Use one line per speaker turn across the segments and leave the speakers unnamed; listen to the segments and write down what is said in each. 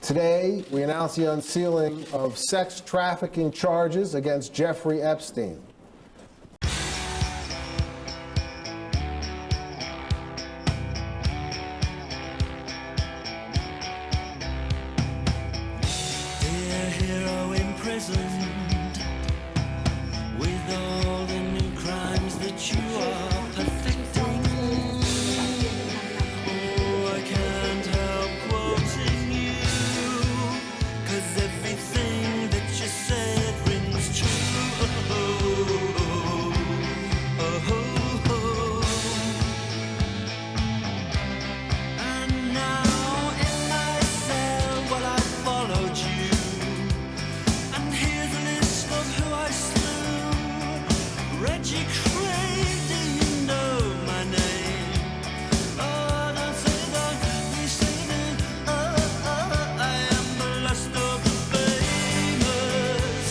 Today, we announce the unsealing of sex trafficking charges against Jeffrey Epstein.
Dear hero imprisoned, with all the new crimes that you are perfecting. Oh, I can't help quoting you, 'cause everything that you said rings true. And now in my cell, well, I followed you. And here's a list of who I slew. Reggie Craig, do you know my name? Oh, don't say that, please say that. I am the last of the famous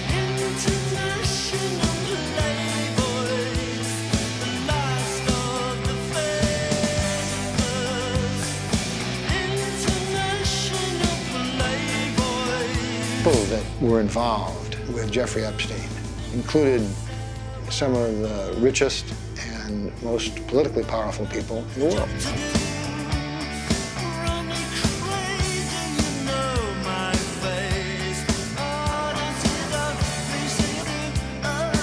international playboys. The last of the famous international playboys.
People that were involved with Jeffrey Epstein included some of the richest and most politically powerful people in the world.
Run me crazy, you know my face. Oh, don't say that, please say that.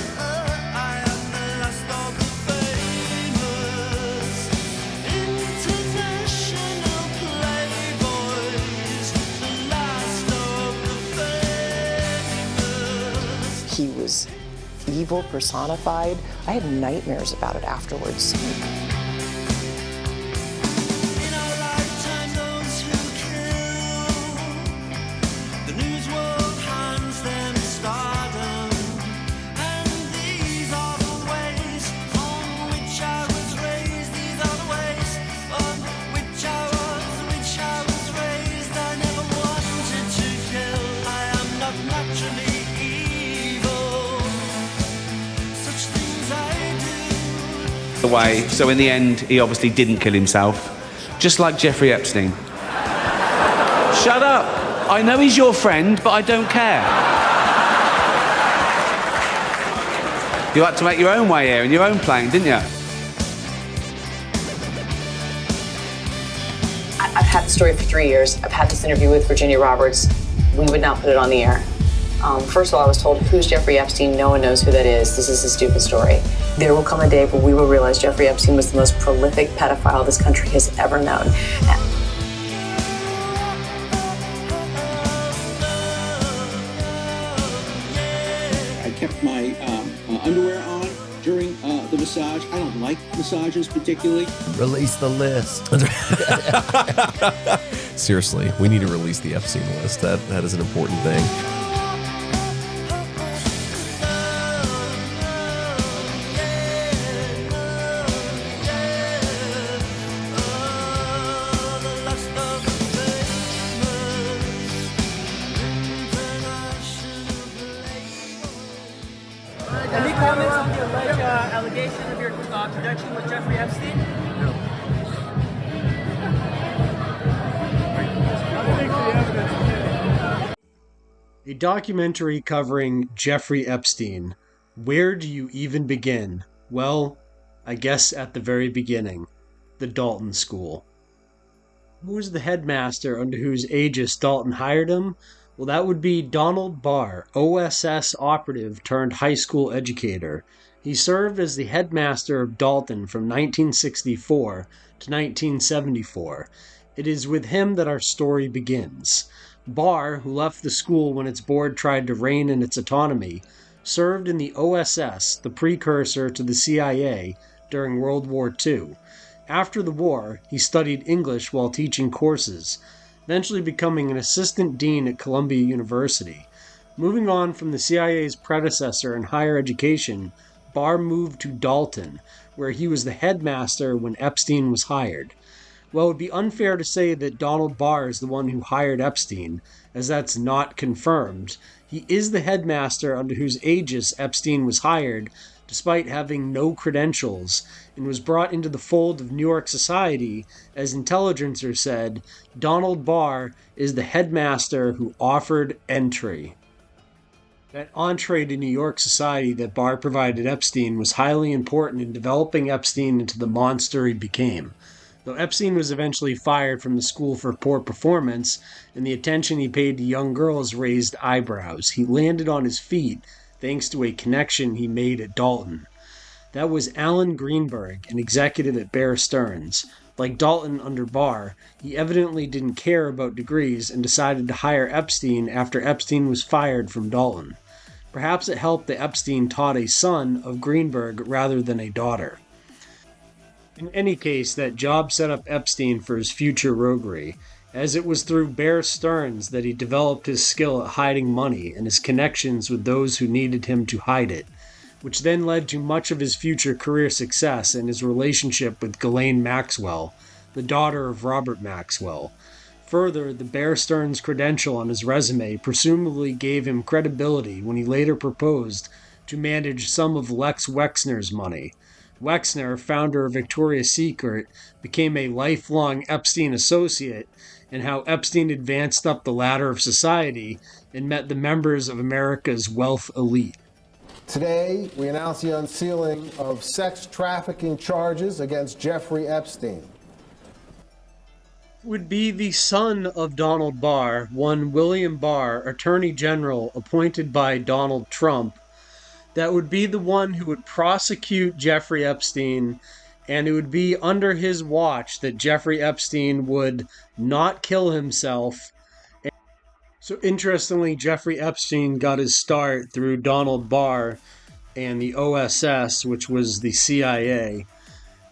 I am the last of the famous international playboys. The last of the famous.
He was evil personified. I had nightmares about it afterwards.
In our lifetime, those who kill, the news world hands them stardom. And these are the ways on which I was raised. These are the ways on which I was raised. I never wanted to kill. I am not naturally evil. Such things I do.
Away. So in the end, he obviously didn't kill himself, just like Jeffrey Epstein. Shut up! I know he's your friend, but I don't care. You had to make your own way here in your own plane, didn't you?
I've had the story for 3 years. I've had this interview with Virginia Roberts. We would not put it on the air. First of all, I was told, who's Jeffrey Epstein? No one knows who that is. This is a stupid story. There will come a day where we will realize Jeffrey Epstein was the most prolific pedophile this country has ever known.
I kept my underwear on during the massage. I don't like massages particularly.
Release the list.
Seriously, we need to release the Epstein list. That is an important thing.
Any comments on the alleged allegation of your connection with Jeffrey Epstein?
A documentary covering Jeffrey Epstein. Where do you even begin? Well, I guess at the very beginning. The Dalton School. Who was the headmaster under whose aegis Dalton hired him? Well, that would be Donald Barr, OSS operative turned high school educator. He served as the headmaster of Dalton from 1964 to 1974. It is with him that our story begins. Barr, who left the school when its board tried to rein in its autonomy, served in the OSS, the precursor to the CIA, during World War II. After the war, he studied English while teaching courses, eventually becoming an assistant dean at Columbia University. Moving on from the CIA's predecessor in higher education, Barr moved to Dalton, where he was the headmaster when Epstein was hired. Well, it would be unfair to say that Donald Barr is the one who hired Epstein, as that's not confirmed. He is the headmaster under whose aegis Epstein was hired, despite having no credentials, and was brought into the fold of New York society. As Intelligencer said, Donald Barr is the headmaster who offered entry. That entree to New York society that Barr provided Epstein was highly important in developing Epstein into the monster he became. Though Epstein was eventually fired from the school for poor performance, and the attention he paid to young girls raised eyebrows, he landed on his feet thanks to a connection he made at Dalton. That was Alan Greenberg, an executive at Bear Stearns. Like Dalton under Barr, he evidently didn't care about degrees and decided to hire Epstein after Epstein was fired from Dalton. Perhaps it helped that Epstein taught a son of Greenberg rather than a daughter. In any case, that job set up Epstein for his future roguery, as it was through Bear Stearns that he developed his skill at hiding money and his connections with those who needed him to hide it, which then led to much of his future career success and his relationship with Ghislaine Maxwell, the daughter of Robert Maxwell. Further, the Bear Stearns credential on his resume presumably gave him credibility when he later proposed to manage some of Lex Wexner's money. Wexner, founder of Victoria's Secret, became a lifelong Epstein associate, and how Epstein advanced up the ladder of society and met the members of America's wealth elite.
Today, we announce the unsealing of sex trafficking charges against Jeffrey Epstein.
Would be the son of Donald Barr, one William Barr, Attorney General appointed by Donald Trump, that would be the one who would prosecute Jeffrey Epstein, and it would be under his watch that Jeffrey Epstein would not kill himself. So interestingly, Jeffrey Epstein got his start through Donald Barr and the OSS, which was the CIA.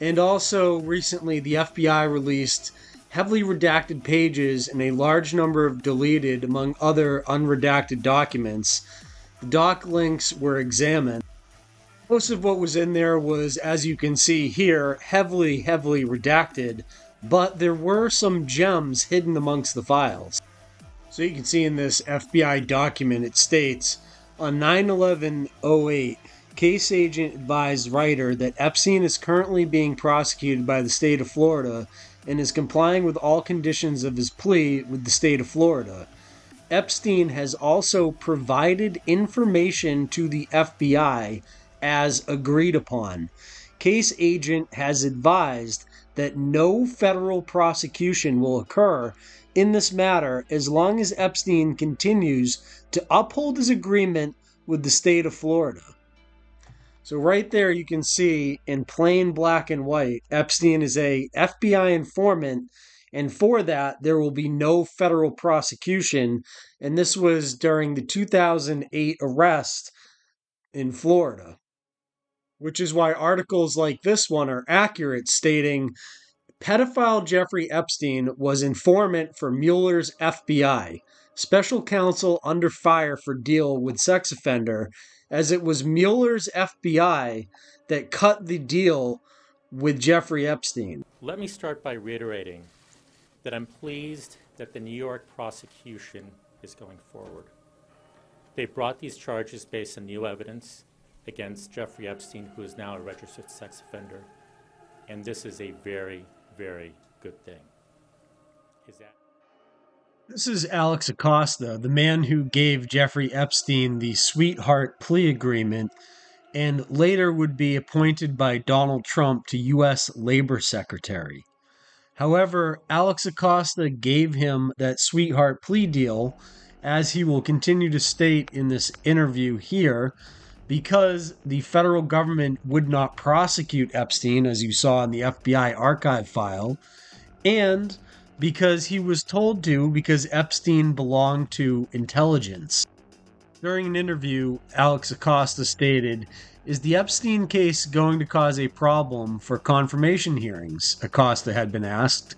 And also recently the FBI released heavily redacted pages and a large number of deleted, among other unredacted documents. The doc links were examined. Most of what was in there was, as you can see here, heavily redacted, but there were some gems hidden amongst the files. So you can see in this FBI document, it states, on 9/11/08, case agent advised writer that Epstein is currently being prosecuted by the state of Florida and is complying with all conditions of his plea with the state of Florida. Epstein has also provided information to the FBI as agreed upon. Case agent has advised that no federal prosecution will occur in this matter as long as Epstein continues to uphold his agreement with the state of Florida. So right there you can see in plain black and white, Epstein is a FBI informant, and for that there will be no federal prosecution, and this was during the 2008 arrest in Florida. Which is why articles like this one are accurate, stating, pedophile Jeffrey Epstein was informant for Mueller's FBI, special counsel under fire for deal with sex offender, as it was Mueller's FBI that cut the deal with Jeffrey Epstein.
Let me start by reiterating that I'm pleased that the New York prosecution is going forward. They brought these charges based on new evidence against Jeffrey Epstein, who is now a registered sex offender, and this is a very, very good thing.
This is Alex Acosta, the man who gave Jeffrey Epstein the sweetheart plea agreement and later would be appointed by Donald Trump to U.S. Labor Secretary. However, Alex Acosta gave him that sweetheart plea deal, as he will continue to state in this interview here, because the federal government would not prosecute Epstein, as you saw in the FBI archive file, and because he was told to, because Epstein belonged to intelligence. During an interview, Alex Acosta stated, "Is the Epstein case going to cause a problem for confirmation hearings?" Acosta had been asked.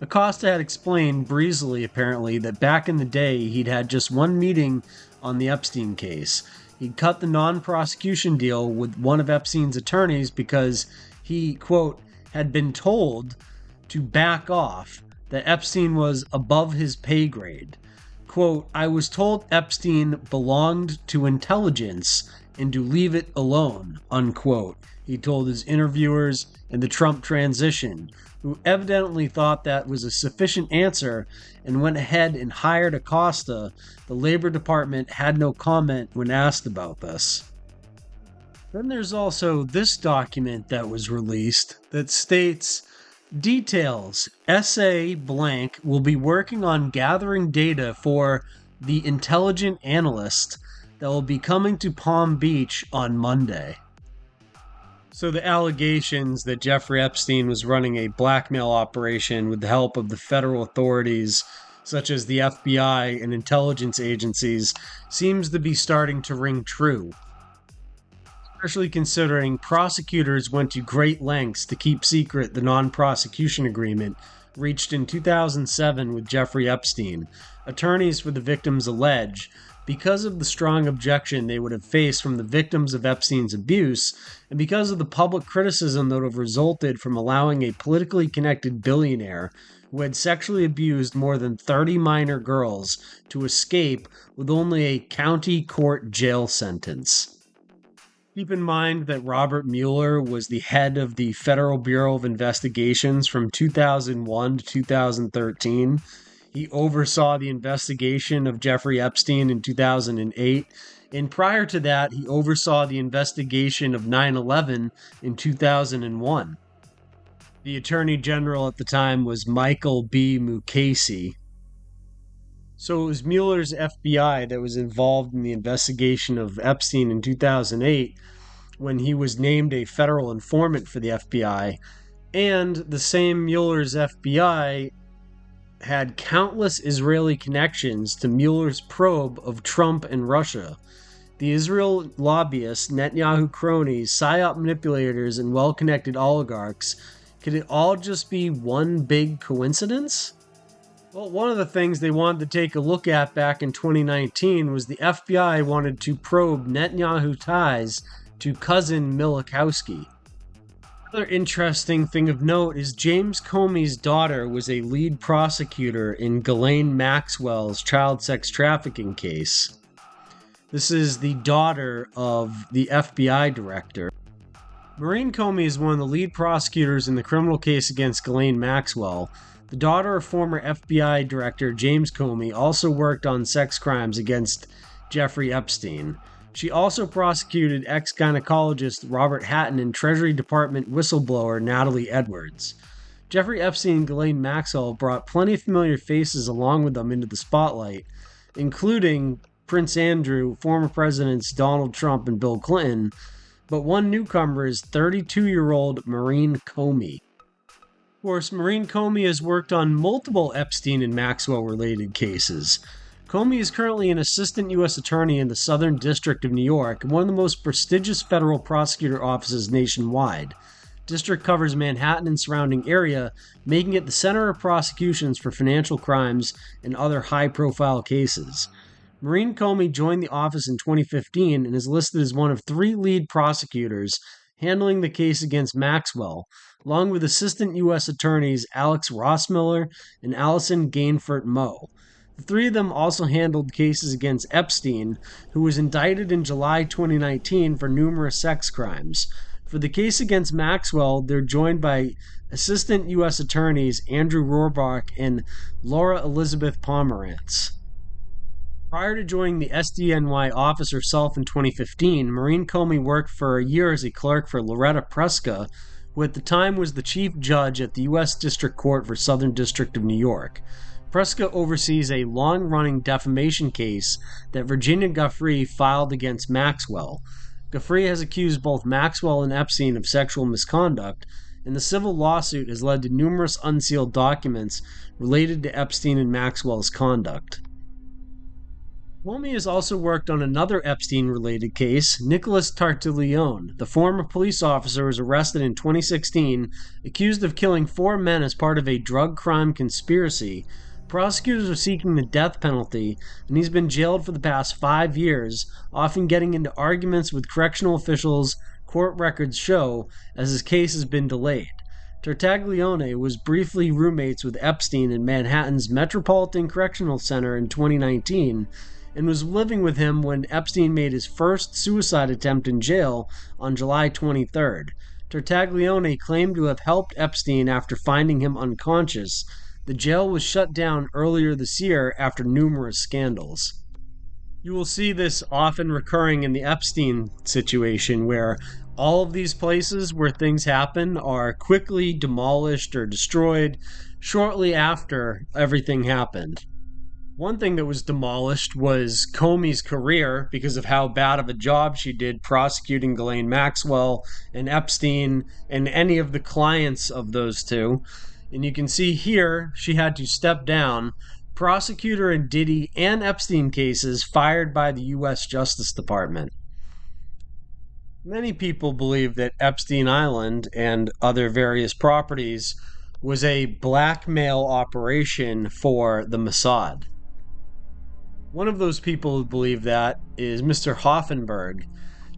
Acosta had explained breezily, apparently, that back in the day he'd had just one meeting on the Epstein case. He'd cut the non-prosecution deal with one of Epstein's attorneys because he, quote, had been told to back off, that Epstein was above his pay grade. Quote, "I was told Epstein belonged to intelligence and to leave it alone, unquote, he told his interviewers in the Trump transition, who evidently thought that was a sufficient answer and went ahead and hired Acosta. The Labor Department had no comment when asked about this. Then there's also this document that was released that states, details, SA blank will be working on gathering data for the intelligent analyst that will be coming to Palm Beach on Monday. So the allegations that Jeffrey Epstein was running a blackmail operation with the help of the federal authorities, such as the FBI and intelligence agencies, seems to be starting to ring true. Especially considering prosecutors went to great lengths to keep secret the non-prosecution agreement reached in 2007 with Jeffrey Epstein. Attorneys for the victims allege, because of the strong objection they would have faced from the victims of Epstein's abuse, and because of the public criticism that would have resulted from allowing a politically connected billionaire who had sexually abused more than 30 minor girls to escape with only a county court jail sentence. Keep in mind that Robert Mueller was the head of the Federal Bureau of Investigations from 2001 to 2013. He oversaw the investigation of Jeffrey Epstein in 2008, and prior to that, he oversaw the investigation of 9/11 in 2001. The Attorney General at the time was Michael B. Mukasey. So it was Mueller's FBI that was involved in the investigation of Epstein in 2008 when he was named a federal informant for the FBI, and the same Mueller's FBI had countless Israeli connections to Mueller's probe of Trump and Russia. The Israel lobbyists, Netanyahu cronies, PSYOP manipulators, and well-connected oligarchs. Could it all just be one big coincidence? Well, one of the things they wanted to take a look at back in 2019 was the FBI wanted to probe Netanyahu ties to cousin Milikowski. Another interesting thing of note is James Comey's daughter was a lead prosecutor in Ghislaine Maxwell's child sex trafficking case. This is the daughter of the FBI director. Maureen Comey is one of the lead prosecutors in the criminal case against Ghislaine Maxwell. The daughter of former FBI Director James Comey also worked on sex crimes against Jeffrey Epstein. She also prosecuted ex-gynecologist Robert Hatton and Treasury Department whistleblower Natalie Edwards. Jeffrey Epstein and Ghislaine Maxwell brought plenty of familiar faces along with them into the spotlight, including Prince Andrew, former presidents Donald Trump and Bill Clinton, but one newcomer is 32-year-old Maureen Comey. Of course, Maureen Comey has worked on multiple Epstein and Maxwell-related cases. Comey is currently an assistant U.S. attorney in the Southern District of New York and one of the most prestigious federal prosecutor offices nationwide. District covers Manhattan and surrounding area, making it the center of prosecutions for financial crimes and other high-profile cases. Maureen Comey joined the office in 2015 and is listed as one of 3 lead prosecutors handling the case against Maxwell, along with assistant U.S. attorneys Alex Rossmiller and Allison Gainfort Moe. The 3 of them also handled cases against Epstein, who was indicted in July 2019 for numerous sex crimes. For the case against Maxwell, they're joined by assistant U.S. attorneys Andrew Rohrbach and Laura Elizabeth Pomerantz. Prior to joining the SDNY office herself in 2015, Maureen Comey worked for a year as a clerk for Loretta Preska, who at the time was the chief judge at the U.S. District Court for Southern District of New York. Preska oversees a long-running defamation case that Virginia Giuffre filed against Maxwell. Giuffre has accused both Maxwell and Epstein of sexual misconduct, and the civil lawsuit has led to numerous unsealed documents related to Epstein and Maxwell's conduct. Comey has also worked on another Epstein-related case. Nicholas Tartaglione, the former police officer, was arrested in 2016, accused of killing 4 men as part of a drug crime conspiracy. Prosecutors are seeking the death penalty, and he's been jailed for the past 5 years, often getting into arguments with correctional officials, court records show, as his case has been delayed. Tartaglione was briefly roommates with Epstein in Manhattan's Metropolitan Correctional Center in 2019, and was living with him when Epstein made his first suicide attempt in jail on July 23rd. Tartaglione claimed to have helped Epstein after finding him unconscious. The jail was shut down earlier this year after numerous scandals. You will see this often recurring in the Epstein situation, where all of these places where things happen are quickly demolished or destroyed shortly after everything happened. One thing that was demolished was Comey's career because of how bad of a job she did prosecuting Ghislaine Maxwell and Epstein and any of the clients of those two. And you can see here she had to step down. Prosecutor in Diddy and Epstein cases fired by the U.S. Justice Department. Many people believe that Epstein Island and other various properties was a blackmail operation for the Mossad. One of those people who believe that is Mr. Hoffenberg.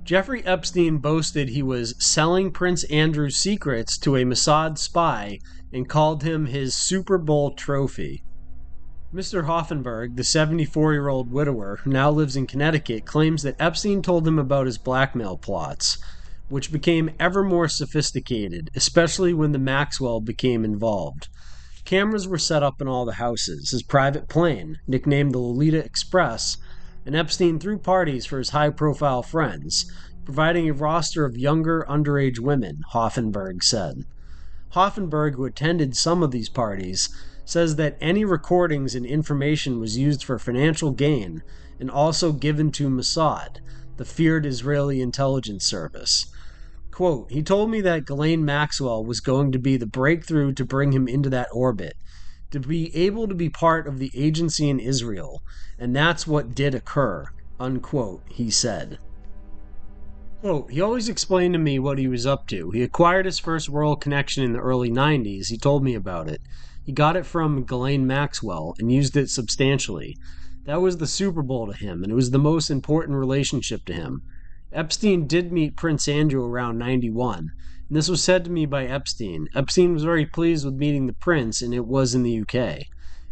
Jeffrey Epstein boasted he was selling Prince Andrew's secrets to a Mossad spy and called him his Super Bowl trophy. Mr. Hoffenberg, the 74-year-old widower who now lives in Connecticut, claims that Epstein told him about his blackmail plots, which became ever more sophisticated, especially when the Maxwell became involved. Cameras were set up in all the houses. His private plane, nicknamed the Lolita Express, and Epstein threw parties for his high-profile friends, providing a roster of younger, underage women, Hoffenberg said. Hoffenberg, who attended some of these parties, says that any recordings and information was used for financial gain and also given to Mossad, the feared Israeli intelligence service. Quote, he told me that Ghislaine Maxwell was going to be the breakthrough to bring him into that orbit, to be able to be part of the agency in Israel, and that's what did occur, unquote, he said. Quote, he always explained to me what he was up to. He acquired his first royal connection in the early 90s. He told me about it. He got it from Ghislaine Maxwell and used it substantially. That was the Super Bowl to him, and it was the most important relationship to him. Epstein did meet Prince Andrew around 91, and this was said to me by Epstein. Epstein was very pleased with meeting the prince, and it was in the UK.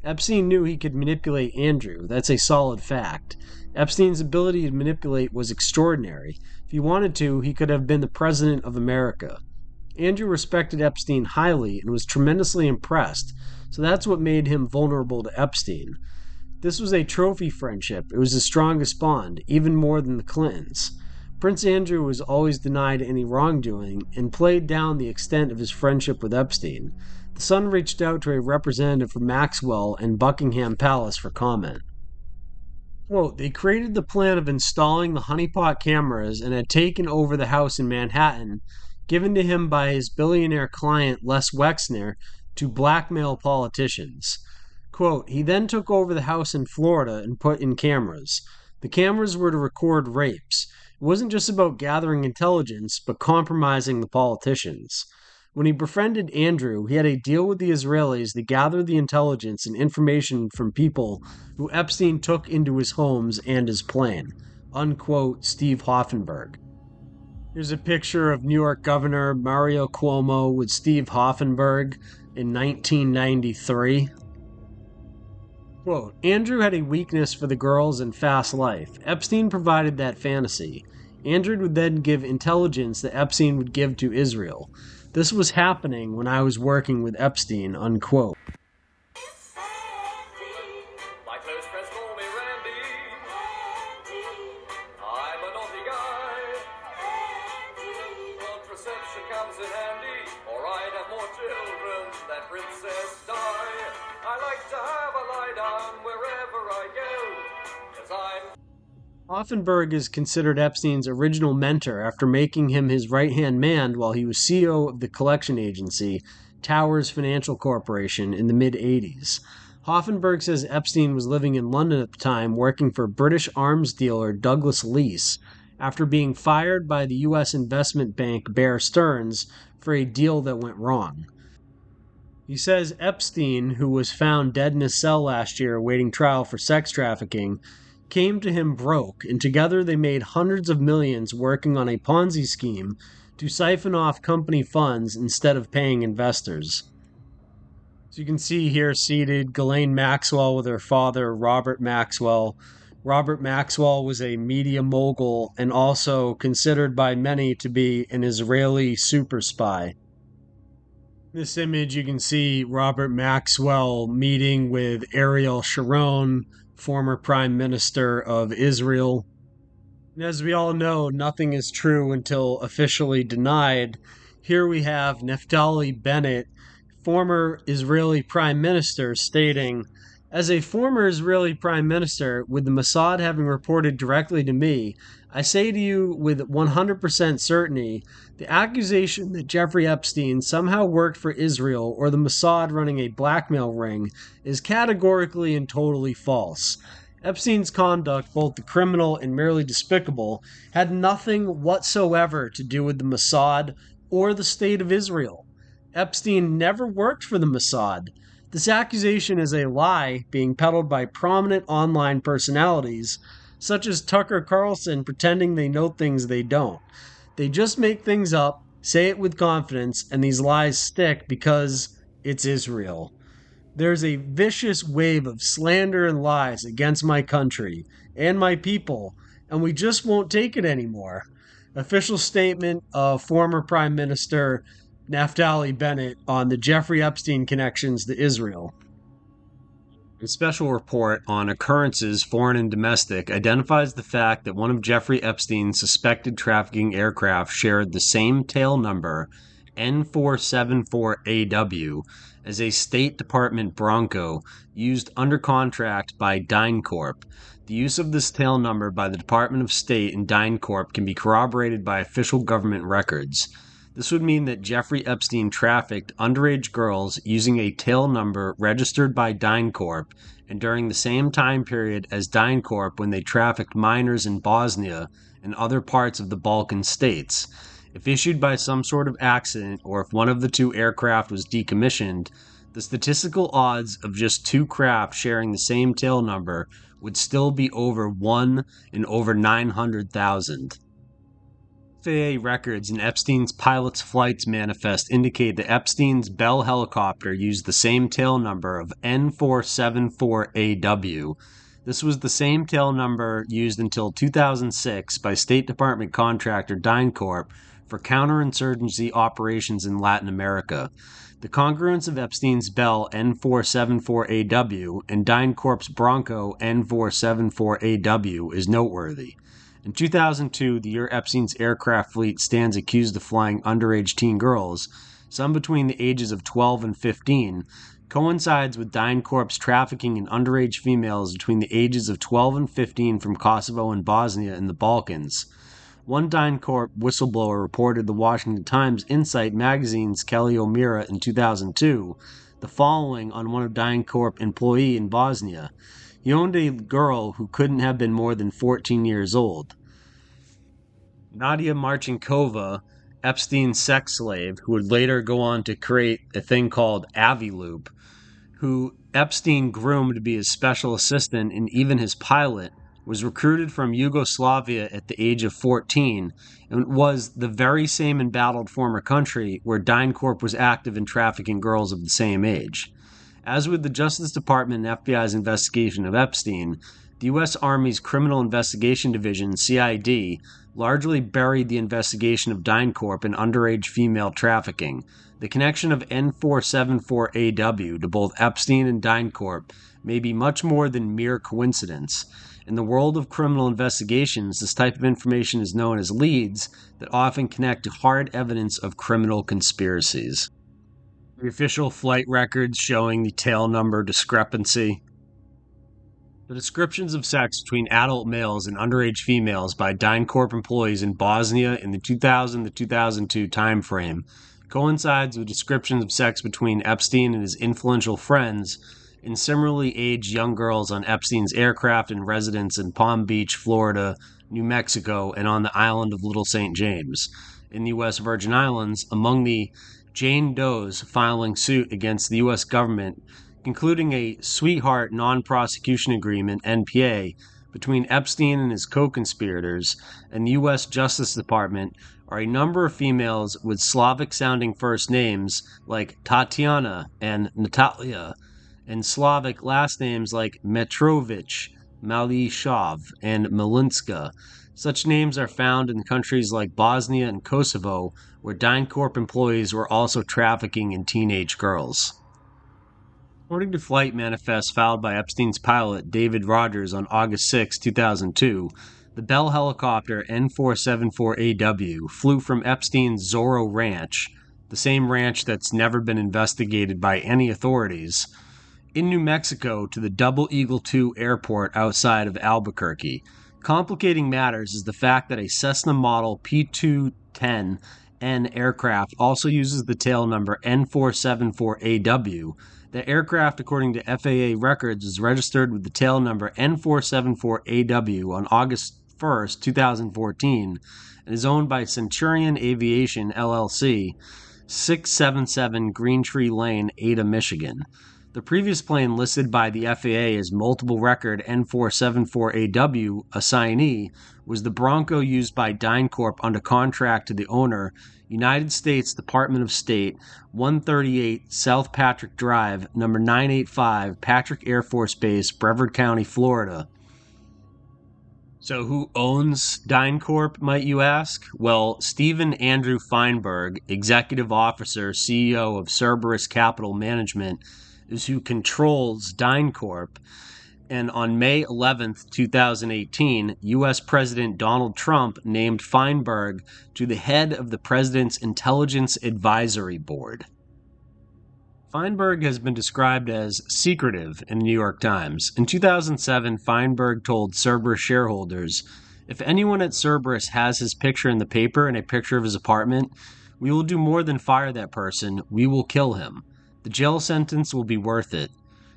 Epstein knew he could manipulate Andrew. That's a solid fact. Epstein's ability to manipulate was extraordinary. If he wanted to, he could have been the president of America. Andrew respected Epstein highly and was tremendously impressed, so that's what made him vulnerable to Epstein. This was a trophy friendship. It was the strongest bond, even more than the Clintons. Prince Andrew was always denied any wrongdoing and played down the extent of his friendship with Epstein. The Sun reached out to a representative from Maxwell and Buckingham Palace for comment. Quote, they created the plan of installing the honeypot cameras and had taken over the house in Manhattan, given to him by his billionaire client Lesley Wexner, to blackmail politicians. Quote, he then took over the house in Florida and put in cameras. The cameras were to record rapes. It wasn't just about gathering intelligence, but compromising the politicians. When he befriended Andrew, he had a deal with the Israelis to gather the intelligence and information from people who Epstein took into his homes and his plane. Unquote, Steve Hoffenberg. Here's a picture of New York Governor Mario Cuomo with Steve Hoffenberg in 1993. Quote, Andrew had a weakness for the girls and fast life. Epstein provided that fantasy. Andrew would then give intelligence that Epstein would give to Israel. This was happening when I was working with Epstein, unquote.
My close friends call me Randy. I'm a naughty guy. Contraception comes in handy, or I'd have more children than Princess Di. I like to have a lie down wherever I go, 'cause I'm...
Hoffenberg is considered Epstein's original mentor after making him his right-hand man while he was CEO of the collection agency, Towers Financial Corporation, in the mid-80s. Hoffenberg says Epstein was living in London at the time working for British arms dealer Douglas Lease after being fired by the U.S. investment bank Bear Stearns for a deal that went wrong. He says Epstein, who was found dead in his cell last year awaiting trial for sex trafficking, came to him broke, and together they made hundreds of millions working on a Ponzi scheme to siphon off company funds instead of paying investors. So you can see here seated Ghislaine Maxwell with her father, Robert Maxwell, Robert Maxwell was a media mogul and also considered by many to be an Israeli super spy. In this image, you can see Robert Maxwell meeting with Ariel Sharon, former Prime Minister of Israel. And as we all know, nothing is true until officially denied. Here we have Naftali Bennett, former Israeli Prime Minister, stating, "As a former Israeli Prime Minister, with the Mossad having reported directly to me, I say to you with 100% certainty, the accusation that Jeffrey Epstein somehow worked for Israel or the Mossad running a blackmail ring is categorically and totally false. Epstein's conduct, both the criminal and merely despicable, had nothing whatsoever to do with the Mossad or the State of Israel. Epstein never worked for the Mossad. This accusation is a lie being peddled by prominent online personalities, such as Tucker Carlson, pretending they know things they don't. They just make things up, say it with confidence, and these lies stick because it's Israel. There's a vicious wave of slander and lies against my country and my people, and we just won't take it anymore." Official statement of former Prime Minister Naftali Bennett on the Jeffrey Epstein connections to Israel. A special report on occurrences, foreign and domestic, identifies the fact that one of Jeffrey Epstein's suspected trafficking aircraft shared the same tail number, N474AW, as a State Department Bronco used under contract by DynCorp. The use of this tail number by the Department of State and DynCorp can be corroborated by official government records. This would mean that Jeffrey Epstein trafficked underage girls using a tail number registered by DynCorp, and during the same time period as DynCorp when they trafficked minors in Bosnia and other parts of the Balkan states. If issued by some sort of accident, or if one of the two aircraft was decommissioned, the statistical odds of just two craft sharing the same tail number would still be over 1 in over 900,000. FAA records and Epstein's pilot's flights manifest indicate that Epstein's Bell helicopter used the same tail number of N474AW. This was the same tail number used until 2006 by State Department contractor DynCorp for counterinsurgency operations in Latin America. The congruence of Epstein's Bell N474AW and DynCorp's Bronco N474AW is noteworthy. In 2002, the year Epstein's aircraft fleet stands accused of flying underage teen girls, some between the ages of 12 and 15, coincides with DynCorp's trafficking in underage females between the ages of 12 and 15 from Kosovo and Bosnia in the Balkans. One DynCorp whistleblower reported the Washington Times Insight magazine's Kelly O'Meara in 2002 the following on one of DynCorp employee in Bosnia. He owned a girl who couldn't have been more than 14 years old. Nadia Marchinkova, Epstein's sex slave, who would later go on to create a thing called Aviloop, who Epstein groomed to be his special assistant and even his pilot, was recruited from Yugoslavia at the age of 14 and was the very same embattled former country where DynCorp was active in trafficking girls of the same age. As with the Justice Department and FBI's investigation of Epstein, the U.S. Army's Criminal Investigation Division, CID, largely buried the investigation of DynCorp in underage female trafficking. The connection of N474AW to both Epstein and DynCorp may be much more than mere coincidence. In the world of criminal investigations, this type of information is known as leads that often connect to hard evidence of criminal conspiracies. The official flight records showing the tail number discrepancy. The descriptions of sex between adult males and underage females by DynCorp employees in Bosnia in the 2000 to 2002 timeframe coincides with descriptions of sex between Epstein and his influential friends and similarly aged young girls on Epstein's aircraft and residence in Palm Beach, Florida, New Mexico, and on the island of Little St. James. In the U.S. Virgin Islands, among the Jane Does filing suit against the U.S. government, concluding a sweetheart non-prosecution agreement, NPA, between Epstein and his co-conspirators and the U.S. Justice Department are a number of females with Slavic-sounding first names like Tatiana and Natalia, and Slavic last names like Metrovich, Malyshav, and Malinska. Such names are found in countries like Bosnia and Kosovo, where DynCorp employees were also trafficking in teenage girls. According to flight manifests filed by Epstein's pilot, David Rogers, on August 6, 2002, the Bell helicopter N474AW flew from Epstein's Zorro Ranch, the same ranch that's never been investigated by any authorities, in New Mexico to the Double Eagle II airport outside of Albuquerque. Complicating matters is the fact that a Cessna model P210N aircraft also uses the tail number N474AW. The aircraft, according to FAA records, is registered with the tail number N474AW on August 1st, 2014, and is owned by Centurion Aviation, LLC, 677 Green Tree Lane, Ada, Michigan. The previous plane listed by the FAA as multiple record N474AW assignee was the Bronco used by DynCorp under contract to the owner, United States Department of State, 138 South Patrick Drive, number 985, Patrick Air Force Base, Brevard County, Florida. So who owns DynCorp, might you ask? Well, Stephen Andrew Feinberg, Executive Officer, CEO of Cerberus Capital Management, is who controls DynCorp. And on May 11th, 2018, U.S. President Donald Trump named Feinberg to the head of the President's Intelligence Advisory Board. Feinberg has been described as secretive in the New York Times. In 2007, Feinberg told Cerberus shareholders, "If anyone at Cerberus has his picture in the paper and a picture of his apartment, we will do more than fire that person. We will kill him. The jail sentence will be worth it."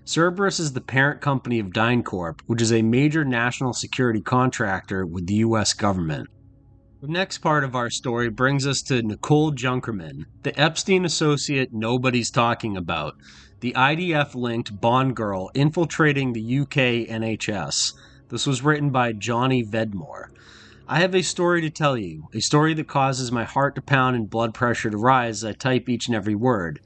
Cerberus is the parent company of DynCorp, which is a major national security contractor with the U.S. government. The next part of our story brings us to Nicole Junkerman, the Epstein associate nobody's talking about, the IDF-linked Bond girl infiltrating the UK NHS. This was written by Johnny Vedmore. I have a story to tell you, a story that causes my heart to pound and blood pressure to rise as I type each and every word.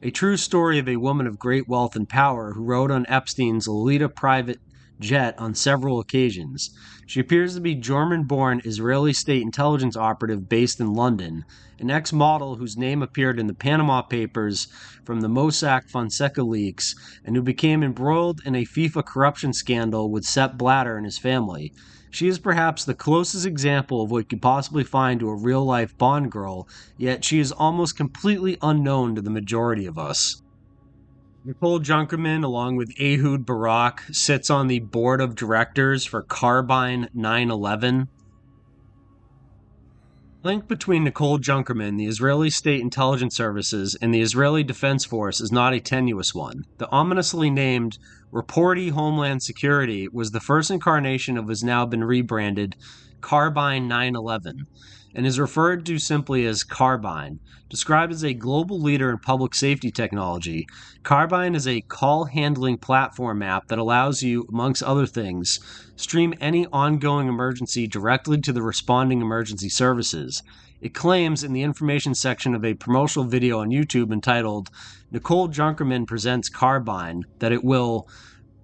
A true story of a woman of great wealth and power who rode on Epstein's Lolita private jet on several occasions. She appears to be German-born Israeli state intelligence operative based in London, an ex-model whose name appeared in the Panama Papers from the Mossack Fonseca leaks, and who became embroiled in a FIFA corruption scandal with Sepp Blatter and his family. She is perhaps the closest example of what you could possibly find to a real-life Bond girl, yet she is almost completely unknown to the majority of us. Nicole Junkerman, along with Ehud Barak, sits on the board of directors for Carbine 9/11. Link between Nicole Junkerman, the Israeli State Intelligence Services, and the Israeli Defense Force is not a tenuous one. The ominously named Reportee Homeland Security was the first incarnation of what has now been rebranded Carbine 9/11, and is referred to simply as Carbine. Described as a global leader in public safety technology, Carbine is a call-handling platform app that allows you, amongst other things, stream any ongoing emergency directly to the responding emergency services. It claims in the information section of a promotional video on YouTube entitled Nicole Junkerman Presents Carbine that it will,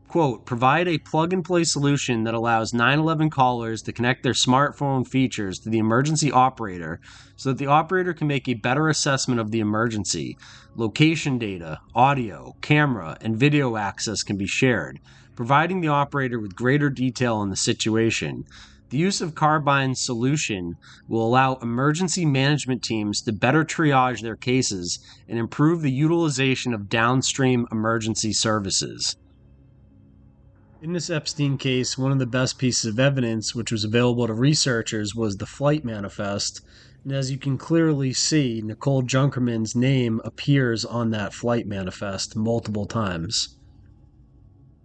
quote, provide a plug-and-play solution that allows 911 callers to connect their smartphone features to the emergency operator so that the operator can make a better assessment of the emergency. Location data, audio, camera, and video access can be shared, providing the operator with greater detail on the situation. The use of Carbine's solution will allow emergency management teams to better triage their cases and improve the utilization of downstream emergency services. In this Epstein case, one of the best pieces of evidence which was available to researchers was the flight manifest, and as you can clearly see, Nicole Junkerman's name appears on that flight manifest multiple times.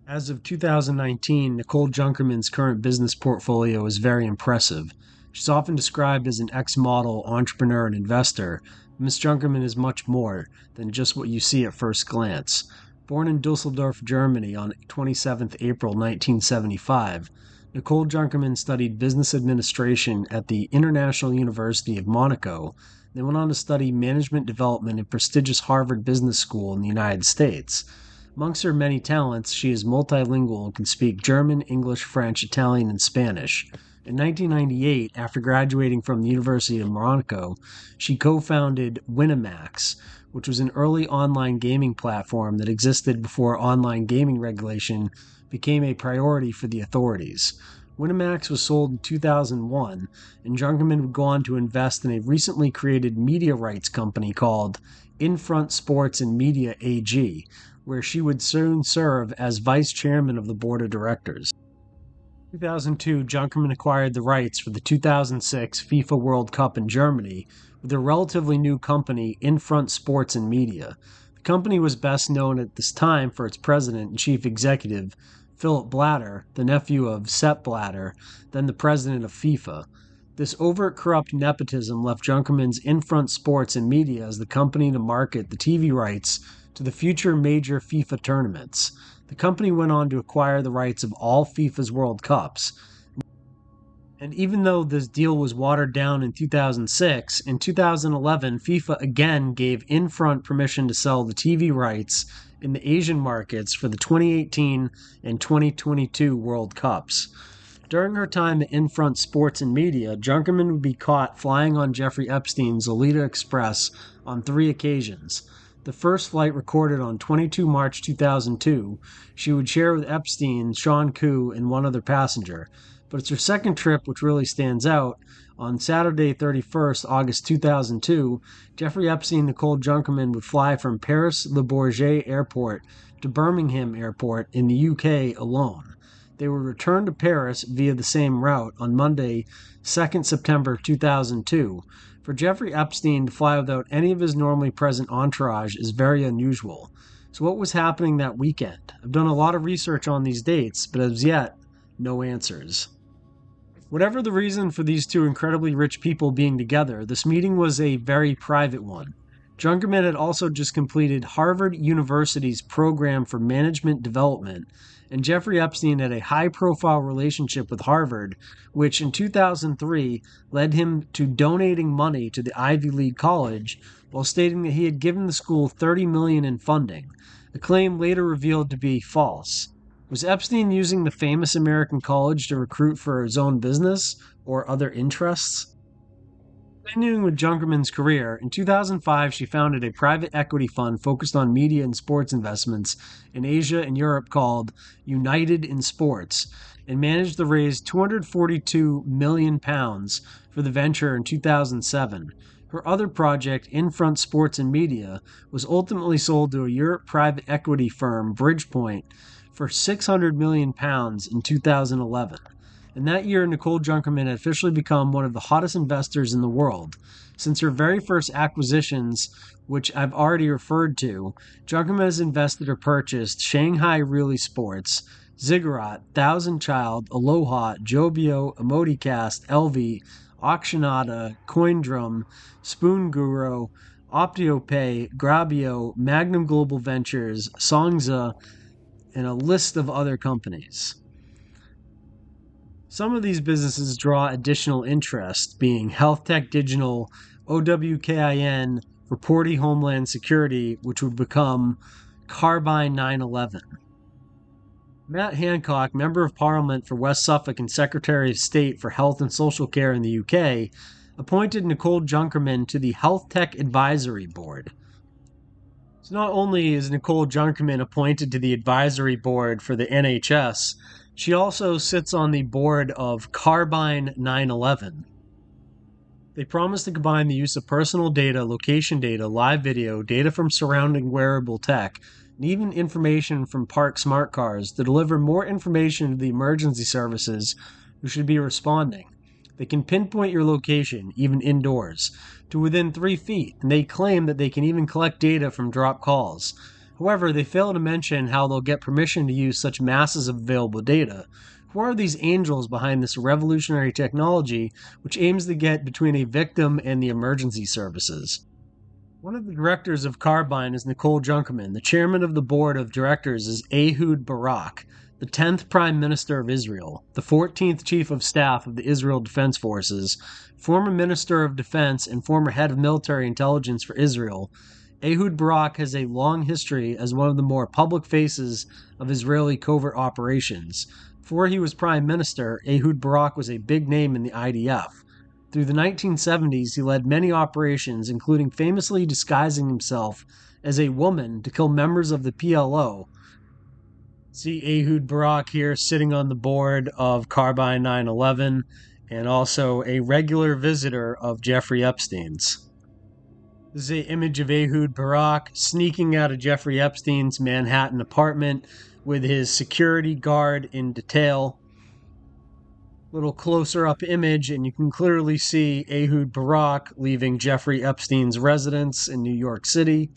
As of 2019, Nicole Junkerman's current business portfolio is very impressive. She's often described as an ex-model, entrepreneur, and investor. Ms. Junkerman is much more than just what you see at first glance. Born in Dusseldorf, Germany on 27 April 1975, Nicole Junkerman studied business administration at the International University of Monaco, then went on to study management development at prestigious Harvard Business School in the United States. Amongst her many talents, she is multilingual and can speak German, English, French, Italian, and Spanish. In 1998, after graduating from the University of Monaco, she co-founded Winamax, which was an early online gaming platform that existed before online gaming regulation became a priority for the authorities. Winamax was sold in 2001, and Junkerman would go on to invest in a recently created media rights company called Infront Sports and Media AG, where she would soon serve as vice chairman of the board of directors. In 2002, Junkerman acquired the rights for the 2006 FIFA World Cup in Germany with a relatively new company, Infront Sports and Media. The company was best known at this time for its president and chief executive, Philip Blatter, the nephew of Sepp Blatter, then the president of FIFA. This overt corrupt nepotism left Junkerman's Infront Sports and Media as the company to market the TV rights to the future major FIFA tournaments. The company went on to acquire the rights of all FIFA's World Cups. And even though this deal was watered down in 2006, in 2011, FIFA again gave Infront permission to sell the TV rights in the Asian markets for the 2018 and 2022 World Cups. During her time at Infront Sports and Media, Junkerman would be caught flying on Jeffrey Epstein's Lolita Express on 3 occasions. The first flight, recorded on 22 March 2002, she would share with Epstein, Sean Koo, and one other passenger. But it's her second trip which really stands out. On Saturday, 31st August 2002, Jeffrey Epstein and Nicole Junkerman would fly from Paris Le Bourget Airport to Birmingham Airport in the UK alone. They would return to Paris via the same route on Monday, 2nd September 2002. For Jeffrey Epstein to fly without any of his normally present entourage is very unusual. So what was happening that weekend? I've done a lot of research on these dates, but as yet, no answers. Whatever the reason for these two incredibly rich people being together, this meeting was a very private one. Junkerman had also just completed Harvard University's program for management development, and Jeffrey Epstein had a high-profile relationship with Harvard, which in 2003 led him to donating money to the Ivy League college while stating that he had given the school $30 million in funding, a claim later revealed to be false. Was Epstein using the famous American college to recruit for his own business or other interests? Continuing with Junkerman's career, in 2005 she founded a private equity fund focused on media and sports investments in Asia and Europe called United in Sports, and managed to raise £242 million for the venture in 2007. Her other project, Infront Sports and Media, was ultimately sold to a Europe private equity firm, Bridgepoint, for £600 million in 2011. And that year, Nicole Junkerman had officially become one of the hottest investors in the world. Since her very first acquisitions, which I've already referred to, Junkerman has invested or purchased Shanghai Really Sports, Ziggurat, Thousand Child, Aloha, Jobio, Emodicast, LV, Auctionata, Coindrum, Spoon Guru, OptioPay, Grabio, Magnum Global Ventures, Songza, and a list of other companies. Some of these businesses draw additional interest, being Health Tech Digital, OWKIN, Reporty Homeland Security, which would become Carbine 9/11. Matt Hancock, Member of Parliament for West Suffolk and Secretary of State for Health and Social Care in the UK, appointed Nicole Junkerman to the Health Tech Advisory Board. So not only is Nicole Junkerman appointed to the advisory board for the NHS, she also sits on the board of Carbine 9/11. They promise to combine the use of personal data, location data, live video, data from surrounding wearable tech, and even information from park smart cars to deliver more information to the emergency services who should be responding. They can pinpoint your location, even indoors, to within 3 feet, and they claim that they can even collect data from drop calls. However, they fail to mention how they'll get permission to use such masses of available data. Who are these angels behind this revolutionary technology which aims to get between a victim and the emergency services? One of the directors of Carbine is Nicole Junkerman. The chairman of the board of directors is Ehud Barak, the 10th Prime Minister of Israel, the 14th Chief of Staff of the Israel Defense Forces, former Minister of Defense and former head of military intelligence for Israel, Ehud Barak has a long history as one of the more public faces of Israeli covert operations. Before he was prime minister, Ehud Barak was a big name in the IDF. Through the 1970s, he led many operations, including famously disguising himself as a woman to kill members of the PLO. See Ehud Barak here sitting on the board of Carbine 9/11, and also a regular visitor of Jeffrey Epstein's. This is an image of Ehud Barak sneaking out of Jeffrey Epstein's Manhattan apartment with his security guard in detail. Little closer up image, and you can clearly see Ehud Barak leaving Jeffrey Epstein's residence in New York City.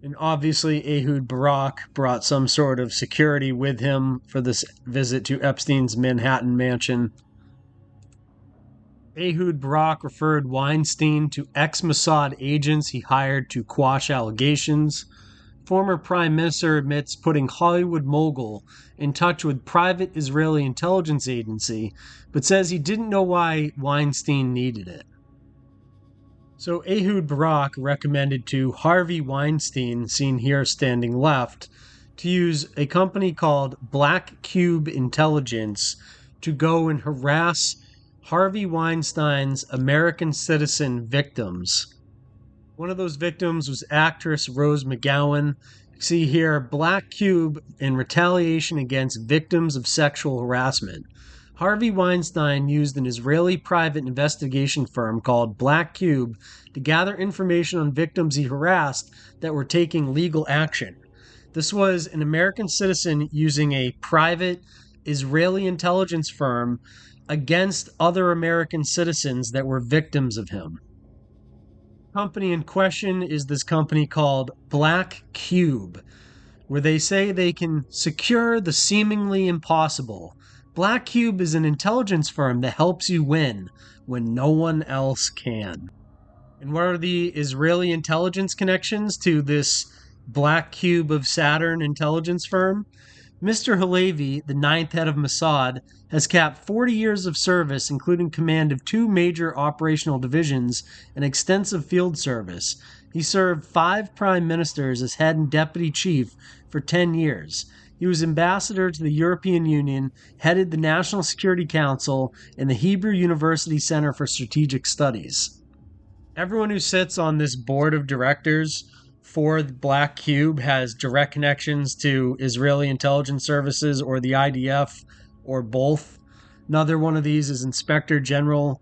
And obviously Ehud Barak brought some sort of security with him for this visit to Epstein's Manhattan mansion. Ehud Barak referred Weinstein to ex-Mossad agents he hired to quash allegations. Former Prime Minister admits putting Hollywood Mogul in touch with private Israeli intelligence agency, but says he didn't know why Weinstein needed it. So Ehud Barak recommended to Harvey Weinstein, seen here standing left, to use a company called Black Cube Intelligence to go and harass Harvey Weinstein's American citizen victims. One of those victims was actress Rose McGowan. See here, Black Cube in retaliation against victims of sexual harassment. Harvey Weinstein used an Israeli private investigation firm called Black Cube to gather information on victims he harassed that were taking legal action. This was an American citizen using a private Israeli intelligence firm against other American citizens that were victims of him. The company in question is this company called Black Cube, where they say they can secure the seemingly impossible. Black Cube is an intelligence firm that helps you win when no one else can. And what are the Israeli intelligence connections to this Black Cube of Saturn intelligence firm? Mr. Halevi, the ninth head of Mossad, has capped 40 years of service, including command of 2 major operational divisions and extensive field service. He served 5 prime ministers as head and deputy chief for 10 years. He was ambassador to the European Union, headed the National Security Council, and the Hebrew University Center for Strategic Studies. Everyone who sits on this board of directors for the Black Cube has direct connections to Israeli intelligence services or the IDF or both. Another one of these is Inspector General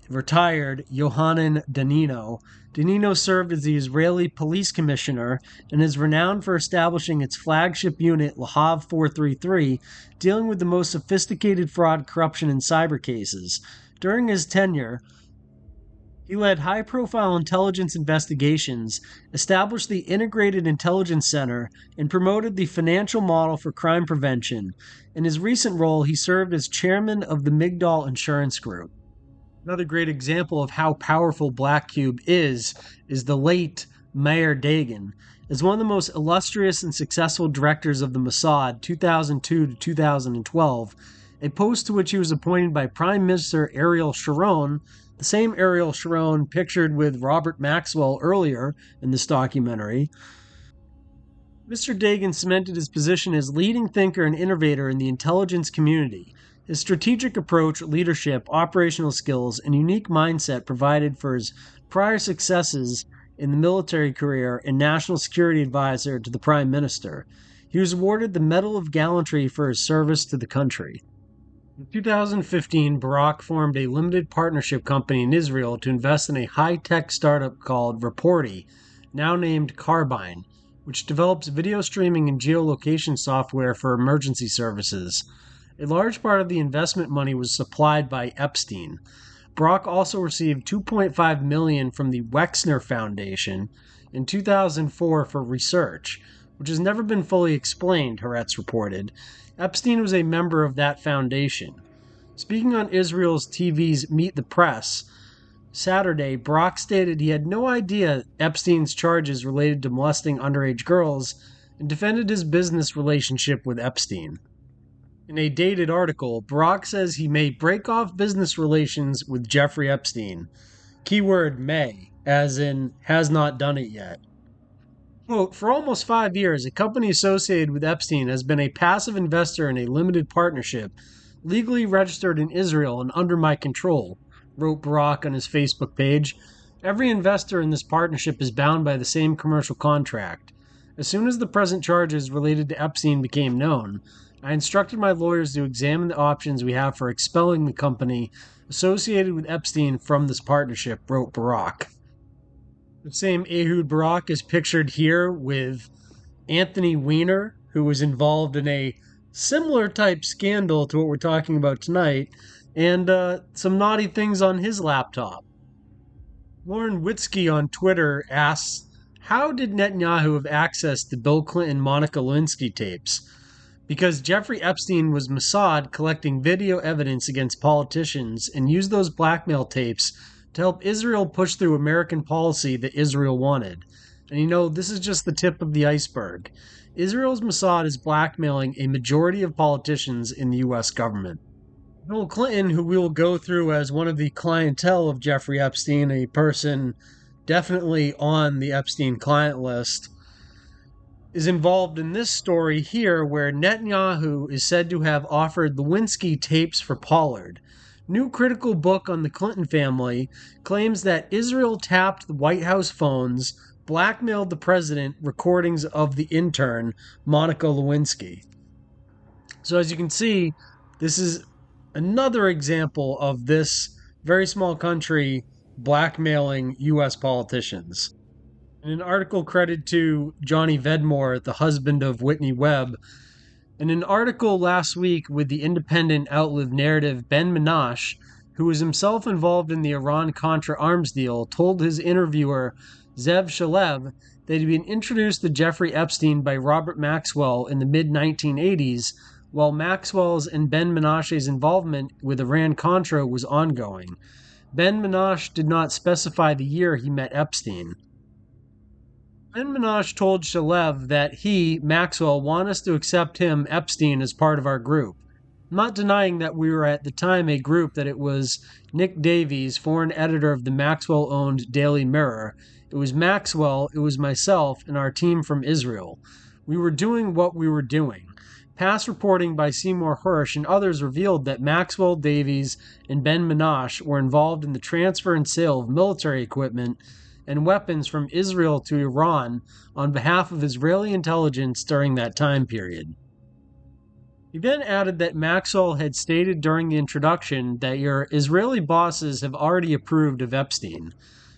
retired Yohanan Danino. Danino served as the Israeli police commissioner and is renowned for establishing its flagship unit, Lahav 433, dealing with the most sophisticated fraud, corruption, and cyber cases. During his tenure, he led high-profile intelligence investigations, established the Integrated Intelligence Center, and promoted the financial model for crime prevention. In his recent role, he served as chairman of the Migdal Insurance Group. Another great example of how powerful Black Cube is the late Meir Dagan. As one of the most illustrious and successful directors of the Mossad, 2002 to 2012, a post to which he was appointed by Prime Minister Ariel Sharon, the same Ariel Sharon pictured with Robert Maxwell earlier in this documentary. Mr. Dagan cemented his position as leading thinker and innovator in the intelligence community. His strategic approach, leadership, operational skills, and unique mindset provided for his prior successes in the military career and national security advisor to the Prime Minister. He was awarded the Medal of Gallantry for his service to the country. In 2015, Barak formed a limited partnership company in Israel to invest in a high-tech startup called Petie, now named Carbine, which develops video streaming and geolocation software for emergency services. A large part of the investment money was supplied by Epstein. Barak also received $2.5 million from the Wexner Foundation in 2004 for research, which has never been fully explained, Haaretz reported. Epstein was a member of that foundation. Speaking on Israel's TV's Meet the Press, Saturday, Barak stated he had no idea Epstein's charges related to molesting underage girls and defended his business relationship with Epstein. In a dated article, Barak says he may break off business relations with Jeffrey Epstein. keyword may, as in has not done it yet. Quote, for almost 5 years, a company associated with Epstein has been a passive investor in a limited partnership, legally registered in Israel and under my control, wrote Barak on his Facebook page. Every investor in this partnership is bound by the same commercial contract. As soon as the present charges related to Epstein became known, I instructed my lawyers to examine the options we have for expelling the company associated with Epstein from this partnership, wrote Barak. The same Ehud Barak is pictured here with Anthony Weiner, who was involved in a similar type scandal to what we're talking about tonight, and some naughty things on his laptop. Lauren Witzke on Twitter asks, how did Netanyahu have access to Bill Clinton Monica Lewinsky tapes? Because Jeffrey Epstein was Mossad collecting video evidence against politicians and used those blackmail tapes to help Israel push through American policy that Israel wanted. And you know, this is just the tip of the iceberg. Israel's Mossad is blackmailing a majority of politicians in the U.S. government. Bill Clinton, who we will go through as one of the clientele of Jeffrey Epstein, a person definitely on the Epstein Client list, is involved in this story here where Netanyahu is said to have offered Lewinsky tapes for Pollard. New critical book on the Clinton family claims that Israel tapped the White House phones, blackmailed the president recordings of the intern, Monica Lewinsky. So as you can see, this is another example of this very small country blackmailing U.S. politicians. In an article credited to Johnny Vedmore, the husband of Whitney Webb, in an article last week with the independent outlive narrative, Ben Menashe, who was himself involved in the Iran-Contra arms deal, told his interviewer, Zev Shalev, that he'd been introduced to Jeffrey Epstein by Robert Maxwell in the mid-1980s, while Maxwell's and Ben Menashe's involvement with Iran-Contra was ongoing. Ben Menashe did not specify the year he met Epstein. Ben Menashe told Shalev that he, Maxwell, wanted us to accept him, Epstein, as part of our group. I'm not denying that we were at the time a group that it was Nick Davies, foreign editor of the Maxwell-owned Daily Mirror. It was Maxwell, it was myself, and our team from Israel. We were doing what we were doing. Past reporting by Seymour Hersh and others revealed that Maxwell, Davies, and Ben Menashe were involved in the transfer and sale of military equipment and weapons from Israel to Iran on behalf of Israeli intelligence during that time period. He then added that Maxwell had stated during the introduction that your Israeli bosses have already approved of Epstein.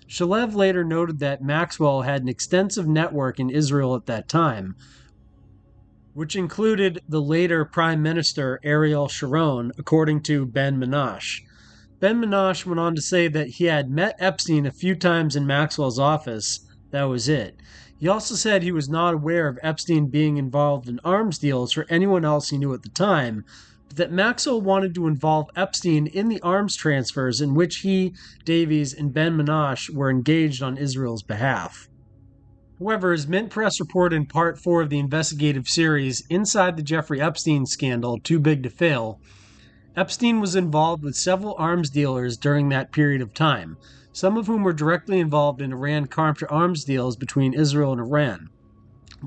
Shalev later noted that Maxwell had an extensive network in Israel at that time, which included the later Prime Minister Ariel Sharon, according to Ben Menashe. Ben Menashe went on to say that he had met Epstein a few times in Maxwell's office. That was it. He also said he was not aware of Epstein being involved in arms deals for anyone else he knew at the time, but that Maxwell wanted to involve Epstein in the arms transfers in which he, Davies, and Ben Menashe were engaged on Israel's behalf. However, as Mint Press reported in Part 4 of the investigative series Inside the Jeffrey Epstein Scandal, Too Big to Fail, Epstein was involved with several arms dealers during that period of time, some of whom were directly involved in Iran-Contra arms deals between Israel and Iran.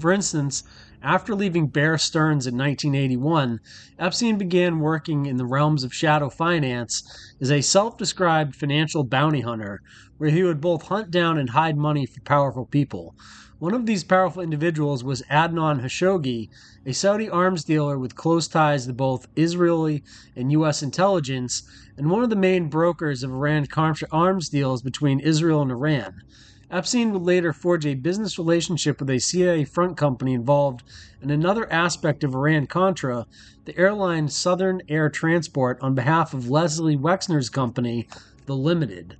For instance, after leaving Bear Stearns in 1981, Epstein began working in the realms of shadow finance as a self-described financial bounty hunter, where he would both hunt down and hide money for powerful people. One of these powerful individuals was Adnan Khashoggi, a Saudi arms dealer with close ties to both Israeli and U.S. intelligence, and one of the main brokers of Iran-Contra arms deals between Israel and Iran. Epstein would later forge a business relationship with a CIA front company involved in another aspect of Iran-Contra, the airline Southern Air Transport, on behalf of Lesley Wexner's company, The Limited.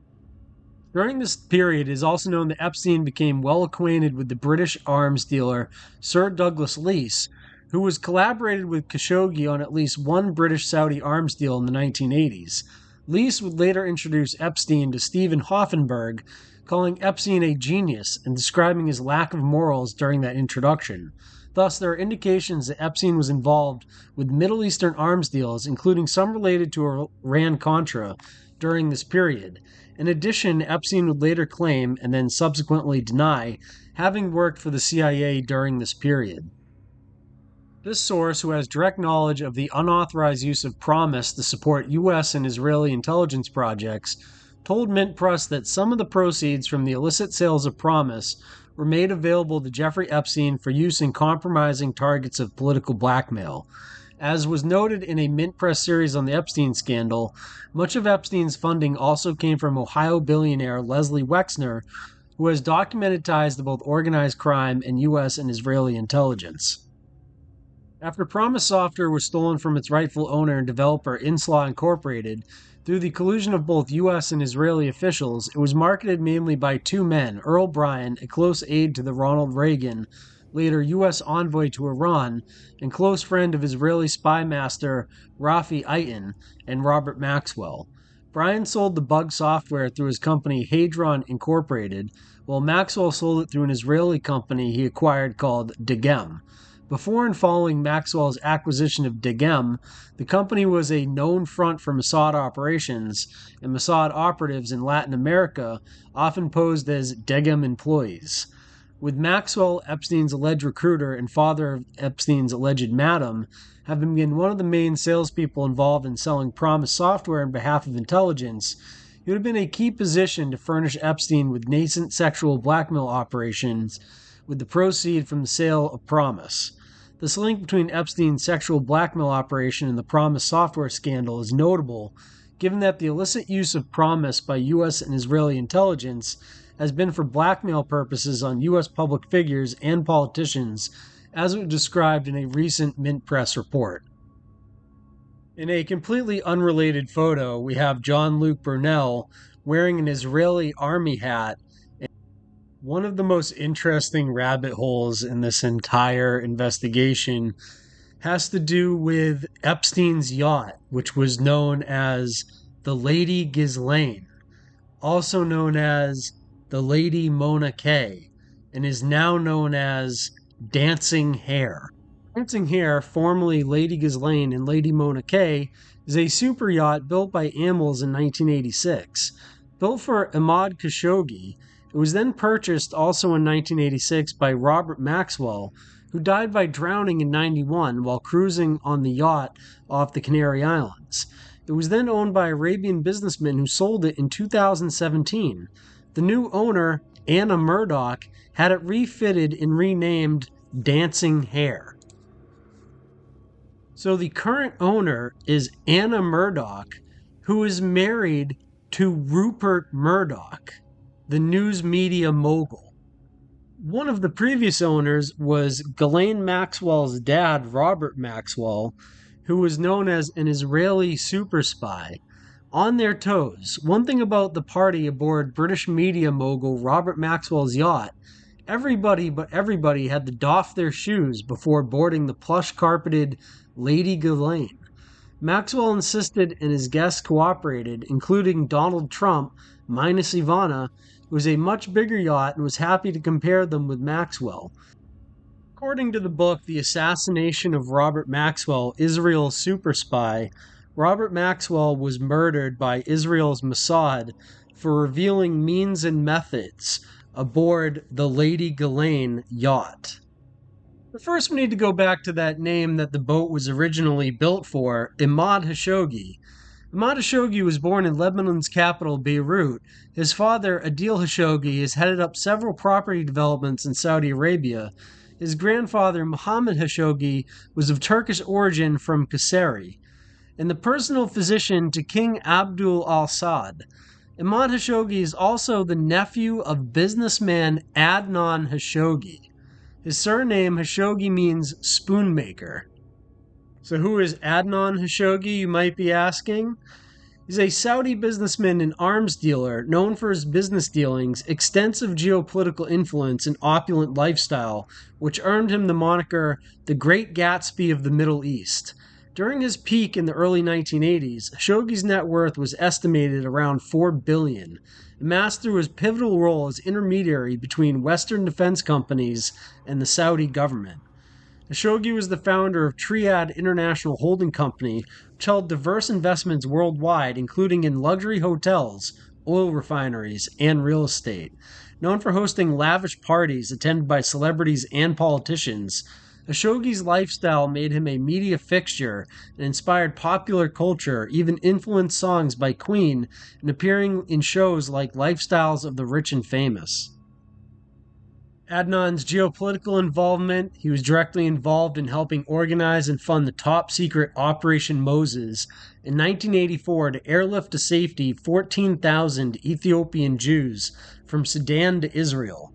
During this period, it is also known that Epstein became well acquainted with the British arms dealer Sir Douglas Leese, who was collaborated with Khashoggi on at least one British-Saudi arms deal in the 1980s. Leese would later introduce Epstein to Stephen Hoffenberg, calling Epstein a genius and describing his lack of morals during that introduction. Thus, there are indications that Epstein was involved with Middle Eastern arms deals, including some related to Iran-Contra, during this period. In addition, Epstein would later claim, and then subsequently deny, having worked for the CIA during this period. This source, who has direct knowledge of the unauthorized use of promise to support U.S. and Israeli intelligence projects, told Mint Press that some of the proceeds from the illicit sales of promise were made available to Jeffrey Epstein for use in compromising targets of political blackmail. As was noted in a Mint Press series on the Epstein scandal, much of Epstein's funding also came from Ohio billionaire Lesley Wexner, who has documented ties to both organized crime and U.S. and Israeli intelligence. After Promise software was stolen from its rightful owner and developer Inslaw Incorporated, through the collusion of both U.S. and Israeli officials, it was marketed mainly by two men, Earl Bryan, a close aide to the Ronald Reagan, later U.S. envoy to Iran, and close friend of Israeli spy master Rafi Eitan, and Robert Maxwell. Bryan sold the bug software through his company Hadron Incorporated, while Maxwell sold it through an Israeli company he acquired called Degem. Before and following Maxwell's acquisition of Degem, the company was a known front for Mossad operations, and Mossad operatives in Latin America often posed as Degem employees. With Maxwell, Epstein's alleged recruiter and father of Epstein's alleged madam, having been one of the main salespeople involved in selling Promise software on behalf of intelligence, he would have been a key position to furnish Epstein with nascent sexual blackmail operations with the proceeds from the sale of Promise. This link between Epstein's sexual blackmail operation and the Promise software scandal is notable, given that the illicit use of Promise by U.S. and Israeli intelligence has been for blackmail purposes on U.S. public figures and politicians, as was described in a recent Mint Press report. In a completely unrelated photo, we have John Luc-Brunel wearing an Israeli army hat. One of the most interesting rabbit holes in this entire investigation has to do with Epstein's yacht, which was known as the Lady Ghislaine, also known as the Lady Mona Kay, and is now known as Dancing Hare. Dancing Hare, formerly Lady Ghislaine and Lady Mona Kay, is a super yacht built by Amels in 1986. Built for Ehud Khashoggi, it was then purchased also in 1986 by Robert Maxwell, who died by drowning in 91 while cruising on the yacht off the Canary Islands. It was then owned by Arabian businessmen who sold it in 2017. The new owner, Anna Murdoch, had it refitted and renamed Dancing Hare. So the current owner is Anna Murdoch, who is married to Rupert Murdoch, the news media mogul. One of the previous owners was Ghislaine Maxwell's dad, Robert Maxwell, who was known as an Israeli super spy. On their toes, one thing about the party aboard British media mogul Robert Maxwell's yacht, everybody had to doff their shoes before boarding the plush-carpeted Lady Ghislaine. Maxwell insisted and his guests cooperated, including Donald Trump, minus Ivana, who was a much bigger yacht and was happy to compare them with Maxwell. According to the book The Assassination of Robert Maxwell, Israel's Super Spy, Robert Maxwell was murdered by Israel's Mossad for revealing means and methods aboard the Lady Ghislaine yacht. But first we need to go back to that name that the boat was originally built for, Ehud Khashoggi. Ehud Khashoggi was born in Lebanon's capital, Beirut. His father, Adil Khashoggi, has headed up several property developments in Saudi Arabia. His grandfather, Mohammed Khashoggi, was of Turkish origin from Kayseri, and the personal physician to King Abdul al-Saud. Ehud Khashoggi is also the nephew of businessman Adnan Khashoggi. His surname, Khashoggi, means spoonmaker. So who is Adnan Khashoggi, you might be asking? He's a Saudi businessman and arms dealer known for his business dealings, extensive geopolitical influence, and opulent lifestyle, which earned him the moniker the Great Gatsby of the Middle East. During his peak in the early 1980s, Khashoggi's net worth was estimated around $4 billion, amassed through his pivotal role as intermediary between Western defense companies and the Saudi government. Khashoggi was the founder of Triad International Holding Company, which held diverse investments worldwide, including in luxury hotels, oil refineries, and real estate. Known for hosting lavish parties attended by celebrities and politicians, Khashoggi's lifestyle made him a media fixture and inspired popular culture, even influenced songs by Queen and appearing in shows like Lifestyles of the Rich and Famous. Adnan's geopolitical involvement: he was directly involved in helping organize and fund the top-secret Operation Moses in 1984 to airlift to safety 14,000 Ethiopian Jews from Sudan to Israel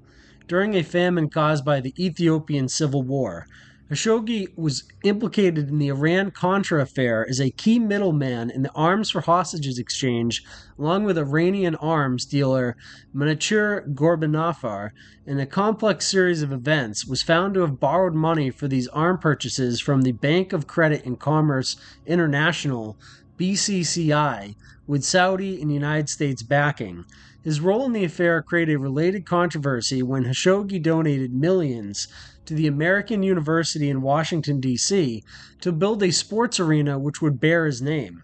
during a famine caused by the Ethiopian Civil War. Khashoggi was implicated in the Iran-Contra affair as a key middleman in the arms for hostages exchange, along with Iranian arms dealer Menachem Ghorbanifar. In a complex series of events, was found to have borrowed money for these arm purchases from the Bank of Credit and Commerce International, BCCI, with Saudi and United States backing. His role in the affair created a related controversy when Khashoggi donated millions to the American University in Washington, D.C. to build a sports arena which would bear his name.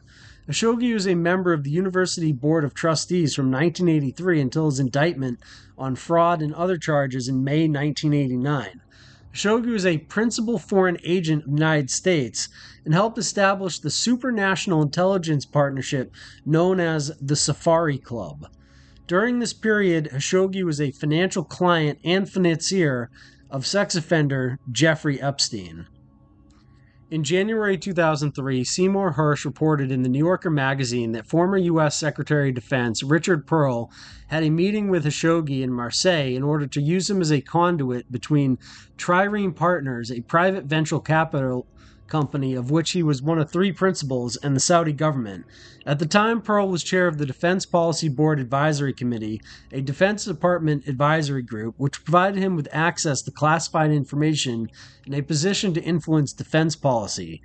Khashoggi was a member of the University Board of Trustees from 1983 until his indictment on fraud and other charges in May 1989. Khashoggi was a principal foreign agent of the United States and helped establish the supranational intelligence partnership known as the Safari Club. During this period, Khashoggi was a financial client and financier of sex offender Jeffrey Epstein. In January 2003, Seymour Hersh reported in the New Yorker magazine that former U.S. Secretary of Defense Richard Perle had a meeting with Khashoggi in Marseille in order to use him as a conduit between Trireme Partners, a private venture capital company of which he was one of three principals, and the Saudi government. At the time, Perle was chair of the Defense Policy Board Advisory Committee, a Defense Department advisory group which provided him with access to classified information and a position to influence defense policy.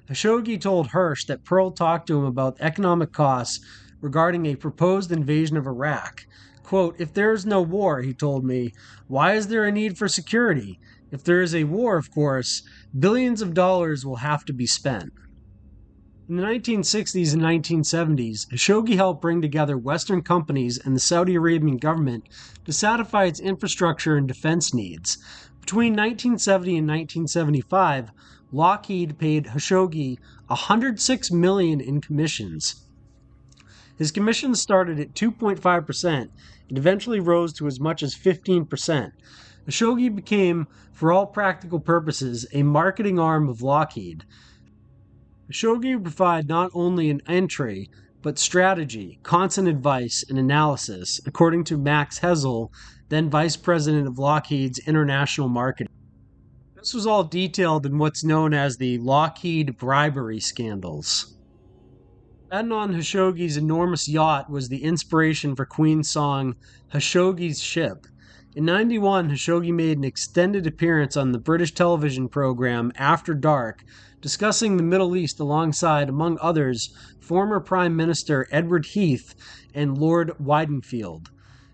Khashoggi told Hersh that Perle talked to him about economic costs regarding a proposed invasion of Iraq. Quote, "If there is no war," he told me, "why is there a need for security? If there is a war, of course, billions of dollars will have to be spent." In the 1960s and 1970s, Khashoggi helped bring together Western companies and the Saudi Arabian government to satisfy its infrastructure and defense needs. Between 1970 and 1975, Lockheed paid Khashoggi $106 million in commissions. His commissions started at 2.5% and eventually rose to as much as 15%. Khashoggi became, for all practical purposes, a marketing arm of Lockheed. Khashoggi would provide not only an entry, but strategy, constant advice, and analysis, according to Max Hessel, then vice president of Lockheed's international marketing. This was all detailed in what's known as the Lockheed bribery scandals. Adnan Khashoggi's enormous yacht was the inspiration for Queen's song Khashoggi's Ship. In 1991, Khashoggi made an extended appearance on the British television program After Dark, discussing the Middle East alongside, among others, former Prime Minister Edward Heath and Lord Weidenfeld.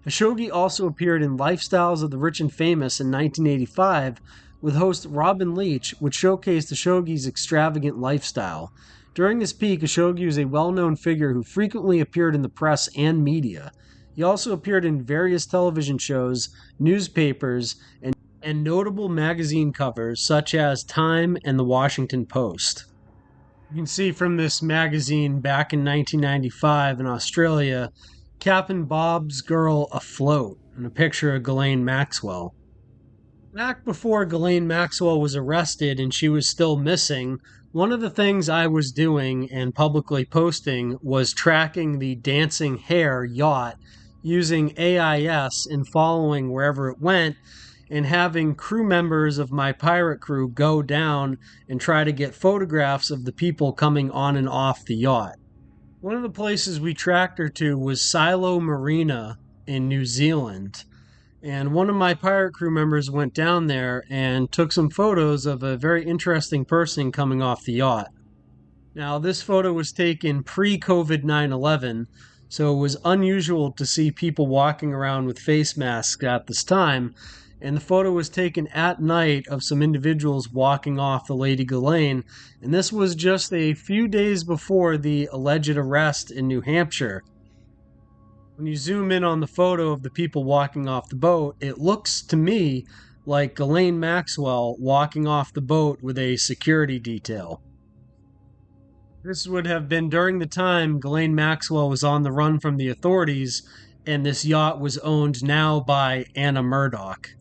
Khashoggi also appeared in Lifestyles of the Rich and Famous in 1985 with host Robin Leach, which showcased Khashoggi's extravagant lifestyle. During this peak, Khashoggi was a well-known figure who frequently appeared in the press and media. He also appeared in various television shows, newspapers, and notable magazine covers such as Time and The Washington Post. You can see from this magazine back in 1995 in Australia, Captain Bob's Girl Afloat, and a picture of Ghislaine Maxwell. Back before Ghislaine Maxwell was arrested and she was still missing, one of the things I was doing and publicly posting was tracking the Dancing Hare yacht using AIS and following wherever it went, and having crew members of my pirate crew go down and try to get photographs of the people coming on and off the yacht. One of the places we tracked her to was Silo Marina in New Zealand, and one of my pirate crew members went down there and took some photos of a very interesting person coming off the yacht. Now, this photo was taken pre-COVID 9/11, so it was unusual to see people walking around with face masks at this time, and the photo was taken at night of some individuals walking off the Lady Ghislaine, and this was just a few days before the alleged arrest in New Hampshire. When you zoom in on the photo of the people walking off the boat, it looks to me like Ghislaine Maxwell walking off the boat with a security detail. This would have been during the time Ghislaine Maxwell was on the run from the authorities, and this yacht was owned now by Anna Murdoch.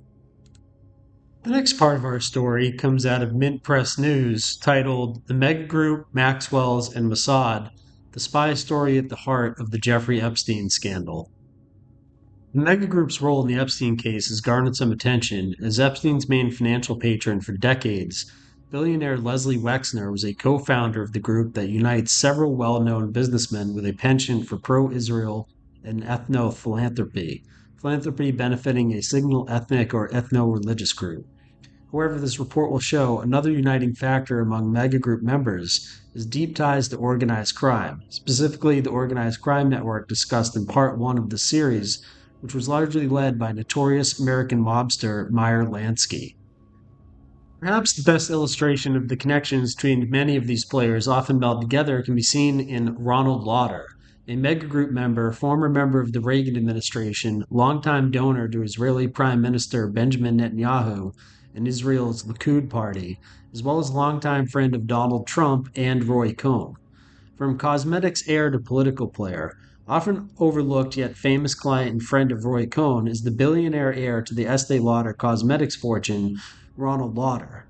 The next part of our story comes out of Mint Press News, titled The Mega Group, Maxwell's, and Mossad, the spy story at the heart of the Jeffrey Epstein scandal. The Mega Group's role in the Epstein case has garnered some attention, as Epstein's main financial patron for decades, billionaire Lesley Wexner, was a co-founder of the group that unites several well-known businessmen with a penchant for pro-Israel and ethno-philanthropy, philanthropy benefiting a single ethnic or ethno-religious group. However, this report will show another uniting factor among Mega Group members is deep ties to organized crime, specifically the organized crime network discussed in Part 1 of the series, which was largely led by notorious American mobster Meyer Lansky. Perhaps the best illustration of the connections between many of these players often meld together can be seen in Ronald Lauder, a Mega Group member, former member of the Reagan administration, longtime donor to Israeli Prime Minister Benjamin Netanyahu and Israel's Likud party, as well as longtime friend of Donald Trump and Roy Cohn. From cosmetics heir to political player, often overlooked yet famous client and friend of Roy Cohn is the billionaire heir to the Estee Lauder cosmetics fortune, Ronald Lauder.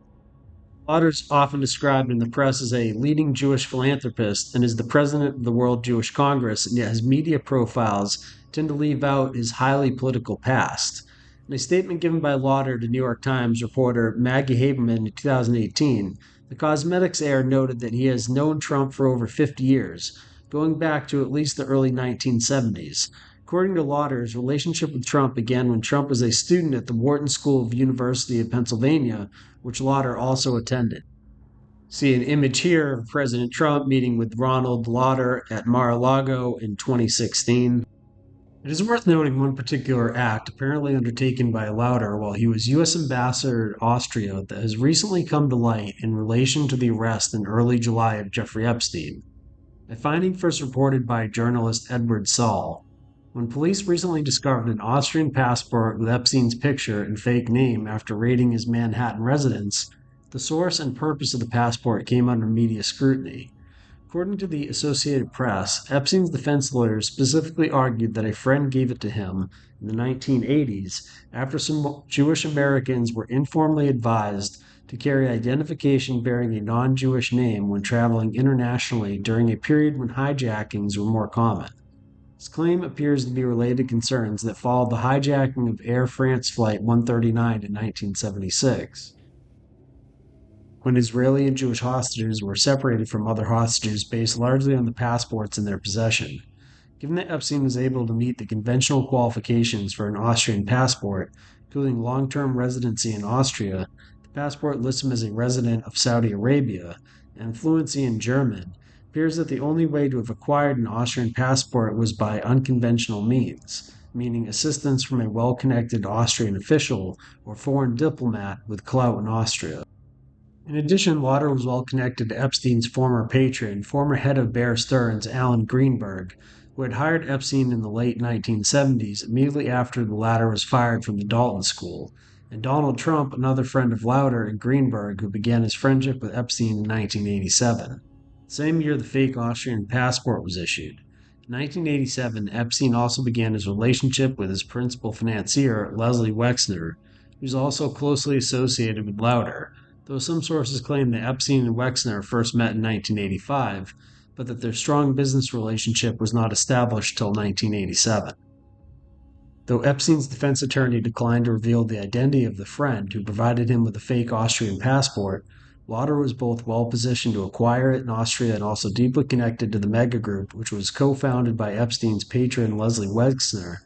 Lauder is often described in the press as a leading Jewish philanthropist and is the president of the World Jewish Congress, and yet his media profiles tend to leave out his highly political past. In a statement given by Lauder to New York Times reporter Maggie Haberman in 2018, the cosmetics heir noted that he has known Trump for over 50 years, going back to at least the early 1970s. According to Lauder, his relationship with Trump began when Trump was a student at the Wharton School of University of Pennsylvania, which Lauder also attended. See an image here of President Trump meeting with Ronald Lauder at Mar-a-Lago in 2016. It is worth noting one particular act apparently undertaken by Lauder while he was U.S. Ambassador to Austria that has recently come to light in relation to the arrest in early July of Jeffrey Epstein. A finding first reported by journalist Edward Saul. When police recently discovered an Austrian passport with Epstein's picture and fake name after raiding his Manhattan residence, the source and purpose of the passport came under media scrutiny. According to the Associated Press, Epstein's defense lawyers specifically argued that a friend gave it to him in the 1980s after some Jewish Americans were informally advised to carry identification bearing a non-Jewish name when traveling internationally during a period when hijackings were more common. This claim appears to be related to concerns that followed the hijacking of Air France Flight 139 in 1976, when Israeli and Jewish hostages were separated from other hostages based largely on the passports in their possession. Given that Epstein was able to meet the conventional qualifications for an Austrian passport, including long-term residency in Austria, the passport lists him as a resident of Saudi Arabia, and fluency in German, it appears that the only way to have acquired an Austrian passport was by unconventional means, meaning assistance from a well-connected Austrian official or foreign diplomat with clout in Austria. In addition, Lauder was well connected to Epstein's former patron, former head of Bear Stearns, Alan Greenberg, who had hired Epstein in the late 1970s, immediately after the latter was fired from the Dalton School, and Donald Trump, another friend of Lauder and Greenberg, who began his friendship with Epstein in 1987. The same year the fake Austrian passport was issued. In 1987, Epstein also began his relationship with his principal financier, Lesley Wexner, who was also closely associated with Lauder, though some sources claim that Epstein and Wexner first met in 1985, but that their strong business relationship was not established till 1987. Though Epstein's defense attorney declined to reveal the identity of the friend who provided him with a fake Austrian passport, Lauder was both well-positioned to acquire it in Austria and also deeply connected to the Mega Group, which was co-founded by Epstein's patron Lesley Wexner,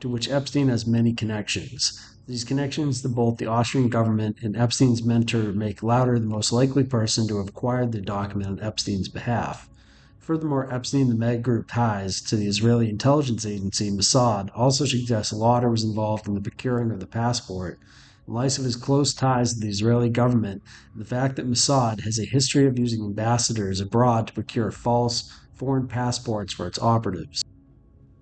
to which Epstein has many connections. These connections to both the Austrian government and Epstein's mentor make Lauder the most likely person to have acquired the document on Epstein's behalf. Furthermore, Epstein and the Mega Group ties to the Israeli intelligence agency Mossad also suggest Lauder was involved in the procuring of the passport, in light of his close ties to the Israeli government and the fact that Mossad has a history of using ambassadors abroad to procure false foreign passports for its operatives.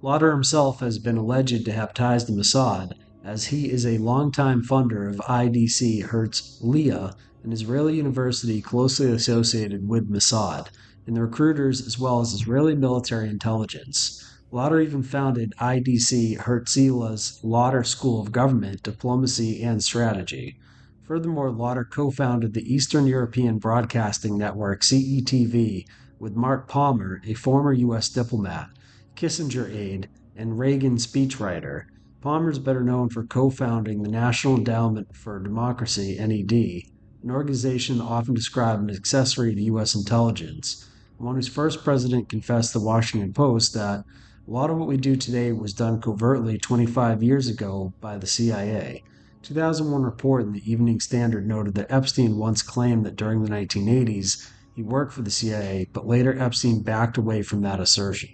Lauder himself has been alleged to have ties to Mossad, as he is a longtime funder of IDC Herzliya, an Israeli university closely associated with Mossad, and the recruiters as well as Israeli military intelligence. Lauder even founded IDC Herzliya's Lauder School of Government, Diplomacy, and Strategy. Furthermore, Lauder co-founded the Eastern European Broadcasting Network, CETV, with Mark Palmer, a former U.S. diplomat, Kissinger aide, and Reagan speechwriter. Palmer is better known for co-founding the National Endowment for Democracy, NED, an organization often described as an accessory to U.S. intelligence, one whose first president confessed to the Washington Post that a lot of what we do today was done covertly 25 years ago by the CIA. A 2001 report in the Evening Standard noted that Epstein once claimed that during the 1980s he worked for the CIA, but later Epstein backed away from that assertion.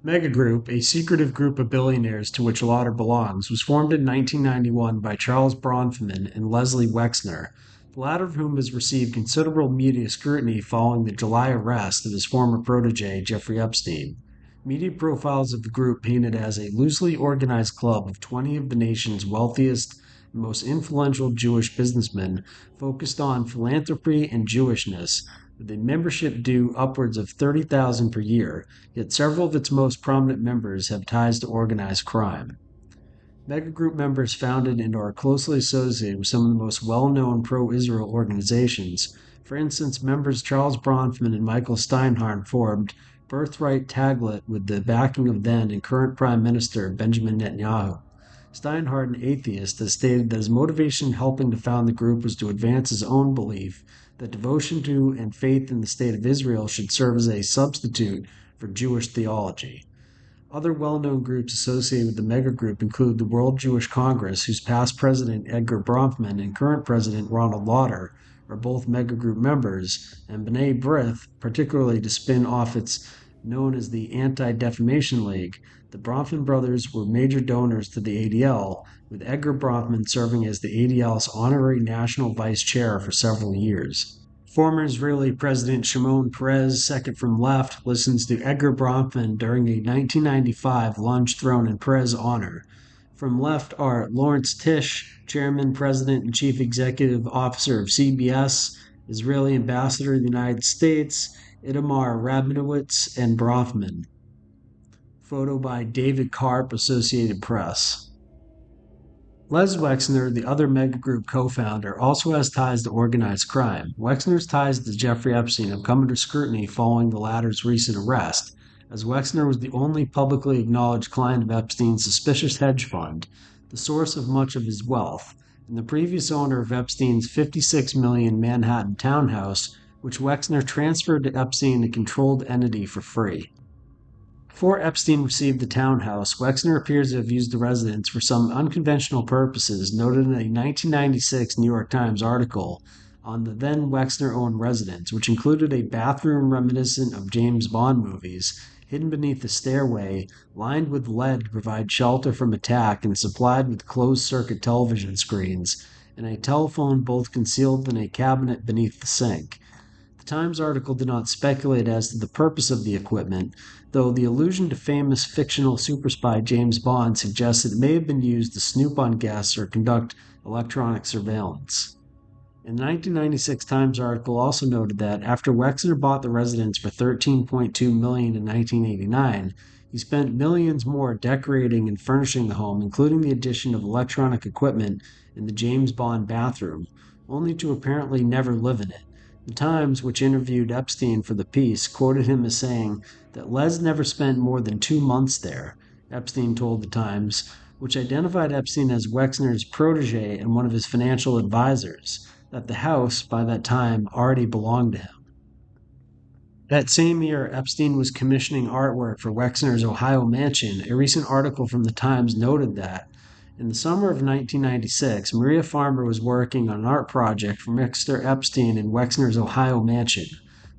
Megagroup, a secretive group of billionaires to which Lauder belongs, was formed in 1991 by Charles Bronfman and Lesley Wexner, the latter of whom has received considerable media scrutiny following the July arrest of his former protege, Jeffrey Epstein. Media profiles of the group paint it as a loosely organized club of 20 of the nation's wealthiest and most influential Jewish businessmen focused on philanthropy and Jewishness, with a membership due upwards of $30,000 per year, yet several of its most prominent members have ties to organized crime. Megagroup members founded and are closely associated with some of the most well-known pro-Israel organizations. For instance, members Charles Bronfman and Michael Steinhardt formed Birthright Taglit with the backing of then and current Prime Minister Benjamin Netanyahu. Steinhardt, an atheist, has stated that his motivation in helping to found the group was to advance his own belief that devotion to and faith in the State of Israel should serve as a substitute for Jewish theology. Other well-known groups associated with the megagroup include the World Jewish Congress, whose past president Edgar Bronfman and current president Ronald Lauder are both megagroup members, and B'nai B'rith, particularly to spin off its known as the Anti-Defamation League. The Bronfman brothers were major donors to the ADL, with Edgar Bronfman serving as the ADL's honorary national vice chair for several years. Former Israeli President Shimon Peres, second from left, listens to Edgar Bronfman during a 1995 lunch thrown in Peres' honor. From left are Lawrence Tish, Chairman, President, and Chief Executive Officer of CBS, Israeli Ambassador to the United States, Itamar Rabinowitz, and Bronfman. Photo by David Karp, Associated Press. Les Wexner, the other megagroup co-founder, also has ties to organized crime. Wexner's ties to Jeffrey Epstein have come under scrutiny following the latter's recent arrest, as Wexner was the only publicly acknowledged client of Epstein's suspicious hedge fund, the source of much of his wealth, and the previous owner of Epstein's $56 million Manhattan townhouse, which Wexner transferred to Epstein, a controlled entity, for free. Before Epstein received the townhouse, Wexner appears to have used the residence for some unconventional purposes noted in a 1996 New York Times article on the then Wexner-owned residence, which included a bathroom reminiscent of James Bond movies, hidden beneath the stairway, lined with lead to provide shelter from attack and supplied with closed-circuit television screens, and a telephone both concealed in a cabinet beneath the sink. The Times article did not speculate as to the purpose of the equipment, though the allusion to famous fictional super spy James Bond suggests it may have been used to snoop on guests or conduct electronic surveillance. And the 1996 Times article also noted that after Wexner bought the residence for $13.2 million in 1989, he spent millions more decorating and furnishing the home, including the addition of electronic equipment in the James Bond bathroom, only to apparently never live in it. The Times, which interviewed Epstein for the piece, quoted him as saying that Les never spent more than 2 months there, Epstein told the Times, which identified Epstein as Wexner's protege and one of his financial advisors, that the house, by that time, already belonged to him. That same year, Epstein was commissioning artwork for Wexner's Ohio mansion. A recent article from the Times noted that in the summer of 1996, Maria Farmer was working on an art project for Mr. Epstein in Wexner's Ohio mansion.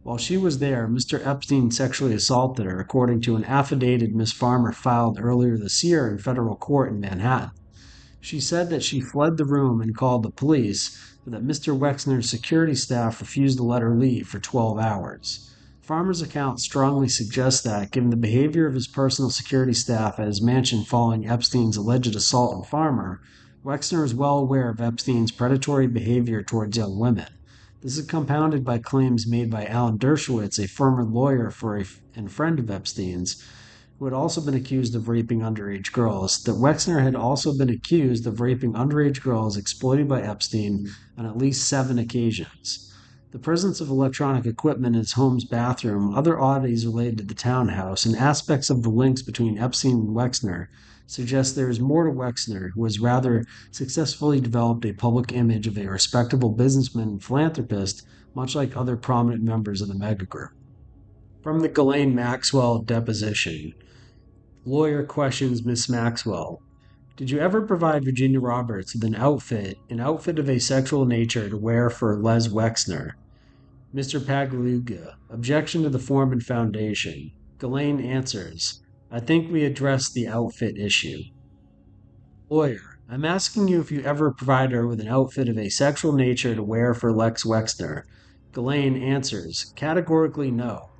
While she was there, Mr. Epstein sexually assaulted her, according to an affidavit Ms. Farmer filed earlier this year in federal court in Manhattan. She said that she fled the room and called the police, but that Mr. Wexner's security staff refused to let her leave for 12 hours. Farmer's account strongly suggests that, given the behavior of his personal security staff at his mansion following Epstein's alleged assault on Farmer, Wexner is well aware of Epstein's predatory behavior towards young women. This is compounded by claims made by Alan Dershowitz, a former lawyer and friend of Epstein's, who had also been accused of raping underage girls, that Wexner had also been accused of raping underage girls exploited by Epstein on at least 7 occasions. The presence of electronic equipment in his home's bathroom, other oddities related to the townhouse, and aspects of the links between Epstein and Wexner suggest there is more to Wexner, who has rather successfully developed a public image of a respectable businessman and philanthropist, much like other prominent members of the megagroup. From the Ghislaine Maxwell deposition. Lawyer questions Miss Maxwell. Did you ever provide Virginia Roberts with an outfit of a sexual nature to wear for Les Wexner? Mr. Pagaluga. Objection to the form and foundation. Ghislaine answers. I think we addressed the outfit issue. Lawyer. I'm asking you if you ever provided her with an outfit of a sexual nature to wear for Lex Wexner. Ghislaine answers. Categorically no.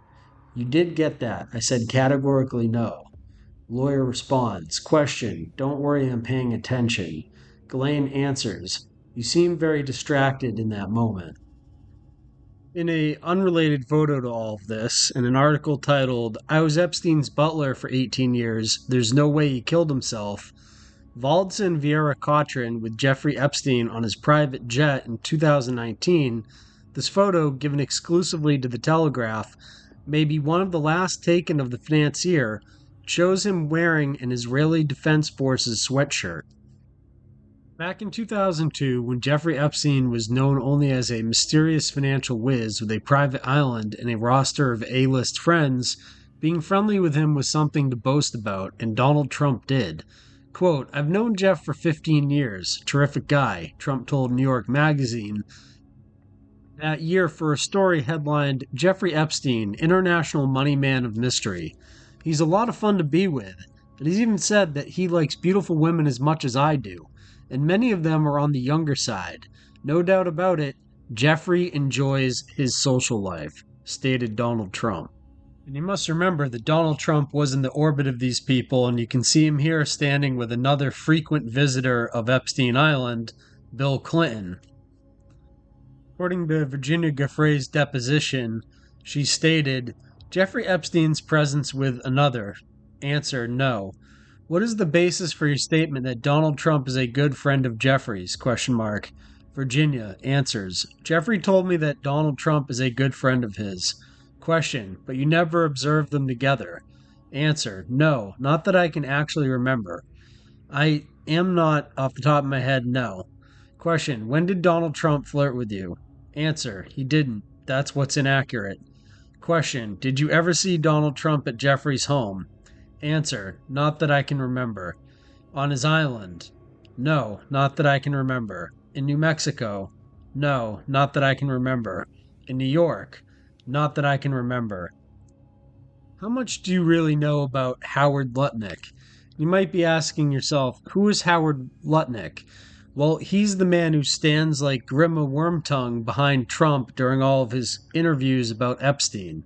You did get that. I said categorically no. Lawyer responds. Question. Don't worry, I'm paying attention. Ghislaine answers. You seem very distracted in that moment. In an unrelated photo to all of this, in an article titled, I was Epstein's butler for 18 years, there's no way he killed himself, Valdson Vieira Cochran with Jeffrey Epstein on his private jet in 2019, this photo, given exclusively to The Telegraph, may be one of the last taken of the financier, shows him wearing an Israeli Defense Forces sweatshirt. Back in 2002, when Jeffrey Epstein was known only as a mysterious financial whiz with a private island and a roster of A-list friends, being friendly with him was something to boast about, and Donald Trump did. Quote, I've known Jeff for 15 years. Terrific guy, Trump told New York Magazine that year for a story headlined, Jeffrey Epstein, International Money Man of Mystery. He's a lot of fun to be with, but he's even said that he likes beautiful women as much as I do, and many of them are on the younger side. No doubt about it, Jeffrey enjoys his social life, stated Donald Trump. And you must remember that Donald Trump was in the orbit of these people, and you can see him here standing with another frequent visitor of Epstein Island, Bill Clinton. According to Virginia Giuffre's deposition, she stated, Jeffrey Epstein's presence with another. Answer, no. What is the basis for your statement that Donald Trump is a good friend of Jeffrey's? ? Virginia answers, Jeffrey told me that Donald Trump is a good friend of his. Question, but you never observed them together. Answer, no, not that I can actually remember. I am not, off the top of my head, no. Question, when did Donald Trump flirt with you? Answer, he didn't. That's what's inaccurate. Question, did you ever see Donald Trump at Jeffrey's home? Answer, not that I can remember. On his island? No, not that I can remember. In New Mexico? No, not that I can remember. In New York? Not that I can remember. How much do you really know about Howard Lutnick? You might be asking yourself, who is Howard Lutnick? Well, he's the man who stands like Grima Wormtongue behind Trump during all of his interviews about Epstein.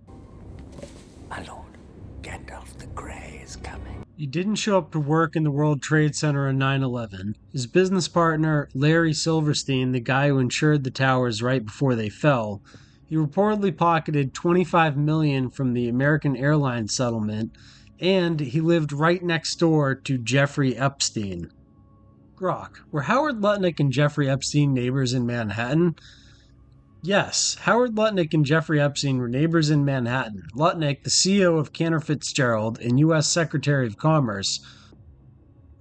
My lord, Gandalf the Grey is coming.
He didn't show up to work in the World Trade Center on 9/11. His business partner, Larry Silverstein, the guy who insured the towers right before they fell, he reportedly pocketed $25 million from the American Airlines settlement, and he lived right next door to Jeffrey Epstein. Grok, were Howard Lutnick and Jeffrey Epstein neighbors in Manhattan? Yes, Howard Lutnick and Jeffrey Epstein were neighbors in Manhattan. Lutnick, the CEO of Cantor Fitzgerald and U.S. Secretary of Commerce,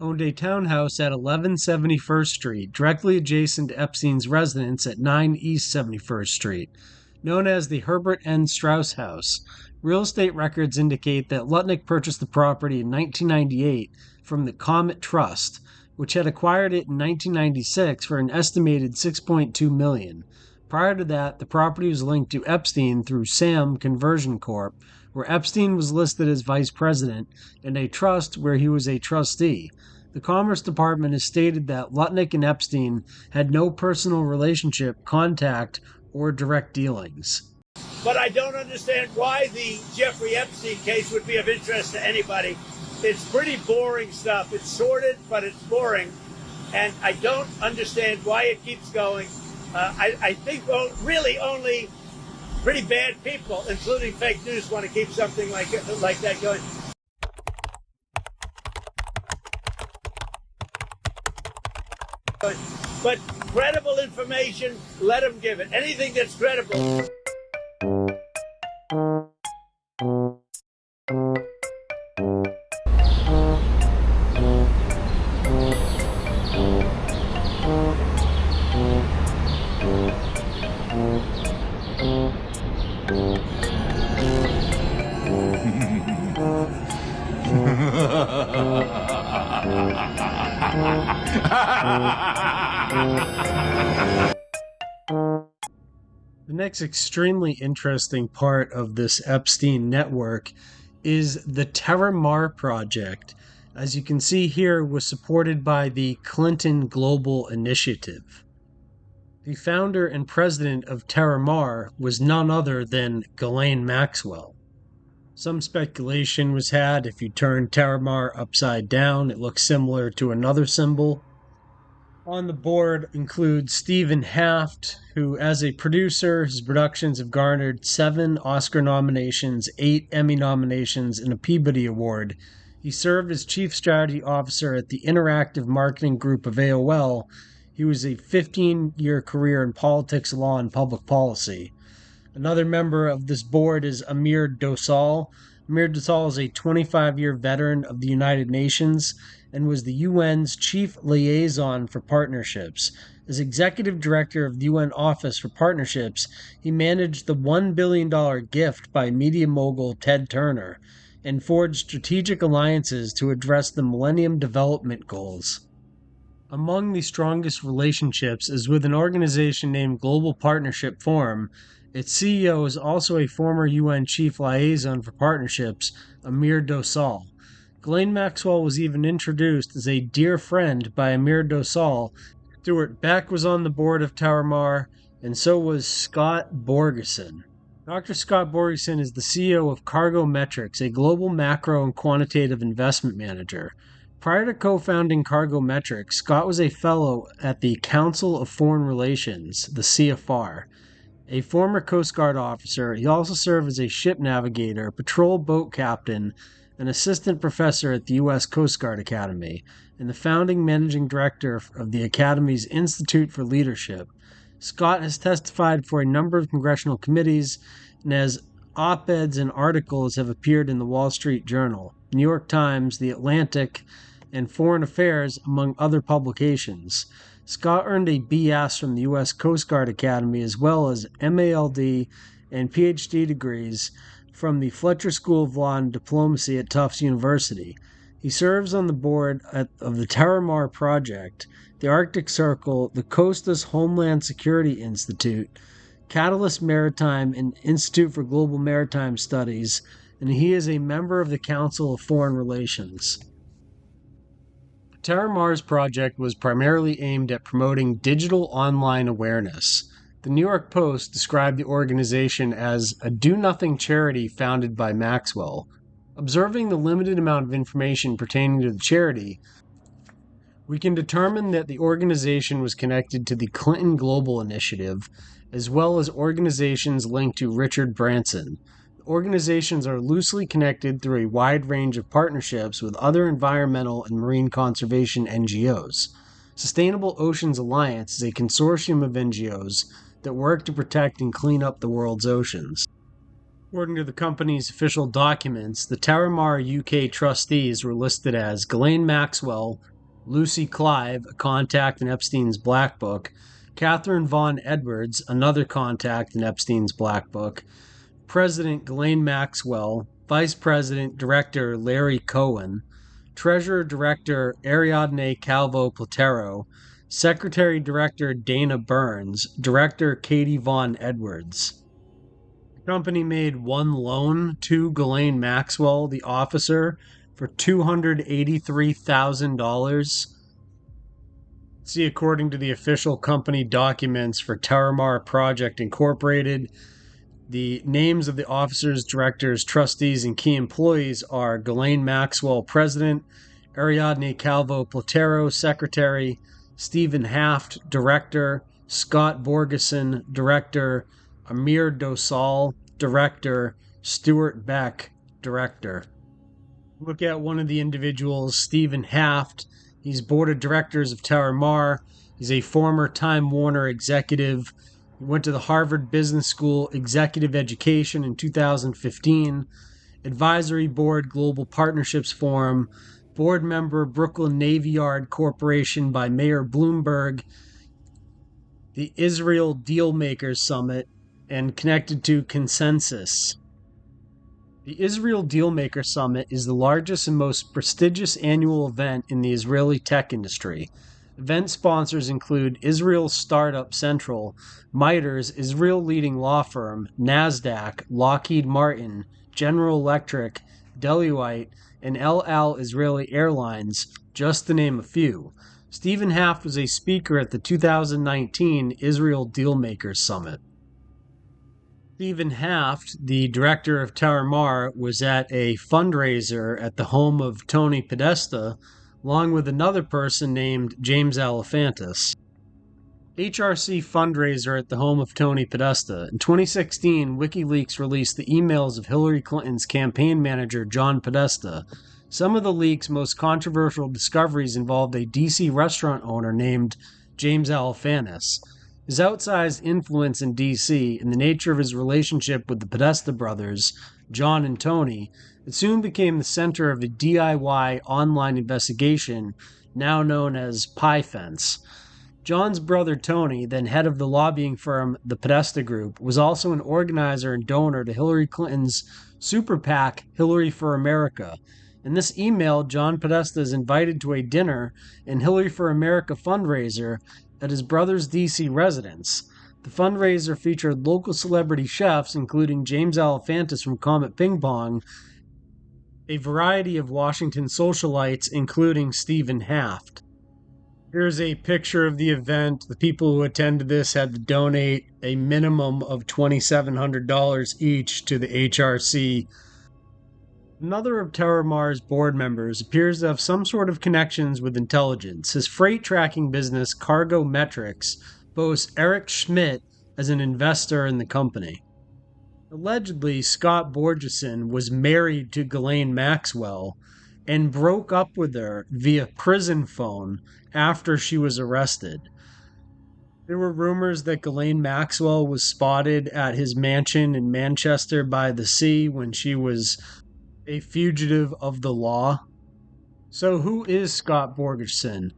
owned a townhouse at 11 71st Street, directly adjacent to Epstein's residence at 9 East 71st Street, known as the Herbert N. Strauss House. Real estate records indicate that Lutnick purchased the property in 1998 from the Comet Trust, which had acquired it in 1996 for an estimated $6.2 million. Prior to that, the property was linked to Epstein through SAM Conversion Corp., where Epstein was listed as vice president, and a trust where he was a trustee. The Commerce Department has stated that Lutnick and Epstein had no personal relationship, contact, or direct dealings.
But I don't understand why the Jeffrey Epstein case would be of interest to anybody. It's pretty boring stuff. It's sordid, but it's boring. And I don't understand why it keeps going. I think really only pretty bad people, including fake news, want to keep something like that going. But credible information, let them give it. Anything that's credible.
The next extremely interesting part of this Epstein network is the Terra-Mar project. As you can see here, was supported by the Clinton Global Initiative. The founder and president of Terra-Mar was none other than Ghislaine Maxwell. Some speculation was had if you turn Terra-Mar upside down, it looks similar to another symbol. On the board includes Stephen Haft, who, as a producer, his productions have garnered 7 Oscar nominations, 8 Emmy nominations, and a Peabody Award. He served as Chief Strategy Officer at the Interactive Marketing Group of AOL. He was a 15-year career in politics, law, and public policy. Another member of this board is Amir Dosal. Amir Dosal is a 25-year veteran of the United Nations and was the UN's chief liaison for partnerships. As executive director of the UN Office for Partnerships, he managed the $1 billion gift by media mogul Ted Turner and forged strategic alliances to address the Millennium Development Goals. Among the strongest relationships is with an organization named Global Partnership Forum. Its CEO is also a former UN Chief Liaison for Partnerships, Amir Dosal. Ghislaine Maxwell was even introduced as a dear friend by Amir Dosal. Stuart Beck was on the board of Terra-Mar, and so was Scott Borgeson. Dr. Scott Borgeson is the CEO of Cargo Metrics, a global macro and quantitative investment manager. Prior to co-founding Cargo Metrics, Scott was a fellow at the Council of Foreign Relations, the CFR. A former Coast Guard officer, he also served as a ship navigator, patrol boat captain, an assistant professor at the U.S. Coast Guard Academy, and the founding managing director of the Academy's Institute for Leadership. Scott has testified for a number of congressional committees, and as op-eds and articles have appeared in the Wall Street Journal, New York Times, The Atlantic, and Foreign Affairs, among other publications. Scott earned a BS from the U.S. Coast Guard Academy as well as MALD and PhD degrees from the Fletcher School of Law and Diplomacy at Tufts University. He serves on the board of the Terra-Mar Project, the Arctic Circle, the Costas Homeland Security Institute, Catalyst Maritime, and Institute for Global Maritime Studies, and he is a member of the Council of Foreign Relations. Terra-Mar's project was primarily aimed at promoting digital online awareness. The New York Post described the organization as a do-nothing charity founded by Maxwell. Observing the limited amount of information pertaining to the charity, we can determine that the organization was connected to the Clinton Global Initiative, as well as organizations linked to Richard Branson. Organizations are loosely connected through a wide range of partnerships with other environmental and marine conservation NGOs. Sustainable Oceans Alliance is a consortium of NGOs that work to protect and clean up the world's oceans. According to the company's official documents, the Terra-Mar UK trustees were listed as Ghislaine Maxwell, Lucy Clive, a contact in Epstein's Black Book, Catherine Von Edwards, another contact in Epstein's Black Book, President Ghislaine Maxwell, Vice President Director Larry Cohen, Treasurer Director Ariadne Calvo Platero, Secretary Director Dana Burns, Director Katie Von Edwards. The company made one loan to Ghislaine Maxwell, the officer, for $283,000. See, according to the official company documents for Terramar Project Incorporated, the names of the officers, directors, trustees, and key employees are Ghislaine Maxwell, president; Ariadne Calvo Platero, secretary; Stephen Haft, director; Scott Borgeson, director; Amir Dosal, director; Stuart Beck, director. Look at one of the individuals, Stephen Haft. He's board of directors of Terramar. He's a former Time Warner executive. He went to the Harvard Business School Executive Education in 2015. Advisory Board Global Partnerships Forum. Board member Brooklyn Navy Yard Corporation by Mayor Bloomberg. The Israel Dealmakers Summit, and connected to Consensus. The Israel Dealmaker Summit is the largest and most prestigious annual event in the Israeli tech industry. Event sponsors include Israel Startup Central, MITRE's Israel leading law firm, NASDAQ, Lockheed Martin, General Electric, Deloitte, and El Al Israeli Airlines, just to name a few. Stephen Haft was a speaker at the 2019 Israel Dealmakers Summit. Stephen Haft, the director of Terramar, was at a fundraiser at the home of Tony Podesta, along with another person named James Alefantis. HRC fundraiser at the home of Tony Podesta. In 2016, WikiLeaks released the emails of Hillary Clinton's campaign manager, John Podesta. Some of the leak's most controversial discoveries involved a D.C. restaurant owner named James Alefantis. His outsized influence in D.C. and the nature of his relationship with the Podesta brothers, John and Tony, it soon became the center of a DIY online investigation now known as Pie Fence. John's brother Tony, then head of the lobbying firm the Podesta Group, was also an organizer and donor to Hillary Clinton's super PAC, Hillary for America. In this email, John Podesta is invited to a dinner and Hillary for America fundraiser at his brother's D.C. residence. The fundraiser featured local celebrity chefs, including James Alefantis from Comet Ping Pong, a variety of Washington socialites, including Stephen Haft. Here's a picture of the event. The people who attended this had to donate a minimum of $2,700 each to the HRC. Another of Terramar's board members appears to have some sort of connections with intelligence. His freight tracking business, Cargo Metrics, boasts Eric Schmidt as an investor in the company. Allegedly, Scott Borgeson was married to Ghislaine Maxwell and broke up with her via prison phone after she was arrested. There were rumors that Ghislaine Maxwell was spotted at his mansion in Manchester by the Sea when she was a fugitive of the law. So who is Scott Borgeson?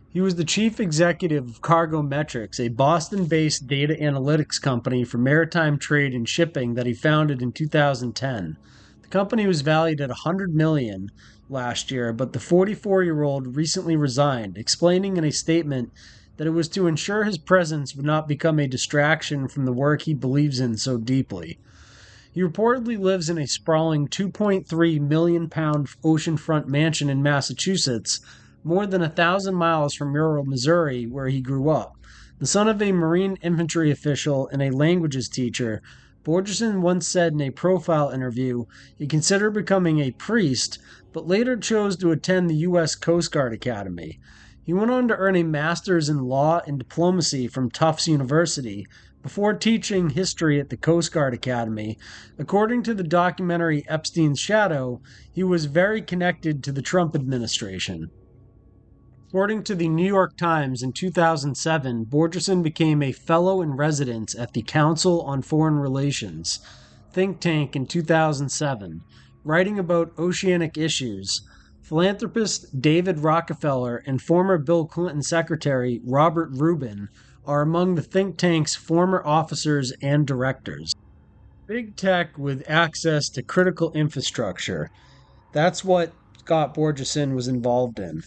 He was the chief executive of Cargo Metrics, a Boston-based data analytics company for maritime trade and shipping that he founded in 2010. The company was valued at $100 million last year, but the 44-year-old recently resigned, explaining in a statement that it was to ensure his presence would not become a distraction from the work he believes in so deeply. He reportedly lives in a sprawling 2.3 million pound oceanfront mansion in Massachusetts, more than 1,000 miles from rural Missouri, where he grew up. The son of a Marine infantry official and a languages teacher, Borgeson once said in a profile interview he considered becoming a priest, but later chose to attend the U.S. Coast Guard Academy. He went on to earn a master's in law and diplomacy from Tufts University, before teaching history at the Coast Guard Academy. According to the documentary Epstein's Shadow, he was very connected to the Trump administration. According to the New York Times, in 2007, Borgeson became a fellow in residence at the Council on Foreign Relations think tank in 2007, writing about oceanic issues. Philanthropist David Rockefeller and former Bill Clinton Secretary Robert Rubin are among the think tank's former officers and directors. Big tech with access to critical infrastructure. That's what Scott Borgeson was involved in.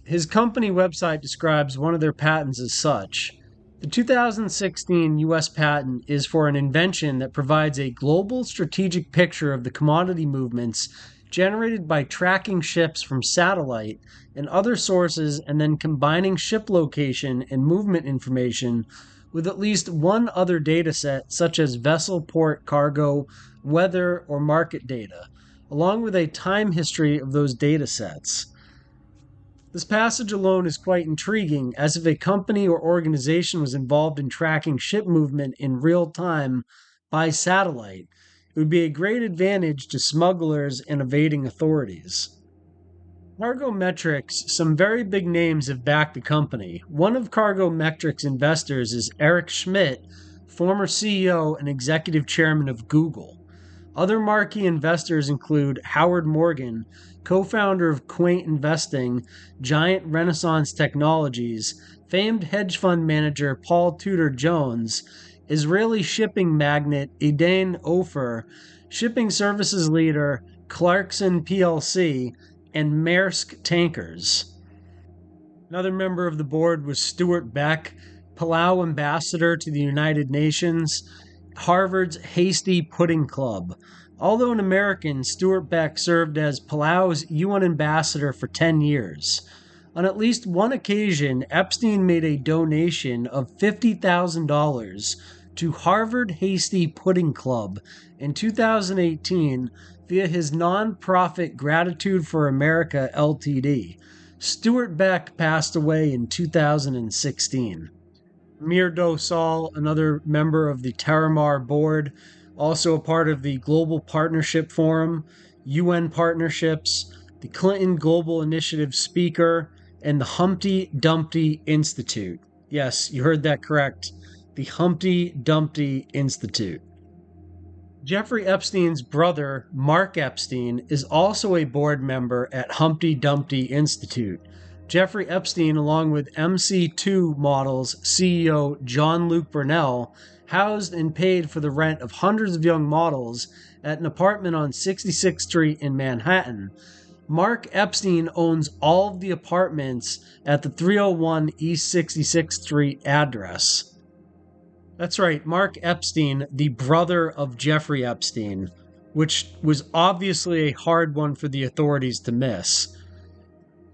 His company website describes one of their patents as such. The 2016 U.S. patent is for an invention that provides a global strategic picture of the commodity movements generated by tracking ships from satellite and other sources and then combining ship location and movement information with at least one other dataset, such as vessel, port, cargo, weather, or market data, along with a time history of those datasets. This passage alone is quite intriguing, as if a company or organization was involved in tracking ship movement in real time by satellite, it would be a great advantage to smugglers and evading authorities. Cargometrics, some very big names have backed the company. One of Cargometrics' investors is Eric Schmidt, former CEO and executive chairman of Google. Other marquee investors include Howard Morgan, co-founder of Quaint Investing, Giant Renaissance Technologies, famed hedge fund manager Paul Tudor Jones, Israeli shipping magnate Edan Ofer, shipping services leader Clarkson plc, and Maersk Tankers. Another member of the board was Stuart Beck, Palau ambassador to the United Nations, Harvard's Hasty Pudding Club. Although an American, Stuart Beck served as Palau's UN ambassador for 10 years. On at least one occasion, Epstein made a donation of $50,000 to Harvard Hasty Pudding Club in 2018 via his non-profit Gratitude for America Ltd. Stuart Beck passed away in 2016. Mir Dosal, another member of the Terramar board, also a part of the Global Partnership Forum, UN Partnerships, the Clinton Global Initiative Speaker, and the Humpty Dumpty Institute. Yes, you heard that correct. The Humpty Dumpty Institute. Jeffrey Epstein's brother, Mark Epstein, is also a board member at Humpty Dumpty Institute. Jeffrey Epstein, along with MC2 Models CEO John Luc-Brunel, housed and paid for the rent of hundreds of young models at an apartment on 66th Street in Manhattan. Mark Epstein owns all of the apartments at the 301 East 66th Street address. That's right, Mark Epstein, the brother of Jeffrey Epstein, which was obviously a hard one for the authorities to miss.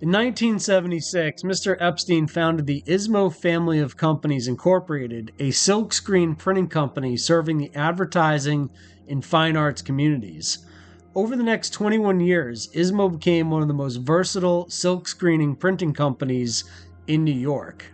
In 1976, Mr. Epstein founded the Ismo Family of Companies Incorporated, a silkscreen printing company serving the advertising and fine arts communities. Over the next 21 years, Ismo became one of the most versatile silkscreening printing companies in New York.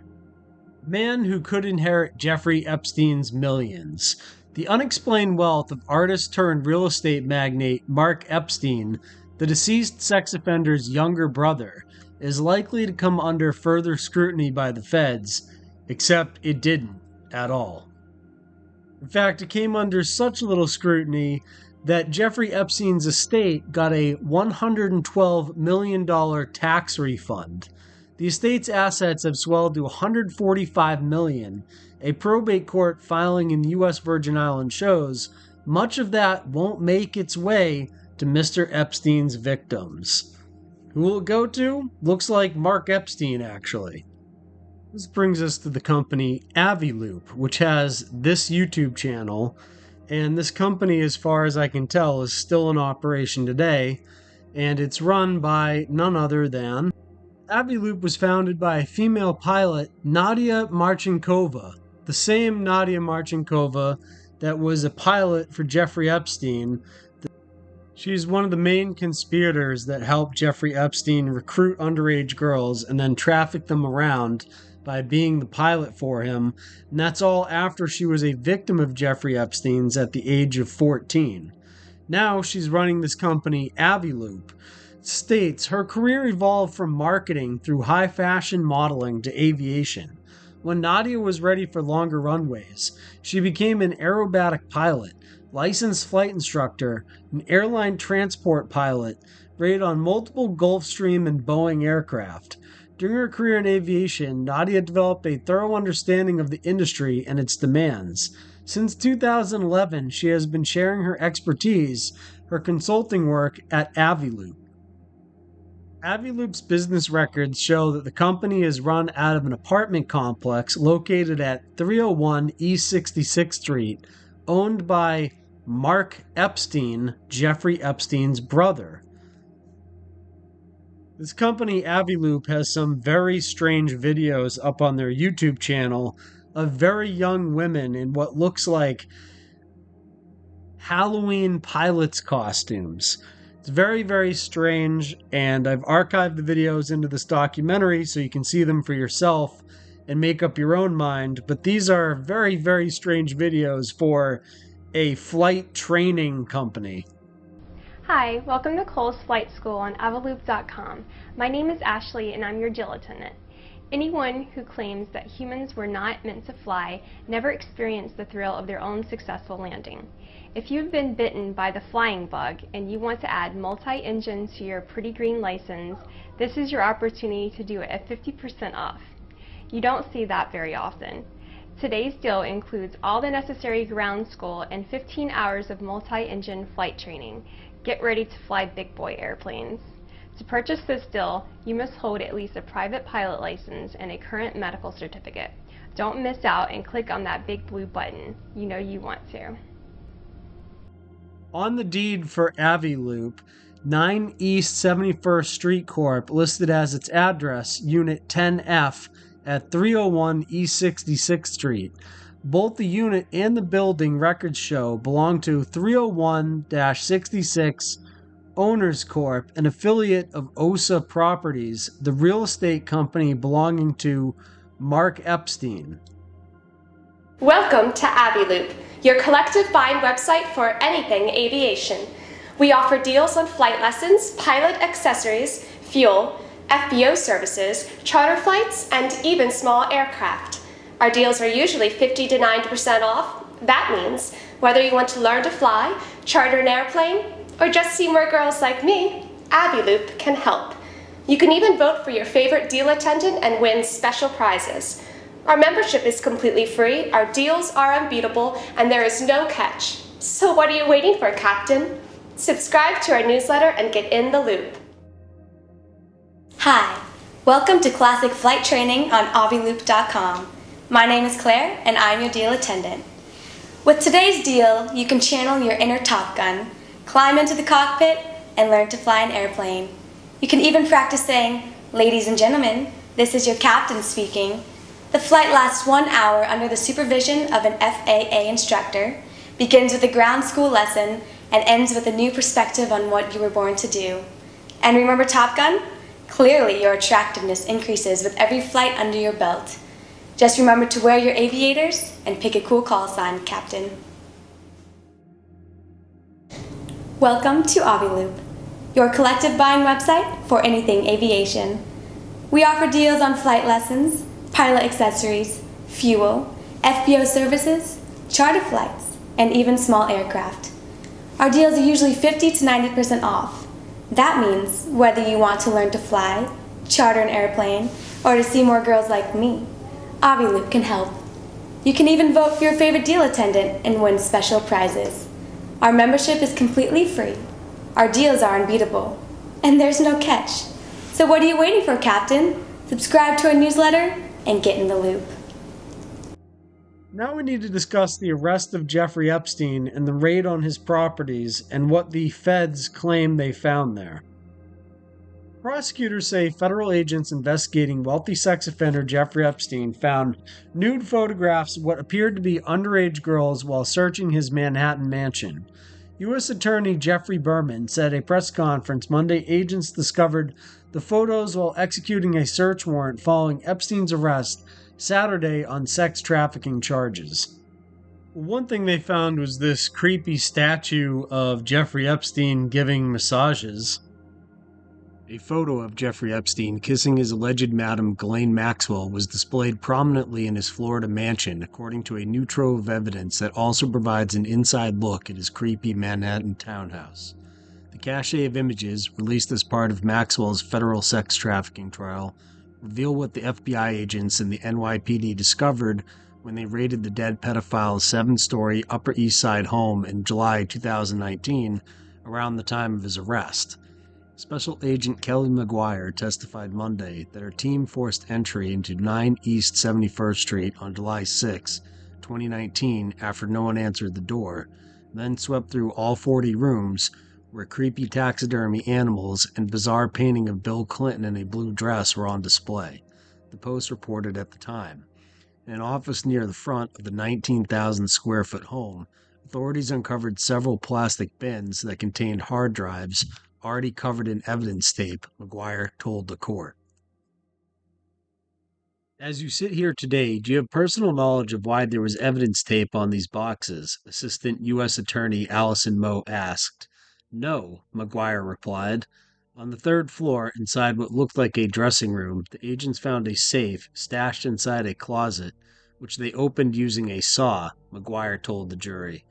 Man who could inherit Jeffrey Epstein's millions. The unexplained wealth of artist turned real estate magnate Mark Epstein, the deceased sex offender's younger brother, is likely to come under further scrutiny by the feds, except it didn't at all. In fact, it came under such little scrutiny that Jeffrey Epstein's estate got a $112 million tax refund. The estate's assets have swelled to $145 million. A probate court filing in the U.S. Virgin Islands shows much of that won't make its way to Mr. Epstein's victims. Who will it go to? Looks like Mark Epstein, actually. This brings us to the company Aviloop, which has this YouTube channel, and this company, as far as I can tell, is still in operation today, and it's run by none other than... Aviloop was founded by a female pilot, Nadia Marchenkova, the same Nadia Marchenkova that was a pilot for Jeffrey Epstein. She's one of the main conspirators that helped Jeffrey Epstein recruit underage girls and then traffic them around by being the pilot for him, and that's all after she was a victim of Jeffrey Epstein's at the age of 14. Now she's running this company, Aviloop. States her career evolved from marketing through high fashion modeling to aviation. When Nadia was ready for longer runways, she became an aerobatic pilot, licensed flight instructor, an airline transport pilot, rated on multiple Gulfstream and Boeing aircraft. During her career in aviation, Nadia developed a thorough understanding of the industry and its demands. Since 2011, she has been sharing her expertise, her consulting work at Aviloop. Aviloop's business records show that the company is run out of an apartment complex located at 301 East 66th Street, owned by Mark Epstein, Jeffrey Epstein's brother. This company, Aviloop, has some very strange videos up on their YouTube channel of very young women in what looks like Halloween pilots costumes. It's very, very strange, and I've archived the videos into this documentary so you can see them for yourself and make up your own mind, but these are very, very strange videos for a flight training company.
Hi, welcome to Cole's Flight School on Aviloop.com. My name is Ashley and I'm your deal attendant. Anyone who claims that humans were not meant to fly never experienced the thrill of their own successful landing. If you've been bitten by the flying bug and you want to add multi-engine to your pretty green license, this is your opportunity to do it at 50% off. You don't see that very often. Today's deal includes all the necessary ground school and 15 hours of multi-engine flight training. Get ready to fly big boy airplanes. To purchase this deal, you must hold at least a private pilot license and a current medical certificate. Don't miss out and click on that big blue button. You know you want to.
On the deed for Aviloop, 9 East 71st Street Corp. listed as its address, Unit 10F at 301 East 66th Street. Both the unit and the building records show belong to 301-66 Owners Corp., an affiliate of OSA Properties, the real estate company belonging to Mark Epstein.
Welcome to Aviloop, your collective buying website for anything aviation. We offer deals on flight lessons, pilot accessories, fuel, FBO services, charter flights, and even small aircraft. Our deals are usually 50 to 90% off. That means whether you want to learn to fly, charter an airplane, or just see more girls like me, Aviloop can help. You can even vote for your favorite deal attendant and win special prizes. Our membership is completely free, our deals are unbeatable, and there is no catch. So what are you waiting for, Captain? Subscribe to our newsletter and get in the loop.
Hi, welcome to Classic Flight Training on Aviloop.com. My name is Claire, and I'm your deal attendant. With today's deal, you can channel your inner Top Gun, climb into the cockpit, and learn to fly an airplane. You can even practice saying, "Ladies and gentlemen, this is your captain speaking." The flight lasts 1 hour under the supervision of an FAA instructor, begins with a ground school lesson, and ends with a new perspective on what you were born to do. And remember Top Gun? Clearly your attractiveness increases with every flight under your belt. Just remember to wear your aviators and pick a cool call sign, Captain. Welcome to Aviloop, your collective buying website for anything aviation. We offer deals on flight lessons, pilot accessories, fuel, FBO services, charter flights, and even small aircraft. Our deals are usually 50 to 90% off. That means whether you want to learn to fly, charter an airplane, or to see more girls like me, Aviloop can help. You can even vote for your favorite deal attendant and win special prizes. Our membership is completely free. Our deals are unbeatable. And there's no catch. So what are you waiting for, Captain? Subscribe to our newsletter and get in the loop.
Now we need to discuss the arrest of Jeffrey Epstein and the raid on his properties and what the feds claim they found there. Prosecutors say federal agents investigating wealthy sex offender Jeffrey Epstein found nude photographs of what appeared to be underage girls while searching his Manhattan mansion. U.S. Attorney Jeffrey Berman said at a press conference Monday agents discovered the photos while executing a search warrant following Epstein's arrest Saturday on sex trafficking charges. One thing they found was this creepy statue of Jeffrey Epstein giving massages. A photo of Jeffrey Epstein kissing his alleged madam Ghislaine Maxwell was displayed prominently in his Florida mansion, according to a new trove of evidence that also provides an inside look at his creepy Manhattan townhouse. The cache of images, released as part of Maxwell's federal sex trafficking trial, reveal what the FBI agents and the NYPD discovered when they raided the dead pedophile's 7-story Upper East Side home in July 2019, around the time of his arrest. Special Agent Kelly McGuire testified Monday that her team forced entry into 9 East 71st Street on July 6, 2019 after no one answered the door, then swept through all 40 rooms, where creepy taxidermy animals and bizarre painting of Bill Clinton in a blue dress were on display, the Post reported at the time. In an office near the front of the 19,000 square foot home, authorities uncovered several plastic bins that contained hard drives already covered in evidence tape, McGuire told the court. As you sit here today, do you have personal knowledge of why there was evidence tape on these boxes? Assistant U.S. Attorney Allison Moe asked. No, McGuire replied. On the third floor, inside what looked like a dressing room, the agents found a safe stashed inside a closet, which they opened using a saw, McGuire told the jury.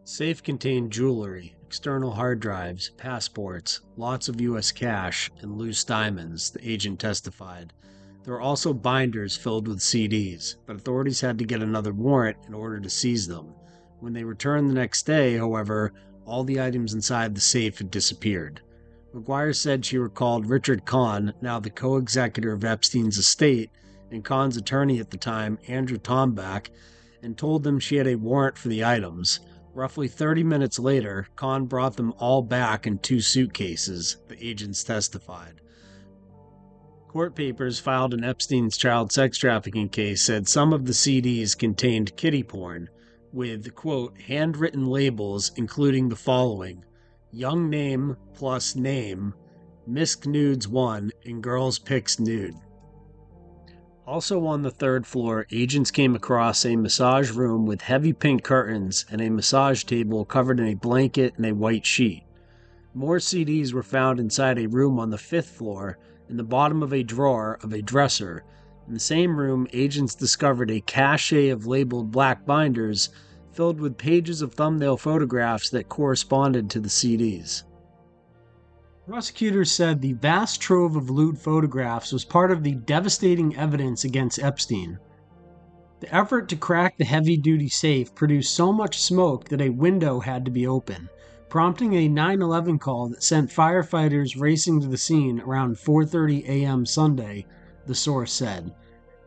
Safe contained jewelry, external hard drives, passports, lots of U.S. cash, and loose diamonds, the agent testified. There were also binders filled with CDs, but authorities had to get another warrant in order to seize them. When they returned the next day, however, all the items inside the safe had disappeared. McGuire said she recalled Richard Kahn, now the co-executor of Epstein's estate, and Kahn's attorney at the time, Andrew Tomback, and told them she had a warrant for the items. Roughly 30 minutes later, Kahn brought them all back in 2 suitcases, the agents testified. Court papers filed in Epstein's child sex trafficking case said some of the CDs contained kiddie porn, with, quote, handwritten labels including the following: young name plus name, Misk Nudes 1, and Girls Pics Nude. Also on the third floor, agents came across a massage room with heavy pink curtains and a massage table covered in a blanket and a white sheet. More CDs were found inside a room on the 5th floor in the bottom of a drawer of a dresser. In the same room, agents discovered a cache of labeled black binders filled with pages of thumbnail photographs that corresponded to the CDs. Prosecutors said the vast trove of lewd photographs was part of the devastating evidence against Epstein. The effort to crack the heavy-duty safe produced so much smoke that a window had to be opened, prompting a 911 call that sent firefighters racing to the scene around 4:30 a.m. Sunday, the source said.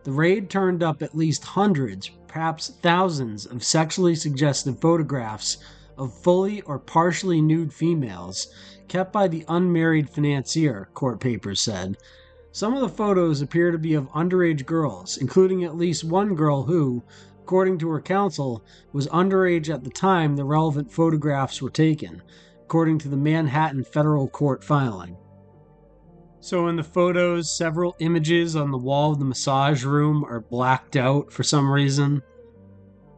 The raid turned up at least hundreds, perhaps thousands, of sexually suggestive photographs of fully or partially nude females, kept by the unmarried financier, court papers said. Some of the photos appear to be of underage girls, including at least one girl who, according to her counsel, was underage at the time the relevant photographs were taken, according to the Manhattan federal court filing. So in the photos, several images on the wall of the massage room are blacked out for some reason.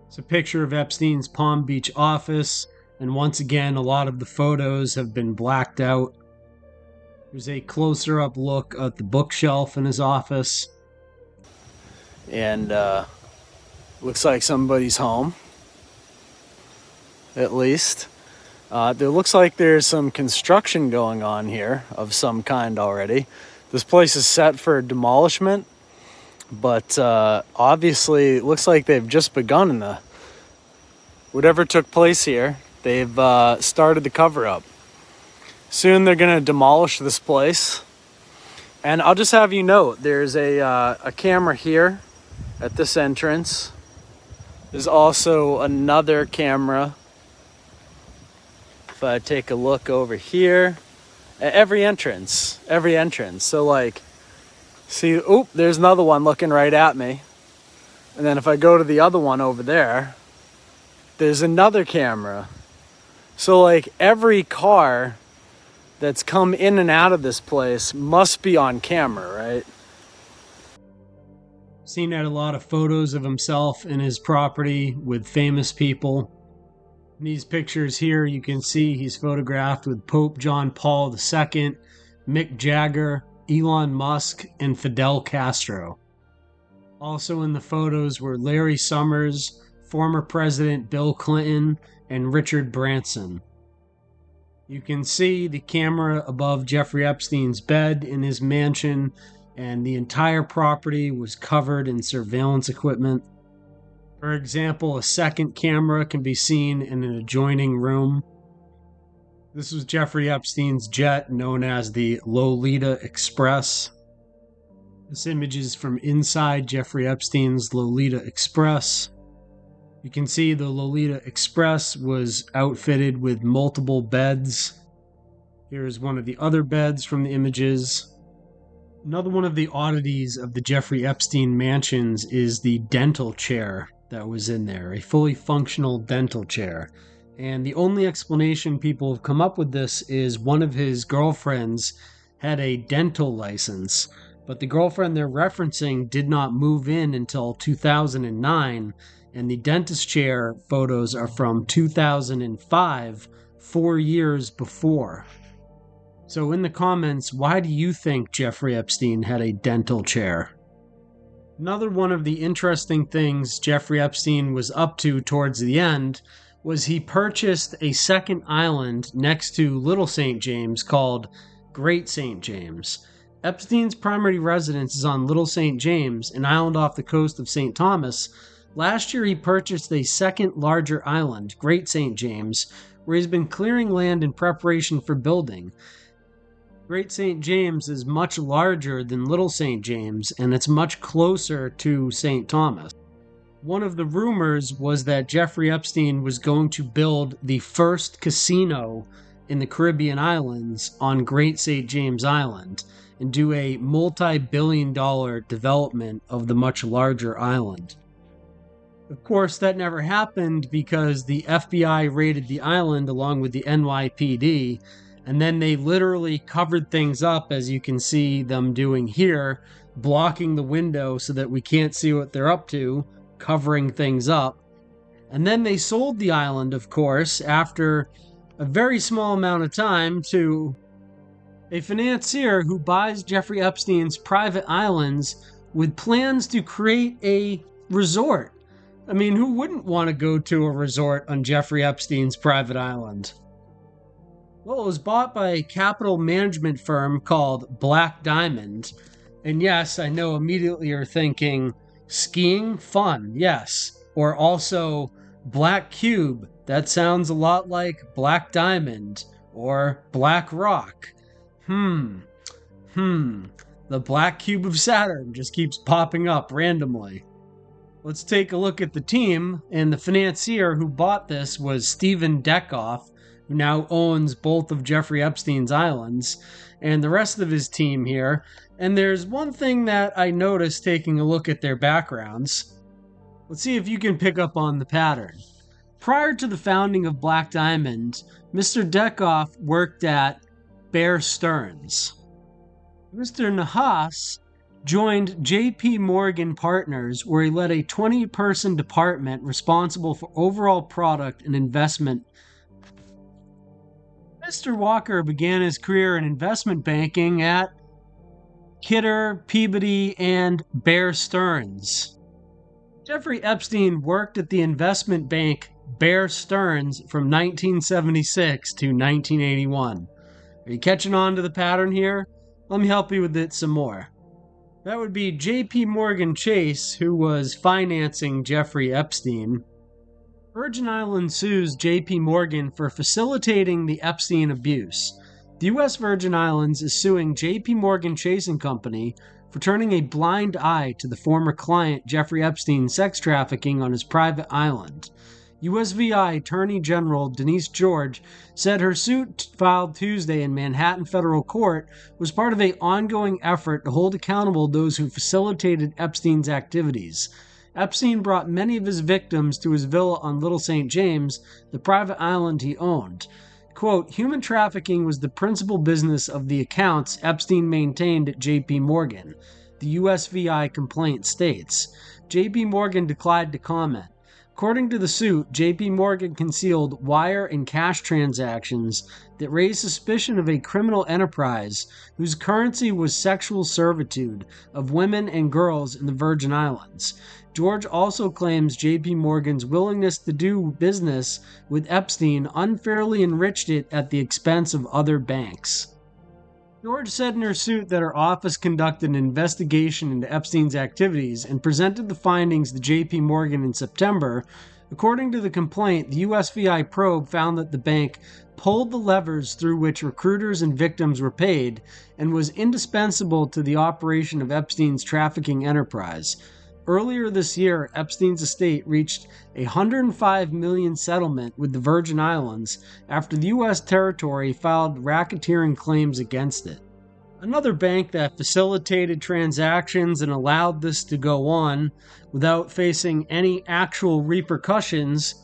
It's a picture of Epstein's Palm Beach office, and once again, a lot of the photos have been blacked out. There's a closer-up look at the bookshelf in his office.
And, looks like somebody's home. At least. There looks like there's some construction going on here of some kind already. This place is set for demolishment, but obviously it looks like they've just begun in whatever took place here. They've started the cover-up. Soon they're going to demolish this place. And I'll just have you note, there's a camera here at this entrance. There's also another camera. If I take a look over here, at every entrance. So like, see, there's another one looking right at me. And then if I go to the other one over there, there's another camera. So like every car that's come in and out of this place must be on camera, right?
Seen had a lot of photos of himself and his property with famous people. In these pictures here, you can see he's photographed with Pope John Paul II, Mick Jagger, Elon Musk, and Fidel Castro. Also in the photos were Larry Summers, former President Bill Clinton, and Richard Branson. You can see the camera above Jeffrey Epstein's bed in his mansion, and the entire property was covered in surveillance equipment. For example, a second camera can be seen in an adjoining room. This was Jeffrey Epstein's jet known as the Lolita Express. This image is from inside Jeffrey Epstein's Lolita Express. You can see the Lolita Express was outfitted with multiple beds. Here's one of the other beds from the images. Another one of the oddities of the Jeffrey Epstein mansions is the dental chair that was in there, a fully functional dental chair. And the only explanation people have come up with this is one of his girlfriends had a dental license, but the girlfriend they're referencing did not move in until 2009, and the dentist chair photos are from 2005, 4 years before. So in the comments, why do you think Jeffrey Epstein had a dental chair? Another one of the interesting things Jeffrey Epstein was up to towards the end was he purchased a second island next to Little St. James called Great St. James. Epstein's primary residence is on Little St. James, an island off the coast of St. Thomas. Last year he purchased a second larger island, Great St. James, where he's been clearing land in preparation for building. Great St. James is much larger than Little St. James, and it's much closer to St. Thomas. One of the rumors was that Jeffrey Epstein was going to build the first casino in the Caribbean islands on Great St. James Island and do a multi-billion-dollar development of the much larger island. Of course, that never happened because the FBI raided the island along with the NYPD, and then they literally covered things up, as you can see them doing here, blocking the window so that we can't see what they're up to, covering things up. And then they sold the island, of course, after a very small amount of time to a financier who buys Jeffrey Epstein's private islands with plans to create a resort. I mean, who wouldn't want to go to a resort on Jeffrey Epstein's private island? Well, it was bought by a capital management firm called Black Diamond. And yes, I know immediately you're thinking, skiing? Fun, yes. Or also, Black Cube. That sounds a lot like Black Diamond. Or Black Rock. The Black Cube of Saturn just keeps popping up randomly. Let's take a look at the team, and the financier who bought this was Stephen Deckoff, who now owns both of Jeffrey Epstein's islands, and the rest of his team here. And there's one thing that I noticed taking a look at their backgrounds. Let's see if you can pick up on the pattern. Prior to the founding of Black Diamond, Mr. Deckoff worked at Bear Stearns. Mr. Nahas joined J.P. Morgan Partners, where he led a 20-person department responsible for overall product and investment. Mr. Walker began his career in investment banking at Kidder, Peabody, and Bear Stearns. Jeffrey Epstein worked at the investment bank Bear Stearns from 1976 to 1981. Are you catching on to the pattern here? Let me help you with it some more. That would be J.P. Morgan Chase, who was financing Jeffrey Epstein. Virgin Islands sues J.P. Morgan for facilitating the Epstein abuse. The U.S. Virgin Islands is suing J.P. Morgan Chase & Company for turning a blind eye to the former client Jeffrey Epstein's sex trafficking on his private island. USVI Attorney General Denise George said her suit filed Tuesday in Manhattan Federal Court was part of an ongoing effort to hold accountable those who facilitated Epstein's activities. Epstein brought many of his victims to his villa on Little St. James, the private island he owned. Quote, human trafficking was the principal business of the accounts Epstein maintained at J.P. Morgan, the USVI complaint states. J.P. Morgan declined to comment. According to the suit, J.P. Morgan concealed wire and cash transactions that raised suspicion of a criminal enterprise whose currency was sexual servitude of women and girls in the Virgin Islands. George also claims J.P. Morgan's willingness to do business with Epstein unfairly enriched it at the expense of other banks. George said in her suit that her office conducted an investigation into Epstein's activities and presented the findings to J.P. Morgan in September. According to the complaint, the USVI probe found that the bank pulled the levers through which recruiters and victims were paid and was indispensable to the operation of Epstein's trafficking enterprise. earlier this year, Epstein's estate reached a $105 million settlement with the Virgin Islands after the U.S. territory filed racketeering claims against it. Another bank that facilitated transactions and allowed this to go on without facing any actual repercussions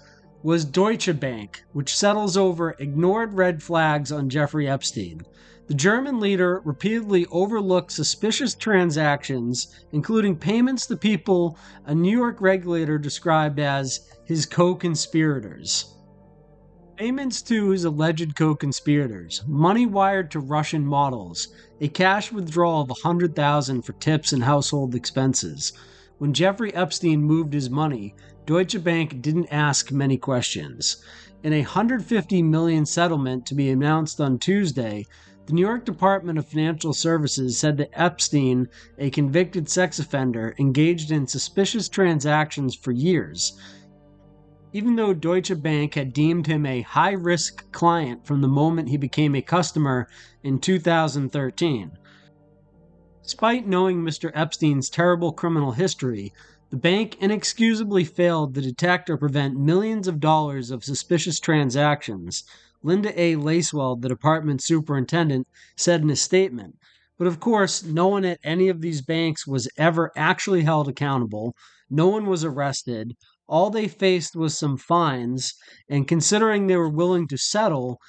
was Deutsche Bank, which settles over ignored red flags on Jeffrey Epstein. The German leader repeatedly overlooked suspicious transactions, including payments to people a New York regulator described as his co-conspirators. Payments to his alleged co-conspirators, money wired to Russian models, a cash withdrawal of $100,000 for tips and household expenses. When Jeffrey Epstein moved his money, Deutsche Bank didn't ask many questions. In a $150 million settlement to be announced on Tuesday, the New York Department of Financial Services said that Epstein, a convicted sex offender, engaged in suspicious transactions for years, even though Deutsche Bank had deemed him a high-risk client from the moment he became a customer in 2013. Despite knowing Mr. Epstein's terrible criminal history, the bank inexcusably failed to detect or prevent millions of dollars of suspicious transactions, Linda A. Lacewell, the department superintendent, said in a statement. But of course, no one at any of these banks was ever actually held accountable. No one was arrested. All they faced was some fines, and considering they were willing to settle,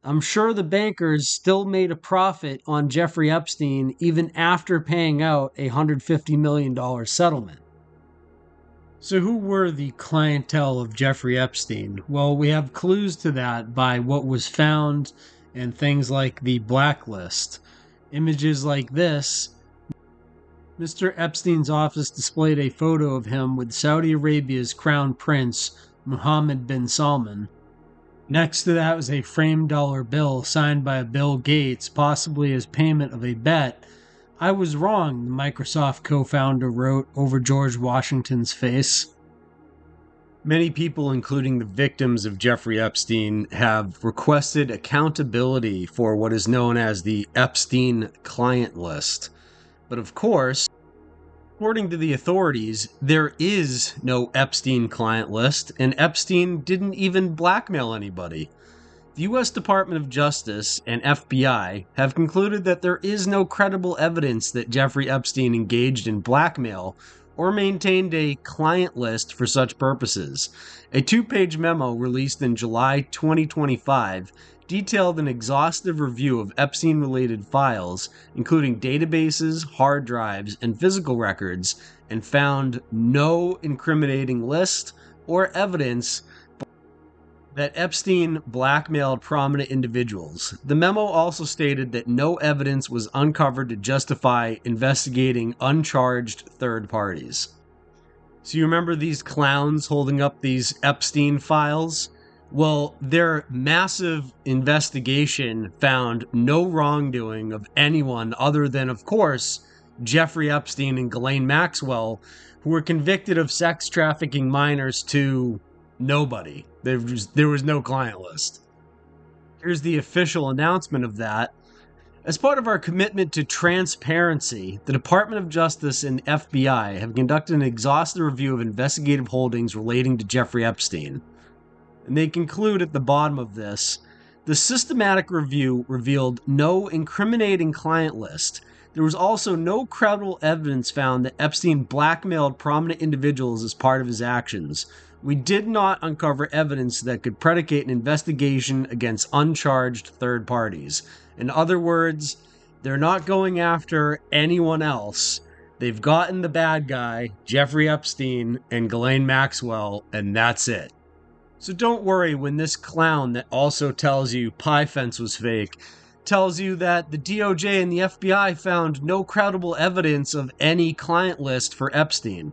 I'm sure the bankers still made a profit on Jeffrey Epstein even after paying out a $150 million settlement. So who were the clientele of Jeffrey Epstein? Well, we have clues to that by what was found and things like the blacklist. Images like this. Mr. Epstein's office displayed a photo of him with Saudi Arabia's crown prince, Mohammed bin Salman. Next to that was a framed dollar bill signed by Bill Gates, possibly as payment of a bet. I was wrong, the Microsoft co-founder wrote over George Washington's face. Many people, including the victims of Jeffrey Epstein, have requested accountability for what is known as the Epstein Client list. But of course, according to the authorities, there is no Epstein Client list, and Epstein didn't even blackmail anybody. The U.S. Department of Justice and FBI have concluded that there is no credible evidence that Jeffrey Epstein engaged in blackmail or maintained a client list for such purposes. A two-page memo released in July 2025 detailed an exhaustive review of Epstein-related files, including databases, hard drives, and physical records, and found no incriminating list or evidence that Epstein blackmailed prominent individuals. The memo also stated that no evidence was uncovered to justify investigating uncharged third parties. So you remember these clowns holding up these Epstein files? Well, their massive investigation found no wrongdoing of anyone other than, of course, Jeffrey Epstein and Ghislaine Maxwell, who were convicted of sex trafficking minors to nobody. There was no client list. Here's the official announcement of that. As part of our commitment to transparency, the Department of Justice and FBI have conducted an exhaustive review of investigative holdings relating to Jeffrey Epstein. And they conclude at the bottom of this, the systematic review revealed no incriminating client list. There was also no credible evidence found that Epstein blackmailed prominent individuals as part of his actions. We did not uncover evidence that could predicate an investigation against uncharged third parties. In other words, they're not going after anyone else. They've gotten the bad guy, Jeffrey Epstein, and Ghislaine Maxwell, and that's it. So don't worry when this clown that also tells you Pie Fence was fake tells you that the DOJ and the FBI found no credible evidence of any client list for Epstein.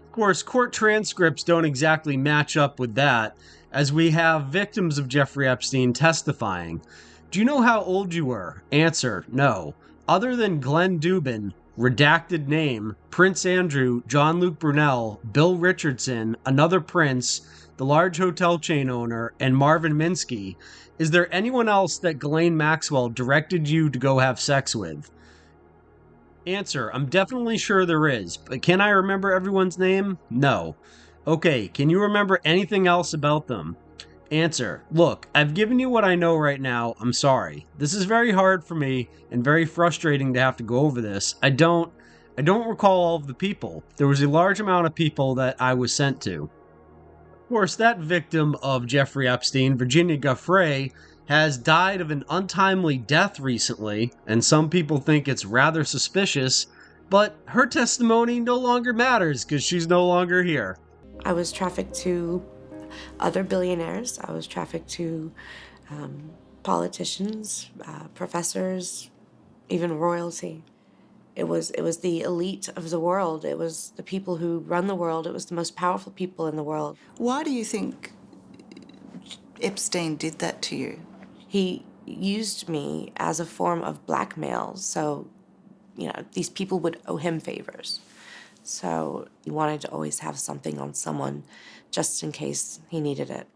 Of course, court transcripts don't exactly match up with that, as we have victims of Jeffrey Epstein testifying. Do you know how old you were? Answer, no. Other than Glenn Dubin, redacted name, Prince Andrew, John Luc-Brunel, Bill Richardson, another prince, the large hotel chain owner, and Marvin Minsky, is there anyone else that Ghislaine Maxwell directed you to go have sex with? Answer: I'm definitely sure there is, but can I remember everyone's name? No. Okay, can you remember anything else about them? Answer: look, I've given you what I know right now. I'm sorry. This is very hard for me and very frustrating to have to go over this. I don't recall all of the people. There was a large amount of people that I was sent to. Of course, that victim of Jeffrey Epstein, Virginia Giuffre, has died of an untimely death recently, and some people think it's rather suspicious, but her testimony no longer matters because she's no longer here.
I was trafficked to other billionaires. I was trafficked to politicians, professors, even royalty. It was the elite of the world. It was the people who run the world. It was the most powerful people in the world.
Why do you think Epstein did that to you?
He used me as a form of blackmail. So, these people would owe him favors. So he wanted to always have something on someone just in case he needed it.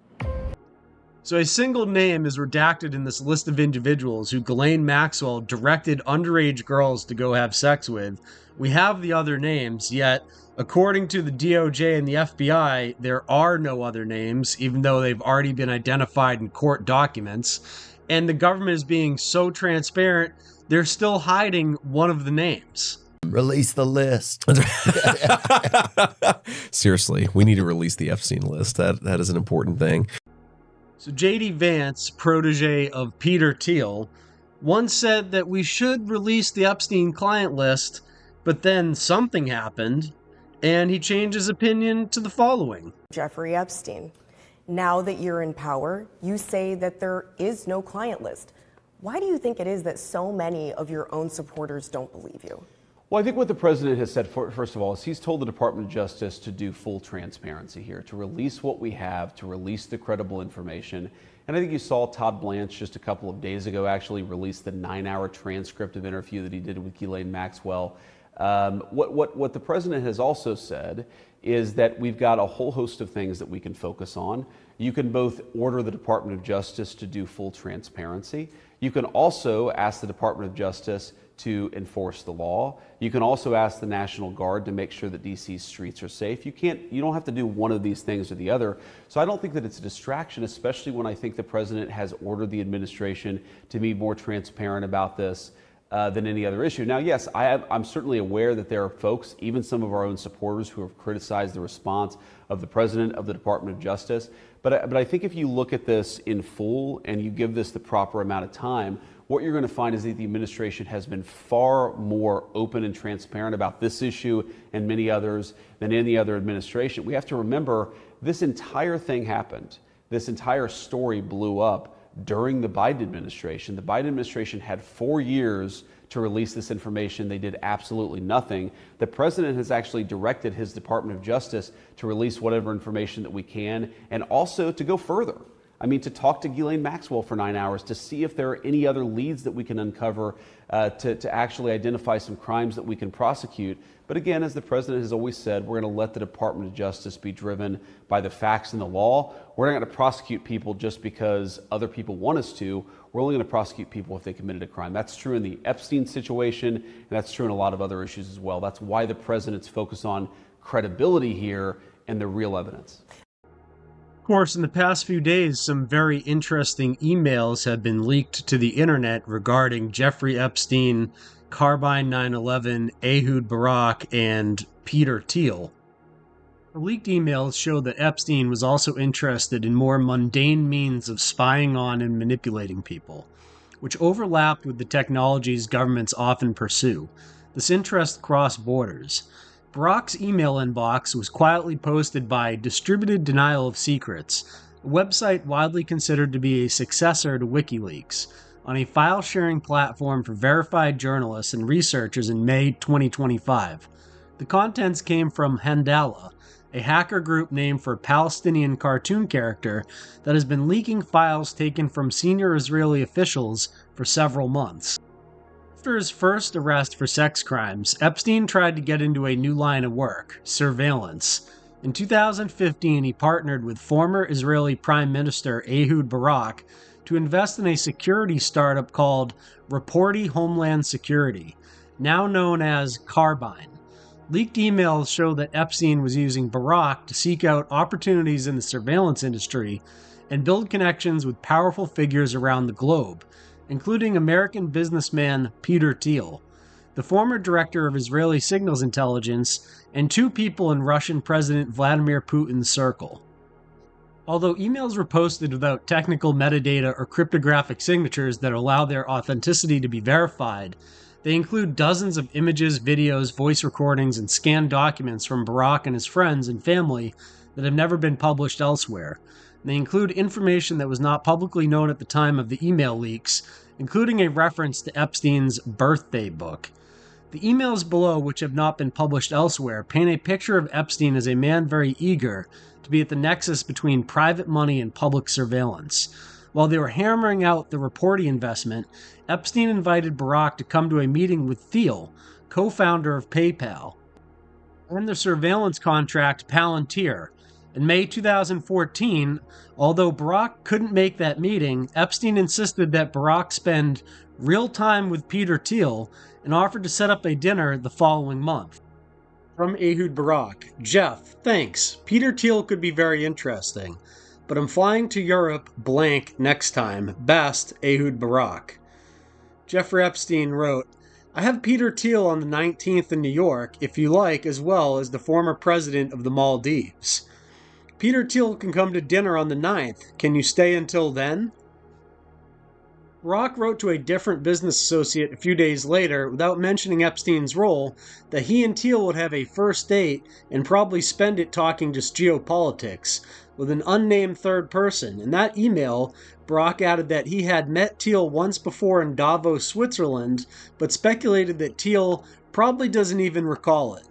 So a single name is redacted in this list of individuals who Ghislaine Maxwell directed underage girls to go have sex with. We have the other names, yet according to the DOJ and the FBI, there are no other names, even though they've already been identified in court documents. And the government is being so transparent, they're still hiding one of the names.
Release the list.
Seriously, we need to release the Epstein list. That is an important thing.
So J.D. Vance, protege of Peter Thiel, once said that we should release the Epstein Client list, but then something happened, and he changed his opinion to the following.
Jeffrey Epstein, now that you're in power, you say that there is no client list. Why do you think it is that so many of your own supporters don't believe you?
Well, I think what the president has said, first of all, is he's told the Department of Justice to do full transparency here, to release what we have, to release the credible information. And I think you saw Todd Blanche just a couple of days ago actually release the 9-hour transcript of interview that he did with Ghislaine Maxwell. What the president has also said is that we've got a whole host of things that we can focus on. You can both order the Department of Justice to do full transparency. You can also ask the Department of Justice to enforce the law. You can also ask the National Guard to make sure that DC's streets are safe. You don't have to do one of these things or the other. So I don't think that it's a distraction, especially when I think the president has ordered the administration to be more transparent about this than any other issue. Now, yes, I'm certainly aware that there are folks, even some of our own supporters, who have criticized the response of the president of the Department of Justice. But I think if you look at this in full and you give this the proper amount of time, what you're going to find is that the administration has been far more open and transparent about this issue and many others than any other administration. We have to remember this entire thing happened. This entire story blew up during the Biden administration. The Biden administration had 4 years to release this information. They did absolutely nothing. The president has actually directed his Department of Justice to release whatever information that we can and also to go further. I mean, to talk to Ghislaine Maxwell for 9 hours to see if there are any other leads that we can uncover to actually identify some crimes that we can prosecute. But again, as the president has always said, we're going to let the Department of Justice be driven by the facts and the law. We're not going to prosecute people just because other people want us to. We're only going to prosecute people if they committed a crime. That's true in the Epstein situation, and that's true in a lot of other issues as well. That's why the president's focus on credibility here and the real evidence.
Of course, in the past few days, some very interesting emails have been leaked to the internet regarding Jeffrey Epstein, Carbine 9/11, Ehud Barak, and Peter Thiel. The leaked emails show that Epstein was also interested in more mundane means of spying on and manipulating people, which overlapped with the technologies governments often pursue. This interest crossed borders. Barak's email inbox was quietly posted by Distributed Denial of Secrets, a website widely considered to be a successor to WikiLeaks, on a file-sharing platform for verified journalists and researchers in May 2025. The contents came from Handala, a hacker group named for a Palestinian cartoon character that has been leaking files taken from senior Israeli officials for several months. After his first arrest for sex crimes, Epstein tried to get into a new line of work, surveillance. In 2015, he partnered with former Israeli Prime Minister Ehud Barak to invest in a security startup called Reporty Homeland Security, now known as Carbine. Leaked emails show that Epstein was using Barak to seek out opportunities in the surveillance industry and build connections with powerful figures around the globe, including American businessman Peter Thiel, the former director of Israeli signals intelligence, and 2 people in Russian President Vladimir Putin's circle. Although emails were posted without technical metadata or cryptographic signatures that allow their authenticity to be verified, they include dozens of images, videos, voice recordings, and scanned documents from Barak and his friends and family that have never been published elsewhere. And they include information that was not publicly known at the time of the email leaks, including a reference to Epstein's birthday book. The emails below, which have not been published elsewhere, paint a picture of Epstein as a man very eager to be at the nexus between private money and public surveillance. While they were hammering out the Reporty investment, Epstein invited Barak to come to a meeting with Thiel, co-founder of PayPal, and the surveillance contract Palantir. In May 2014, although Barak couldn't make that meeting, Epstein insisted that Barak spend real time with Peter Thiel and offered to set up a dinner the following month. From Ehud Barak, Jeff, thanks. Peter Thiel could be very interesting, but I'm flying to Europe blank next time. Best, Ehud Barak. Jeffrey Epstein wrote, I have Peter Thiel on the 19th in New York, if you like, as well as the former president of the Maldives. Peter Thiel can come to dinner on the 9th. Can you stay until then? Barak wrote to a different business associate a few days later, without mentioning Epstein's role, that he and Thiel would have a first date and probably spend it talking just geopolitics, with an unnamed third person. In that email, Barak added that he had met Thiel once before in Davos, Switzerland, but speculated that Thiel probably doesn't even recall it.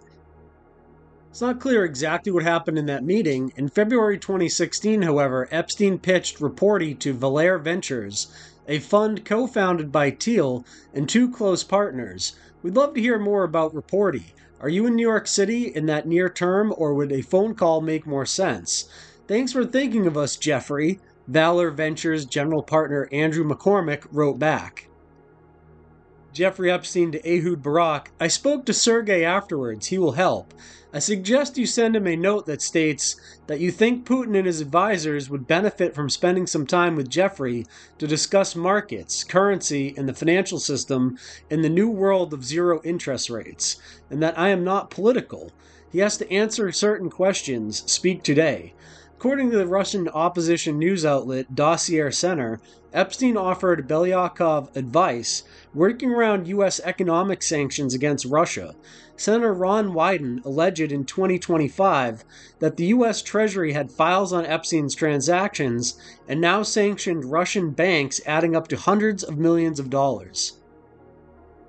It's not clear exactly what happened in that meeting. In February 2016, however, Epstein pitched Reporty to Valer Ventures, a fund co-founded by Thiel and 2 close partners. We'd love to hear more about Reporty. Are you in New York City in that near term, or would a phone call make more sense? Thanks for thinking of us, Jeffrey. Valor Ventures general partner Andrew McCormick wrote back. Jeffrey Epstein to Ehud Barak, I spoke to Sergey afterwards. He will help. I suggest you send him a note that states that you think Putin and his advisors would benefit from spending some time with Jeffrey to discuss markets, currency, and the financial system in the new world of zero interest rates, and that I am not political. He has to answer certain questions. Speak today. According to the Russian opposition news outlet Dossier Center, Epstein offered Belyakov advice working around U.S. economic sanctions against Russia. Senator Ron Wyden alleged in 2025 that the U.S. Treasury had files on Epstein's transactions and now sanctioned Russian banks adding up to hundreds of millions of dollars.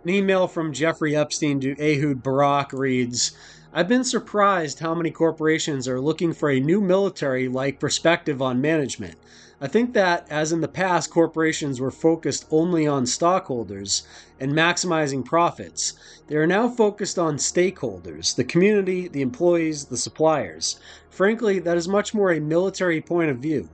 An email from Jeffrey Epstein to Ehud Barak reads, I've been surprised how many corporations are looking for a new military-like perspective on management. I think that, as in the past, corporations were focused only on stockholders and maximizing profits. They are now focused on stakeholders, the community, the employees, the suppliers. Frankly, that is much more a military point of view.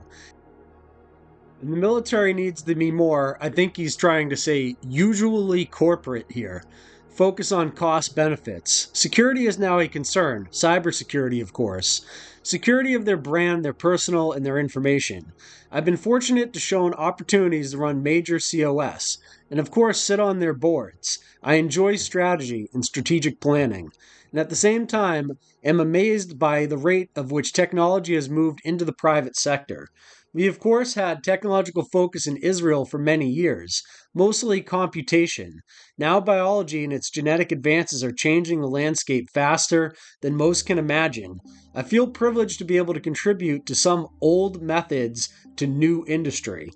And the military needs to be more, I think he's trying to say, usually corporate here. Focus on cost benefits. Security is now a concern. Cybersecurity, of course. Security of their brand, their personal, and their information. I've been fortunate to shown opportunities to run major COS, and of course sit on their boards. I enjoy strategy and strategic planning, and at the same time am amazed by the rate of which technology has moved into the private sector. We of course had technological focus in Israel for many years, mostly computation. Now biology and its genetic advances are changing the landscape faster than most can imagine. I feel privileged to be able to contribute to some old methods to new industry.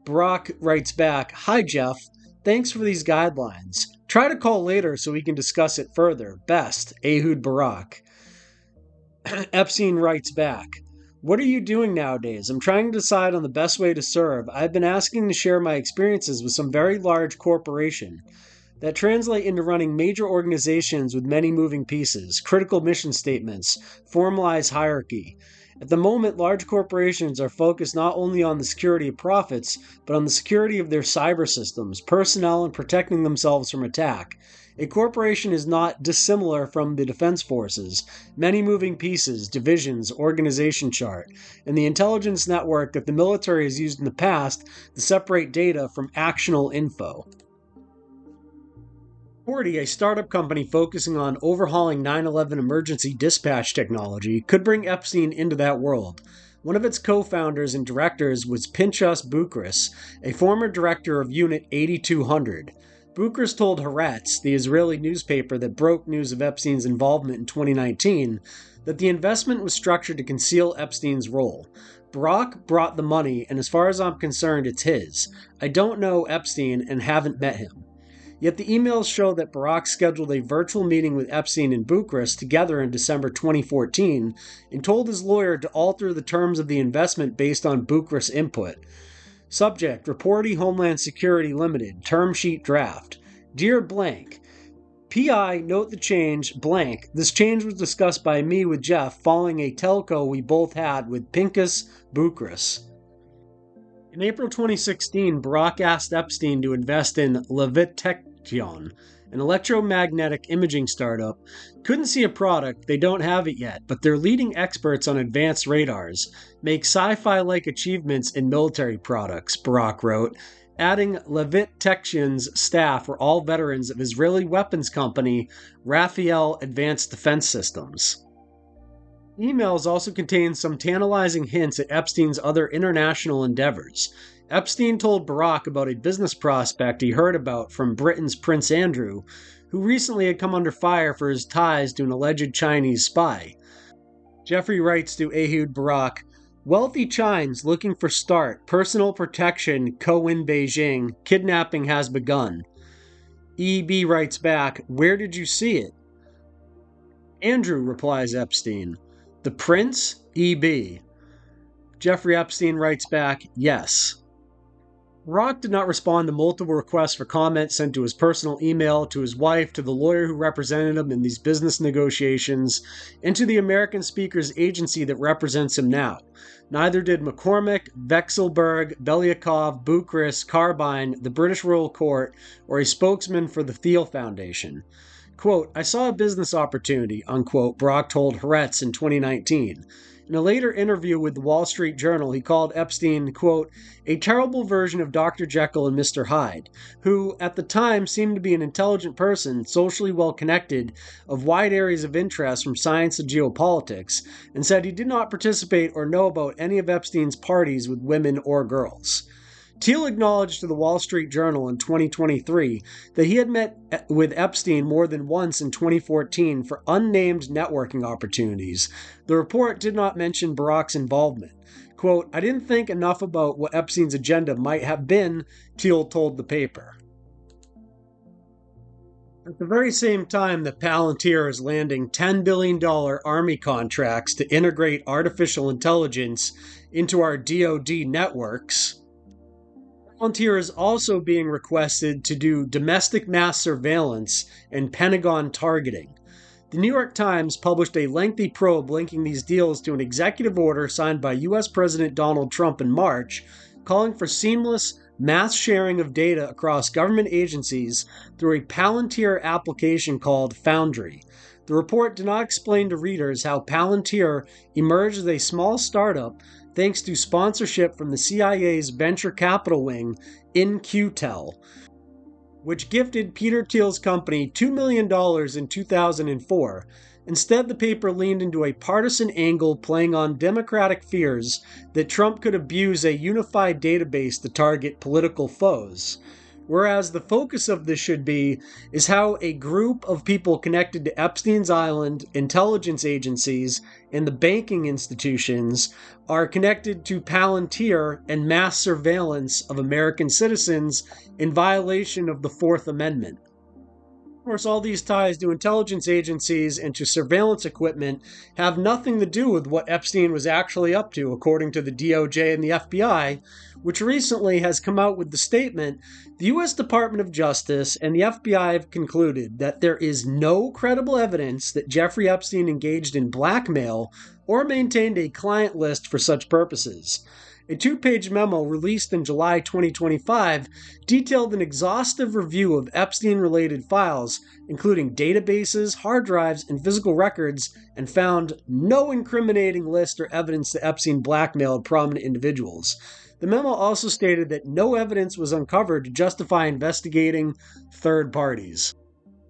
Barak writes back, Hi Jeff, thanks for these guidelines. Try to call later so we can discuss it further. Best, Ehud Barak. Epstein writes back, What are you doing nowadays? I'm trying to decide on the best way to serve. I've been asking to share my experiences with some very large corporation. that translate into running major organizations with many moving pieces, critical mission statements, formalized hierarchy. At the moment, large corporations are focused not only on the security of profits, but on the security of their cyber systems, personnel, and protecting themselves from attack. A corporation is not dissimilar from the defense forces, many moving pieces, divisions, organization chart, and the intelligence network that the military has used in the past to separate data from actionable info. Petie, a startup company focusing on overhauling 9/11 emergency dispatch technology, could bring Epstein into that world. One of its co-founders and directors was Pinchas Bukris, a former director of Unit 8200. Bukris told Haaretz, the Israeli newspaper that broke news of Epstein's involvement in 2019, that the investment was structured to conceal Epstein's role. Barak brought the money, and as far as I'm concerned, it's his. I don't know Epstein and haven't met him. Yet the emails show that Barak scheduled a virtual meeting with Epstein and Bukris together in December 2014 and told his lawyer to alter the terms of the investment based on Bukris' input. Subject, Reportee Homeland Security Limited, Term Sheet Draft. Dear blank, PI, note the change, blank. This change was discussed by me with Jeff following a telco we both had with Pinchas Bukris. In April 2016, Barak asked Epstein to invest in Levitection, an electromagnetic imaging startup. Couldn't see a product, they don't have it yet, but they're leading experts on advanced radars, make sci-fi-like achievements in military products, Barak wrote, adding Levitection's staff were all veterans of Israeli weapons company Rafael Advanced Defense Systems. Emails also contain some tantalizing hints at Epstein's other international endeavors. Epstein told Barak about a business prospect he heard about from Britain's Prince Andrew, who recently had come under fire for his ties to an alleged Chinese spy. Jeffrey writes to Ehud Barak, wealthy Chines looking for start, personal protection, in Beijing, kidnapping has begun. EB writes back, where did you see it? Andrew, replies Epstein. The Prince? EB. Jeffrey Epstein writes back, yes. Barak did not respond to multiple requests for comment sent to his personal email, to his wife, to the lawyer who represented him in these business negotiations, and to the American speaker's agency that represents him now. Neither did McCormick, Vexelberg, Belyakov, Bukris, Carbine, the British Royal Court, or a spokesman for the Thiel Foundation. Quote, I saw a business opportunity, unquote, Barak told Haaretz in 2019. In a later interview with the Wall Street Journal, he called Epstein, quote, a terrible version of Dr. Jekyll and Mr. Hyde, who, at the time, seemed to be an intelligent person, socially well-connected, of wide areas of interest from science to geopolitics, and said he did not participate or know about any of Epstein's parties with women or girls. Thiel acknowledged to the Wall Street Journal in 2023 that he had met with Epstein more than once in 2014 for unnamed networking opportunities. The report did not mention Barak's involvement. Quote, I didn't think enough about what Epstein's agenda might have been, Thiel told the paper. At the very same time that Palantir is landing $10 billion Army contracts to integrate artificial intelligence into our DoD networks, Palantir is also being requested to do domestic mass surveillance and Pentagon targeting. The New York Times published a lengthy probe linking these deals to an executive order signed by U.S. President Donald Trump in March, calling for seamless mass sharing of data across government agencies through a Palantir application called Foundry. The report did not explain to readers how Palantir emerged as a small startup thanks to sponsorship from the CIA's venture capital wing, InQtel, which gifted Peter Thiel's company $2 million in 2004. Instead, the paper leaned into a partisan angle playing on Democratic fears that Trump could abuse a unified database to target political foes. Whereas the focus of this should be is how a group of people connected to Epstein's Island, intelligence agencies, and the banking institutions are connected to Palantir and mass surveillance of American citizens in violation of the Fourth Amendment. Of course, all these ties to intelligence agencies and to surveillance equipment have nothing to do with what Epstein was actually up to, according to the DOJ and the FBI, which recently has come out with the statement, the U.S. Department of Justice and the FBI have concluded that there is no credible evidence that Jeffrey Epstein engaged in blackmail or maintained a client list for such purposes. A two-page memo released in July 2025 detailed an exhaustive review of Epstein-related files, including databases, hard drives, and physical records, and found no incriminating list or evidence that Epstein blackmailed prominent individuals. The memo also stated that no evidence was uncovered to justify investigating third parties.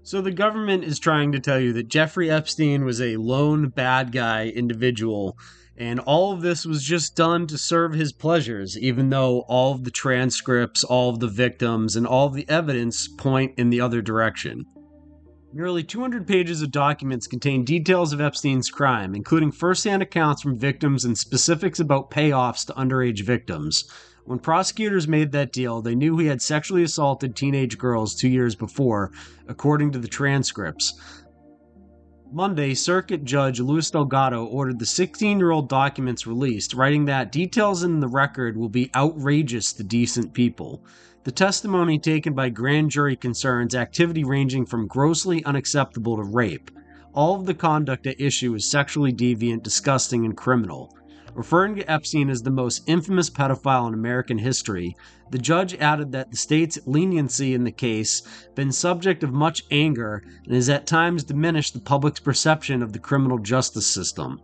So the government is trying to tell you that Jeffrey Epstein was a lone bad guy individual, and all of this was just done to serve his pleasures, even though all of the transcripts, all of the victims, and all of the evidence point in the other direction. Nearly 200 pages of documents contain details of Epstein's crime, including first-hand accounts from victims and specifics about payoffs to underage victims. When prosecutors made that deal, they knew he had sexually assaulted teenage girls 2 years before, according to the transcripts. Monday, Circuit Judge Luis Delgado ordered the 16-year-old documents released, writing that details in the record will be outrageous to decent people. The testimony taken by grand jury concerns activity ranging from grossly unacceptable to rape. All of the conduct at issue is sexually deviant, disgusting, and criminal. Referring to Epstein as the most infamous pedophile in American history, the judge added that the state's leniency in the case been subject of much anger and has at times diminished the public's perception of the criminal justice system.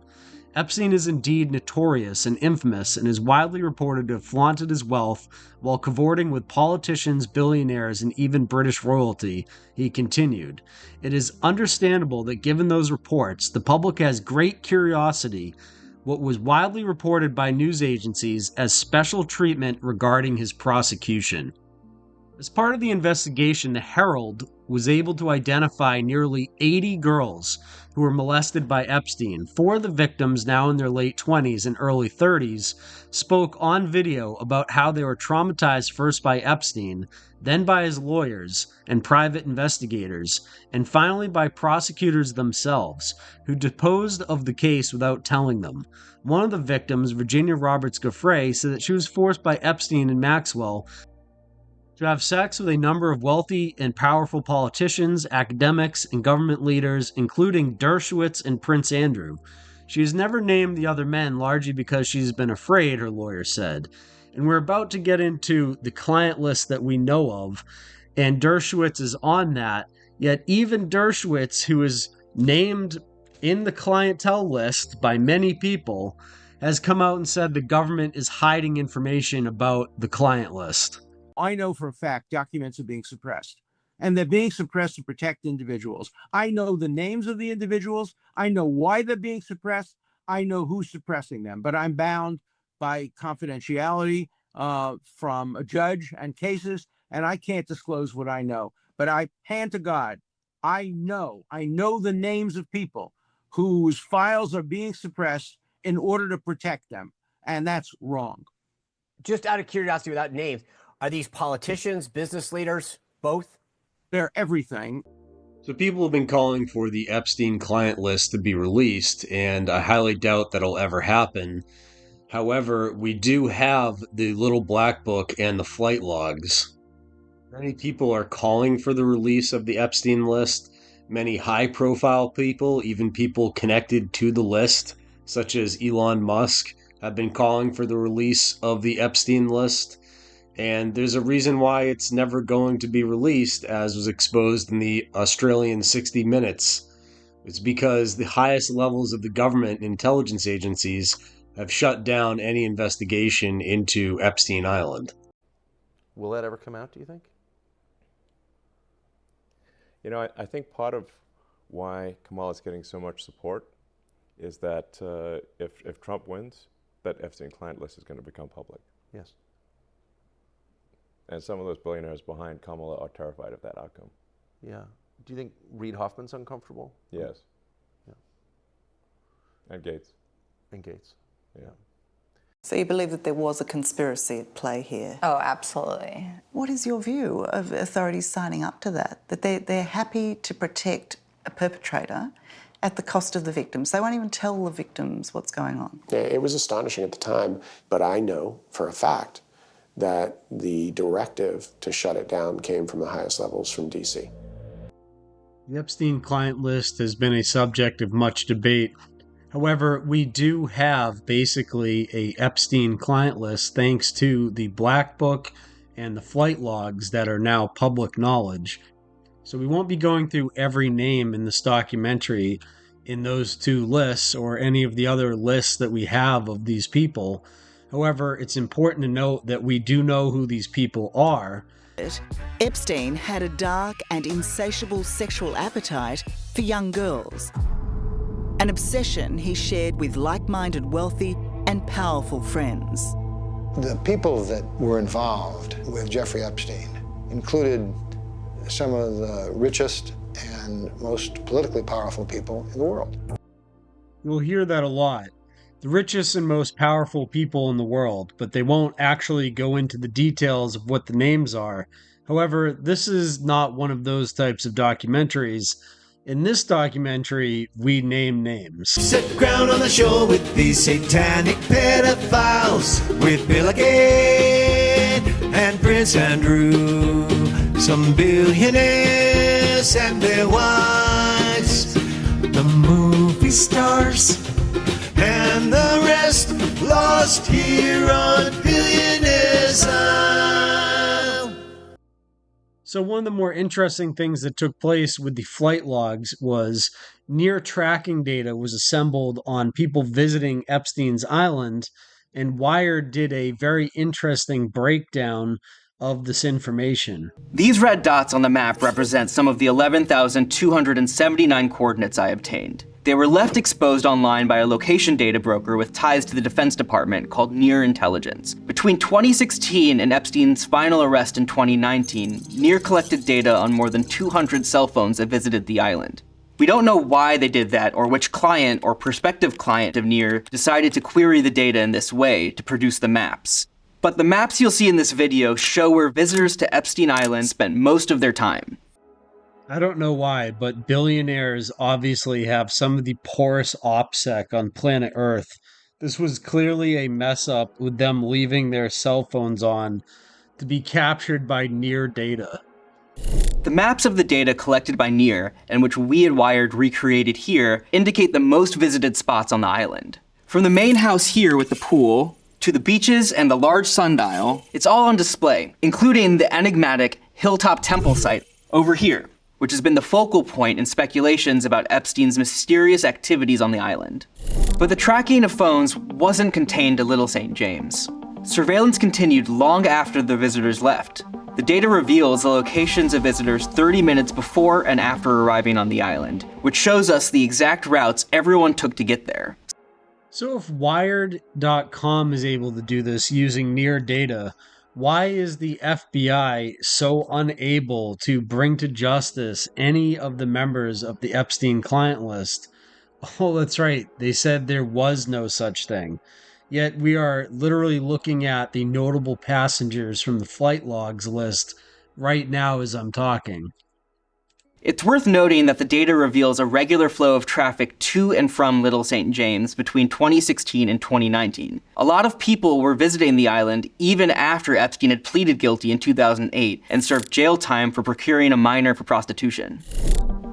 Epstein is indeed notorious and infamous and is widely reported to have flaunted his wealth while cavorting with politicians, billionaires, and even British royalty, he continued. It is understandable that given those reports, the public has great curiosity what was widely reported by news agencies as special treatment regarding his prosecution. As part of the investigation, the Herald was able to identify nearly 80 girls who were molested by Epstein. 4 of the victims, now in their late 20s and early 30s, spoke on video about how they were traumatized first by Epstein, then by his lawyers and private investigators, and finally by prosecutors themselves, who deposed of the case without telling them. One of the victims, Virginia Roberts Giuffre, said that she was forced by Epstein and Maxwell to have sex with a number of wealthy and powerful politicians, academics, and government leaders, including Dershowitz and Prince Andrew. She has never named the other men, largely because she's been afraid, her lawyer said. And we're about to get into the client list that we know of, and Dershowitz is on that, yet even Dershowitz, who is named in the clientele list by many people, has come out and said the government is hiding information about the client list.
I know for a fact documents are being suppressed, and they're being suppressed to protect individuals. I know the names of the individuals. I know why they're being suppressed. I know who's suppressing them, but I'm bound by confidentiality from a judge and cases, and I can't disclose what I know. But I hand to God, I know the names of people whose files are being suppressed in order to protect them, and that's wrong.
Just out of curiosity, without names, are these politicians, business leaders, both?
They're everything.
So people have been calling for the Epstein client list to be released, and I highly doubt that'll ever happen. However, we do have the Little Black Book and the flight logs. Many people are calling for the release of the Epstein list. Many high-profile people, even people connected to the list, such as Elon Musk, have been calling for the release of the Epstein list. And there's a reason why it's never going to be released, as was exposed in the Australian 60 Minutes. It's because the highest levels of the government and intelligence agencies have shut down any investigation into Epstein Island.
Will that ever come out, do you think? You know, I think part of why Kamala is getting so much support is that if Trump wins, that Epstein client list is going to become public.
Yes.
And some of those billionaires behind Kamala are terrified of that outcome.
Yeah. Do you think Reid Hoffman's uncomfortable?
Yes.
Yeah.
And Gates.
And Gates.
Yeah.
So you believe that there was a conspiracy at play here?
Oh, absolutely.
What is your view of authorities signing up to that? That they're happy to protect a perpetrator at the cost of the victims. They won't even tell the victims what's going on.
It was astonishing at the time, but I know for a fact that the directive to shut it down came from the highest levels from D.C.
The Epstein client list has been a subject of much debate. However, we do have basically a Epstein client list thanks to the Black Book and the flight logs that are now public knowledge. So we won't be going through every name in this documentary in those two lists or any of the other lists that we have of these people. However, it's important to note that we do know who these people are.
Epstein had a dark and insatiable sexual appetite for young girls, an obsession he shared with like-minded wealthy and powerful friends.
The people that were involved with Jeffrey Epstein included some of the richest and most politically powerful people in the world.
You'll hear that a lot. The richest and most powerful people in the world, but they won't actually go into the details of what the names are. However, this is not one of those types of documentaries. In this documentary, we name names.
Sit ground on the shore with these satanic pedophiles, with Bill Gates and Prince Andrew, some billionaires and their wives, the movie stars, and the rest lost here on Billionaires Isle.
So one of the more interesting things that took place with the flight logs was near tracking data was assembled on people visiting Epstein's island, and Wired did a very interesting breakdown of this information.
These red dots on the map represent some of the 11,279 coordinates I obtained. They were left exposed online by a location data broker with ties to the Defense Department called Near Intelligence. Between 2016 and Epstein's final arrest in 2019, Near collected data on more than 200 cell phones that visited the island. We don't know why they did that or which client or prospective client of Near decided to query the data in this way to produce the maps. But the maps you'll see in this video show where visitors to Epstein Island spent most of their time.
I don't know why, but billionaires obviously have some of the poorest OPSEC on planet Earth. This was clearly a mess up with them leaving their cell phones on to be captured by Near data.
The maps of the data collected by Near, and which we at Wired recreated here, indicate the most visited spots on the island. From the main house here with the pool, to the beaches and the large sundial, it's all on display, including the enigmatic Hilltop Temple site over here, which has been the focal point in speculations about Epstein's mysterious activities on the island. But the tracking of phones wasn't contained to Little St. James. Surveillance continued long after the visitors left. The data reveals the locations of visitors 30 minutes before and after arriving on the island, which shows us the exact routes everyone took to get there.
So if Wired.com is able to do this using Near data, why is the FBI so unable to bring to justice any of the members of the Epstein client list? Oh, that's right. They said there was no such thing. Yet we are literally looking at the notable passengers from the flight logs list right now as I'm talking.
It's worth noting that the data reveals a regular flow of traffic to and from Little St. James between 2016 and 2019. A lot of people were visiting the island even after Epstein had pleaded guilty in 2008 and served jail time for procuring a minor for prostitution.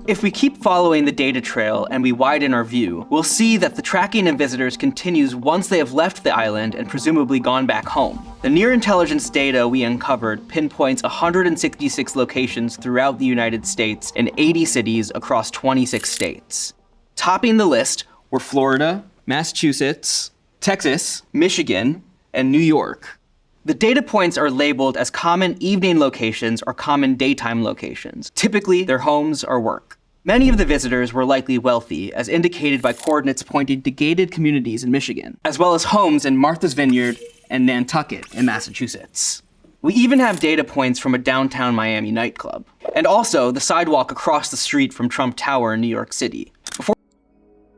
If we keep following the data trail and we widen our view, we'll see that the tracking of visitors continues once they have left the island and presumably gone back home. The Near Intelligence data we uncovered pinpoints 166 locations throughout the United States in 80 cities across 26 states. Topping the list were Florida, Massachusetts, Texas, Michigan, and New York. The data points are labeled as common evening locations or common daytime locations, typically their homes or work. Many of the visitors were likely wealthy, as indicated by coordinates pointing to gated communities in Michigan, as well as homes in Martha's Vineyard and Nantucket in Massachusetts. We even have data points from a downtown Miami nightclub, and also the sidewalk across the street from Trump Tower in New York City.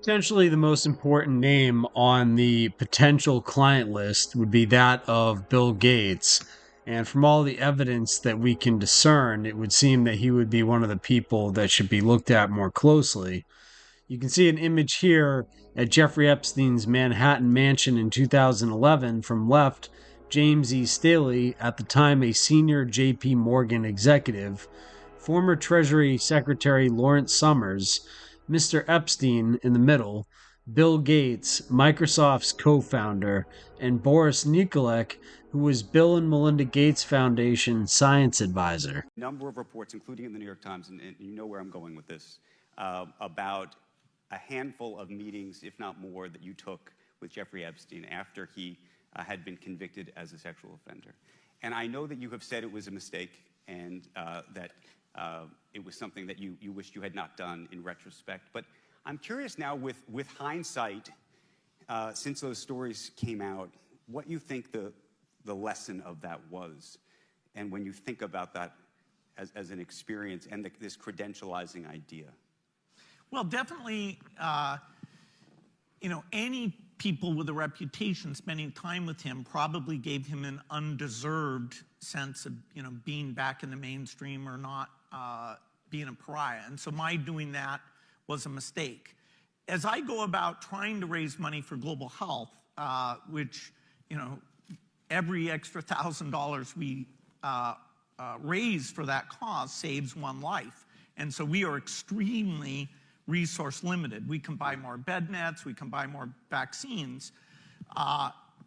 Potentially the most important name on the potential client list would be that of Bill Gates. And from all the evidence that we can discern, it would seem that he would be one of the people that should be looked at more closely. You can see an image here at Jeffrey Epstein's Manhattan mansion in 2011. From left, James E. Staley, at the time a senior J.P. Morgan executive, former Treasury Secretary Lawrence Summers, Mr. Epstein in the middle, Bill Gates, Microsoft's co-founder, and Boris Nikolek, who was Bill and Melinda Gates Foundation science advisor.
A number of reports, including in the New York Times, and you know where I'm going with this, about a handful of meetings, if not more, that you took with Jeffrey Epstein after he had been convicted as a sexual offender. And I know that you have said it was a mistake and that it was something that you wished you had not done in retrospect. But I'm curious now, with hindsight, since those stories came out, what you think the lesson of that was, and when you think about that as an experience and this credentializing idea.
Well, definitely, any people with a reputation spending time with him probably gave him an undeserved sense of, being back in the mainstream or not being a pariah. And so my doing that was a mistake. As I go about trying to raise money for global health, which, every extra $1,000 we raise for that cause saves one life. And so we are extremely resource limited. We can buy more bed nets, we can buy more vaccines.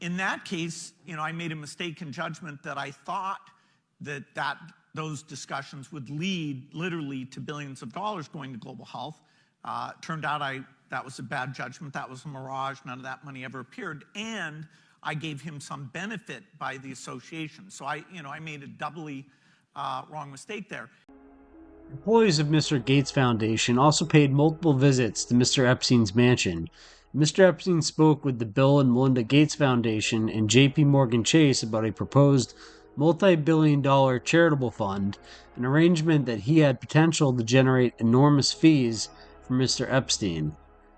In that case, I made a mistaken judgment that I thought that those discussions would lead literally to billions of dollars going to global health. Turned out that was a bad judgment. That was a mirage. None of that money ever appeared. And I gave him some benefit by the association. So I made a doubly wrong mistake there.
Employees of Mr. Gates Foundation also paid multiple visits to Mr. Epstein's mansion. Mr. Epstein spoke with the Bill and Melinda Gates Foundation and J.P. Morgan Chase about a proposed multi-billion-dollar charitable fund, an arrangement that he had potential to generate enormous fees for Mr. Epstein.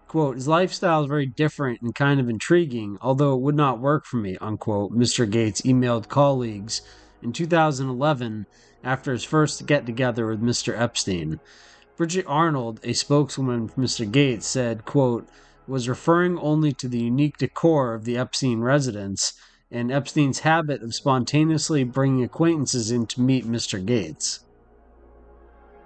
Quote, his lifestyle is very different and kind of intriguing, although it would not work for me, unquote, Mr. Gates emailed colleagues in 2011 after his first get-together with Mr. Epstein. Bridget Arnold, a spokeswoman for Mr. Gates, said, quote, was referring only to the unique decor of the Epstein residence and Epstein's habit of spontaneously bringing acquaintances in to meet Mr. Gates.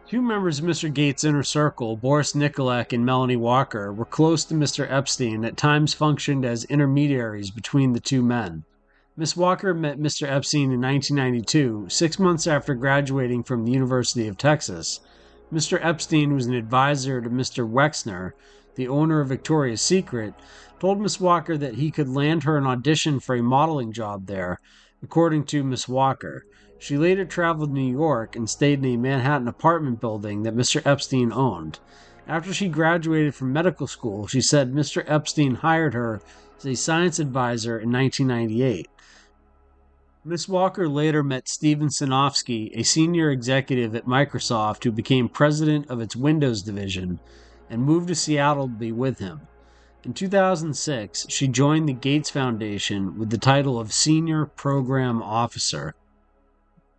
Two members of Mr. Gates' inner circle, Boris Nikolek and Melanie Walker, were close to Mr. Epstein and at times functioned as intermediaries between the two men. Miss Walker met Mr. Epstein in 1992, 6 months after graduating from the University of Texas. Mr. Epstein was an advisor to Mr. Wexner, the owner of Victoria's Secret, told Miss Walker that he could land her an audition for a modeling job there, according to Miss Walker. She later traveled to New York and stayed in a Manhattan apartment building that Mr. Epstein owned. After she graduated from medical school, she said Mr. Epstein hired her as a science advisor in 1998. Miss Walker later met Steven Sinofsky, a senior executive at Microsoft who became president of its Windows division, and moved to Seattle to be with him. In 2006, she joined the Gates Foundation with the title of Senior Program Officer.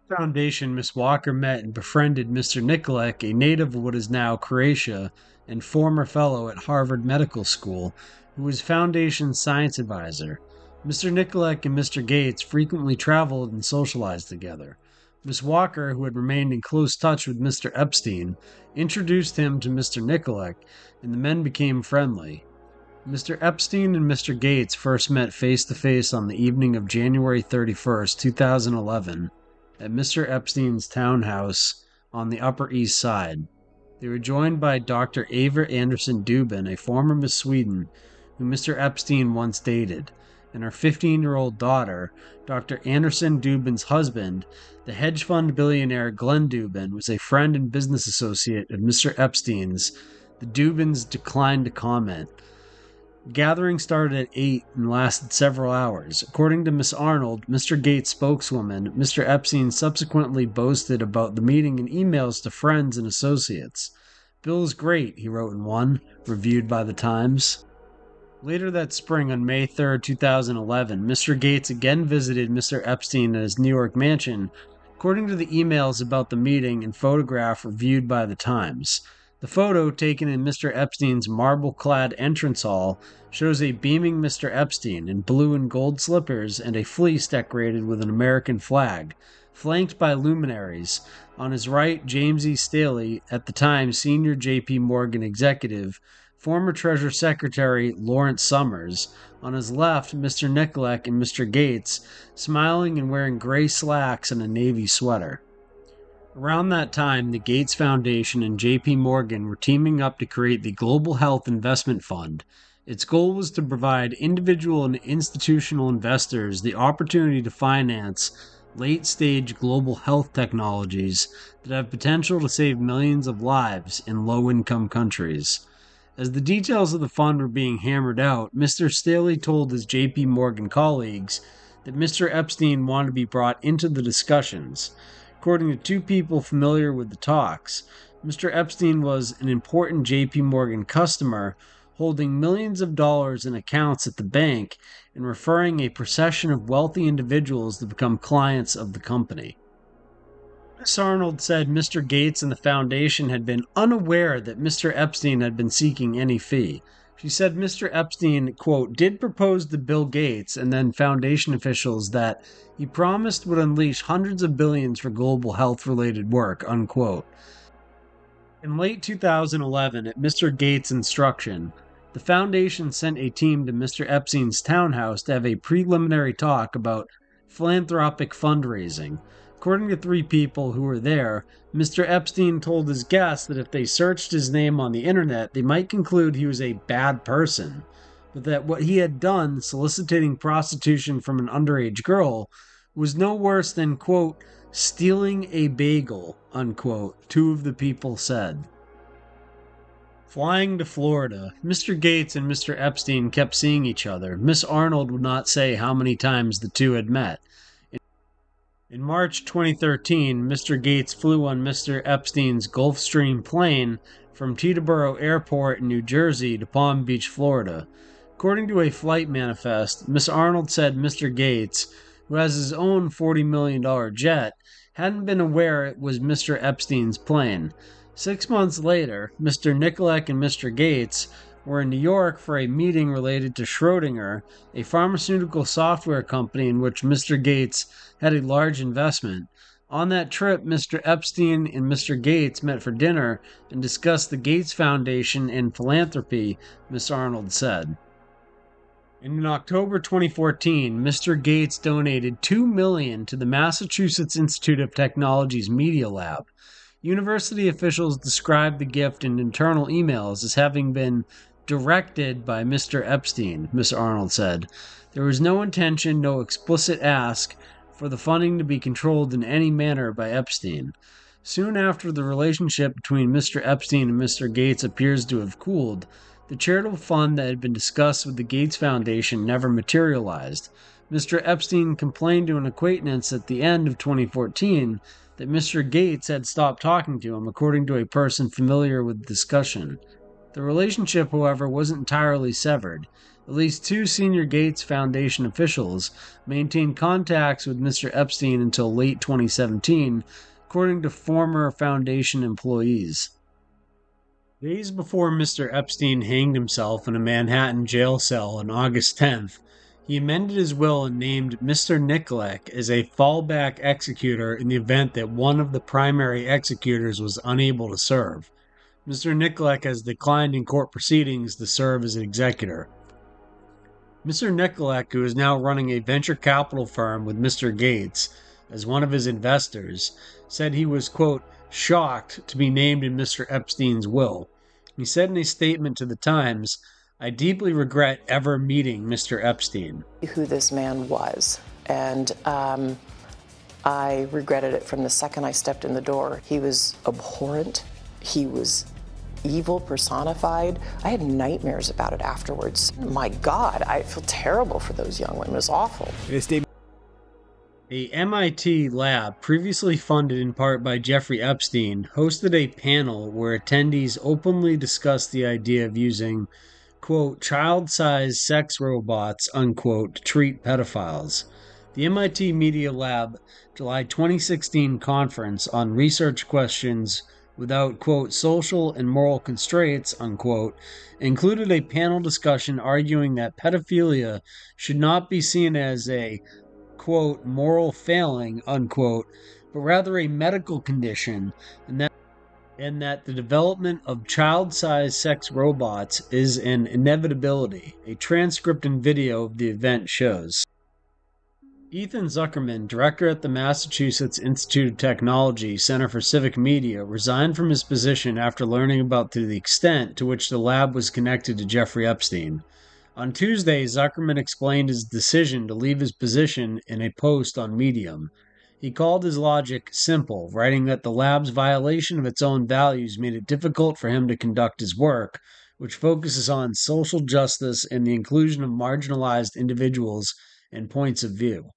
Foundation, Miss Walker met and befriended Mr. Nikolek, a native of what is now Croatia and former fellow at Harvard Medical School, who was Foundation's science advisor. Mr. Nikolek and Mr. Gates frequently traveled and socialized together. Miss Walker, who had remained in close touch with Mr. Epstein, introduced him to Mr. Nikolek, and the men became friendly. Mr. Epstein and Mr. Gates first met face-to-face on the evening of January 31st, 2011, at Mr. Epstein's townhouse on the Upper East Side. They were joined by Dr. Eva Anderson Dubin, a former Miss Sweden, who Mr. Epstein once dated, and her 15-year-old daughter. Dr. Anderson Dubin's husband, the hedge fund billionaire Glenn Dubin, was a friend and business associate of Mr. Epstein's. The Dubins declined to comment. The gathering started at 8 and lasted several hours. According to Miss Arnold, Mr. Gates' spokeswoman, Mr. Epstein subsequently boasted about the meeting in emails to friends and associates. "Bill's great," he wrote in one, reviewed by the Times. Later that spring, on May 3, 2011, Mr. Gates again visited Mr. Epstein at his New York mansion, according to the emails about the meeting and photograph reviewed by the Times. The photo, taken in Mr. Epstein's marble-clad entrance hall, shows a beaming Mr. Epstein in blue and gold slippers and a fleece decorated with an American flag, flanked by luminaries. On his right, James E. Staley, at the time senior J.P. Morgan executive, former Treasury Secretary Lawrence Summers. On his left, Mr. Nicolak and Mr. Gates, smiling and wearing gray slacks and a navy sweater. Around that time, the Gates Foundation and J.P. Morgan were teaming up to create the Global Health Investment Fund. Its goal was to provide individual and institutional investors the opportunity to finance late-stage global health technologies that have potential to save millions of lives in low-income countries. As the details of the fund were being hammered out, Mr. Staley told his J.P. Morgan colleagues that Mr. Epstein wanted to be brought into the discussions. According to two people familiar with the talks, Mr. Epstein was an important J.P. Morgan customer holding millions of dollars in accounts at the bank and referring a procession of wealthy individuals to become clients of the company. Ms. Arnold said Mr. Gates and the foundation had been unaware that Mr. Epstein had been seeking any fee. She said Mr. Epstein, quote, did propose to Bill Gates and then foundation officials that he promised would unleash hundreds of billions for global health-related work, unquote. In late 2011, at Mr. Gates' instruction, the foundation sent a team to Mr. Epstein's townhouse to have a preliminary talk about philanthropic fundraising. According to three people who were there, Mr. Epstein told his guests that if they searched his name on the internet, they might conclude he was a bad person, but that what he had done, soliciting prostitution from an underage girl, was no worse than, quote, stealing a bagel, unquote, two of the people said. Flying to Florida, Mr. Gates and Mr. Epstein kept seeing each other. Miss Arnold would not say how many times the two had met. In March 2013, Mr. Gates flew on Mr. Epstein's Gulfstream plane from Teterboro Airport in New Jersey to Palm Beach, Florida. According to a flight manifest, Miss Arnold said Mr. Gates, who has his own $40 million jet, hadn't been aware it was Mr. Epstein's plane. 6 months later, Mr. Nicolak and Mr. Gates were in New York for a meeting related to Schrödinger, a pharmaceutical software company in which Mr. Gates had a large investment. On that trip, Mr. Epstein and Mr. Gates met for dinner and discussed the Gates Foundation and philanthropy, Miss Arnold said. And in October 2014, Mr. Gates donated $2 million to the Massachusetts Institute of Technology's Media Lab. University officials described the gift in internal emails as having been directed by Mr. Epstein, Miss Arnold said. There was no intention, no explicit ask for the funding to be controlled in any manner by Epstein. Soon after the relationship between Mr. Epstein and Mr. Gates appears to have cooled, the charitable fund that had been discussed with the Gates Foundation never materialized. Mr. Epstein complained to an acquaintance at the end of 2014 that Mr. Gates had stopped talking to him, according to a person familiar with the discussion. The relationship, however, wasn't entirely severed. At least two senior Gates Foundation officials maintained contacts with Mr. Epstein until late 2017, according to former Foundation employees. Days before Mr. Epstein hanged himself in a Manhattan jail cell on August 10th, he amended his will and named Mr. Nicolak as a fallback executor in the event that one of the primary executors was unable to serve. Mr. Nicolak has declined in court proceedings to serve as an executor. Mr. Nicolak, who is now running a venture capital firm with Mr. Gates as one of his investors, said he was, quote, shocked to be named in Mr. Epstein's will. He said in a statement to the Times, I deeply regret ever meeting Mr. Epstein.
Who this man was, and I regretted it from the second I stepped in the door. He was abhorrent. He was evil personified. I had nightmares about it afterwards. My God, I feel terrible for those young women. It was awful.
In a statement,
A MIT lab, previously funded in part by Jeffrey Epstein, hosted a panel where attendees openly discussed the idea of using, quote, child-sized sex robots, unquote, to treat pedophiles. The MIT Media Lab July 2016 conference on research questions without, quote, social and moral constraints, unquote, included a panel discussion arguing that pedophilia should not be seen as a, quote, moral failing, unquote, but rather a medical condition, and that the development of child-sized sex robots is an inevitability. A transcript and video of the event shows. Ethan Zuckerman, director at the Massachusetts Institute of Technology Center for Civic Media, resigned from his position after learning about the extent to which the lab was connected to Jeffrey Epstein. On Tuesday, Zuckerman explained his decision to leave his position in a post on Medium. He called his logic simple, writing that the lab's violation of its own values made it difficult for him to conduct his work, which focuses on social justice and the inclusion of marginalized individuals and points of view.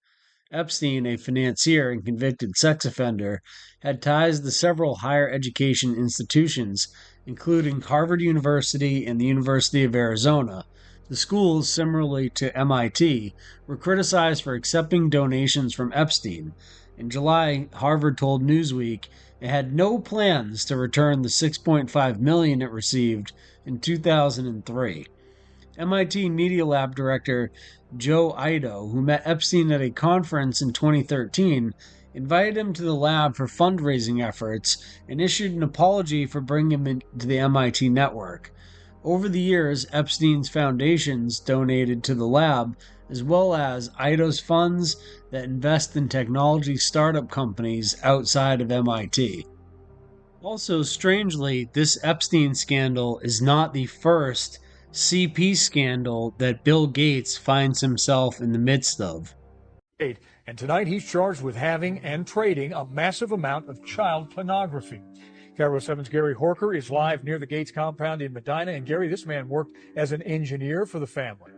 Epstein, a financier and convicted sex offender, had ties to several higher education institutions, including Harvard University and the University of Arizona. The schools, similarly to MIT, were criticized for accepting donations from Epstein. In July, Harvard told Newsweek it had no plans to return the $6.5 million it received in 2003. MIT Media Lab director Joe Ido, who met Epstein at a conference in 2013, invited him to the lab for fundraising efforts and issued an apology for bringing him into the MIT network. Over the years, Epstein's foundations donated to the lab, as well as Ido's funds that invest in technology startup companies outside of MIT. Also, strangely, this Epstein scandal is not the first CP scandal that Bill Gates finds himself in the midst of.
And tonight he's charged with having and trading a massive amount of child pornography. KIRO 7's Gary Horker is live near the Gates compound in Medina. And Gary, this man worked as an engineer for the family.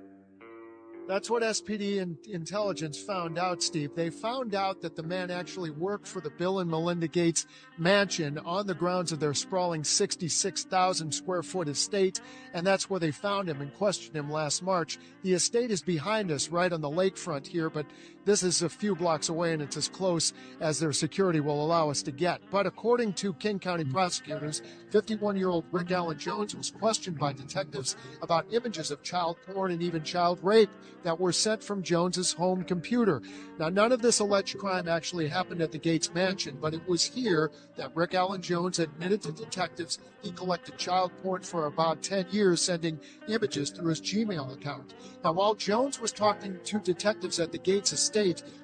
That's what SPD intelligence found out, Steve. They found out that the man actually worked for the Bill and Melinda Gates mansion on the grounds of their sprawling 66,000 square foot estate, and that's where they found him and questioned him last March. The estate is behind us right on the lakefront here, but this is a few blocks away, and it's as close as their security will allow us to get. But according to King County prosecutors, 51-year-old Rick Allen Jones was questioned by detectives about images of child porn and even child rape that were sent from Jones's home computer. Now, none of this alleged crime actually happened at the Gates mansion, but it was here that Rick Allen Jones admitted to detectives he collected child porn for about 10 years, sending images through his Gmail account. Now, while Jones was talking to detectives at the Gates estate,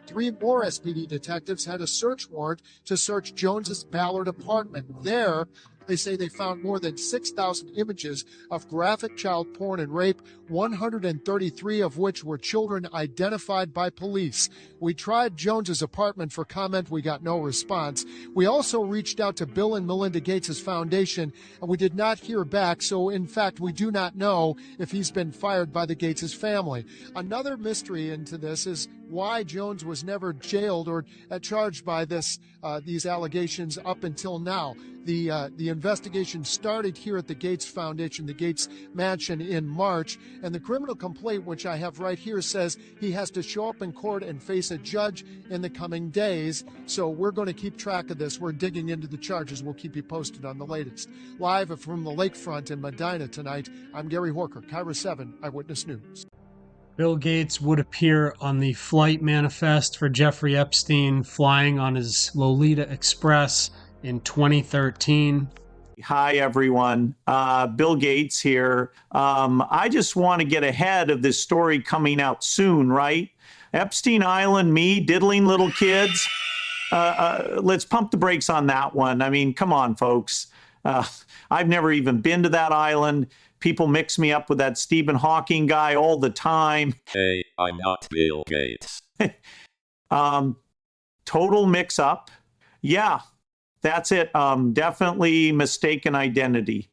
3 more SPD detectives had a search warrant to search Jones's Ballard apartment. There, they say they found more than 6,000 images of graphic child porn and rape, 133 of which were children identified by police. We tried Jones's apartment for comment. We got no response. We also reached out to Bill and Melinda Gates' foundation, and we did not hear back. So, in fact, we do not know if he's been fired by the Gates' family. Another mystery into this is why Jones was never jailed or charged by these allegations up until now. The investigation started here at the Gates Foundation, the Gates Mansion, in March, and the criminal complaint, which I have right here, says he has to show up in court and face a judge in the coming days. So we're going to keep track of this. We're digging into the charges. We'll keep you posted on the latest. Live from the lakefront in Medina tonight, I'm Gary Horker, KIRO 7 Eyewitness News.
Bill Gates would appear on the flight manifest for Jeffrey Epstein flying on his Lolita Express in 2013.
Hi, everyone. Bill Gates here. I just want to get ahead of this story coming out soon, right? Epstein Island, me, diddling little kids. Let's pump the brakes on that one. I mean, come on, folks. I've never even been to that island. People mix me up with that Stephen Hawking guy all the time.
Hey, I'm not Bill Gates.
Total mix-up. Yeah, that's it. Definitely mistaken identity.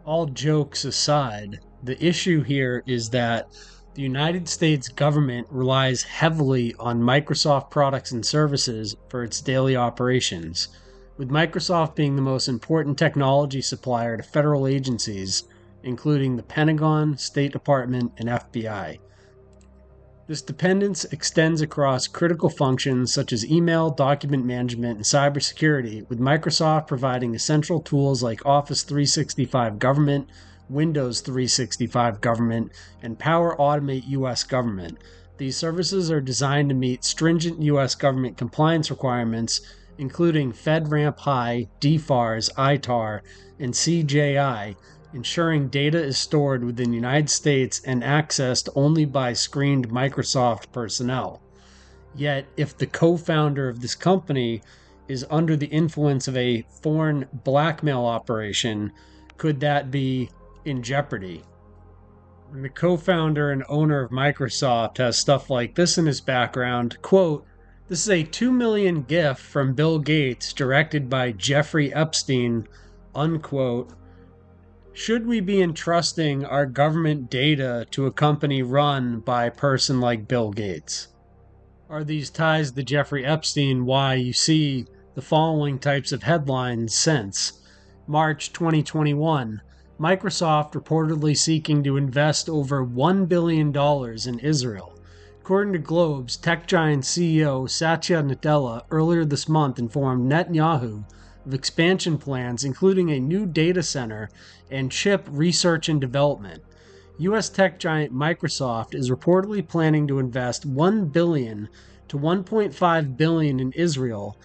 All jokes aside, the issue here is that The United States government relies heavily on Microsoft products and services for its daily operations, with Microsoft being the most important technology supplier to federal agencies, including the Pentagon, State Department, and FBI. This dependence extends across critical functions such as email, document management, and cybersecurity, with Microsoft providing essential tools like Office 365 Government, Windows 365 Government, and Power Automate US Government. These services are designed to meet stringent US government compliance requirements, including FedRAMP High, DFARS, ITAR, and CJI, ensuring data is stored within the United States and accessed only by screened Microsoft personnel. Yet, if the co-founder of this company is under the influence of a foreign blackmail operation, could that be in jeopardy? And the co-founder and owner of Microsoft has stuff like this in his background. Quote, "This is a $2 million gift from Bill Gates directed by Jeffrey Epstein," unquote. Should we be entrusting our government data to a company run by a person like Bill Gates? Are these ties to Jeffrey Epstein why you see the following types of headlines since March 2021? Microsoft reportedly seeking to invest over $1 billion in Israel. According to Globes, tech giant CEO Satya Nadella earlier this month informed Netanyahu of expansion plans, including a new data center and chip research and development. U.S. tech giant Microsoft is reportedly planning to invest $1 billion to $1.5 billion in Israel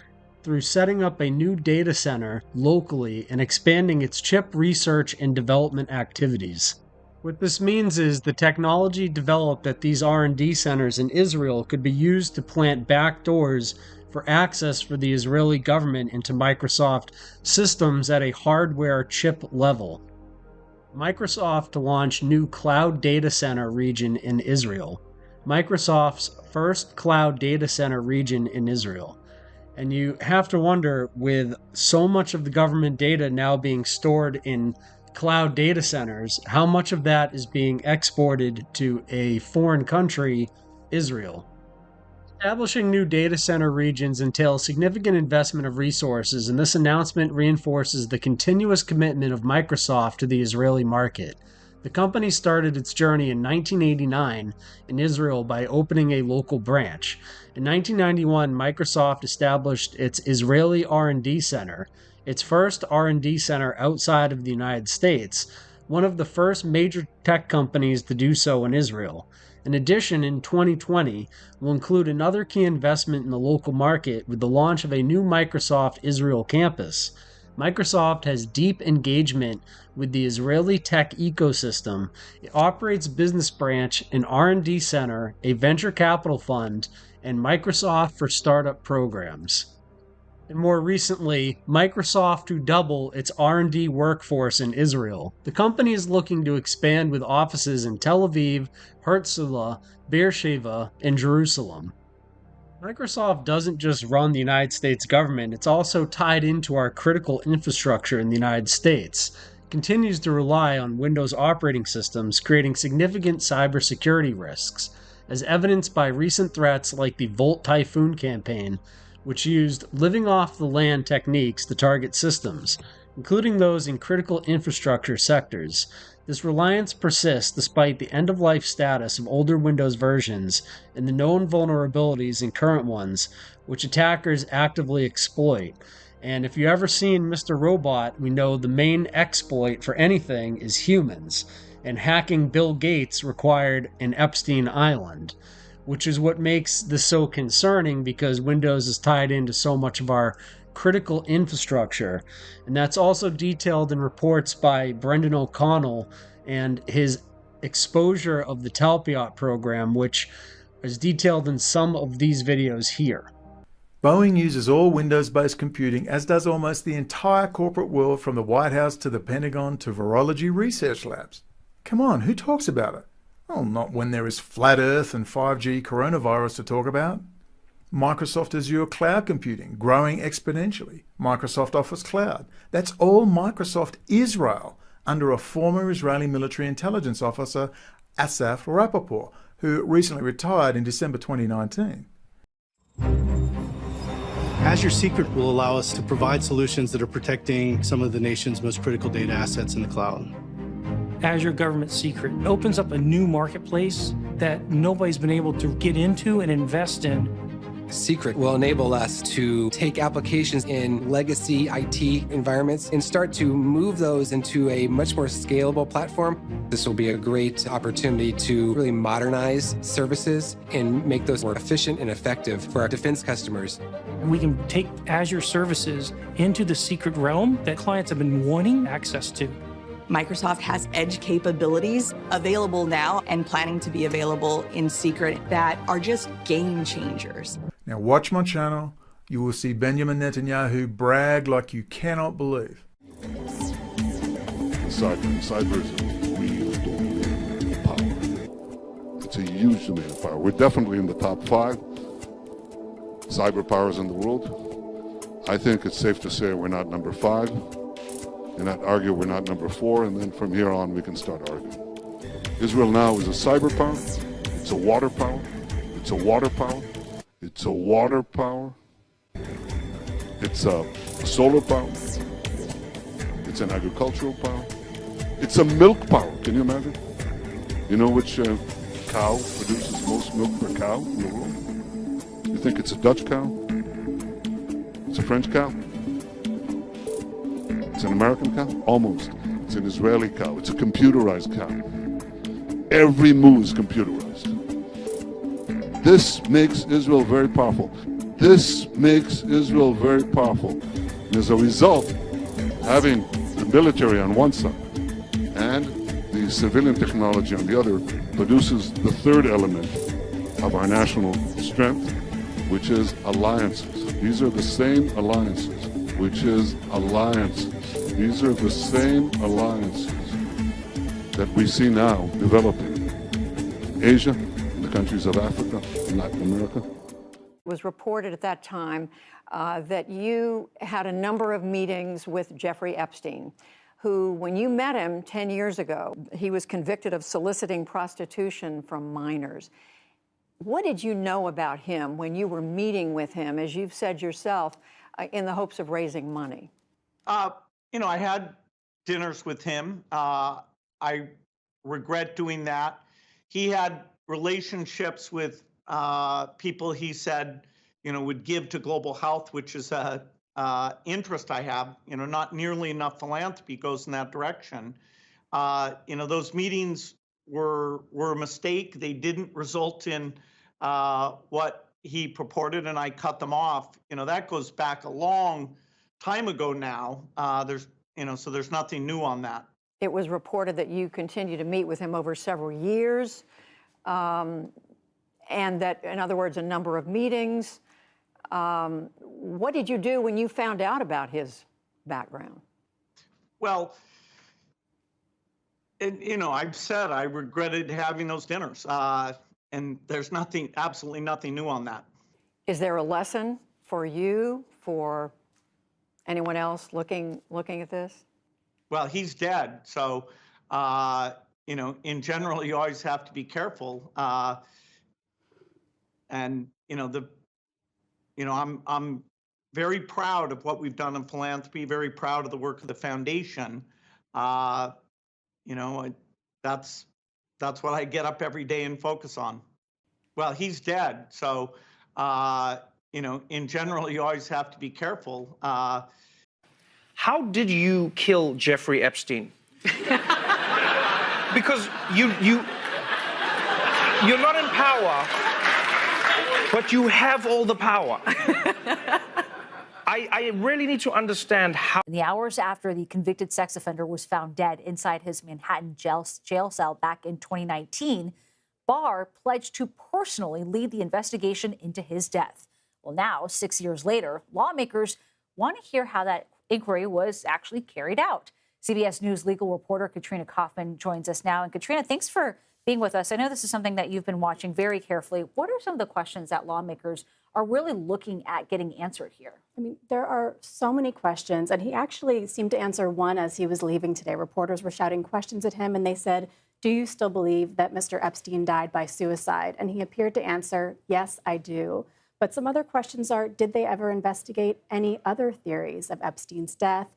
through setting up a new data center locally and expanding its chip research and development activities. What this means is the technology developed at these R&D centers in Israel could be used to plant backdoors for access for the Israeli government into Microsoft systems at a hardware chip level. Microsoft to launch new cloud data center region in Israel. Microsoft's first cloud data center region in Israel. And you have to wonder, with so much of the government data now being stored in cloud data centers, how much of that is being exported to a foreign country, Israel? Establishing new data center regions entails significant investment of resources, and this announcement reinforces the continuous commitment of Microsoft to the Israeli market. The company started its journey in 1989 in Israel by opening a local branch. In 1991, Microsoft established its Israeli R&D Center, its first R&D center outside of the United States, one of the first major tech companies to do so in Israel. In addition, in 2020, will include another key investment in the local market with the launch of a new Microsoft Israel campus. Microsoft has deep engagement with the Israeli tech ecosystem. It operates business branch, an R&D center, a venture capital fund, and Microsoft for Startup programs. And more recently, Microsoft to double its R&D workforce in Israel. The company is looking to expand with offices in Tel Aviv, Herzliya, Beersheba, and Jerusalem. Microsoft doesn't just run the United States government, it's also tied into our critical infrastructure in the United States. It continues to rely on Windows operating systems, creating significant cybersecurity risks, as evidenced by recent threats like the Volt Typhoon campaign, which used living off the land techniques to target systems, including those in critical infrastructure sectors. This reliance persists despite the end-of-life status of older Windows versions and the known vulnerabilities in current ones, which attackers actively exploit. And if you've ever seen Mr. Robot, we know the main exploit for anything is humans, and hacking Bill Gates required an Epstein Island, which is what makes this so concerning because Windows is tied into so much of our critical infrastructure. And that's also detailed in reports by Brendan O'Connell and his exposure of the Talpiot program, which is detailed in some of these videos here.
Boeing uses all Windows-based computing, as does almost the entire corporate world, from the White House to the Pentagon to virology research labs. Come on, who talks about it? Well, not when there is flat Earth and 5G coronavirus to talk about. Microsoft Azure Cloud Computing, growing exponentially. Microsoft Office Cloud. That's all Microsoft Israel, under a former Israeli military intelligence officer, Asaf Rappaport, who recently retired in December 2019.
Azure Secret will allow us to provide solutions that are protecting some of the nation's most critical data assets in the cloud.
Azure Government Secret opens up a new marketplace that nobody's been able to get into and invest in.
Secret will enable us to take applications in legacy IT environments and start to move those into a much more scalable platform. This will be a great opportunity to really modernize services and make those more efficient and effective for our defense customers.
We can take Azure services into the secret realm that clients have been wanting access to.
Microsoft has edge capabilities available now and planning to be available in secret that are just game changers.
Now watch my channel. You will see Benjamin Netanyahu brag like you cannot believe.
Cyber is a real domain of power. It's a huge domain of power. We're definitely in the top 5 cyber powers in the world. I think it's safe to say we're not number 5. And I'd argue we're not number 4, and then from here on we can start arguing. Israel now is a cyber power, it's a water power, it's a water power, it's a water power, it's a solar power, it's an agricultural power, it's a milk power. Can you imagine? You know which cow produces most milk per cow in the world? You think it's a Dutch cow? It's a French cow? It's an American cow? Almost. It's an Israeli cow. It's a computerized cow. Every move is computerized. This makes Israel very powerful. This makes Israel very powerful. And as a result, having the military on one side and the civilian technology on the other produces the third element of our national strength, which is alliances. These are the same alliances, which is alliances. These are the same alliances that we see now developing in Asia, in the countries of Africa, in Latin America.
It was reported at that time that you had a number of meetings with Jeffrey Epstein, who, when you met him 10 years ago, he was convicted of soliciting prostitution from minors. What did you know about him when you were meeting with him, as you've said yourself, in the hopes of raising money?
You know, I had dinners with him. I regret doing that. He had relationships with people he said, you know, would give to global health, which is a interest I have. You know, not nearly enough philanthropy goes in that direction. You know, those meetings were a mistake. They didn't result in what he purported, and I cut them off. You know, that goes back a long time ago now. So there's nothing new on that.
It was reported that you continued to meet with him over several years, and that, in other words, a number of meetings. What did you do when you found out about his background?
Well, you know, I've said I regretted having those dinners, and there's absolutely nothing new on that.
Is there a lesson for you, for anyone else looking at this?
Well, he's dead, so you know, in general, you always have to be careful. And you know, I'm very proud of what we've done in philanthropy. Very proud of the work of the foundation. You know, that's what I get up every day and focus on. Well, he's dead, so you know, in general, you always have to be careful.
How did you kill Jeffrey Epstein? Because you're not in power, but you have all the power. I really need to understand how.
In the hours after the convicted sex offender was found dead inside his Manhattan jail cell back in 2019, Barr pledged to personally lead the investigation into his death. Well, now, 6 years later, lawmakers want to hear how that inquiry was actually carried out. CBS News legal reporter Katrina Kaufman joins us now. And Katrina, thanks for being with us. I know this is something that you've been watching very carefully. What are some of the questions that lawmakers are really looking at getting answered here?
I mean, there are so many questions, and he actually seemed to answer one as he was leaving today. Reporters were shouting questions at him, and they said, "Do you still believe that Mr. Epstein died by suicide?" And he appeared to answer, "Yes, I do." But some other questions are, did they ever investigate any other theories of Epstein's death?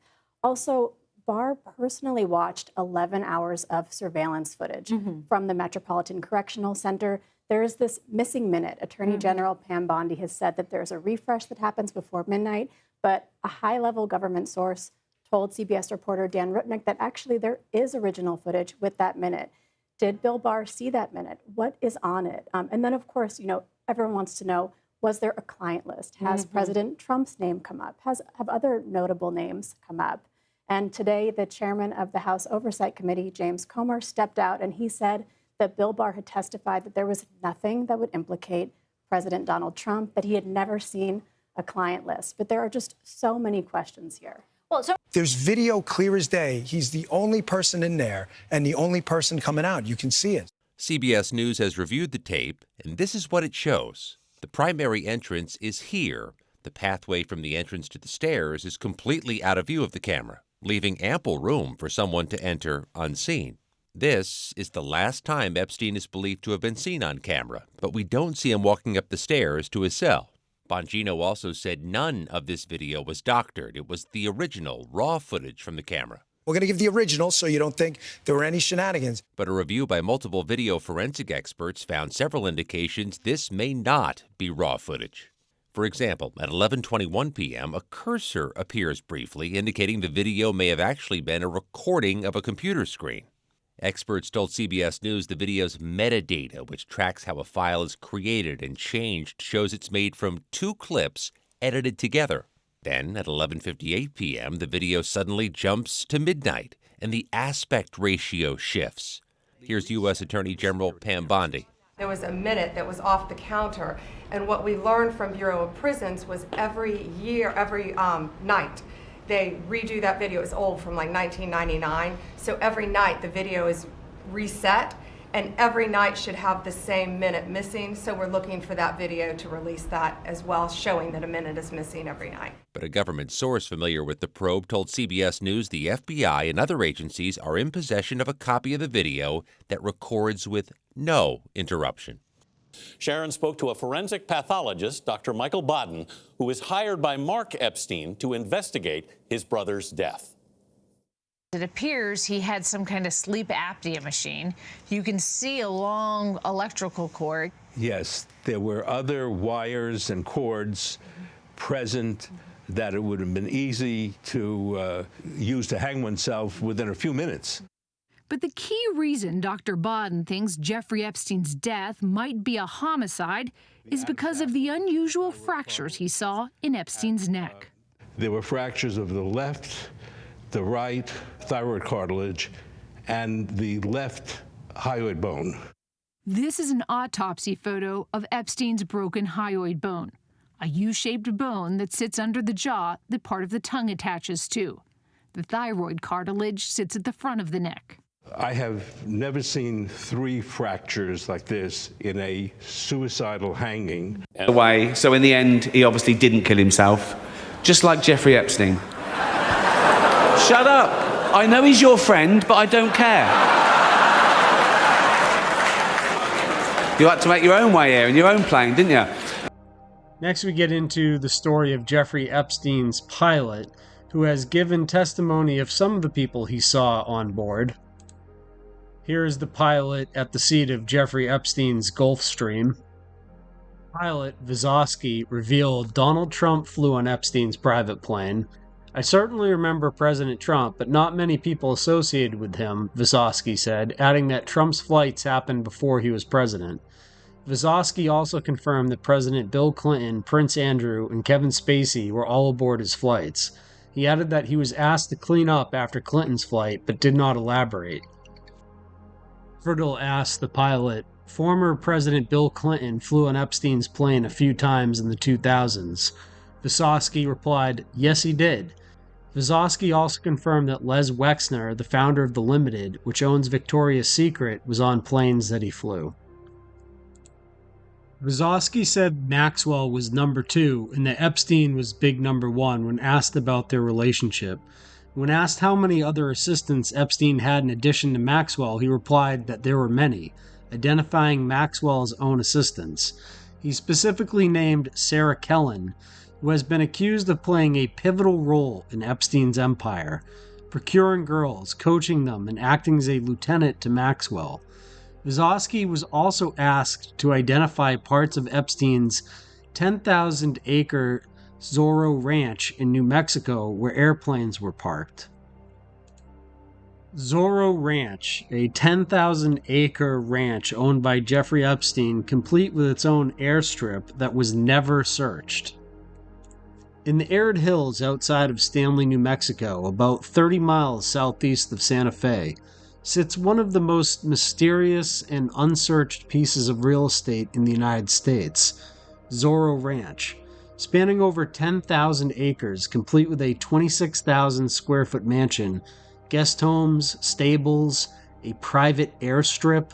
Also, Barr personally watched 11 hours of surveillance footage from the Metropolitan Correctional Center. There's this missing minute. Attorney General Pam Bondi has said that there's a refresh that happens before midnight, but a high-level government source told CBS reporter Dan Rutnick that actually there is original footage with that minute. Did Bill Barr see that minute? What is on it? And then, of course, everyone wants to know, was there a client list? Has President Trump's name come up? Have other notable names come up? And today, the chairman of the House Oversight Committee, James Comer, stepped out and he said that Bill Barr had testified that there was nothing that would implicate President Donald Trump, that he had never seen a client list. But there are just so many questions here.
There's video clear as day. He's the only person in there and the only person coming out. You can see it.
CBS News has reviewed the tape, and this is what it shows. The primary entrance is here. The pathway from the entrance to the stairs is completely out of view of the camera, leaving ample room for someone to enter unseen. This is the last time Epstein is believed to have been seen on camera, but we don't see him walking up the stairs to his cell. Bongino also said none of this video was doctored. It was the original, raw footage from the camera.
We're going to give the original so you don't think there were any shenanigans.
But a review by multiple video forensic experts found several indications this may not be raw footage. For example, at 11:21 p.m., a cursor appears briefly, indicating the video may have actually been a recording of a computer screen. Experts told CBS News the video's metadata, which tracks how a file is created and changed, shows it's made from 2 clips edited together. Then, at 11:58 p.m., the video suddenly jumps to midnight, and the aspect ratio shifts. Here's U.S. Attorney General Pam Bondi.
There was a minute that was off the counter, and what we learned from Bureau of Prisons was every night, they redo that video. It's old, from like 1999, so every night the video is reset, and every night should have the same minute missing, so we're looking for that video to release that as well, showing that a minute is missing every night.
But a government source familiar with the probe told CBS News the FBI and other agencies are in possession of a copy of the video that records with no interruption.
Sharon spoke to a forensic pathologist, Dr. Michael Baden, who was hired by Mark Epstein to investigate his brother's death.
It appears he had some kind of sleep apnea machine. You can see a long electrical cord.
Yes, there were other wires and cords present that it would have been easy to use to hang oneself within a few minutes.
But the key reason Dr. Baden thinks Jeffrey Epstein's death might be a homicide is because of the unusual fractures he saw in Epstein's neck.
There were fractures of the left, the right thyroid cartilage, and the left hyoid bone.
This is an autopsy photo of Epstein's broken hyoid bone, a U-shaped bone that sits under the jaw that part of the tongue attaches to. The thyroid cartilage sits at the front of the neck.
I have never seen 3 fractures like this in a suicidal hanging.
So in the end, he obviously didn't kill himself, just like Jeffrey Epstein. Shut up! I know he's your friend, but I don't care. You had to make your own way here in your own plane, didn't you?
Next, we get into the story of Jeffrey Epstein's pilot, who has given testimony of some of the people he saw on board. Here is the pilot at the seat of Jeffrey Epstein's Gulfstream. Pilot Vysotsky revealed Donald Trump flew on Epstein's private plane. I certainly remember President Trump, but not many people associated with him, Vysotsky said, adding that Trump's flights happened before he was president. Vysotsky also confirmed that President Bill Clinton, Prince Andrew, and Kevin Spacey were all aboard his flights. He added that he was asked to clean up after Clinton's flight, but did not elaborate. Verdal asked the pilot, former President Bill Clinton flew on Epstein's plane a few times in the 2000s. Vysotsky replied, yes, he did. Vysotsky also confirmed that Lesley Wexner, the founder of The Limited, which owns Victoria's Secret, was on planes that he flew. Wazowski said Maxwell was number 2 and that Epstein was big number 1 when asked about their relationship. When asked how many other assistants Epstein had in addition to Maxwell, he replied that there were many, identifying Maxwell's own assistants. He specifically named Sarah Kellen, who has been accused of playing a pivotal role in Epstein's empire, procuring girls, coaching them, and acting as a lieutenant to Maxwell. Wazowski was also asked to identify parts of Epstein's 10,000-acre Zorro Ranch in New Mexico where airplanes were parked. Zorro Ranch, a 10,000-acre ranch owned by Jeffrey Epstein, complete with its own airstrip that was never searched. In the arid hills outside of Stanley, New Mexico, about 30 miles southeast of Santa Fe, sits one of the most mysterious and unsearched pieces of real estate in the United States, Zorro Ranch. Spanning over 10,000 acres, complete with a 26,000 square foot mansion, guest homes, stables, a private airstrip,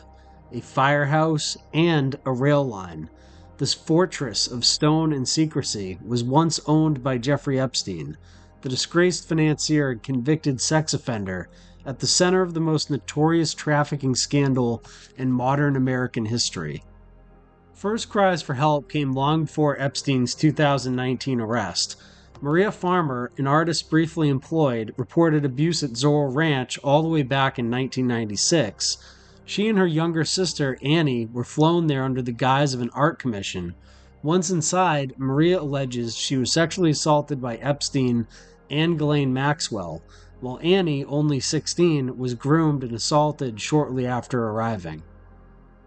a firehouse, and a rail line. This fortress of stone and secrecy was once owned by Jeffrey Epstein, the disgraced financier and convicted sex offender at the center of the most notorious trafficking scandal in modern American history. First cries for help came long before Epstein's 2019 arrest. Maria Farmer, an artist briefly employed, reported abuse at Zorro Ranch all the way back in 1996. She and her younger sister, Annie, were flown there under the guise of an art commission. Once inside, Maria alleges she was sexually assaulted by Epstein and Ghislaine Maxwell, while Annie, only 16, was groomed and assaulted shortly after arriving.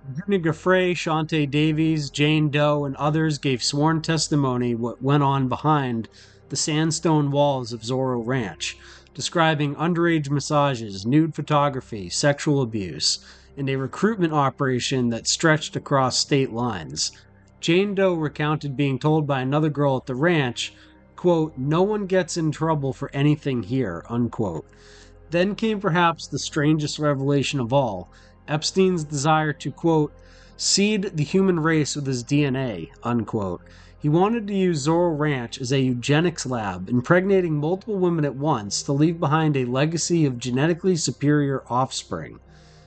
Virginia Giuffre, Shantae Davies, Jane Doe, and others gave sworn testimony what went on behind the sandstone walls of Zorro Ranch, describing underage massages, nude photography, sexual abuse, and a recruitment operation that stretched across state lines. Jane Doe recounted being told by another girl at the ranch, quote, "No one gets in trouble for anything here," unquote. Then came perhaps the strangest revelation of all, Epstein's desire to, quote, "seed the human race with his DNA," unquote. He wanted to use Zorro Ranch as a eugenics lab, impregnating multiple women at once to leave behind a legacy of genetically superior offspring.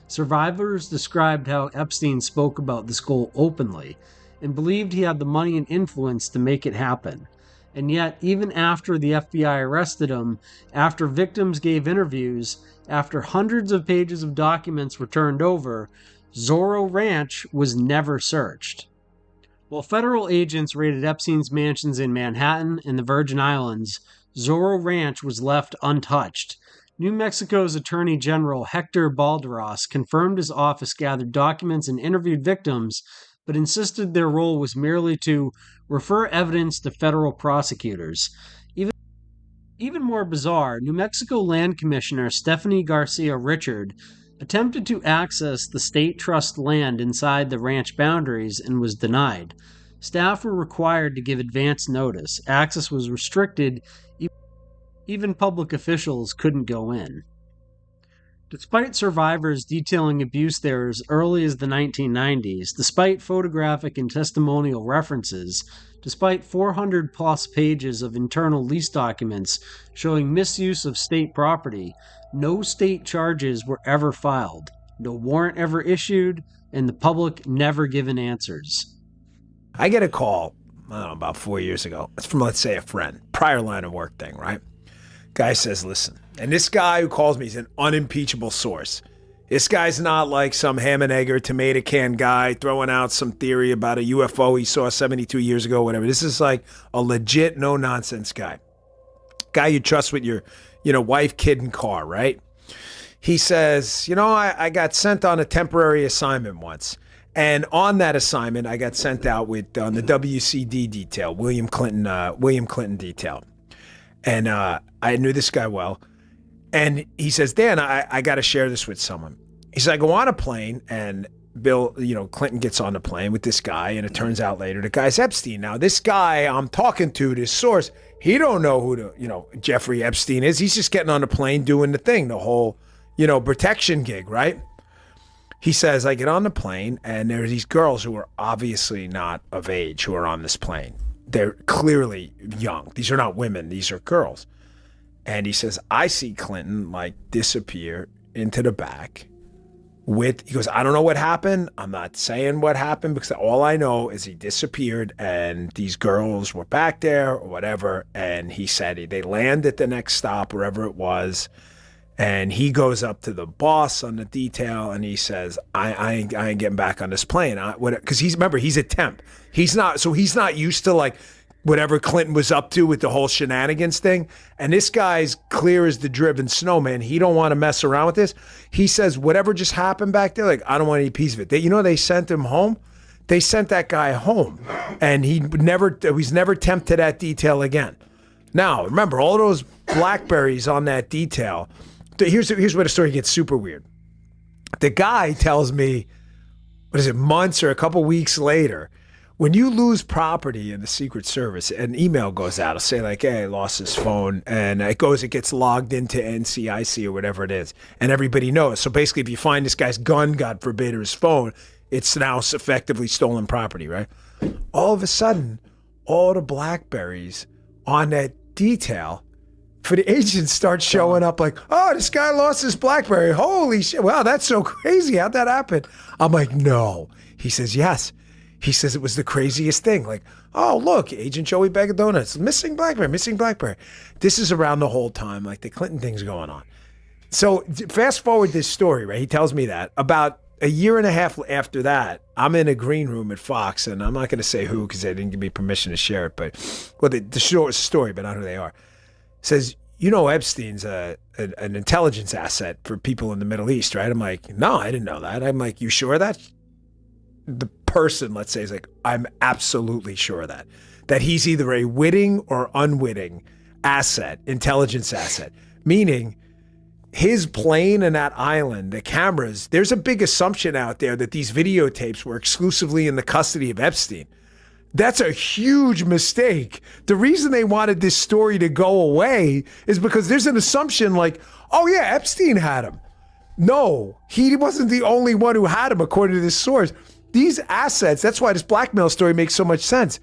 Survivors described how Epstein spoke about this goal openly and believed he had the money and influence to make it happen. And yet, even after the FBI arrested him, after victims gave interviews, after hundreds of pages of documents were turned over, Zorro Ranch was never searched. While federal agents raided Epstein's mansions in Manhattan and the Virgin Islands, Zorro Ranch was left untouched. New Mexico's Attorney General Hector Balderas confirmed his office gathered documents and interviewed victims, but insisted their role was merely to refer evidence to federal prosecutors. Even more bizarre, New Mexico Land Commissioner Stephanie Garcia Richard attempted to access the state trust land inside the ranch boundaries and was denied. Staff were required to give advance notice. Access was restricted. Even public officials couldn't go in. Despite survivors detailing abuse there as early as the 1990s, despite photographic and testimonial references, despite 400-plus pages of internal lease documents showing misuse of state property, no state charges were ever filed, no warrant ever issued, and the public never given answers.
I get a call, I don't know, about 4 years ago. It's from, let's say, a friend, prior line of work thing, right? Guy says, listen, and this guy who calls me is an unimpeachable source. This guy's not like some ham and egg or tomato can guy throwing out some theory about a UFO he saw 72 years ago, whatever. This is like a legit, no-nonsense guy. Guy you trust with your, wife, kid, and car, right? He says, I got sent on a temporary assignment once. And on that assignment, I got sent out with on the WCD detail, William Clinton detail. And I knew this guy well. And he says, Dan, I got to share this with someone. He said, I go on a plane and Bill, Clinton gets on the plane with this guy. And it turns out later the guy's Epstein. Now, this guy I'm talking to, this source, he don't know who Jeffrey Epstein is. He's just getting on the plane doing the thing, the whole, protection gig, right? He says, I get on the plane, and there are these girls who are obviously not of age who are on this plane. They're clearly young. These are not women. These are girls. And he says, I see Clinton, like, disappear into the back he goes, I don't know what happened. I'm not saying what happened because all I know is he disappeared and these girls were back there or whatever. And he said they land at the next stop, wherever it was. And he goes up to the boss on the detail and he says, I ain't getting back on this plane. Because he's a temp. He's not used to like whatever Clinton was up to with the whole shenanigans thing. And this guy's clear as the driven snowman. He don't want to mess around with this. He says, whatever just happened back there, like, I don't want any piece of it. They sent him home. They sent that guy home. And he's never temped to that detail again. Now, remember, all those Blackberries on that detail. Here's where the story gets super weird. The guy tells me, months or a couple weeks later, when you lose property in the Secret Service, an email goes out. It'll say like, hey, I lost his phone. And it gets logged into NCIC or whatever it is. And everybody knows. So basically, if you find this guy's gun, God forbid, or his phone, it's now effectively stolen property, right? All of a sudden, all the Blackberries on that detail for the agents start showing up like, oh, this guy lost his Blackberry. Holy shit. Wow, that's so crazy. How'd that happen? I'm like, no. He says, yes. He says it was the craziest thing. Like, oh, look, Agent Joey Bag of Donuts, missing Blackberry. This is around the whole time, like the Clinton thing's going on. So fast forward this story, right? He tells me that. About a year and a half after that, I'm in a green room at Fox, and I'm not going to say who because they didn't give me permission to share it. But, well, the short story, but not who they are. Says, Epstein's an intelligence asset for people in the Middle East, right? I'm like, no, I didn't know that. I'm like, you sure of that? The person, let's say, is like, I'm absolutely sure of that he's either a witting or unwitting asset, intelligence asset, meaning his plane and that island, the cameras, there's a big assumption out there that these videotapes were exclusively in the custody of Epstein. That's a huge mistake. The reason they wanted this story to go away is because there's an assumption like, oh yeah, Epstein had him. No, he wasn't the only one who had him, according to this source. These assets, that's why this blackmail story makes so much sense.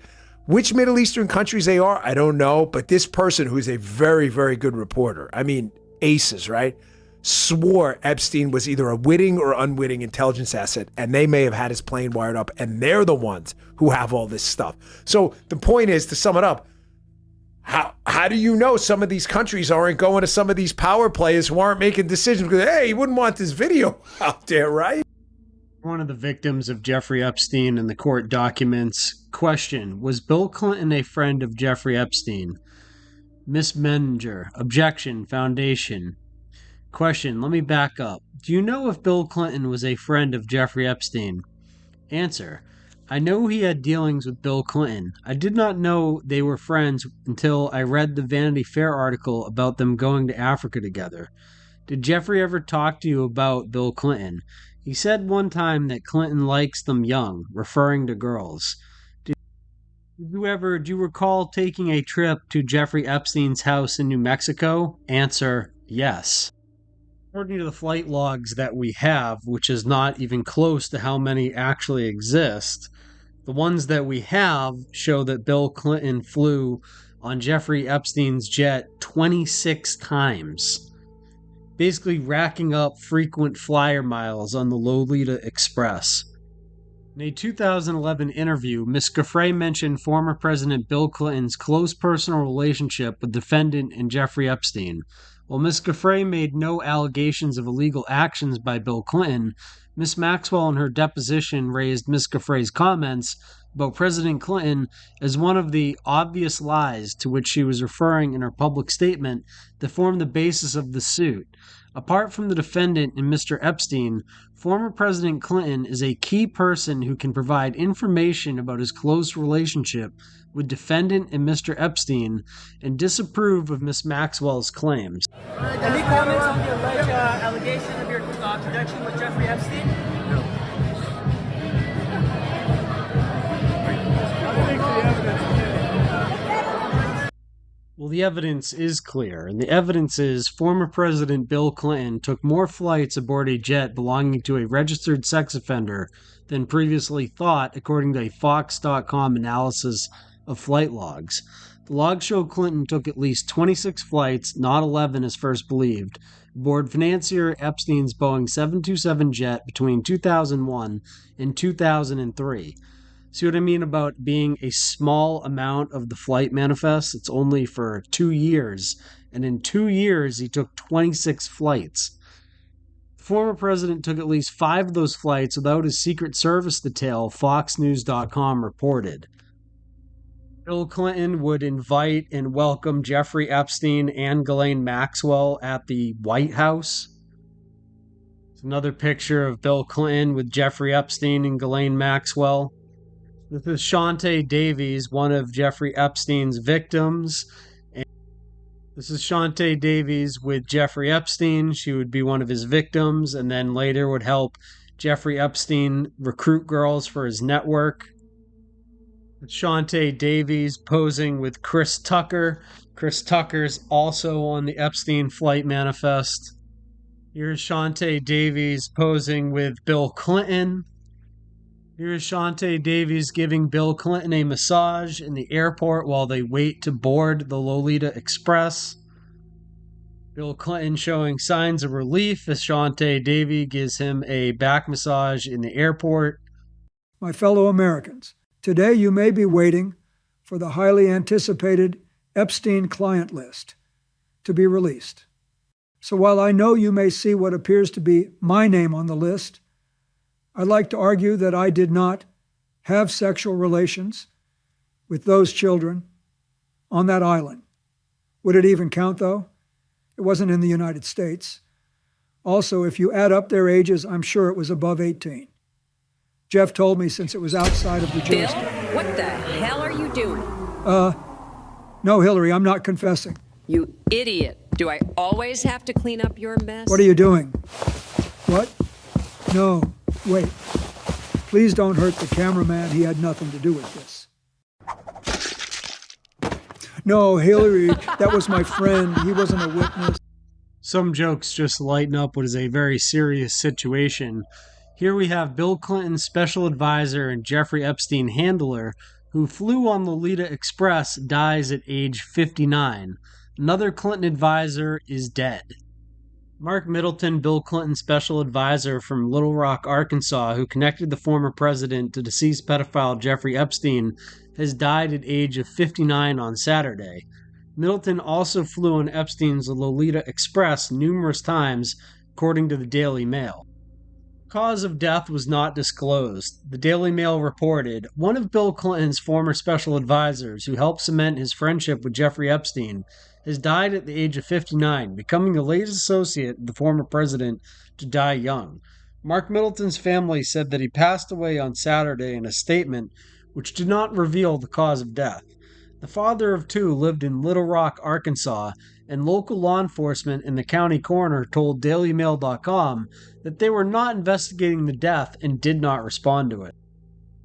Which Middle Eastern countries they are, I don't know. But this person, who's a very, very good reporter, I mean, aces, right? Swore Epstein was either a witting or unwitting intelligence asset, and they may have had his plane wired up, and they're the ones who have all this stuff. So the point is, to sum it up, how do you know some of these countries aren't going to some of these power players who aren't making decisions? Because, hey, you wouldn't want this video out there, right?
One of the victims of Jeffrey Epstein in the court documents. Question: was Bill Clinton a friend of Jeffrey Epstein? Miss Menninger. Objection. Foundation. Question: let me back up. Do you know if Bill Clinton was a friend of Jeffrey Epstein? Answer: I know he had dealings with Bill Clinton. I did not know they were friends until I read the Vanity Fair article about them going to Africa together. Did Jeffrey ever talk to you about Bill Clinton? He said one time that Clinton likes them young, referring to girls. Do you recall taking a trip to Jeffrey Epstein's house in New Mexico? Answer: yes. According to the flight logs that we have, which is not even close to how many actually exist, the ones that we have show that Bill Clinton flew on Jeffrey Epstein's jet 26 times. Basically racking up frequent flyer miles on the Lolita Express. In a 2011 interview, Ms. Giuffre mentioned former President Bill Clinton's close personal relationship with defendant and Jeffrey Epstein. While Ms. Giuffre made no allegations of illegal actions by Bill Clinton, Ms. Maxwell in her deposition raised Ms. Giuffre's comments about President Clinton as one of the obvious lies to which she was referring in her public statement that formed the basis of the suit. Apart from the defendant and Mr. Epstein, former President Clinton is a key person who can provide information about his close relationship with defendant and Mr. Epstein and disapprove of Ms. Maxwell's claims.
Any comments on the alleged allegation of your connection with Jeffrey Epstein? No.
Well, the evidence is clear, and the evidence is former President Bill Clinton took more flights aboard a jet belonging to a registered sex offender than previously thought, according to a Fox.com analysis of flight logs. The logs show Clinton took at least 26 flights, not 11 as first believed, aboard financier Epstein's Boeing 727 jet between 2001 and 2003. See what I mean about being a small amount of the flight manifest? It's only for 2 years, and in 2 years he took 26 flights. The former president took at least 5 of those flights without his Secret Service detail, FoxNews.com reported. Bill Clinton would invite and welcome Jeffrey Epstein and Ghislaine Maxwell at the White House. It's another picture of Bill Clinton with Jeffrey Epstein and Ghislaine Maxwell. This is Shante Davies, one of Jeffrey Epstein's victims. And this is Shante Davies with Jeffrey Epstein. She would be one of his victims and then later would help Jeffrey Epstein recruit girls for his network. Shante Davies posing with Chris Tucker. Chris Tucker's also on the Epstein Flight manifest. Here's Shante Davies posing with Bill Clinton. Here's Shante Davies giving Bill Clinton a massage in the airport while they wait to board the Lolita Express. Bill Clinton showing signs of relief as Shante Davies gives him a back massage in the airport.
My fellow Americans, today you may be waiting for the highly anticipated Epstein Client list to be released. So while I know you may see what appears to be my name on the list, I'd like to argue that I did not have sexual relations with those children on that island. Would it even count, though? It wasn't in the United States. Also, if you add up their ages, I'm sure it was above 18. Jeff told me since it was outside of the jurisdiction.
Bill, what the hell are you doing?
No, Hillary, I'm not confessing.
You idiot. Do I always have to clean up your mess?
What are you doing? What? No, wait. Please don't hurt the cameraman. He had nothing to do with this. No, Hillary, that was my friend. He wasn't a witness.
Some jokes just lighten up what is a very serious situation. Here we have Bill Clinton's special advisor and Jeffrey Epstein handler, who flew on Lolita Express, dies at age 59. Another Clinton advisor is dead. Mark Middleton, Bill Clinton's special advisor from Little Rock, Arkansas, who connected the former president to deceased pedophile Jeffrey Epstein, has died at age of 59 on Saturday. Middleton also flew on Epstein's Lolita Express numerous times, according to the Daily Mail. Cause of death was not disclosed. The Daily Mail reported, one of Bill Clinton's former special advisors who helped cement his friendship with Jeffrey Epstein has died at the age of 59, becoming the latest associate of the former president to die young. Mark Middleton's family said that he passed away on Saturday in a statement which did not reveal the cause of death. The father of two lived in Little Rock, Arkansas, and local law enforcement and the county coroner told DailyMail.com that they were not investigating the death and did not respond to it.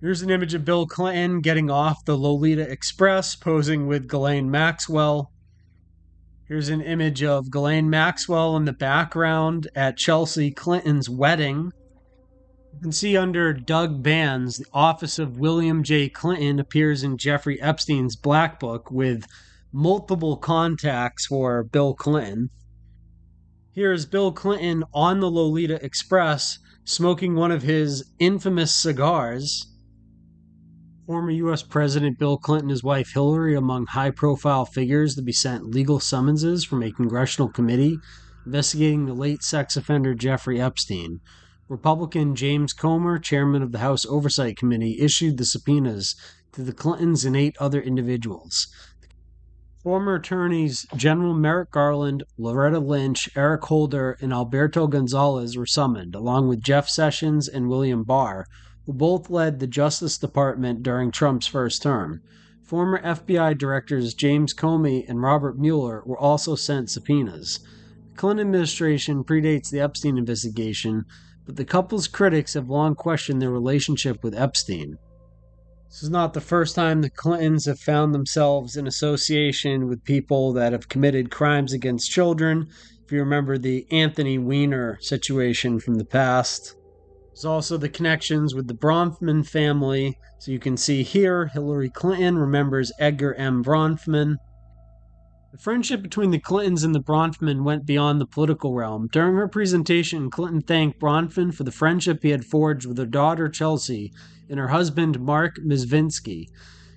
Here's an image of Bill Clinton getting off the Lolita Express, posing with Ghislaine Maxwell. Here's an image of Ghislaine Maxwell in the background at Chelsea Clinton's wedding. You can see under Doug Bands, the office of William J. Clinton appears in Jeffrey Epstein's Black Book with multiple contacts for Bill Clinton. Here's Bill Clinton on the Lolita Express smoking one of his infamous cigars. Former U.S. President Bill Clinton and his wife Hillary among high-profile figures to be sent legal summonses from a congressional committee investigating the late sex offender Jeffrey Epstein. Republican James Comer, chairman of the House Oversight Committee, issued the subpoenas to the Clintons and 8 other individuals. Former attorneys General Merrick Garland, Loretta Lynch, Eric Holder, and Alberto Gonzalez were summoned, along with Jeff Sessions and William Barr, who both led the Justice Department during Trump's first term. Former FBI directors James Comey and Robert Mueller were also sent subpoenas. The Clinton administration predates the Epstein investigation, but the couple's critics have long questioned their relationship with Epstein. This is not the first time the Clintons have found themselves in association with people that have committed crimes against children. If you remember the Anthony Weiner situation from the past. There's also the connections with the Bronfman family. So you can see here, Hillary Clinton remembers Edgar M. Bronfman. The friendship between the Clintons and the Bronfman went beyond the political realm. During her presentation, Clinton thanked Bronfman for the friendship he had forged with her daughter Chelsea and her husband Mark Mizvinsky.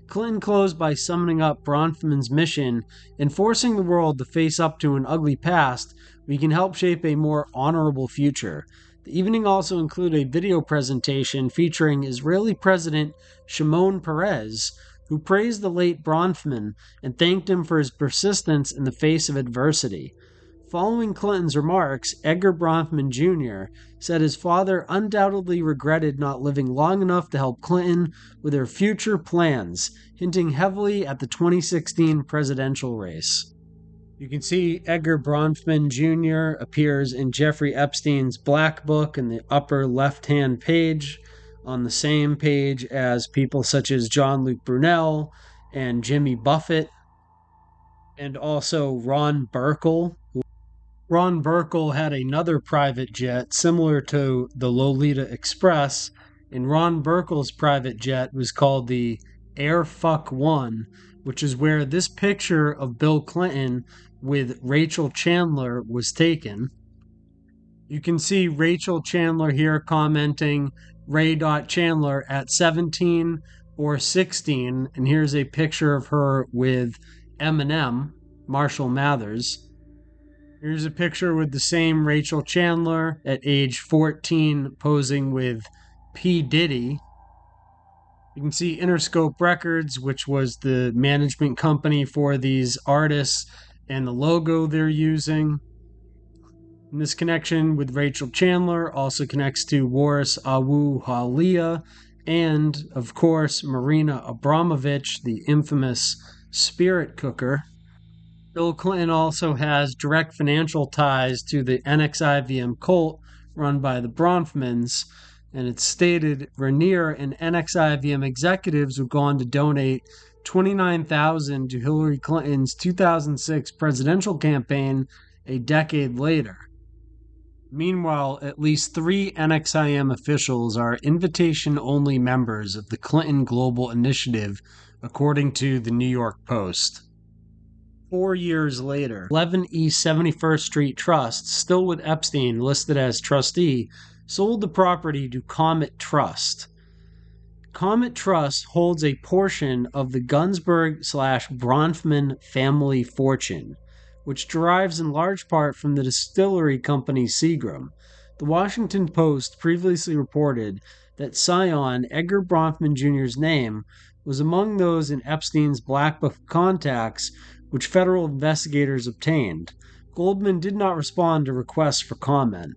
Clinton closed by summing up Bronfman's mission and forcing the world to face up to an ugly past we can help shape a more honorable future. The evening also included a video presentation featuring Israeli President Shimon Peres, who praised the late Bronfman and thanked him for his persistence in the face of adversity. Following Clinton's remarks, Edgar Bronfman Jr. said his father undoubtedly regretted not living long enough to help Clinton with her future plans, hinting heavily at the 2016 presidential race. You can see Edgar Bronfman Jr. appears in Jeffrey Epstein's Black Book in the upper left-hand page, on the same page as people such as John Luc-Brunel and Jimmy Buffett, and also Ron Burkle. Ron Burkle had another private jet similar to the Lolita Express, and Ron Burkle's private jet was called the Airfuck One, which is where this picture of Bill Clinton with Rachel Chandler was taken. You can see Rachel Chandler here commenting Ray.Chandler at 17 or 16, and here's a picture of her with Eminem, Marshall Mathers. Here's a picture with the same Rachel Chandler at age 14 posing with P. Diddy. You can see Interscope Records, which was the management company for these artists, and the logo they're using. And this connection with Rachel Chandler also connects to Waris Awu-Halia and, of course, Marina Abramovich, the infamous spirit cooker. Bill Clinton also has direct financial ties to the NXIVM cult run by the Bronfmans, and it's stated Rainier and NXIVM executives would go on to donate $29,000 to Hillary Clinton's 2006 presidential campaign a decade later. Meanwhile, at least 3 NXIVM officials are invitation-only members of the Clinton Global Initiative, according to the New York Post. 4 years later, 11 East 71st Street Trust, still with Epstein listed as trustee, sold the property to Comet Trust. Comet Trust holds a portion of the Gunsberg/Bronfman family fortune, which derives in large part from the distillery company Seagram. The Washington Post previously reported that scion Edgar Bronfman Jr.'s name was among those in Epstein's Black Book contacts, which federal investigators obtained. Goldman did not respond to requests for comment.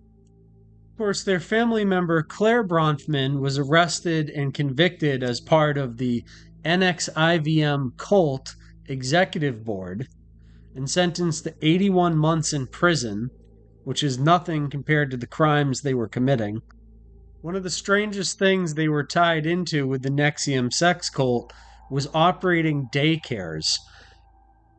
Of course, their family member Claire Bronfman was arrested and convicted as part of the NXIVM cult executive board and sentenced to 81 months in prison, which is nothing compared to the crimes they were committing. One of the strangest things they were tied into with the NXIVM sex cult was operating daycares.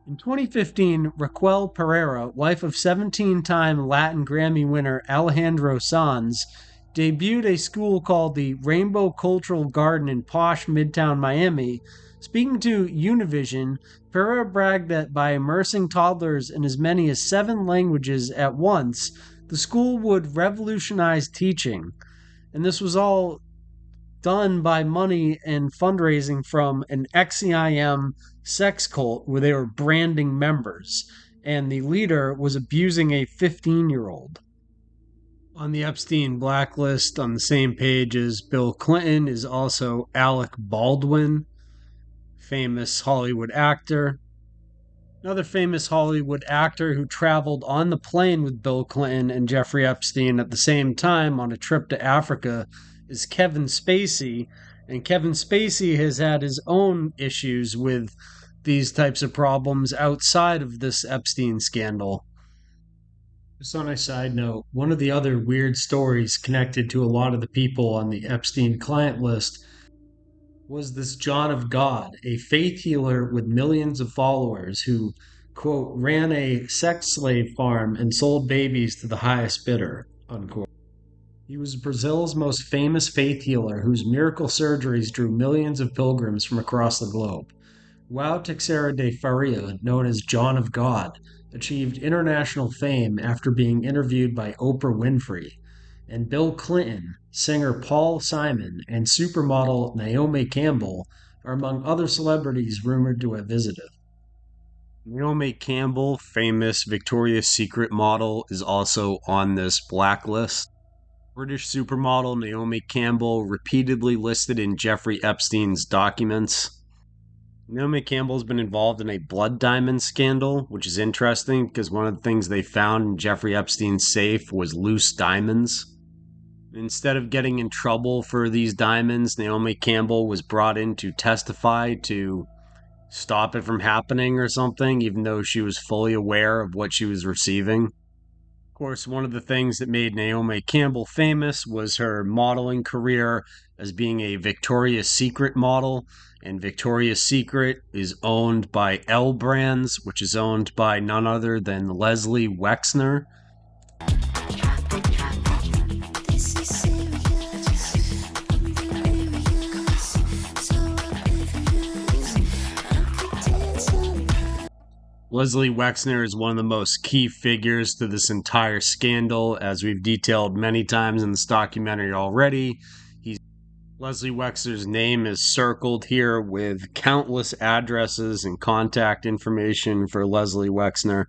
In 2015, Raquel Pereira, wife of 17-time Latin Grammy winner Alejandro Sanz, debuted a school called the Rainbow Cultural Garden in posh Midtown Miami. Speaking to Univision, Pereira bragged that by immersing toddlers in as many as 7 languages at once, the school would revolutionize teaching. And this was all done by money and fundraising from an XCIM sex cult where they were branding members, and the leader was abusing a 15-year-old. On the Epstein blacklist, on the same page as Bill Clinton, is also Alec Baldwin, famous Hollywood actor. Another famous Hollywood actor who traveled on the plane with Bill Clinton and Jeffrey Epstein at the same time on a trip to Africa is Kevin Spacey, and Kevin Spacey has had his own issues with these types of problems outside of this Epstein scandal. Just on a side note, one of the other weird stories connected to a lot of the people on the Epstein client list was this John of God, a faith healer with millions of followers who, quote, ran a sex slave farm and sold babies to the highest bidder, unquote. He was Brazil's most famous faith healer whose miracle surgeries drew millions of pilgrims from across the globe. João Teixeira de Faria, known as John of God, achieved international fame after being interviewed by Oprah Winfrey, and Bill Clinton, singer Paul Simon, and supermodel Naomi Campbell are among other celebrities rumored to have visited. Naomi Campbell, famous Victoria's Secret model, is also on this blacklist. British supermodel Naomi Campbell repeatedly listed in Jeffrey Epstein's documents. Naomi Campbell's been involved in a blood diamond scandal, which is interesting because one of the things they found in Jeffrey Epstein's safe was loose diamonds. Instead of getting in trouble for these diamonds, Naomi Campbell was brought in to testify to stop it from happening or something, even though she was fully aware of what she was receiving. Of course, one of the things that made Naomi Campbell famous was her modeling career as being a Victoria's Secret model, and Victoria's Secret is owned by L Brands, which is owned by none other than Lesley Wexner. Lesley Wexner is one of the most key figures to this entire scandal, as we've detailed many times in this documentary already. Lesley Wexner's name is circled here with countless addresses and contact information for Lesley Wexner.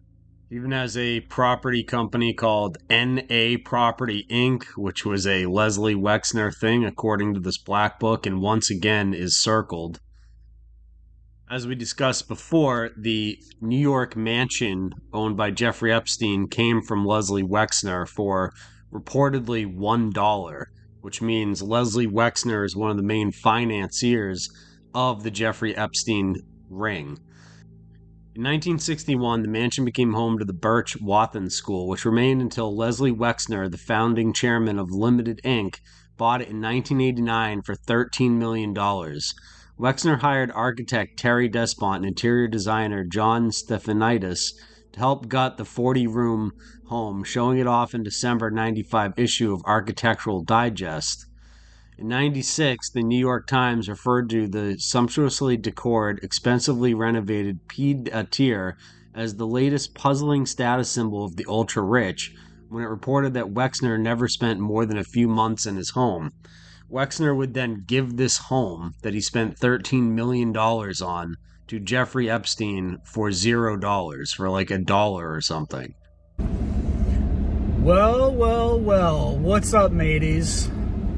He even has a property company called NA Property Inc., which was a Lesley Wexner thing according to this black book, and once again is circled. As we discussed before, the New York mansion owned by Jeffrey Epstein came from Lesley Wexner for reportedly $1, which means Lesley Wexner is one of the main financiers of the Jeffrey Epstein ring. In 1961, the mansion became home to the Birch Wathen School, which remained until Lesley Wexner, the founding chairman of Limited Inc., bought it in 1989 for $13 million. Wexner hired architect Terry Despont and interior designer John Stefanidis to help gut the 40-room home, showing it off in December 95 issue of Architectural Digest. In 96, the New York Times referred to the sumptuously decorated, expensively renovated pied-à-terre as the latest puzzling status symbol of the ultra-rich, when it reported that Wexner never spent more than a few months in his home. Wexner would then give this home that he spent $13 million on to Jeffrey Epstein for $0, for like $1 or something.
Well, what's up, mateys?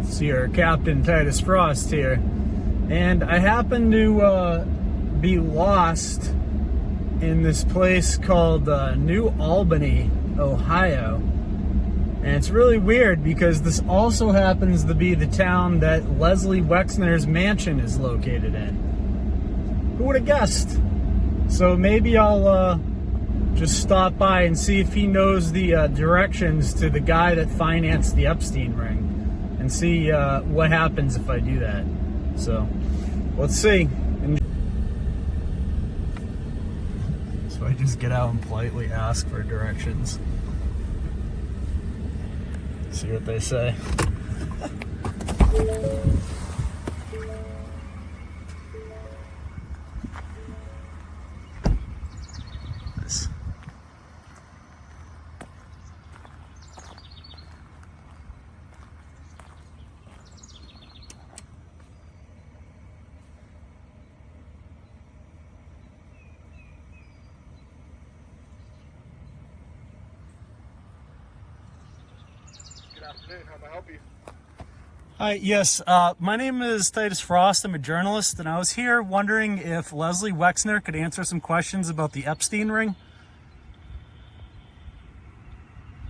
It's your Captain Titus Frost here. And I happen to be lost in this place called New Albany, Ohio. And it's really weird because this also happens to be the town that Lesley Wexner's mansion is located in. Who would have guessed? So maybe I'll just stop by and see if he knows the directions to the guy that financed the Epstein ring and see what happens if I do that. So let's see. So I just get out and politely ask for directions. See what they say. Nice.
How may I help you?
Hi, yes, my name is Titus Frost. I'm a journalist, and I was here wondering if Lesley Wexner could answer some questions about the Epstein ring.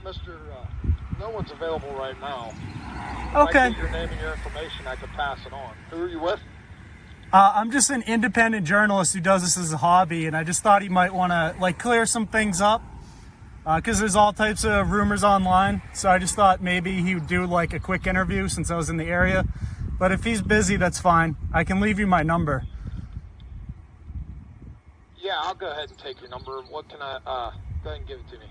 Mr. No one's available right now.
Okay.
If I get your name and your information, I could pass it on. Who are you with?
I'm just an independent journalist who does this as a hobby, and I just thought he might want to clear some things up. Because there's all types of rumors online, so I just thought maybe he would do a quick interview since I was in the area. But if he's busy, that's fine. I can leave you my number.
Yeah, I'll go ahead and take your number. What can I, go ahead and give it to me.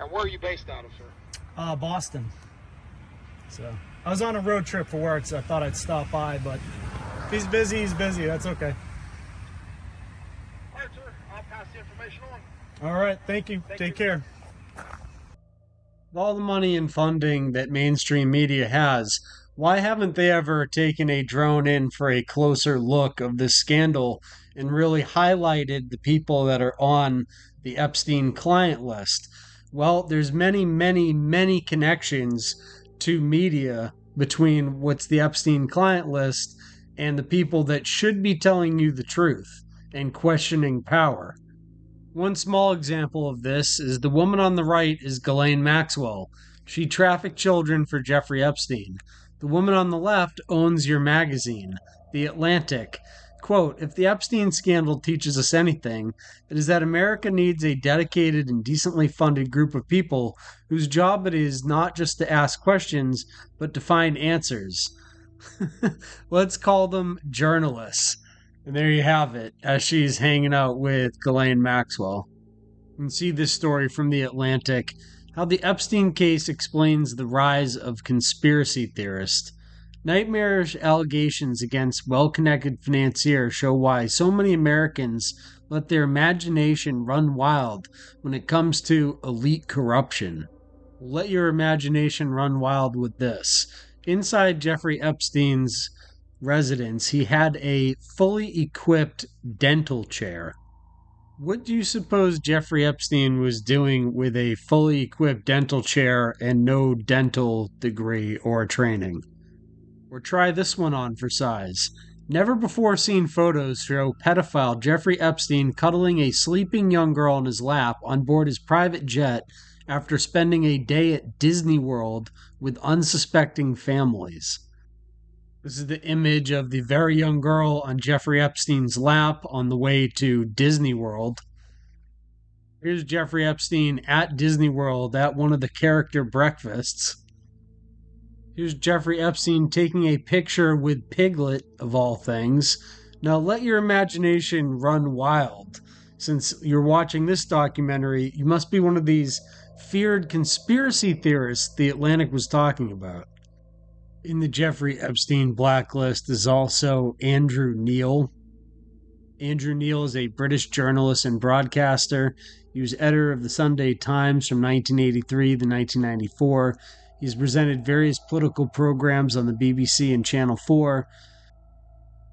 And where are you based out of, sir?
Boston. So I was on a road trip for work, so I thought I'd stop by, but if he's busy, he's busy. That's okay.
All right, sir. I'll pass the information on.
All right, thank you. Take care.
With all the money and funding that mainstream media has, why haven't they ever taken a drone in for a closer look of this scandal and really highlighted the people that are on the Epstein client list? Well, there's many, many, many connections to media between what's the Epstein client list and the people that should be telling you the truth and questioning power. One small example of this is the woman on the right is Ghislaine Maxwell. She trafficked children for Jeffrey Epstein. The woman on the left owns your magazine, The Atlantic. Quote, if the Epstein scandal teaches us anything, it is that America needs a dedicated and decently funded group of people whose job it is not just to ask questions, but to find answers. Let's call them journalists. And there you have it, as she's hanging out with Ghislaine Maxwell. You can see this story from The Atlantic, how the Epstein case explains the rise of conspiracy theorists. Nightmarish allegations against well-connected financiers show why so many Americans let their imagination run wild when it comes to elite corruption. Let your imagination run wild with this. Inside Jeffrey Epstein's residence, he had a fully equipped dental chair. What do you suppose Jeffrey Epstein was doing with a fully equipped dental chair and no dental degree or training? Or try this one on for size. Never before seen photos show pedophile Jeffrey Epstein cuddling a sleeping young girl in his lap on board his private jet after spending a day at Disney World with unsuspecting families. This is the image of the very young girl on Jeffrey Epstein's lap on the way to Disney World. Here's Jeffrey Epstein at Disney World at one of the character breakfasts. Here's Jeffrey Epstein taking a picture with Piglet, of all things. Now let your imagination run wild. Since you're watching this documentary, you must be one of these feared conspiracy theorists The Atlantic was talking about. In the Jeffrey Epstein blacklist is also Andrew Neil. Andrew Neil is a British journalist and broadcaster. He was editor of the Sunday Times from 1983 to 1994. He's presented various political programs on the BBC and Channel 4.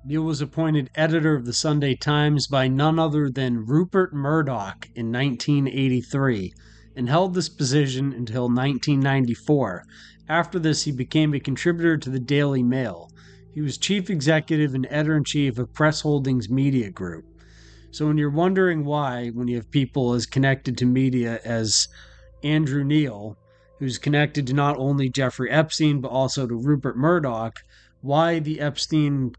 Neil was appointed editor of the Sunday Times by none other than Rupert Murdoch in 1983 and held this position until 1994. After this, he became a contributor to the Daily Mail. He was chief executive and editor-in-chief of Press Holdings Media Group. So when you're wondering why, when you have people as connected to media as Andrew Neil, who's connected to not only Jeffrey Epstein, but also to Rupert Murdoch, why the Epstein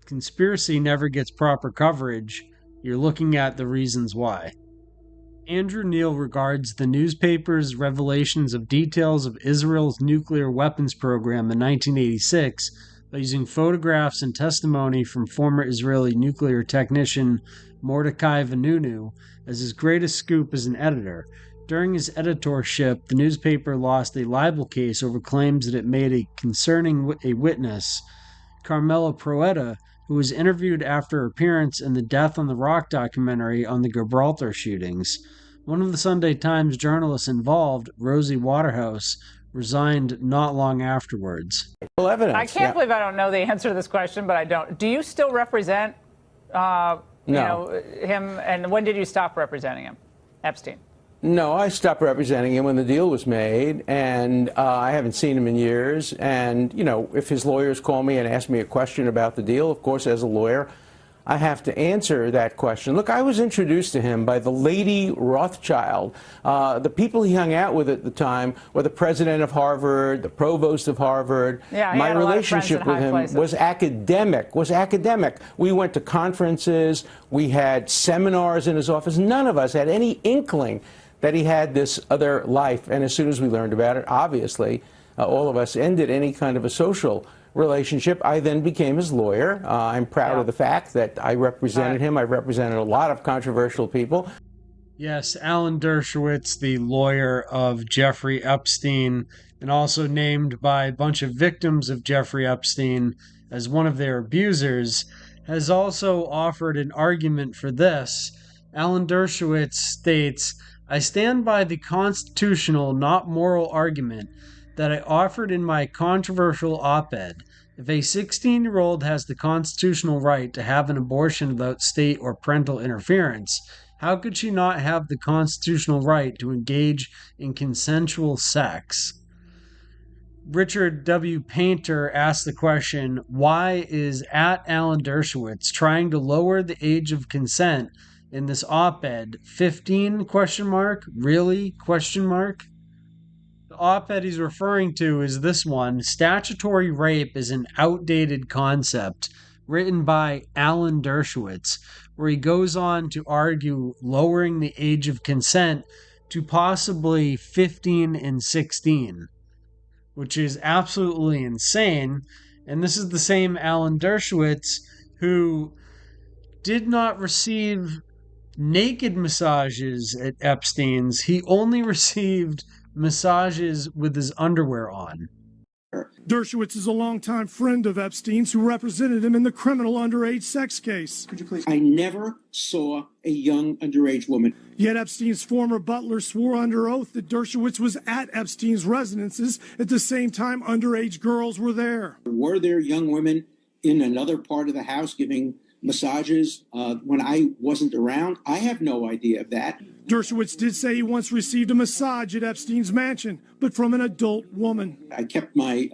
conspiracy never gets proper coverage, you're looking at the reasons why. Andrew Neil regards the newspaper's revelations of details of Israel's nuclear weapons program in 1986 by using photographs and testimony from former Israeli nuclear technician Mordecai Vanunu as his greatest scoop as an editor. During his editorship, the newspaper lost a libel case over claims that it made a witness, Carmela Proeta, who was interviewed after her appearance in the Death on the Rock documentary on the Gibraltar shootings. One of the Sunday Times journalists involved, Rosie Waterhouse, resigned not long afterwards.
Well, evidence. I can't believe I don't know the answer to this question, but I don't. Do you still represent him, and when did you stop representing him, Epstein? No, I stopped representing him when the deal was made, and I haven't seen him in years. And, if his lawyers call me and ask me a question about the deal, of course, as a lawyer,
I have to answer that question. Look, I was introduced to him by the Lady Rothschild. The people he hung out with at the time were the president of Harvard, the provost of Harvard.
Yeah,
my relationship with him was academic. We went to conferences. We had seminars in his office. None of us had any inkling that he had this other life. And as soon as we learned about it, obviously, all of us ended any kind of a social relationship. I then became his lawyer. I'm proud of the fact that I represented him. I represented a lot of controversial people.
Yes, Alan Dershowitz, the lawyer of Jeffrey Epstein, and also named by a bunch of victims of Jeffrey Epstein as one of their abusers, has also offered an argument for this. Alan Dershowitz states, "I stand by the constitutional, not moral argument that I offered in my controversial op-ed. If a 16-year-old has the constitutional right to have an abortion without state or parental interference, how could she not have the constitutional right to engage in consensual sex?" Richard W. Painter asked the question, why is @Alan Dershowitz trying to lower the age of consent in this op-ed? 15? Really? The op-ed he's referring to is this one. Statutory rape is an outdated concept, written by Alan Dershowitz, where he goes on to argue lowering the age of consent to possibly 15 and 16, which is absolutely insane. And this is the same Alan Dershowitz who did not receive naked massages at Epstein's. He only received massages with his underwear on.
Dershowitz is a longtime friend of Epstein's who represented him in the criminal underage sex case.
Could you please? I never saw a young underage woman.
Yet Epstein's former butler swore under oath that Dershowitz was at Epstein's residences at the same time underage girls were there.
Were there young women in another part of the house giving massages when I wasn't around? I have no idea of that.
Dershowitz did say he once received a massage at Epstein's mansion, but from an adult woman.
I kept my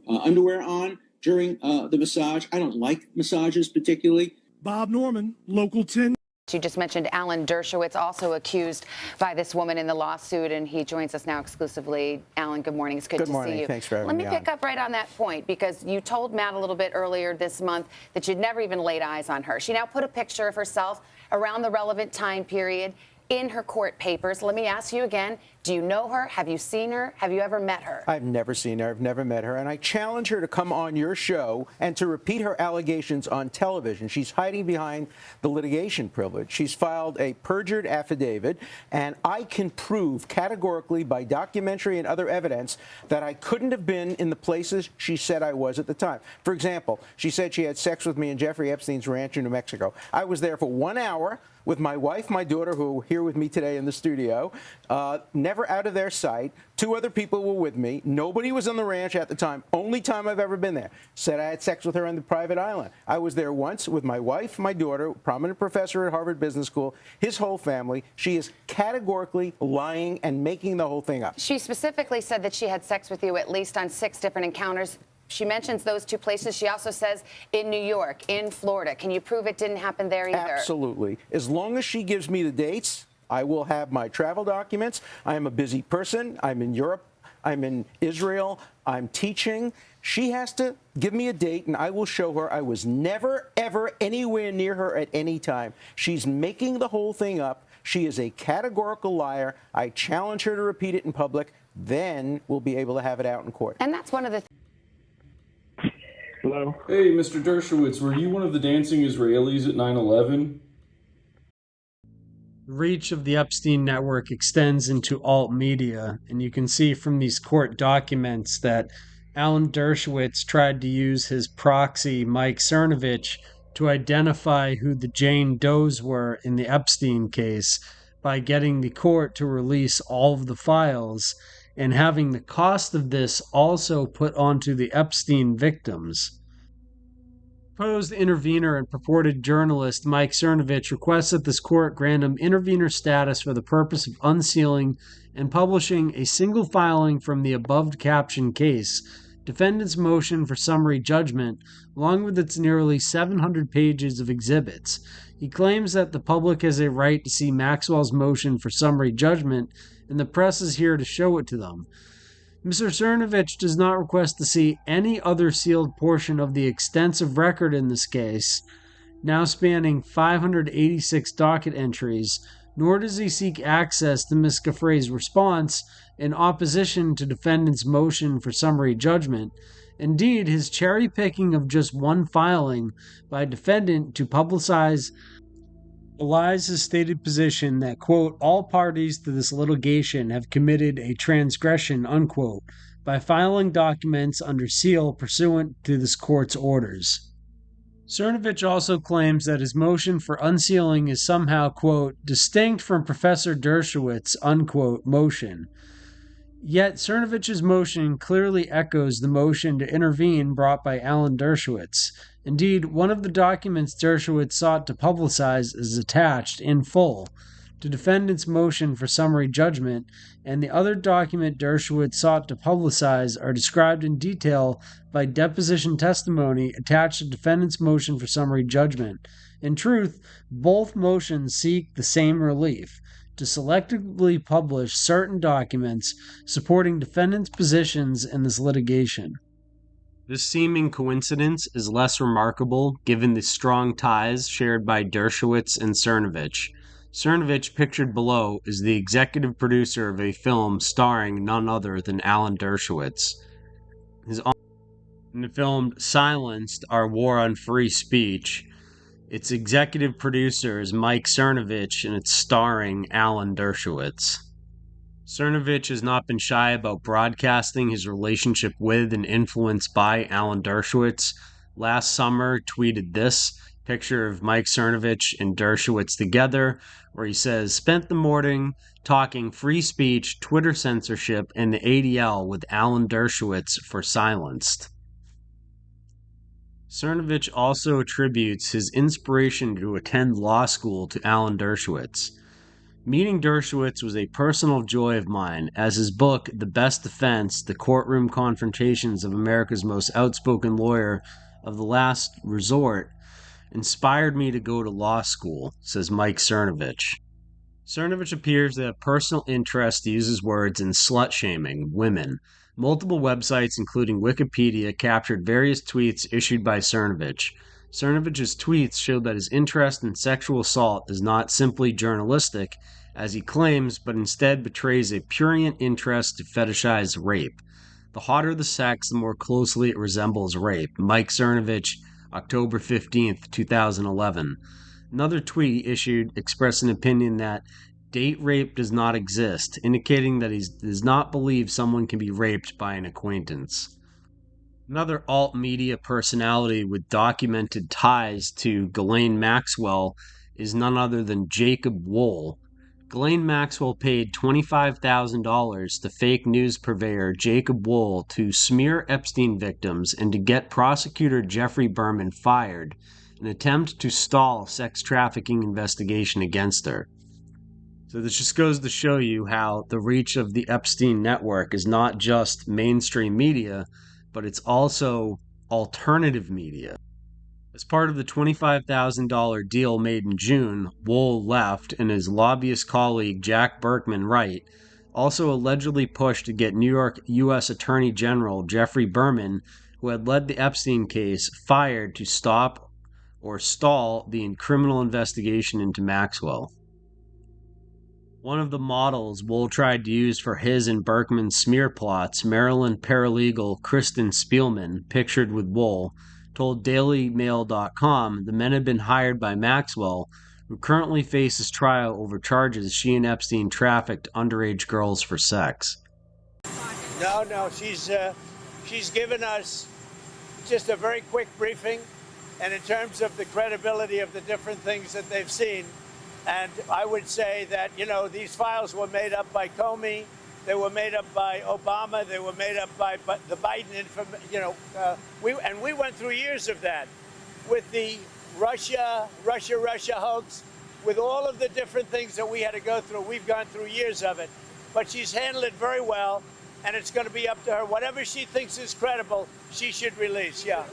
underwear on during the massage. I don't like massages particularly.
Bob Norman, Local 10.
You just mentioned Alan Dershowitz, also accused by this woman in the lawsuit, and he joins us now exclusively. Alan, good morning. It's good to see you.
Thanks for having me on.
Let me pick up right on that point, because you told Matt a little bit earlier this month that you'd never even laid eyes on her. She now put a picture of herself around the relevant time period in her court papers. Let me ask you again, do you know her? Have you seen her? Have you ever met her?
I've never seen her. I've never met her. And I challenge her to come on your show and to repeat her allegations on television. She's hiding behind the litigation privilege. She's filed a perjured affidavit, and I can prove categorically by documentary and other evidence that I couldn't have been in the places she said I was at the time. For example, she said she had sex with me in Jeffrey Epstein's ranch in New Mexico. I was there for 1 hour with my wife, my daughter, who are here with me today in the studio, never out of their sight. 2 other people were with me. Nobody was on the ranch at the time. Only time I've ever been there. Said I had sex with her on the private island. I was there once with my wife, my daughter, prominent professor at Harvard Business School, his whole family. She is categorically lying and making the whole thing up.
She specifically said that she had sex with you at least on 6 different encounters. She mentions those 2 places. She also says in New York, in Florida. Can you prove it didn't happen there either?
Absolutely. As long as she gives me the dates, I will have my travel documents. I am a busy person. I'm in Europe. I'm in Israel. I'm teaching. She has to give me a date, and I will show her I was never, ever anywhere near her at any time. She's making the whole thing up. She is a categorical liar. I challenge her to repeat it in public. Then we'll be able to have it out in court.
And that's one of the
Hello? Hey, Mr. Dershowitz, were you one of the dancing Israelis at 9/11?
The reach of the Epstein network extends into alt media, and you can see from these court documents that Alan Dershowitz tried to use his proxy, Mike Cernovich, to identify who the Jane Does were in the Epstein case by getting the court to release all of the files and having the cost of this also put onto the Epstein victims. Proposed intervener and purported journalist Mike Cernovich requests that this court grant him intervener status for the purpose of unsealing and publishing a single filing from the above captioned case defendant's motion for summary judgment, along with its nearly 700 pages of exhibits. He claims that the public has a right to see Maxwell's motion for summary judgment, and the press is here to show it to them. Mr. Cernovich does not request to see any other sealed portion of the extensive record in this case, now spanning 586 docket entries, nor does he seek access to Ms. Giuffre's response in opposition to defendant's motion for summary judgment. Indeed, his cherry-picking of just one filing by defendant to publicize belies his stated position that, quote, all parties to this litigation have committed a transgression, unquote, by filing documents under seal pursuant to this court's orders. Cernovich also claims that his motion for unsealing is somehow, quote, distinct from Professor Dershowitz's, unquote, motion. Yet Cernovich's motion clearly echoes the motion to intervene brought by Alan Dershowitz. Indeed, one of the documents Dershowitz sought to publicize is attached in full to defendant's motion for summary judgment, and the other document Dershowitz sought to publicize are described in detail by deposition testimony attached to defendant's motion for summary judgment. In truth, both motions seek the same relief: to selectively publish certain documents supporting defendant's positions in this litigation. This seeming coincidence is less remarkable given the strong ties shared by Dershowitz and Cernovich. Cernovich, pictured below, is the executive producer of a film starring none other than Alan Dershowitz. In the film Silenced, Our War on Free Speech, its executive producer is Mike Cernovich, and it's starring Alan Dershowitz. Cernovich has not been shy about broadcasting his relationship with and influenced by Alan Dershowitz. Last summer, tweeted this picture of Mike Cernovich and Dershowitz together, where he says, spent the morning talking free speech, Twitter censorship, and the ADL with Alan Dershowitz for Silenced. Cernovich also attributes his inspiration to attend law school to Alan Dershowitz. Meeting Dershowitz was a personal joy of mine, as his book, The Best Defense, The Courtroom Confrontations of America's Most Outspoken Lawyer of the Last Resort, inspired me to go to law school, says Mike Cernovich. Cernovich appears to have personal interest, to use his words, in slut-shaming women. Multiple websites, including Wikipedia, captured various tweets issued by Cernovich. Cernovich's tweets showed that his interest in sexual assault is not simply journalistic, as he claims, but instead betrays a prurient interest to fetishize rape. The hotter the sex, the more closely it resembles rape. Mike Cernovich, October 15th, 2011. Another tweet he issued expressed an opinion that date rape does not exist, indicating that he does not believe someone can be raped by an acquaintance. Another alt-media personality with documented ties to Ghislaine Maxwell is none other than Jacob Wohl. Ghislaine Maxwell paid $25,000 to fake news purveyor Jacob Wohl to smear Epstein victims and to get prosecutor Jeffrey Berman fired, in an attempt to stall sex trafficking investigation against her. So this just goes to show you how the reach of the Epstein network is not just mainstream media, but it's also alternative media. As part of the $25,000 deal made in June, Wohl left, and his lobbyist colleague Jack Berkman Wright also allegedly pushed to get New York U.S. Attorney General Jeffrey Berman, who had led the Epstein case, fired to stop or stall the criminal investigation into Maxwell. One of the models Wohl tried to use for his and Berkman's smear plots, Maryland paralegal Kristen Spielman, pictured with Wohl, told DailyMail.com the men had been hired by Maxwell, who currently faces trial over charges she and Epstein trafficked underage girls for sex.
No, she's given us just a very quick briefing, and in terms of the credibility of the different things that they've seen. And I would say that, these files were made up by Comey, they were made up by Obama, they were made up by the Biden, we went through years of that with the Russia hoax, with all of the different things that we had to go through. We've gone through years of it, but she's handled it very well. and it's going to be up to her. Whatever she thinks is credible, she should release. Yeah.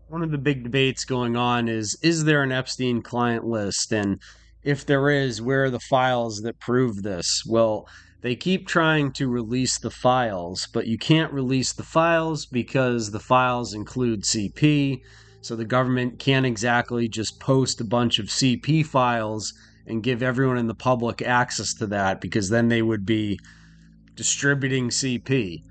One of the big debates going on is there an Epstein client list? And if there is, where are the files that prove this? Well, they keep trying to release the files, but you can't release the files because the files include CP. So the government can't exactly just post a bunch of CP files and give everyone in the public access to that, because then they would be distributing CP.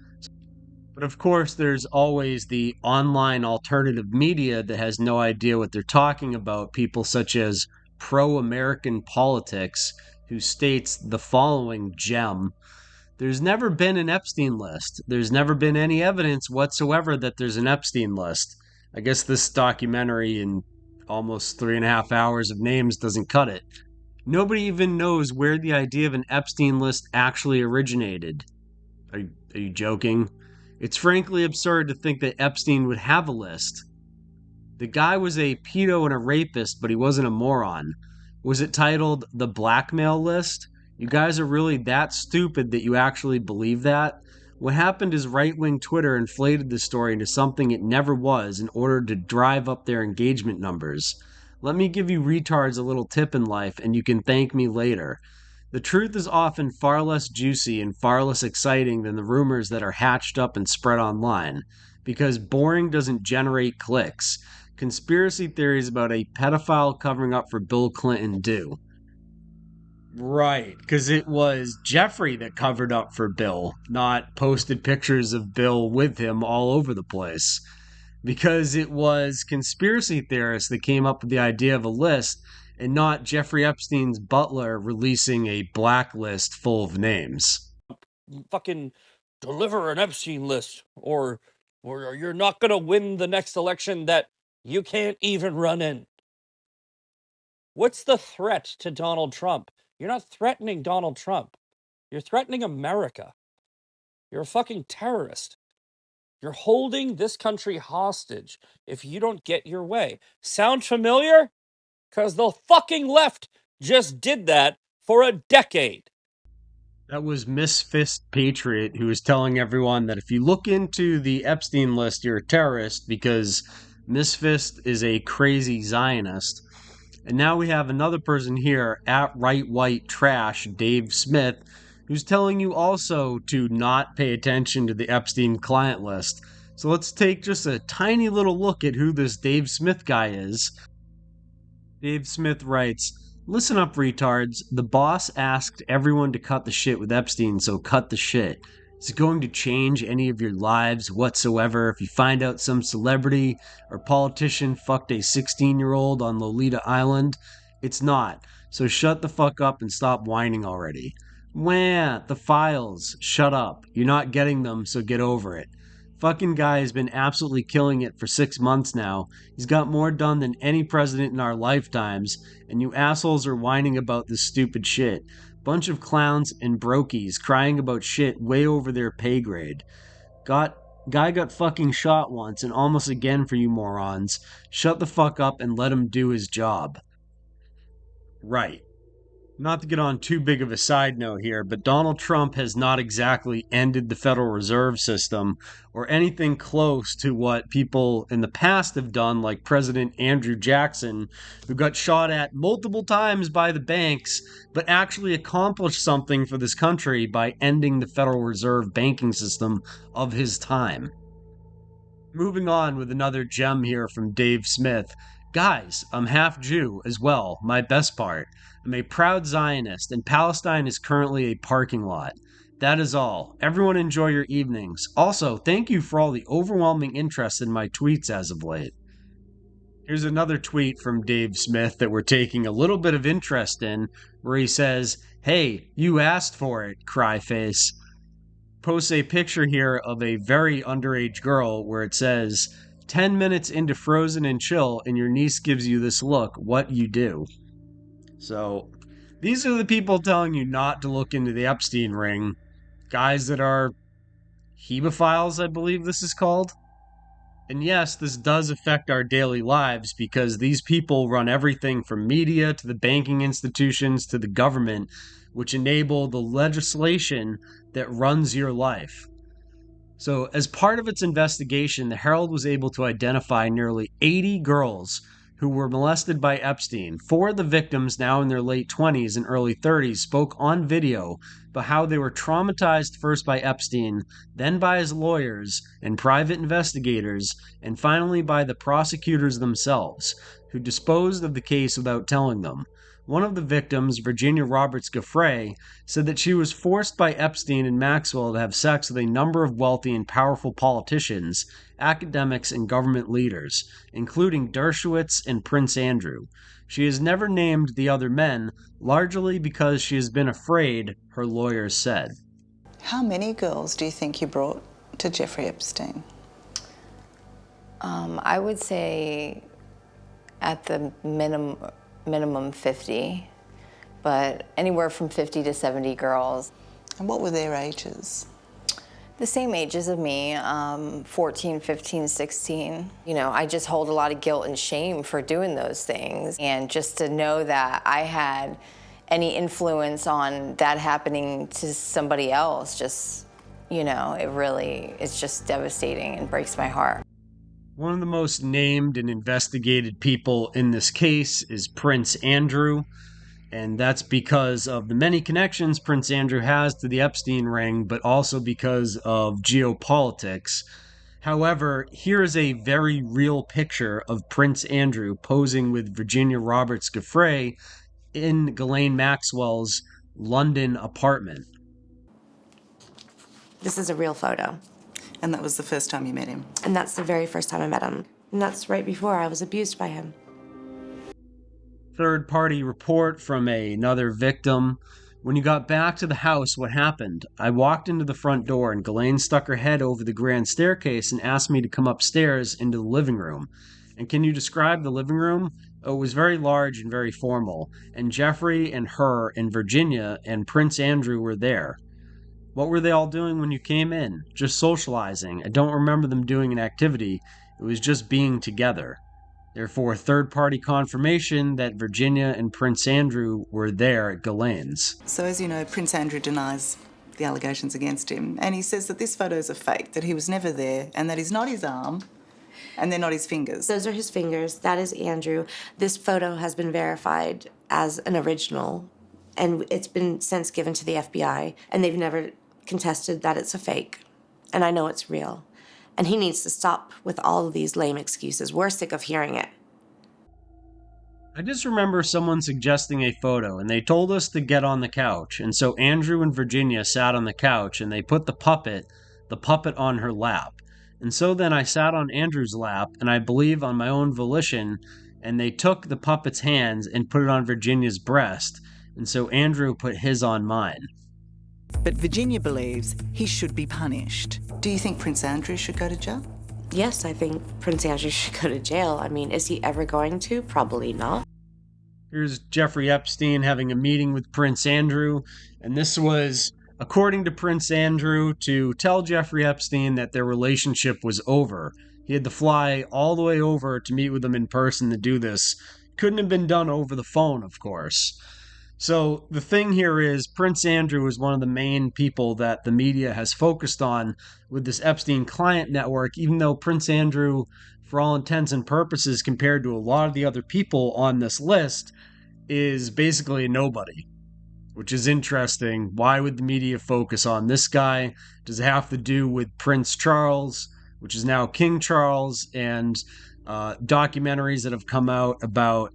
But of course, there's always the online alternative media that has no idea what they're talking about. People such as Pro-American Politics, who states the following gem: there's never been an Epstein list. There's never been any evidence whatsoever that there's an Epstein list. I guess this documentary in almost 3.5 hours of names doesn't cut it. Nobody even knows where the idea of an Epstein list actually originated. Are you joking? It's frankly absurd to think that Epstein would have a list. The guy was a pedo and a rapist, but he wasn't a moron. Was it titled the blackmail list? You guys are really that stupid that you actually believe that? What happened is right-wing Twitter inflated the story into something it never was in order to drive up their engagement numbers. Let me give you retards a little tip in life, and you can thank me later. The truth is often far less juicy and far less exciting than the rumors that are hatched up and spread online, because boring doesn't generate clicks. Conspiracy theories about a pedophile covering up for Bill Clinton do. Right, because it was Jeffrey that covered up for Bill, not posted pictures of Bill with him all over the place. Because it was conspiracy theorists that came up with the idea of a list, and not Jeffrey Epstein's butler releasing a blacklist full of names.
Fucking deliver an Epstein list, or you're not going to win the next election that you can't even run in. What's the threat to Donald Trump? You're not threatening Donald Trump. You're threatening America. You're a fucking terrorist. You're holding this country hostage if you don't get your way. Sound familiar? Because the fucking left just did that for a decade.
That was Miss Fist Patriot, who was telling everyone that if you look into the Epstein list, you're a terrorist, because Miss Fist is a crazy Zionist. And now we have another person here, at Right White Trash, Dave Smith, who's telling you also to not pay attention to the Epstein client list. So let's take just a tiny little look at who this Dave Smith guy is. Dave Smith writes, "Listen up, retards. The boss asked everyone to cut the shit with Epstein, so cut the shit. Is it going to change any of your lives whatsoever if you find out some celebrity or politician fucked a 16-year-old on Lolita Island? It's not. So shut the fuck up and stop whining already. Wah, the files. Shut up. You're not getting them, so get over it. Fucking guy has been absolutely killing it for 6 months now. He's got more done than any president in our lifetimes, and you assholes are whining about this stupid shit. Bunch of clowns and brokies crying about shit way over their pay grade. Guy got fucking shot once and almost again for you morons. Shut the fuck up and let him do his job." Right. Not to get on too big of a side note here, but Donald Trump has not exactly ended the Federal Reserve System or anything close to what people in the past have done, like President Andrew Jackson, who got shot at multiple times by the banks, but actually accomplished something for this country by ending the Federal Reserve banking system of his time. Moving on with another gem here from Dave Smith. "Guys, I'm half Jew as well, my best part. I'm a proud Zionist, and Palestine is currently a parking lot. That is all. Everyone enjoy your evenings. Also, thank you for all the overwhelming interest in my tweets as of late." Here's another tweet from Dave Smith that we're taking a little bit of interest in, where he says, "Hey, you asked for it, cry face." Posts a picture here of a very underage girl where it says, 10 minutes into Frozen and Chill and your niece gives you this look, what you do. So, these are the people telling you not to look into the Epstein ring. Guys that are hebophiles, I believe this is called. And yes, this does affect our daily lives because these people run everything from media to the banking institutions to the government, which enable the legislation that runs your life. So, as part of its investigation, the Herald was able to identify nearly 80 girls who were molested by Epstein. 4 of the victims, now in their late 20s and early 30s, spoke on video about how they were traumatized first by Epstein, then by his lawyers and private investigators, and finally by the prosecutors themselves, who disposed of the case without telling them. One of the victims, Virginia Roberts Giuffre, said that she was forced by Epstein and Maxwell to have sex with a number of wealthy and powerful politicians, academics, and government leaders, including Dershowitz and Prince Andrew. She has never named the other men, largely because she has been afraid, her lawyers said.
How many girls do you think you brought to Jeffrey Epstein?
I would say at the minimum 50, but anywhere from 50 to 70 girls.
And what were their ages?
The same ages of me, 14, 15, 16. You know, I just hold a lot of guilt and shame for doing those things. And just to know that I had any influence on that happening to somebody else, just, you know, it's just devastating and breaks my heart.
One of the most named and investigated people in this case is Prince Andrew, and that's because of the many connections Prince Andrew has to the Epstein ring, but also because of geopolitics. However, here is a very real picture of Prince Andrew posing with Virginia Roberts Giuffre in Ghislaine Maxwell's London apartment.
This is a real photo.
And that was the first time you met him?
And that's the very first time I met him. And that's right before I was abused by him.
Third-party report from another victim. When you got back to the house, what happened? I walked into the front door and Ghislaine stuck her head over the grand staircase and asked me to come upstairs into the living room. And can you describe the living room? Oh, it was very large and very formal. And Jeffrey and her and Virginia and Prince Andrew were there. What were they all doing when you came in? Just socializing. I don't remember them doing an activity. It was just being together. Therefore, third-party confirmation that Virginia and Prince Andrew were there at Ghislaine's.
So as you know, Prince Andrew denies the allegations against him, and he says that this photo is a fake, that he was never there, and that is not his arm, and they're not his fingers.
Those are his fingers. That is Andrew. This photo has been verified as an original, and it's been since given to the FBI, and they've never contested that it's a fake. And I know it's real. And he needs to stop with all of these lame excuses. We're sick of hearing it.
I just remember someone suggesting a photo, and they told us to get on the couch. And so Andrew and Virginia sat on the couch, and they put the puppet on her lap. And so then I sat on Andrew's lap, and I believe on my own volition, and they took the puppet's hands and put it on Virginia's breast. And so Andrew put his on mine.
But Virginia believes he should be punished. Do you think Prince Andrew should go to jail?
Yes, I think Prince Andrew should go to jail. I mean, is he ever going to? Probably not.
Here's Jeffrey Epstein having a meeting with Prince Andrew, and this was, according to Prince Andrew, to tell Jeffrey Epstein that their relationship was over. He had to fly all the way over to meet with him in person to do this. Couldn't have been done over the phone, of course. So the thing here is Prince Andrew is one of the main people that the media has focused on with this Epstein Client network, even though Prince Andrew, for all intents and purposes, compared to a lot of the other people on this list, is basically a nobody, which is interesting. Why would the media focus on this guy? Does it have to do with Prince Charles, which is now King Charles, and documentaries that have come out about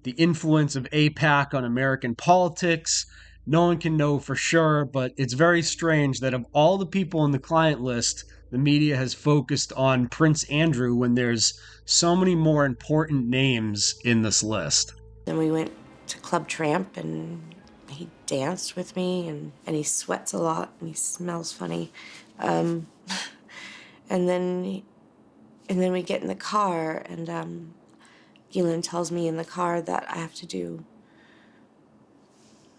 the influence of AIPAC on American politics? No one can know for sure, but it's very strange that of all the people in the client list, the media has focused on Prince Andrew when there's so many more important names in this list.
Then we went to Club Tramp, and he danced with me, and he sweats a lot, and he smells funny. And then we get in the car, and Ghislaine tells me in the car that I have to do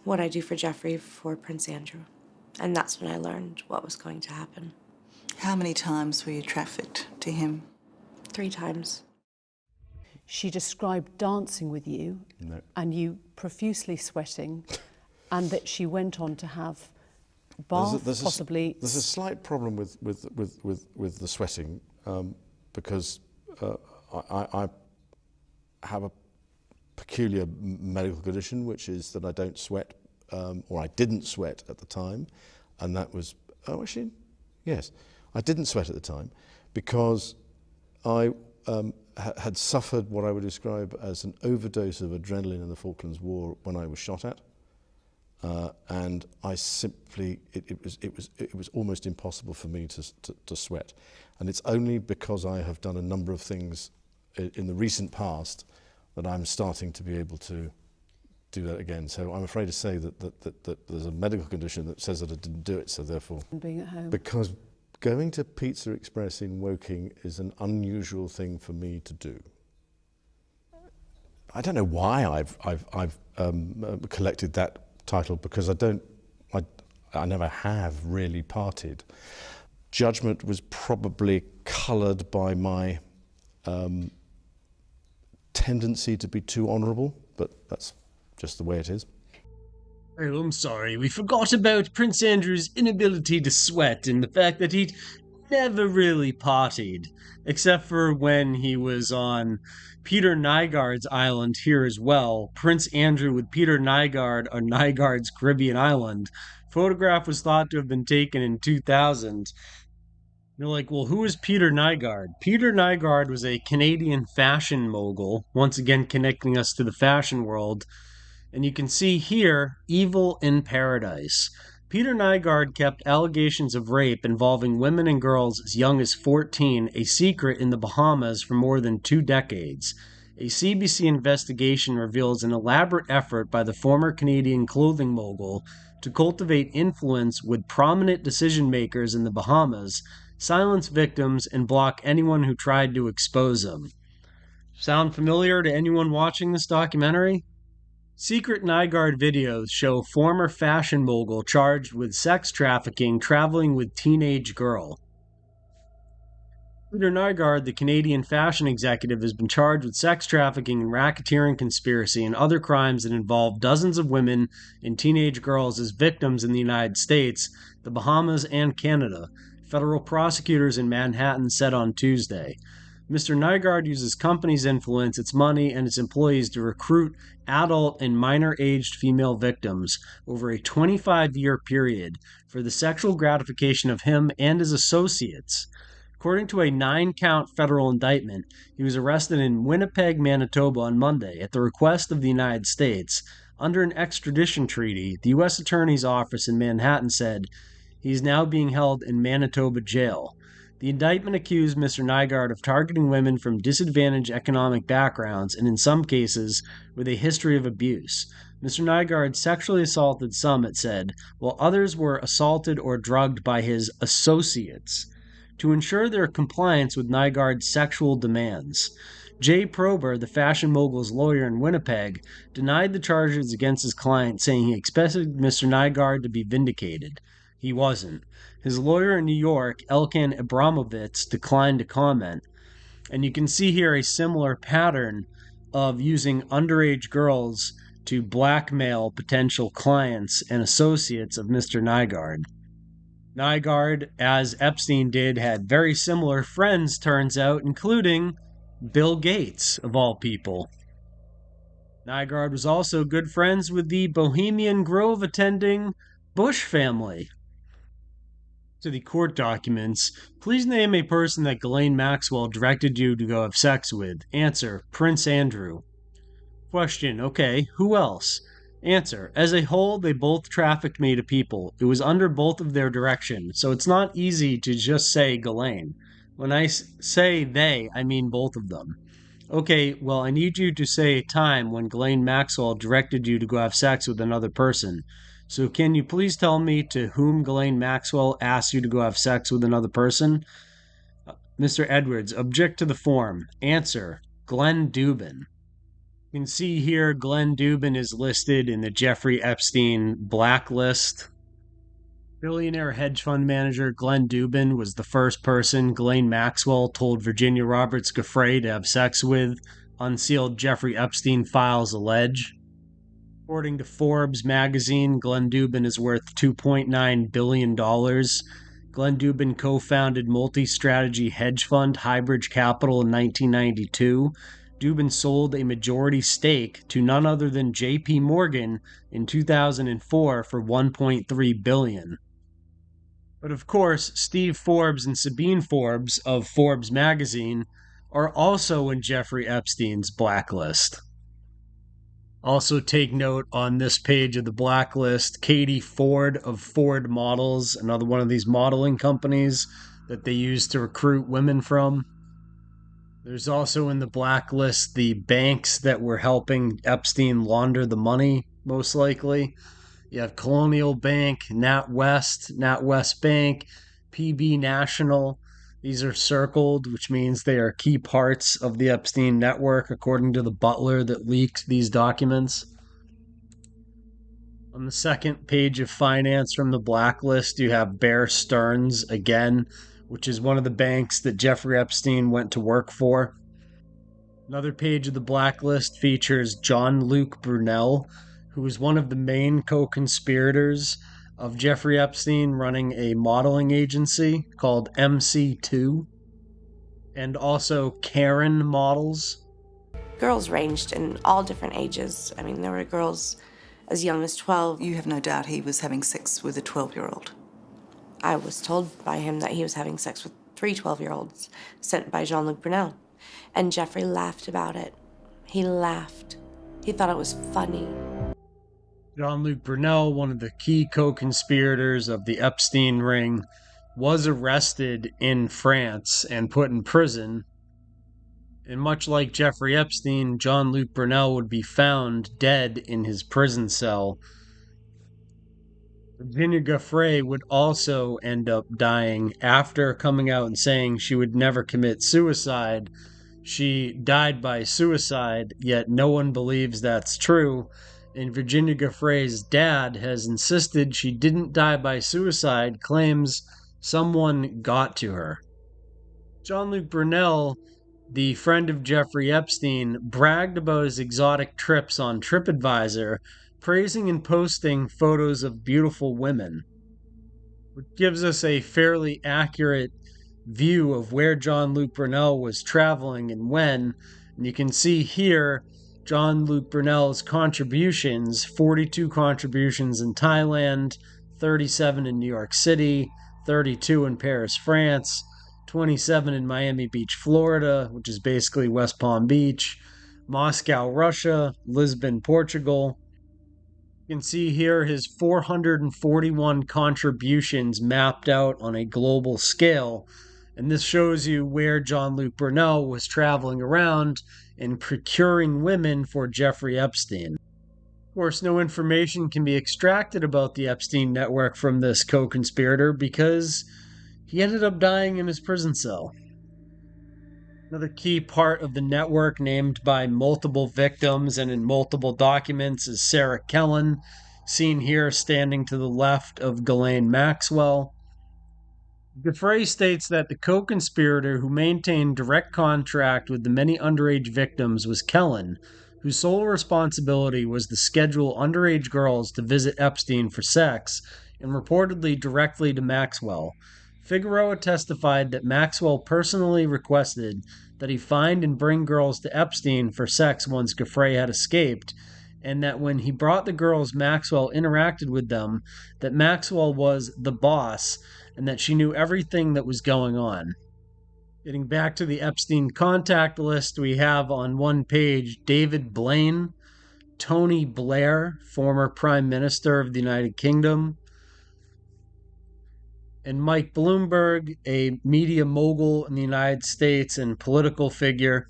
what I do for Jeffrey for Prince Andrew. And that's when I learned what was going to happen.
How many times were you trafficked to him?
3 times.
She described dancing with you and you profusely sweating, and that she went on to have bath, possibly.
There's a slight problem with the sweating because I have a peculiar medical condition, which is that I don't sweat, or I didn't sweat at the time, and that was, yes, I didn't sweat at the time because I had suffered what I would describe as an overdose of adrenaline in the Falklands War when I was shot at, and I simply it was almost impossible for me to sweat, and it's only because I have done a number of things in the recent past that I'm starting to be able to do that again. So I'm afraid to say that there's a medical condition that says that I didn't do it, so therefore,
being at home.
because going to Pizza Express in Woking is an unusual thing for me to do. I don't know why I've collected that title, because I never have really partied. Judgment was probably coloured by my tendency to be too honourable, but that's just the way it is.
Oh, I'm sorry, we forgot about Prince Andrew's inability to sweat and the fact that he'd never really partied, except for when he was on Peter Nygard's island here as well. Prince Andrew with Peter Nygard on Nygard's Caribbean island. Photograph was thought to have been taken in 2000. You're like, well, who is Peter Nygard? Peter Nygard was a Canadian fashion mogul, once again connecting us to the fashion world. And you can see here, Evil in Paradise. Peter Nygard kept allegations of rape involving women and girls as young as 14 a secret in the Bahamas for more than 2 decades. A CBC investigation reveals an elaborate effort by the former Canadian clothing mogul to cultivate influence with prominent decision-makers in the Bahamas, silence victims, and block anyone who tried to expose them. Sound familiar to anyone watching this documentary? Secret Nygard videos show former fashion mogul charged with sex trafficking traveling with teenage girl. Peter Nygard, the Canadian fashion executive, has been charged with sex trafficking and racketeering conspiracy and other crimes that involve dozens of women and teenage girls as victims in the United States, the Bahamas, and Canada, federal prosecutors in Manhattan said on Tuesday. Mr. Nygard uses companies' influence, its money, and its employees to recruit adult and minor-aged female victims over a 25-year period for the sexual gratification of him and his associates. According to a 9-count federal indictment, he was arrested in Winnipeg, Manitoba on Monday at the request of the United States. Under an extradition treaty, the U.S. Attorney's Office in Manhattan said he is now being held in Manitoba jail. The indictment accused Mr. Nygard of targeting women from disadvantaged economic backgrounds and in some cases with a history of abuse. Mr. Nygard sexually assaulted some, it said, while others were assaulted or drugged by his associates. To ensure their compliance with Nygard's sexual demands, Jay Prober, the fashion mogul's lawyer in Winnipeg, denied the charges against his client, saying he expected Mr. Nygard to be vindicated. He wasn't. His lawyer in New York, Elkan Abramovitz, declined to comment. And you can see here a similar pattern of using underage girls to blackmail potential clients and associates of Mr. Nygard. Nygard, as Epstein did, had very similar friends, turns out, including Bill Gates, of all people. Nygard was also good friends with the Bohemian Grove attending Bush family. To the court documents, please name a person that Ghislaine Maxwell directed you to go have sex with. Answer, Prince Andrew. Question, okay, who else? Answer, as a whole, they both trafficked me to people. It was under both of their direction, so it's not easy to just say Ghislaine. When I say they, I mean both of them. Okay, well, I need you to say a time when Ghislaine Maxwell directed you to go have sex with another person. So can you please tell me to whom Ghislaine Maxwell asked you to go have sex with another person? Mr. Edwards, object to the form. Answer, Glenn Dubin. You can see here Glenn Dubin is listed in the Jeffrey Epstein blacklist. Billionaire hedge fund manager Glenn Dubin was the first person Ghislaine Maxwell told Virginia Roberts Giuffre to have sex with, unsealed Jeffrey Epstein files allege. According to Forbes magazine, Glenn Dubin is worth $2.9 billion. Glenn Dubin co-founded multi-strategy hedge fund Highbridge Capital in 1992. Dubin sold a majority stake to none other than J.P. Morgan in 2004 for $1.3 billion. But of course, Steve Forbes and Sabine Forbes of Forbes magazine are also in Jeffrey Epstein's blacklist. Also take note on this page of the blacklist, Katie Ford of Ford Models, another one of these modeling companies that they use to recruit women from. There's also in the blacklist the banks that were helping Epstein launder the money, most likely. You have Colonial Bank, NatWest Bank, PB National. These are circled, which means they are key parts of the Epstein network, according to the butler that leaked these documents. On the second page of finance from the blacklist, you have Bear Stearns again, which is one of the banks that Jeffrey Epstein went to work for. Another page of the blacklist features John Luc-Brunel, who was one of the main co-conspirators of Jeffrey Epstein running a modeling agency called MC2, and also Karen Models.
Girls ranged in all different ages. I mean, there were girls as young as 12.
You have no doubt he was having sex with a 12-year-old.
I was told by him that he was having sex with 3 12-year-olds sent by Jean-Luc Brunel. And Jeffrey laughed about it. He laughed. He thought it was funny.
Jean-Luc Brunel, one of the key co-conspirators of the Epstein ring, was arrested in France and put in prison. And much like Jeffrey Epstein, Jean-Luc Brunel would be found dead in his prison cell. Virginia Giuffre would also end up dying after coming out and saying she would never commit suicide. She died by suicide, yet no one believes that's true. And Virginia Giuffre's dad has insisted she didn't die by suicide, claims someone got to her. Jean-Luc Brunel, the friend of Jeffrey Epstein, bragged about his exotic trips on TripAdvisor, praising and posting photos of beautiful women, which gives us a fairly accurate view of where Jean-Luc Brunel was traveling and when. And you can see here Jean-Luc Brunel's contributions, 42 contributions in Thailand, 37 in New York City, 32 in Paris, France, 27 in Miami Beach, Florida, which is basically West Palm Beach, Moscow, Russia, Lisbon, Portugal. You can see here his 441 contributions mapped out on a global scale. And this shows you where Jean-Luc Brunel was traveling around and procuring women for Jeffrey Epstein. Of course, no information can be extracted about the Epstein network from this co-conspirator because he ended up dying in his prison cell. Another key part of the network named by multiple victims and in multiple documents is Sarah Kellen, seen here standing to the left of Ghislaine Maxwell. Giuffre states that the co-conspirator who maintained direct contact with the many underage victims was Kellen, whose sole responsibility was to schedule underage girls to visit Epstein for sex, and reportedly directly to Maxwell. Figueroa testified that Maxwell personally requested that he find and bring girls to Epstein for sex once Giuffre had escaped, and that when he brought the girls Maxwell interacted with them, that Maxwell was the boss, and that she knew everything that was going on. Getting back to the Epstein contact list, we have on one page David Blaine, Tony Blair, former Prime Minister of the United Kingdom, and Mike Bloomberg, a media mogul in the United States and political figure.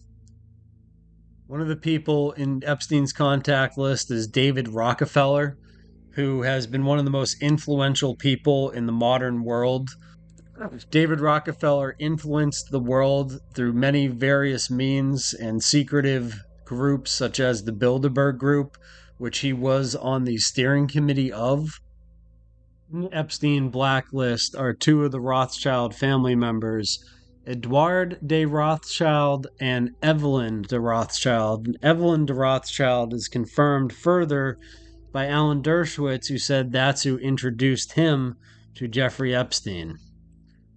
One of the people in Epstein's contact list is David Rockefeller, who has been one of the most influential people in the modern world. David Rockefeller influenced the world through many various means and secretive groups such as the Bilderberg Group, which he was on the steering committee of. Epstein blacklist are two of the Rothschild family members, Ehud de Rothschild and Evelyn de Rothschild. And Evelyn de Rothschild is confirmed further by Alan Dershowitz, who said that's who introduced him to Jeffrey Epstein.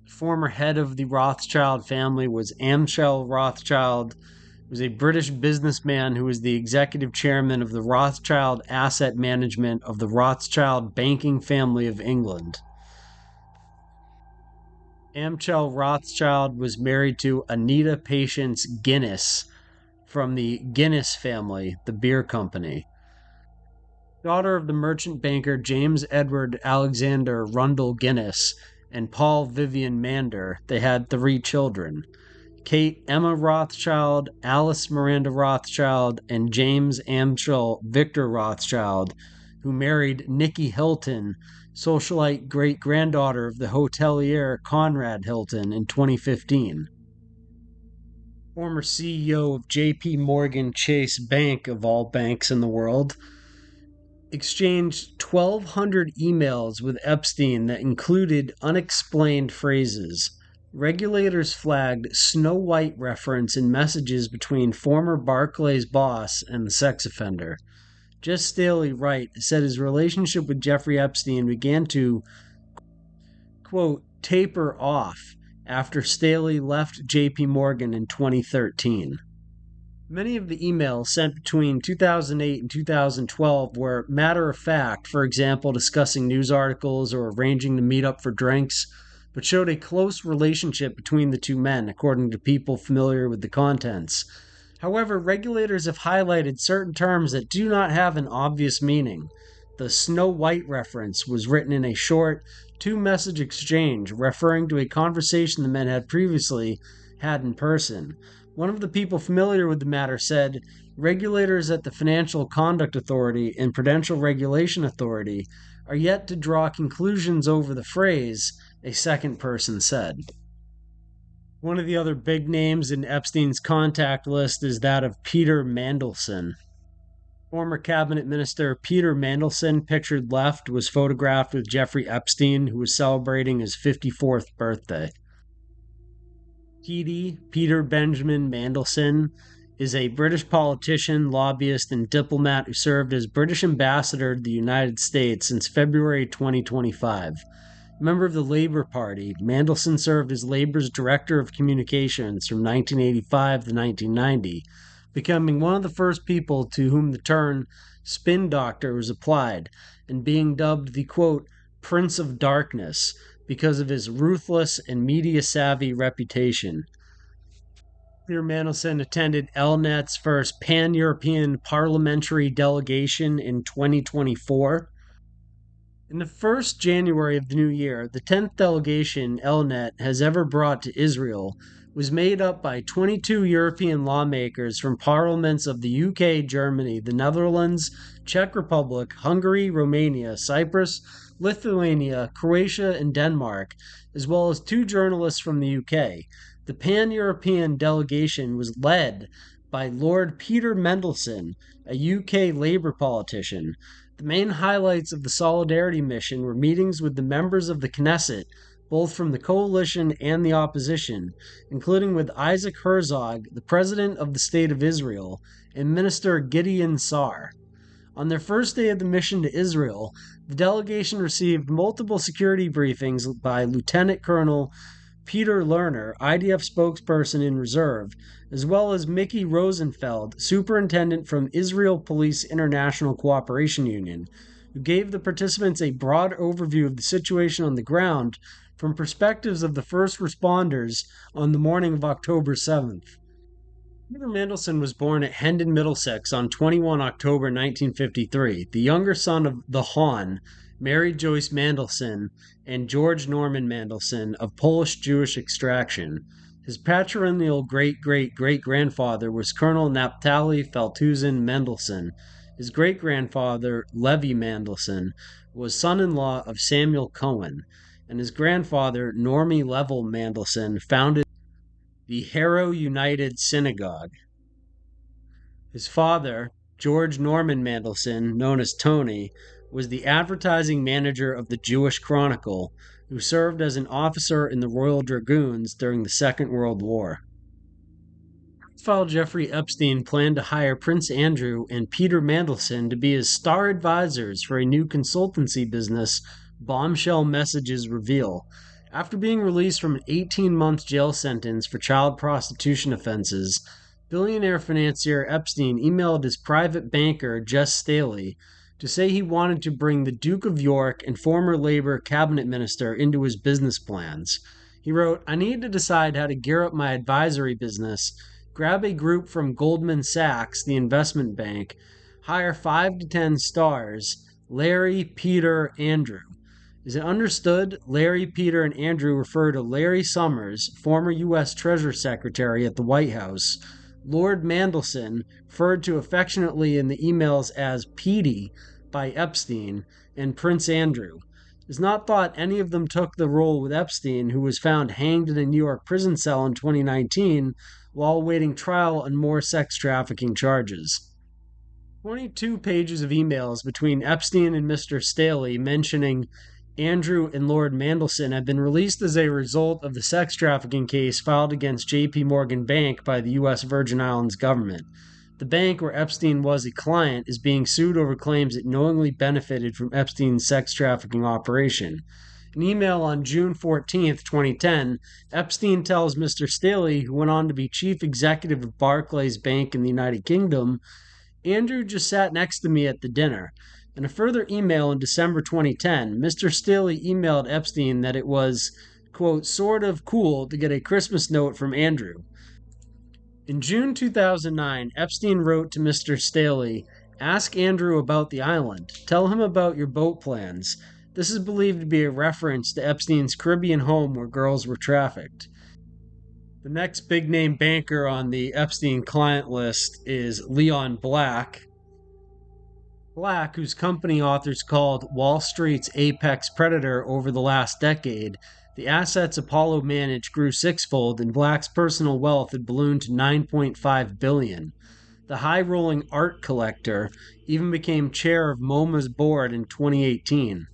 The former head of the Rothschild family was Amschel Rothschild, who was a British businessman who was the executive chairman of the Rothschild Asset Management of the Rothschild banking family of England. Amschel Rothschild was married to Anita Patience Guinness from the Guinness family, the beer company. Daughter of the merchant banker James Edward Alexander Rundle Guinness and Paul Vivian Mander, they had 3 children: Kate Emma Rothschild, Alice Miranda Rothschild, and James Amschel Victor Rothschild, who married Nikki Hilton, socialite great-granddaughter of the hotelier Conrad Hilton, in 2015. Former CEO of J.P. Morgan Chase Bank, of all banks in the world, exchanged 1,200 emails with Epstein that included unexplained phrases. Regulators flagged Snow White reference in messages between former Barclays boss and the sex offender. Jes Staley Wright said his relationship with Jeffrey Epstein began to, quote, taper off after Staley left JP Morgan in 2013. Many of the emails sent between 2008 and 2012 were matter of fact, for example, discussing news articles or arranging to meet up for drinks, but showed a close relationship between the two men, according to people familiar with the contents. However, regulators have highlighted certain terms that do not have an obvious meaning. The Snow White reference was written in a short, 2-message exchange referring to a conversation the men had previously had in person. One of the people familiar with the matter said, regulators at the Financial Conduct Authority and Prudential Regulation Authority are yet to draw conclusions over the phrase, a second person said. One of the other big names in Epstein's contact list is that of Petie Mandelson. Former cabinet minister Petie Mandelson, pictured left, was photographed with Jeffrey Epstein, who was celebrating his 54th birthday. Peter Benjamin Mandelson is a British politician, lobbyist, and diplomat who served as British ambassador to the United States since February 2025. Member of the Labour Party, Mandelson served as Labour's Director of Communications from 1985 to 1990, becoming one of the first people to whom the term spin doctor was applied, and being dubbed the, quote, Prince of Darkness, because of his ruthless and media-savvy reputation. Petie Mandelson attended Elnet's first pan-European parliamentary delegation in 2024. In the first January of the new year, the 10th delegation Elnet has ever brought to Israel was made up by 22 European lawmakers from parliaments of the UK, Germany, the Netherlands, Czech Republic, Hungary, Romania, Cyprus, Lithuania, Croatia, and Denmark, as well as 2 journalists from the UK. The pan-European delegation was led by Lord Petie Mandelson, a UK Labour politician. The main highlights of the Solidarity mission were meetings with the members of the Knesset, both from the coalition and the opposition, including with Isaac Herzog, the president of the State of Israel, and Minister Gideon Sa'ar. On their first day of the mission to Israel, the delegation received multiple security briefings by Lieutenant Colonel Peter Lerner, IDF spokesperson in reserve, as well as Mickey Rosenfeld, superintendent from Israel Police International Cooperation Union, who gave the participants a broad overview of the situation on the ground from perspectives of the first responders on the morning of October 7th. Petie Mandelson was born at Hendon, Middlesex on 21 October 1953, the younger son of the Hahn, Mary Joyce Mandelson, and George Norman Mandelson of Polish-Jewish extraction. His patrilineal great-great-great-grandfather was Colonel Naphtali Feltuzin Mandelson. His great-grandfather, Levi Mandelson, was son-in-law of Samuel Cohen, and his grandfather, Normie Level Mandelson, founded the Harrow United Synagogue. His father, George Norman Mandelson, known as Tony, was the advertising manager of the Jewish Chronicle, who served as an officer in the Royal Dragoons during the Second World War. File Jeffrey Epstein planned to hire Prince Andrew and Petie Mandelson to be his star advisors for a new consultancy business, Bombshell Messages Reveal. After being released from an 18-month jail sentence for child prostitution offenses, billionaire financier Epstein emailed his private banker, Jes Staley, to say he wanted to bring the Duke of York and former Labour cabinet minister into his business plans. He wrote, "I need to decide how to gear up my advisory business, grab a group from Goldman Sachs, the investment bank, hire 5 to 10 stars, Larry, Peter, Andrew. Is it understood? Larry, Peter, and Andrew refer to Larry Summers, former U.S. Treasury Secretary at the White House, Lord Mandelson, referred to affectionately in the emails as Petie by Epstein, and Prince Andrew. It is not thought any of them took the role with Epstein, who was found hanged in a New York prison cell in 2019 while awaiting trial on more sex trafficking charges." 22 pages of emails between Epstein and Mr. Staley mentioning Andrew and Lord Mandelson have been released as a result of the sex trafficking case filed against J.P. Morgan Bank by the U.S. Virgin Islands government. The bank, where Epstein was a client, is being sued over claims it knowingly benefited from Epstein's sex trafficking operation. An email on June 14, 2010, Epstein tells Mr. Staley, who went on to be chief executive of Barclays Bank in the United Kingdom, "Andrew just sat next to me at the dinner." In a further email in December 2010, Mr. Staley emailed Epstein that it was, quote, "sort of cool to get a Christmas note from Andrew." In June 2009, Epstein wrote to Mr. Staley, "Ask Andrew about the island. Tell him about your boat plans." This is believed to be a reference to Epstein's Caribbean home where girls were trafficked. The next big-name banker on the Epstein client list is Leon Black. Black, whose company authors called Wall Street's apex predator over the last decade, the assets Apollo managed grew sixfold and Black's personal wealth had ballooned to $9.5 billion. The high-rolling art collector even became chair of MoMA's board in 2018.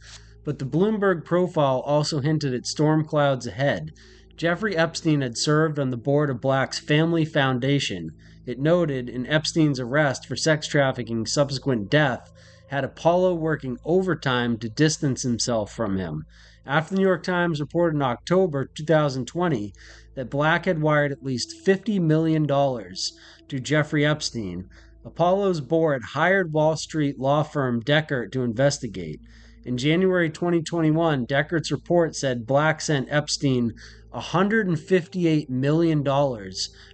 But the Bloomberg profile also hinted at storm clouds ahead. Jeffrey Epstein had served on the board of Black's Family Foundation. It noted in Epstein's arrest for sex trafficking's subsequent death had Apollo working overtime to distance himself from him. After the New York Times reported in October 2020 that Black had wired at least $50 million to Jeffrey Epstein, Apollo's board hired Wall Street law firm Deckert to investigate. In January 2021, Deckert's report said Black sent Epstein $158 million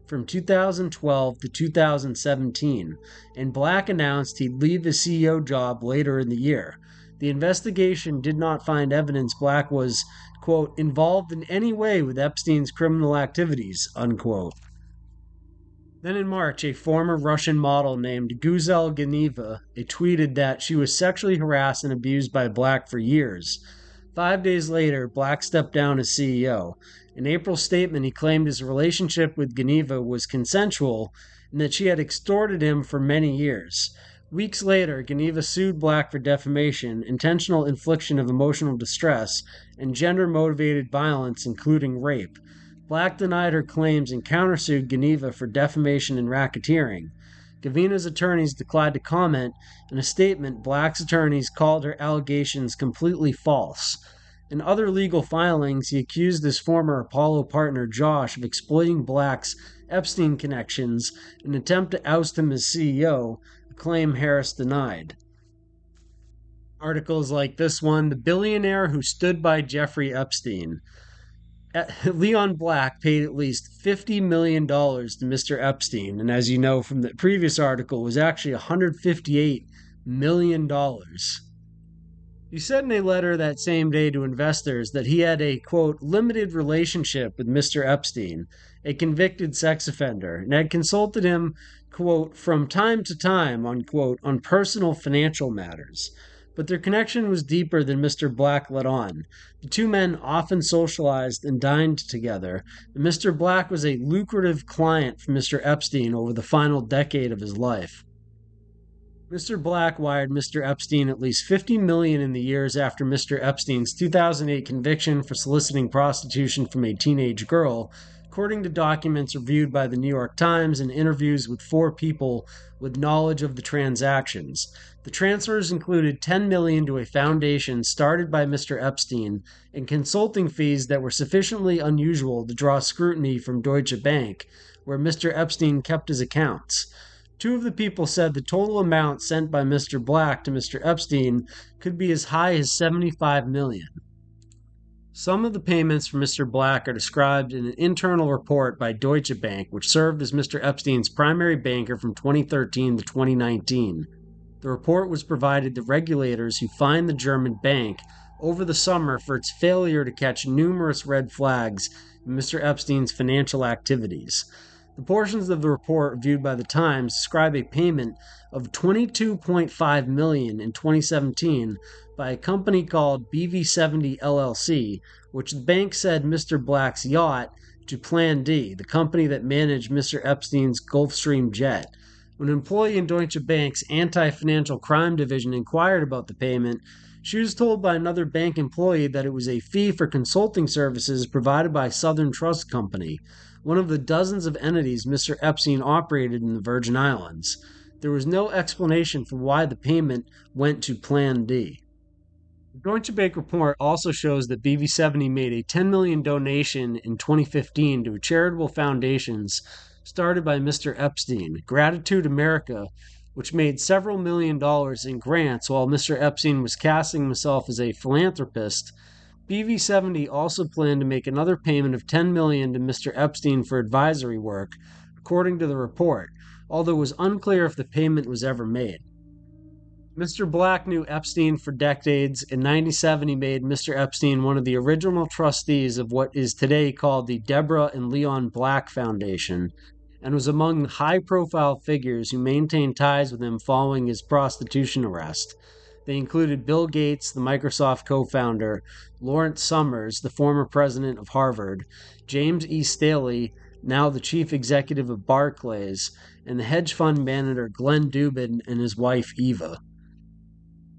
from 2012 to 2017, and Black announced he'd leave his CEO job later in the year. The investigation did not find evidence Black was, quote, "involved in any way with Epstein's criminal activities," unquote. Then in March, a former Russian model named Guzel Ganeva tweeted that she was sexually harassed and abused by Black for years. 5 days later, Black stepped down as CEO. In April's statement, he claimed his relationship with Ganeva was consensual and that she had extorted him for many years. Weeks later, Ganeva sued Black for defamation, intentional infliction of emotional distress, and gender-motivated violence, including rape. Black denied her claims and countersued Ganeva for defamation and racketeering. Gavena's attorneys declined to comment. In a statement, Black's attorneys called her allegations completely false. In other legal filings, he accused his former Apollo partner Josh of exploiting Black's Epstein connections in an attempt to oust him as CEO, a claim Harris denied. Articles like this one, "The Billionaire Who Stood by Jeffrey Epstein." Leon Black paid at least $50 million to Mr. Epstein, and as you know from the previous article, it was actually $158 million. He said in a letter that same day to investors that he had a, quote, "limited relationship with Mr. Epstein, a convicted sex offender, and had consulted him, quote, from time to time, unquote, on personal financial matters." But their connection was deeper than Mr. Black let on. The two men often socialized and dined together, and Mr. Black was a lucrative client for Mr. Epstein over the final decade of his life. Mr. Black wired Mr. Epstein at least $50 million in the years after Mr. Epstein's 2008 conviction for soliciting prostitution from a teenage girl, according to documents reviewed by the New York Times and interviews with 4 people with knowledge of the transactions. The transfers included $10 million to a foundation started by Mr. Epstein and consulting fees that were sufficiently unusual to draw scrutiny from Deutsche Bank, where Mr. Epstein kept his accounts. 2 of the people said the total amount sent by Mr. Black to Mr. Epstein could be as high as $75 million. Some of the payments from Mr. Black are described in an internal report by Deutsche Bank, which served as Mr. Epstein's primary banker from 2013 to 2019. The report was provided to regulators who fined the German bank over the summer for its failure to catch numerous red flags in Mr. Epstein's financial activities. The portions of the report reviewed by the Times describe a payment of $22.5 million in 2017 by a company called BV70 LLC, which the bank said Mr. Black's yacht, to Plan D, the company that managed Mr. Epstein's Gulfstream jet. When an employee in Deutsche Bank's anti-financial crime division inquired about the payment, she was told by another bank employee that it was a fee for consulting services provided by Southern Trust Company, one of the dozens of entities Mr. Epstein operated in the Virgin Islands. There was no explanation for why the payment went to Plan D. The Deutsche Bank report also shows that BV70 made a $10 million donation in 2015 to charitable foundations started by Mr. Epstein, Gratitude America, which made several $1 million in grants while Mr. Epstein was casting himself as a philanthropist. BV70 also planned to make another payment of $10 million to Mr. Epstein for advisory work, according to the report, although it was unclear if the payment was ever made. Mr. Black knew Epstein for decades. In 1997, he made Mr. Epstein one of the original trustees of what is today called the Deborah and Leon Black Foundation, and was among the high-profile figures who maintained ties with him following his prostitution arrest. They included Bill Gates, the Microsoft co-founder, Lawrence Summers, the former president of Harvard, James E. Staley, now the chief executive of Barclays, and the hedge fund manager Glenn Dubin and his wife Eva.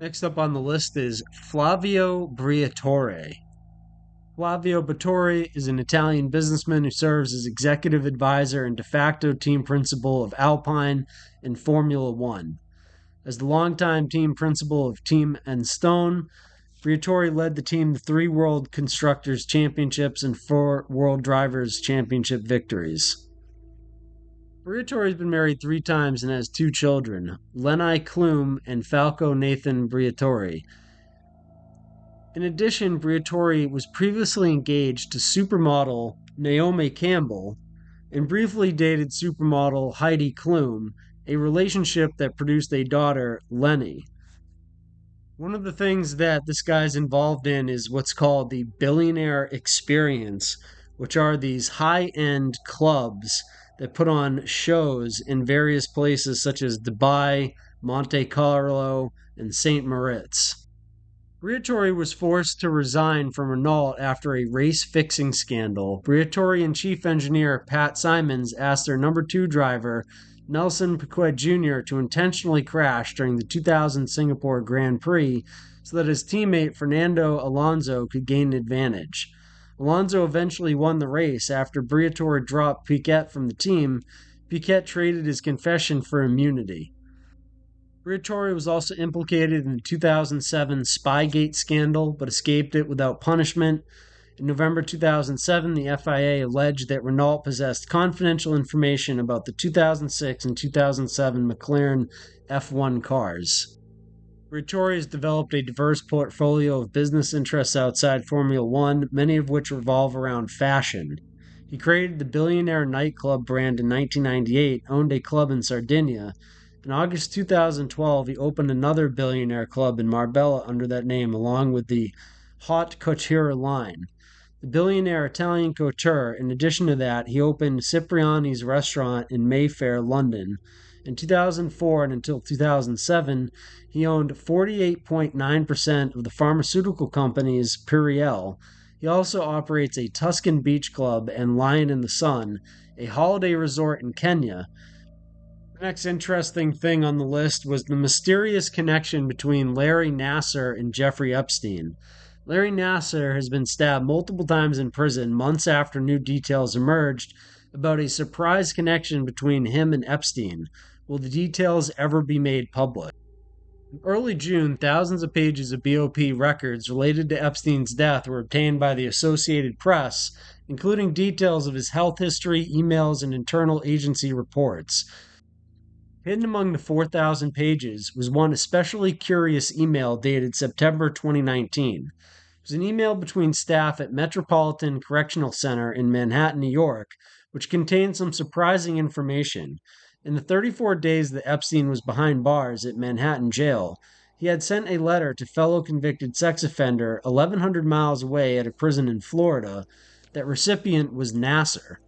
Next up on the list is Flavio Briatore. Flavio Briatore is an Italian businessman who serves as executive advisor and de facto team principal of Alpine and Formula One. As the longtime team principal of Team Enstone, Briatore led the team to 3 World Constructors Championships and 4 World Drivers Championship victories. Briatore has been married 3 times and has 2 children, Lenai Klum and Falco Nathan Briatore. In addition, Briatore was previously engaged to supermodel Naomi Campbell and briefly dated supermodel Heidi Klum, a relationship that produced a daughter, Lenny. One of the things that this guy's involved in is what's called the Billionaire Experience, which are these high-end clubs that put on shows in various places such as Dubai, Monte Carlo, and St. Moritz. Briatore was forced to resign from Renault after a race-fixing scandal. Briatore and chief engineer Pat Simons asked their number 2 driver, Nelson Piquet Jr., to intentionally crash during the 2000 Singapore Grand Prix so that his teammate Fernando Alonso could gain an advantage. Alonso eventually won the race after Briatore dropped Piquet from the team. Piquet traded his confession for immunity. Briatore was also implicated in the 2007 Spygate scandal, but escaped it without punishment. In November 2007, the FIA alleged that Renault possessed confidential information about the 2006 and 2007 McLaren F1 cars. Briatore has developed a diverse portfolio of business interests outside Formula One, many of which revolve around fashion. He created the Billionaire nightclub brand in 1998, owned a club in Sardinia. In August 2012, he opened another Billionaire club in Marbella under that name, along with the Haute Couture line. The Billionaire Italian Couture. In addition to that, he opened Cipriani's restaurant in Mayfair, London. In 2004 and until 2007, he owned 48.9% of the pharmaceutical company's Puriel. He also operates a Tuscan beach club and Lion in the Sun, a holiday resort in Kenya. Next interesting thing on the list was the mysterious connection between Larry Nassar and Jeffrey Epstein. Larry Nassar has been stabbed multiple times in prison months after new details emerged about a surprise connection between him and Epstein. Will the details ever be made public? In early June, thousands of pages of BOP records related to Epstein's death were obtained by the Associated Press, including details of his health history, emails, and internal agency reports. Hidden among the 4,000 pages was one especially curious email dated September 2019. It was an email between staff at Metropolitan Correctional Center in Manhattan, New York, which contained some surprising information. In the 34 days that Epstein was behind bars at Manhattan Jail, he had sent a letter to fellow convicted sex offender 1,100 miles away at a prison in Florida. That recipient was Nassar.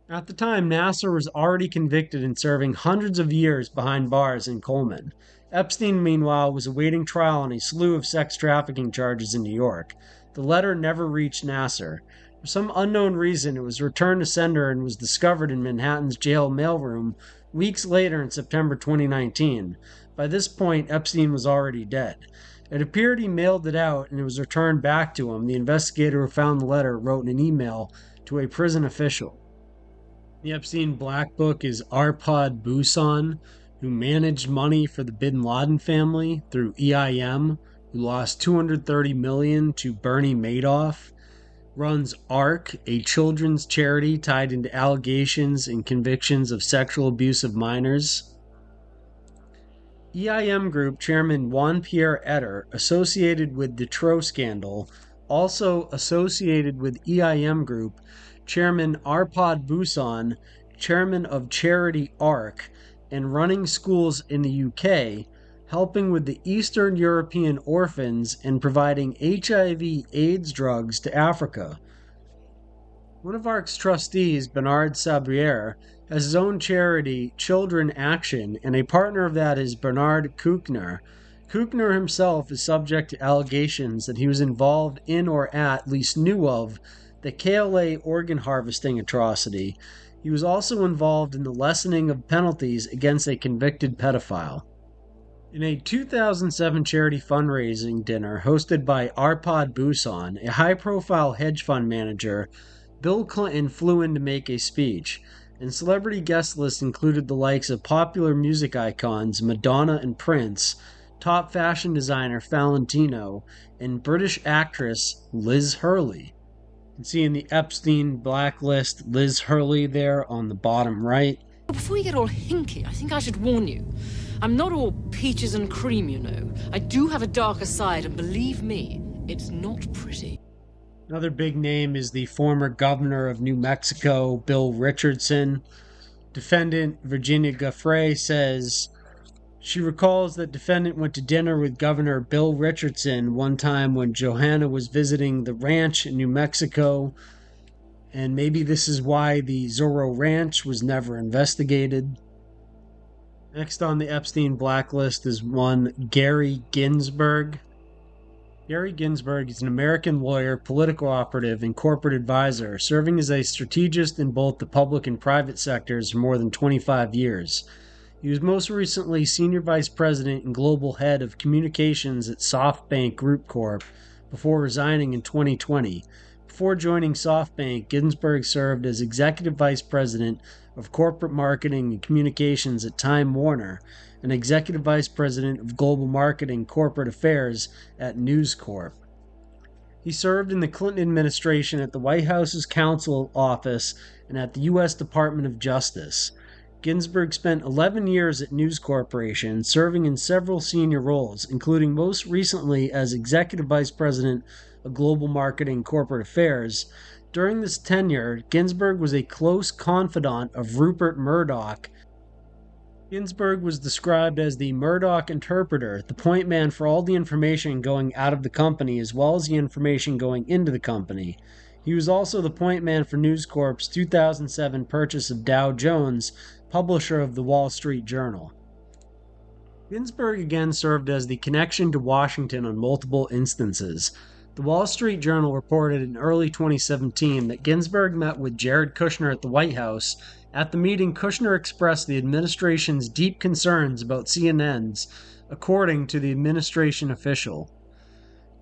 At the time, Nassar was already convicted and serving hundreds of years behind bars in Coleman. Epstein, meanwhile, was awaiting trial on a slew of sex trafficking charges in New York. The letter never reached Nassar. For some unknown reason, it was returned to sender and was discovered in Manhattan's jail mailroom weeks later in September 2019. By this point, Epstein was already dead. It appeared he mailed it out and it was returned back to him. The investigator who found the letter wrote in an email to a prison official. The Epstein Black Book is Arpad Busan, who managed money for the Bin Laden family through EIM, who lost $230 million to Bernie Madoff, runs ARC, a children's charity tied into allegations and convictions of sexual abuse of minors. EIM Group Chairman Juan-Pierre Etter, associated with the Tro scandal, also associated with EIM Group Chairman Arpad Busan, chairman of charity ARC, and running schools in the UK, helping with the Eastern European orphans and providing HIV/AIDS drugs to Africa. One of ARC's trustees, Bernard Sabriere, has his own charity, Children Action, and a partner of that is Bernard Kouchner. Kouchner himself is subject to allegations that he was involved in or at least knew of the KLA organ harvesting atrocity. He was also involved in the lessening of penalties against a convicted pedophile. In a 2007 charity fundraising dinner hosted by Arpad Busan, a high-profile hedge fund manager, Bill Clinton flew in to make a speech, and celebrity guest lists included the likes of popular music icons Madonna and Prince, top fashion designer Valentino, and British actress Liz Hurley. You can see in the Epstein blacklist Liz Hurley there on the bottom right.
Before you get all hinky, I think I should warn you. I'm not all peaches and cream, you know. I do have a darker side, and believe me, it's not pretty.
Another big name is the former governor of New Mexico, Bill Richardson. Defendant Virginia Giuffre says she recalls that defendant went to dinner with Governor Bill Richardson one time when Johanna was visiting the ranch in New Mexico, and maybe this is why the Zorro Ranch was never investigated. Next on the Epstein blacklist is one Gary Ginsberg. Gary Ginsberg is an American lawyer, political operative, and corporate advisor, serving as a strategist in both the public and private sectors for more than 25 years. He was most recently Senior Vice President and Global Head of Communications at SoftBank Group Corp. Before resigning in 2020. Before joining SoftBank, Ginsberg served as Executive Vice President of Corporate Marketing and Communications at Time Warner and Executive Vice President of Global Marketing Corporate Affairs at News Corp. He served in the Clinton administration at the White House's Counsel Office and at the U.S. Department of Justice. Ginsberg spent 11 years at News Corporation, serving in several senior roles, including most recently as Executive Vice President of Global Marketing Corporate Affairs. During this tenure, Ginsberg was a close confidant of Rupert Murdoch. Ginsberg was described as the Murdoch interpreter, the point man for all the information going out of the company as well as the information going into the company. He was also the point man for News Corp's 2007 purchase of Dow Jones, publisher of the Wall Street Journal. Ginsberg again served as the connection to Washington on multiple instances. The Wall Street Journal reported in early 2017 that Ginsburg met with Jared Kushner at the White House. At the meeting, Kushner expressed the administration's deep concerns about CNNs, according to the administration official.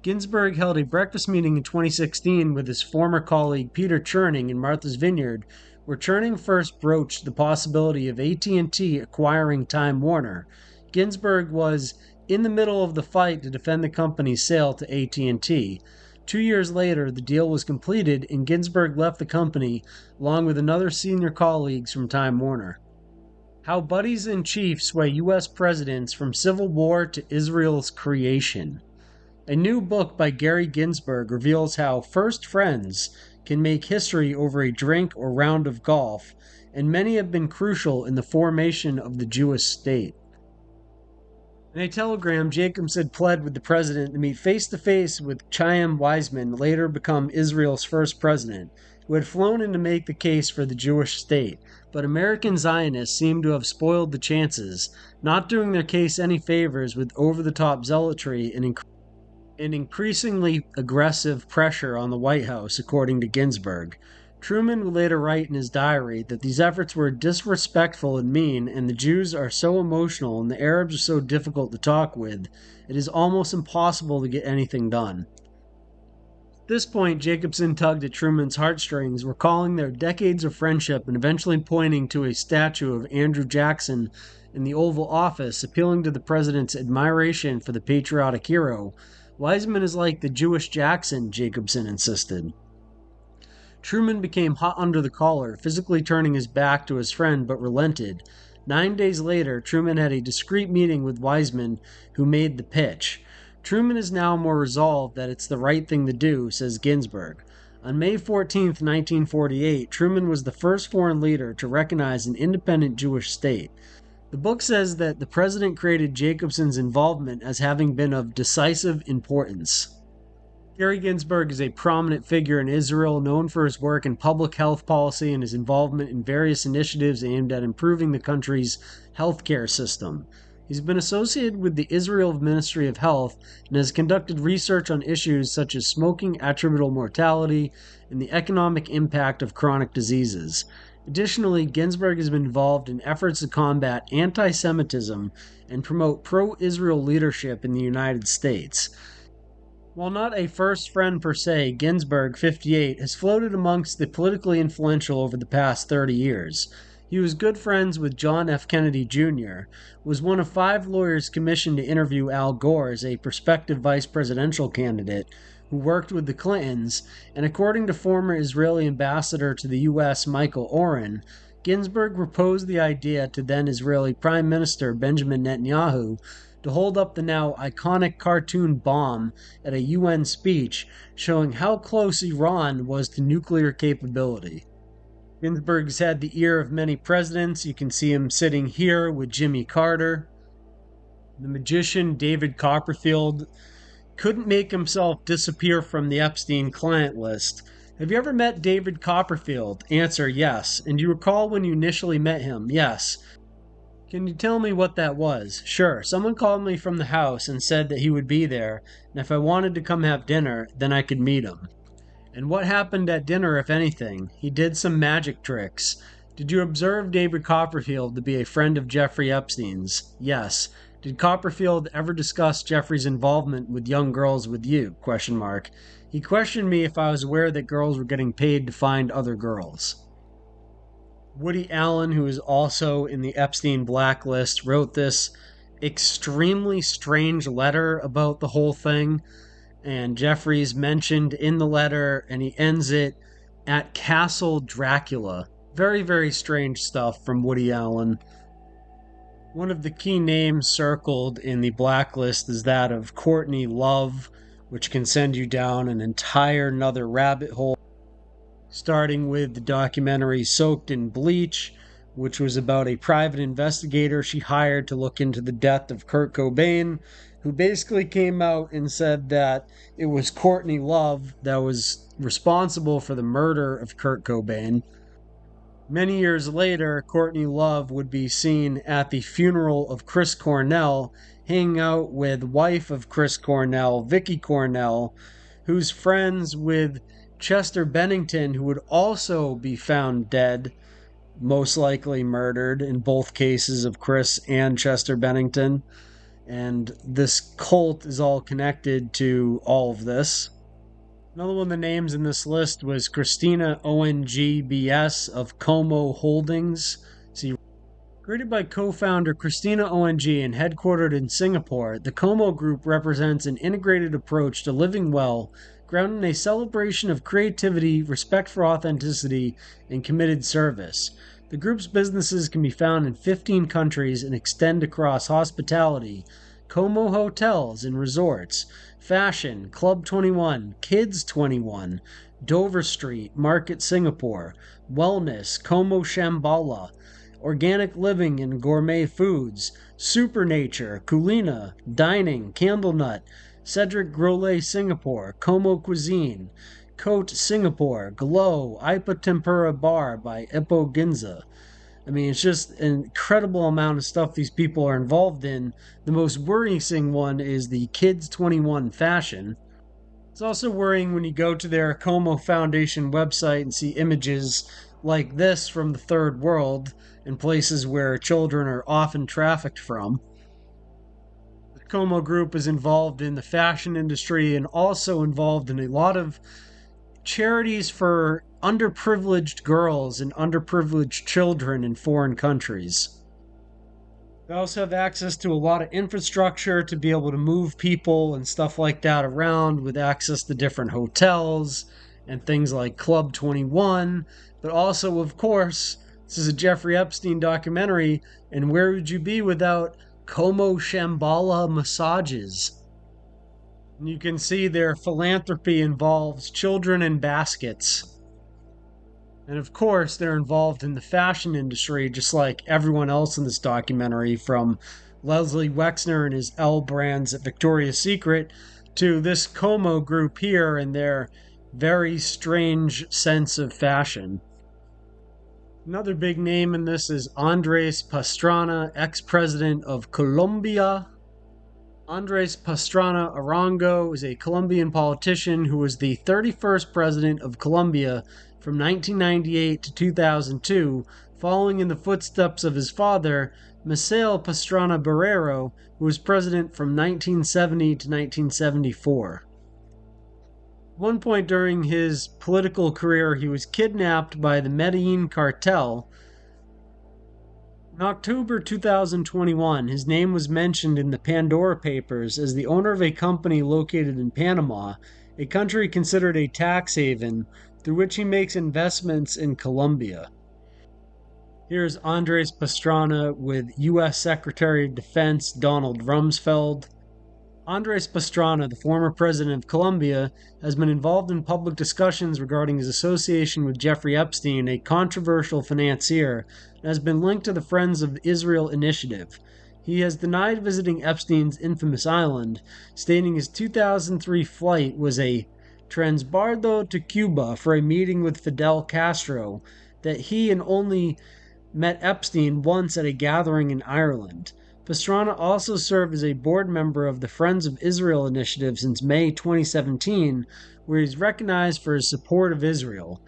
Ginsburg held a breakfast meeting in 2016 with his former colleague Peter Cherning in Martha's Vineyard, where Cherning first broached the possibility of AT&T acquiring Time Warner. Ginsburg was in the middle of the fight to defend the company's sale to AT&T. 2 years later, the deal was completed and Ginsburg left the company along with another senior colleagues from Time Warner. How Buddies-in-Chief Sway U.S. Presidents from Civil War to Israel's Creation. A new book by Gary Ginsburg reveals how first friends can make history over a drink or round of golf, and many have been crucial in the formation of the Jewish state. In a telegram, Jacobs had pled with the president to meet face-to-face with Chaim Weizmann, later become Israel's first president, who had flown in to make the case for the Jewish state, but American Zionists seemed to have spoiled the chances, not doing their case any favors with over-the-top zealotry and increasingly aggressive pressure on the White House, according to Ginsburg. Truman would later write in his diary that these efforts were disrespectful and mean, and the Jews are so emotional and the Arabs are so difficult to talk with, it is almost impossible to get anything done. At this point, Jacobson tugged at Truman's heartstrings, recalling their decades of friendship and eventually pointing to a statue of Andrew Jackson in the Oval Office, appealing to the president's admiration for the patriotic hero. Weizmann is like the Jewish Jackson, Jacobson insisted. Truman became hot under the collar, physically turning his back to his friend, but relented. 9 days later, Truman had a discreet meeting with Weizmann, who made the pitch. Truman is now more resolved that it's the right thing to do, says Ginsburg. On May 14, 1948, Truman was the first foreign leader to recognize an independent Jewish state. The book says that the president created Jacobson's involvement as having been of decisive importance. Gary Ginsburg is a prominent figure in Israel, known for his work in public health policy and his involvement in various initiatives aimed at improving the country's healthcare system. He's been associated with the Israel Ministry of Health and has conducted research on issues such as smoking attributable mortality and the economic impact of chronic diseases. Additionally, Ginsburg has been involved in efforts to combat anti-Semitism and promote pro-Israel leadership in the United States. While not a first friend per se, Ginsburg, 58, has floated amongst the politically influential over the past 30 years. He was good friends with John F. Kennedy Jr., was one of 5 lawyers commissioned to interview Al Gore as a prospective vice presidential candidate, who worked with the Clintons, and according to former Israeli ambassador to the U.S. Michael Oren, Ginsburg proposed the idea to then Israeli Prime Minister Benjamin Netanyahu to hold up the now iconic cartoon bomb at a UN speech, showing how close Iran was to nuclear capability. Ginsburg's had the ear of many presidents. You can see him sitting here with Jimmy Carter. The magician David Copperfield couldn't make himself disappear from the Epstein Client list. Have you ever met David Copperfield? Answer, yes. And do you recall when you initially met him? Yes. Can you tell me what that was? Sure. Someone called me from the house and said that he would be there, and if I wanted to come have dinner, then I could meet him. And what happened at dinner, if anything? He did some magic tricks. Did you observe David Copperfield to be a friend of Jeffrey Epstein's? Yes. Did Copperfield ever discuss Jeffrey's involvement with young girls with you? ? He questioned me if I was aware that girls were getting paid to find other girls. Woody Allen, who is also in the Epstein blacklist, wrote this extremely strange letter about the whole thing, and Jeffrey's mentioned in the letter, and he ends it at Castle Dracula. Very, very strange stuff from Woody Allen. One of the key names circled in the blacklist is that of Courtney Love, which can send you down an entire another rabbit hole, starting with the documentary Soaked in Bleach, which was about a private investigator she hired to look into the death of Kurt Cobain, who basically came out and said that it was Courtney Love that was responsible for the murder of Kurt Cobain. Many years later, Courtney Love would be seen at the funeral of Chris Cornell, hanging out with wife of Chris Cornell, Vicky Cornell, who's friends with Chester Bennington, who would also be found dead, most likely murdered in both cases of Chris and Chester Bennington. And this cult is all connected to all of this. Another one of the names in this list was Christina ONG-BS of Como Holdings. Created by co-founder Christina ONG and headquartered in Singapore, the Como Group represents an integrated approach to living well, grounded in a celebration of creativity, respect for authenticity, and committed service. The group's businesses can be found in 15 countries and extend across hospitality, Como hotels and resorts, fashion, Club 21, Kids 21, Dover Street, Market Singapore, wellness, Como Shambhala, organic living and gourmet foods, Supernature, Kulina, Dining, Candlenut, Cedric Grolet Singapore, Como Cuisine, Cote Singapore, Glow, Ipa Tempura Bar by Ippo Ginza. I mean, it's just an incredible amount of stuff these people are involved in. The most worrying one is the Kids 21 fashion. It's also worrying when you go to their Como Foundation website and see images like this from the third world in places where children are often trafficked from. The Como Group is involved in the fashion industry and also involved in a lot of charities for underprivileged girls and underprivileged children in foreign countries. They also have access to a lot of infrastructure to be able to move people and stuff like that around, with access to different hotels and things like Club 21. But also, of course, this is a Jeffrey Epstein documentary, and where would you be without Como Shambhala massages? And you can see their philanthropy involves children in baskets. And of course, they're involved in the fashion industry, just like everyone else in this documentary, from Lesley Wexner and his L brands at Victoria's Secret to this Como Group here and their very strange sense of fashion. Another big name in this is Andres Pastrana, ex-president of Colombia. Andres Pastrana Arango is a Colombian politician who was the 31st president of Colombia from 1998 to 2002, following in the footsteps of his father, Misael Pastrana Barrero, who was president from 1970 to 1974. At one point during his political career, he was kidnapped by the Medellin cartel. In October 2021, his name was mentioned in the Pandora Papers as the owner of a company located in Panama, a country considered a tax haven, through which he makes investments in Colombia. Here's Andres Pastrana with U.S. Secretary of Defense Donald Rumsfeld. Andres Pastrana, the former president of Colombia, has been involved in public discussions regarding his association with Jeffrey Epstein, a controversial financier, and has been linked to the Friends of Israel initiative. He has denied visiting Epstein's infamous island, stating his 2003 flight was a transbordo to Cuba for a meeting with Fidel Castro, that he and only met Epstein once at a gathering in Ireland. Pastrana also served as a board member of the Friends of Israel initiative since May 2017, where he's recognized for his support of Israel.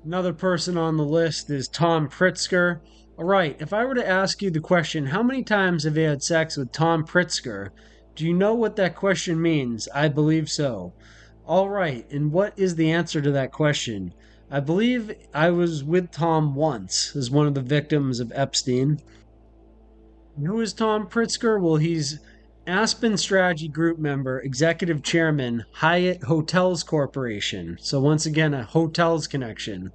Another person on the list is Tom Pritzker. Alright, if I were to ask you the question, how many times have you had sex with Tom Pritzker? Do you know what that question means? I believe so. Alright, and what is the answer to that question? I believe I was with Tom once as one of the victims of Epstein. And who is Tom Pritzker? Well, he's Aspen Strategy Group member, executive chairman, Hyatt Hotels Corporation. So once again, a hotels connection.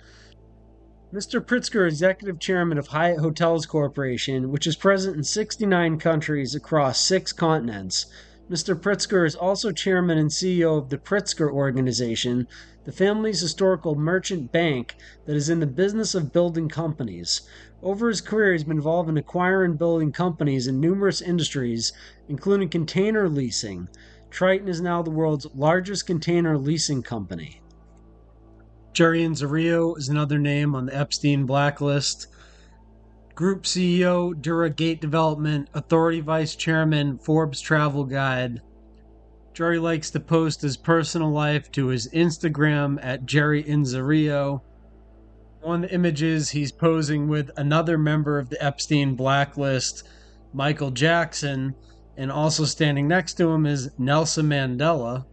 Mr. Pritzker, executive chairman of Hyatt Hotels Corporation, which is present in 69 countries across 6 continents. Mr. Pritzker is also chairman and CEO of the Pritzker Organization, the family's historical merchant bank that is in the business of building companies. Over his career, he's been involved in acquiring and building companies in numerous industries, including container leasing. Triton is now the world's largest container leasing company. Jerry Zario is another name on the Epstein blacklist. Group CEO, Dura Gate Development, Authority Vice Chairman, Forbes Travel Guide. Jerry likes to post his personal life to his Instagram at Jerry Inzerio. On the images, he's posing with another member of the Epstein blacklist, Michael Jackson, and also standing next to him is Nelson Mandela.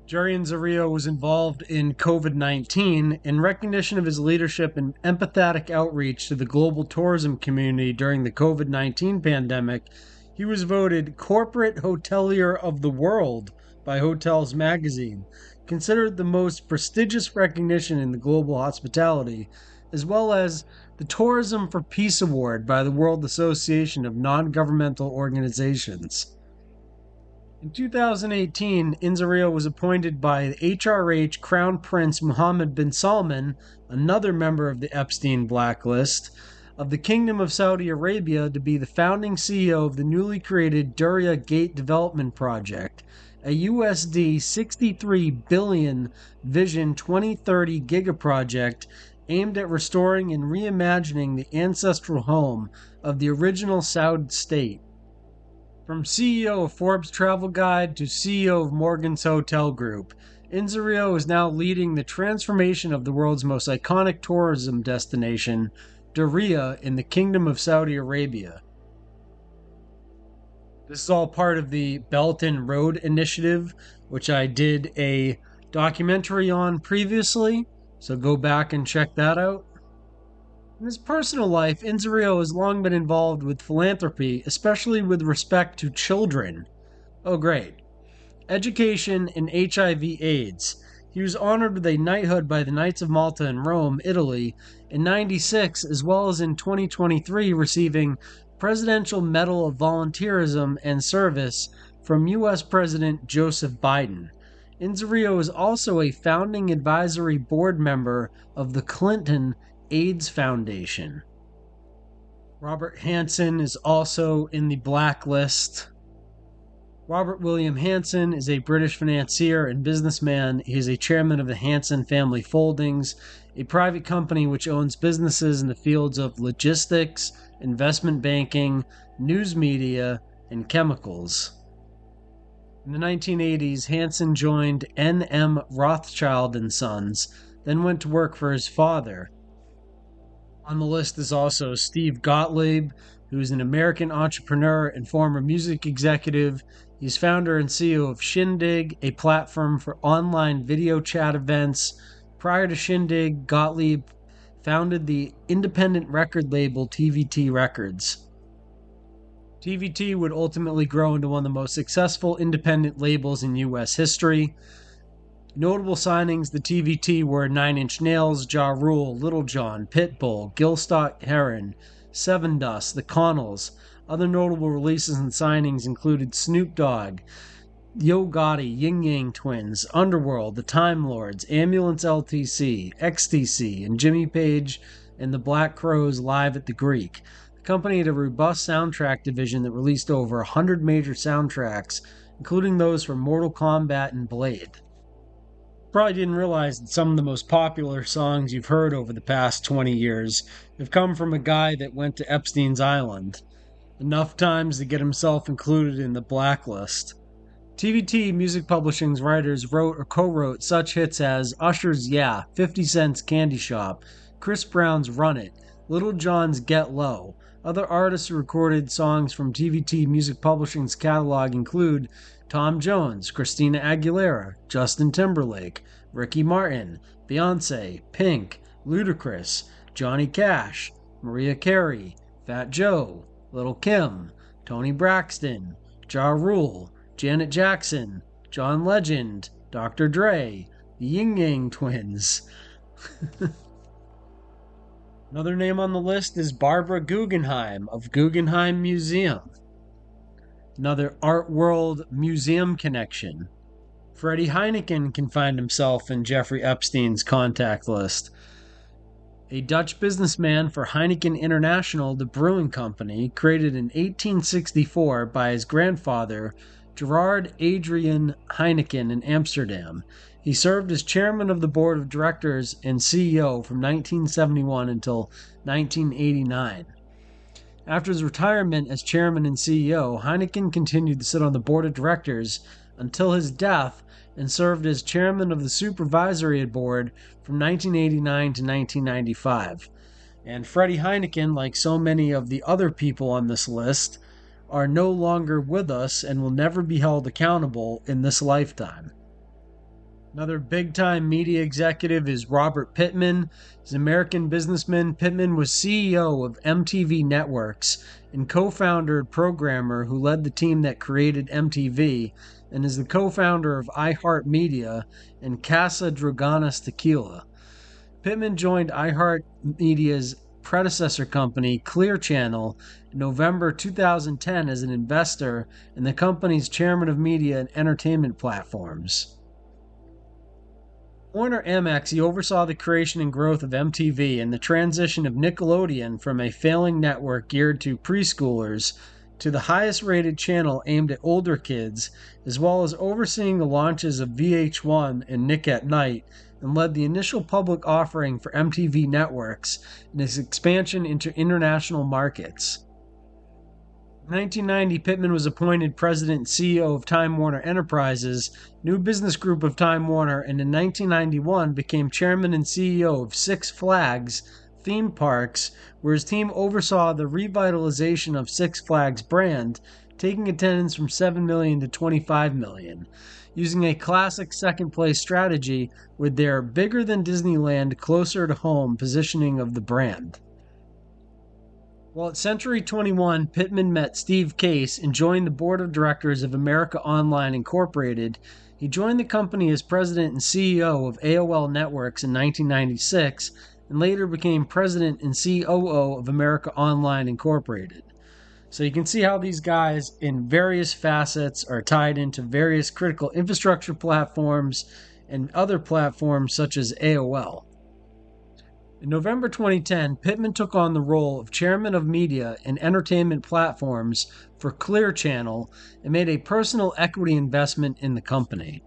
Jerry Inzerio was involved in COVID-19 in recognition of his leadership and empathetic outreach to the global tourism community during the COVID-19 pandemic. He was voted Corporate Hotelier of the World by Hotels Magazine, considered the most prestigious recognition in the global hospitality, as well as the Tourism for Peace Award by the World Association of Non-Governmental Organizations. In 2018, Inzerio was appointed by the HRH Crown Prince Mohammed bin Salman, another member of the Epstein blacklist, of the Kingdom of Saudi Arabia to be the founding CEO of the newly created Diriyah Gate Development Project, a USD 63 billion Vision 2030 gigaproject aimed at restoring and reimagining the ancestral home of the original Saud state. From CEO of Forbes Travel Guide to CEO of Morgan's Hotel Group, Inzerio is now leading the transformation of the world's most iconic tourism destination, Diriyah, in the Kingdom of Saudi Arabia. This is all part of the Belt and Road Initiative, which I did a documentary on previously, so go back and check that out. In his personal life, Inzerio has long been involved with philanthropy, especially with respect to children. Oh, great. Education and HIV/AIDS. He was honored with a knighthood by the Knights of Malta in Rome, Italy, in '96, as well as in 2023 receiving Presidential Medal of Volunteerism and Service from U.S. President Joseph Biden. Inzerio is also a founding advisory board member of the Clinton AIDS Foundation. Robert Hansen is also in the blacklist. Robert William Hansen is a British financier and businessman. He is a chairman of the Hansen Family Holdings, a private company which owns businesses in the fields of logistics, investment banking, news media, and chemicals. In the 1980s, Hansen joined N.M. Rothschild and Sons, then went to work for his father. On the list is also Steve Gottlieb, who is an American entrepreneur and former music executive. He's founder and CEO of Shindig, a platform for online video chat events. Prior to Shindig, Gottlieb founded the independent record label TVT Records. TVT would ultimately grow into one of the most successful independent labels in U.S. history. Notable signings to TVT were Nine Inch Nails, Ja Rule, Little John, Pitbull, Gilstock Heron, Seven Dust, The Connells. Other notable releases and signings included Snoop Dogg, Yo Gotti, Ying Yang Twins, Underworld, The Time Lords, Ambulance LTC, XTC, and Jimmy Page and the Black Crowes live at the Greek. The company had a robust soundtrack division that released over 100 major soundtracks, including those from Mortal Kombat and Blade. Probably didn't realize that some of the most popular songs you've heard over the past 20 years have come from a guy that went to Epstein's Island, enough times to get himself included in the blacklist. TVT Music Publishing's writers wrote or co-wrote such hits as Usher's Yeah, 50 Cent's Candy Shop, Chris Brown's Run It, Little John's Get Low. Other artists who recorded songs from TVT Music Publishing's catalog include Tom Jones, Christina Aguilera, Justin Timberlake, Ricky Martin, Beyonce, Pink, Ludacris, Johnny Cash, Mariah Carey, Fat Joe, Lil' Kim, Toni Braxton, Ja Rule, Janet Jackson, John Legend, Dr. Dre, the Ying Yang Twins. Another name on the list is Barbara Guggenheim of Guggenheim Museum. Another Art World Museum connection. Freddie Heineken can find himself in Jeffrey Epstein's contact list. A Dutch businessman for Heineken International, the brewing company, created in 1864 by his grandfather, Gerard Adrian Heineken, in Amsterdam. He served as chairman of the board of directors and CEO from 1971 until 1989. After his retirement as chairman and CEO, Heineken continued to sit on the board of directors until his death and served as chairman of the supervisory board from 1989 to 1995. And Freddie Heineken, like so many of the other people on this list, are no longer with us and will never be held accountable in this lifetime. Another big-time media executive is Robert Pittman. He's an American businessman. Pittman was CEO of MTV Networks and co-founder and programmer who led the team that created MTV, and is the co-founder of iHeartMedia and Casa Dragones Tequila. Pittman joined iHeartMedia's predecessor company, Clear Channel, in November 2010 as an investor and the company's chairman of media and entertainment platforms. Warner Amex, he oversaw the creation and growth of MTV and the transition of Nickelodeon from a failing network geared to preschoolers to the highest-rated channel aimed at older kids, as well as overseeing the launches of VH1 and Nick at Night, and led the initial public offering for MTV Networks and its expansion into international markets. In 1990, Pittman was appointed president and CEO of Time Warner Enterprises, new business group of Time Warner, and in 1991 became chairman and CEO of Six Flags theme parks, where his team oversaw the revitalization of Six Flags brand, taking attendance from 7 million to 25 million, using a classic second-place strategy with their bigger than Disneyland, closer to home positioning of the brand. While at Century 21, Pittman met Steve Case and joined the board of directors of America Online Incorporated. He joined the company as president and CEO of AOL Networks in 1996 and later became president and COO of America Online Incorporated. So you can see how these guys in various facets are tied into various critical infrastructure platforms and other platforms such as AOL. In November 2010, Pittman took on the role of chairman of media and entertainment platforms for Clear Channel and made a personal equity investment in the company.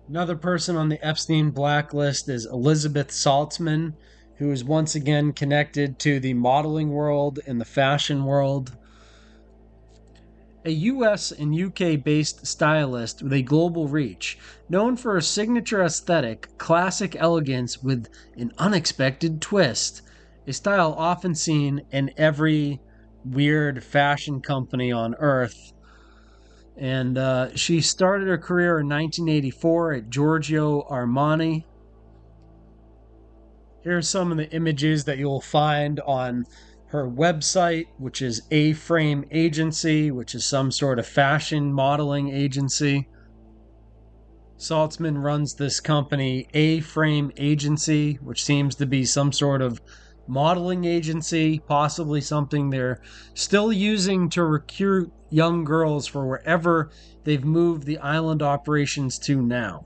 Another person on the Epstein blacklist is Elizabeth Saltzman, who is once again connected to the modeling world and the fashion world. A US and UK-based stylist with a global reach, known for her signature aesthetic, classic elegance with an unexpected twist, a style often seen in every weird fashion company on Earth. And she started her career in 1984 at Giorgio Armani. Here's some of the images that you'll find on her website, which is A-Frame Agency, which is some sort of fashion modeling agency. Saltzman runs this company, A-Frame Agency, which seems to be some sort of modeling agency, possibly something they're still using to recruit young girls for wherever they've moved the island operations to now.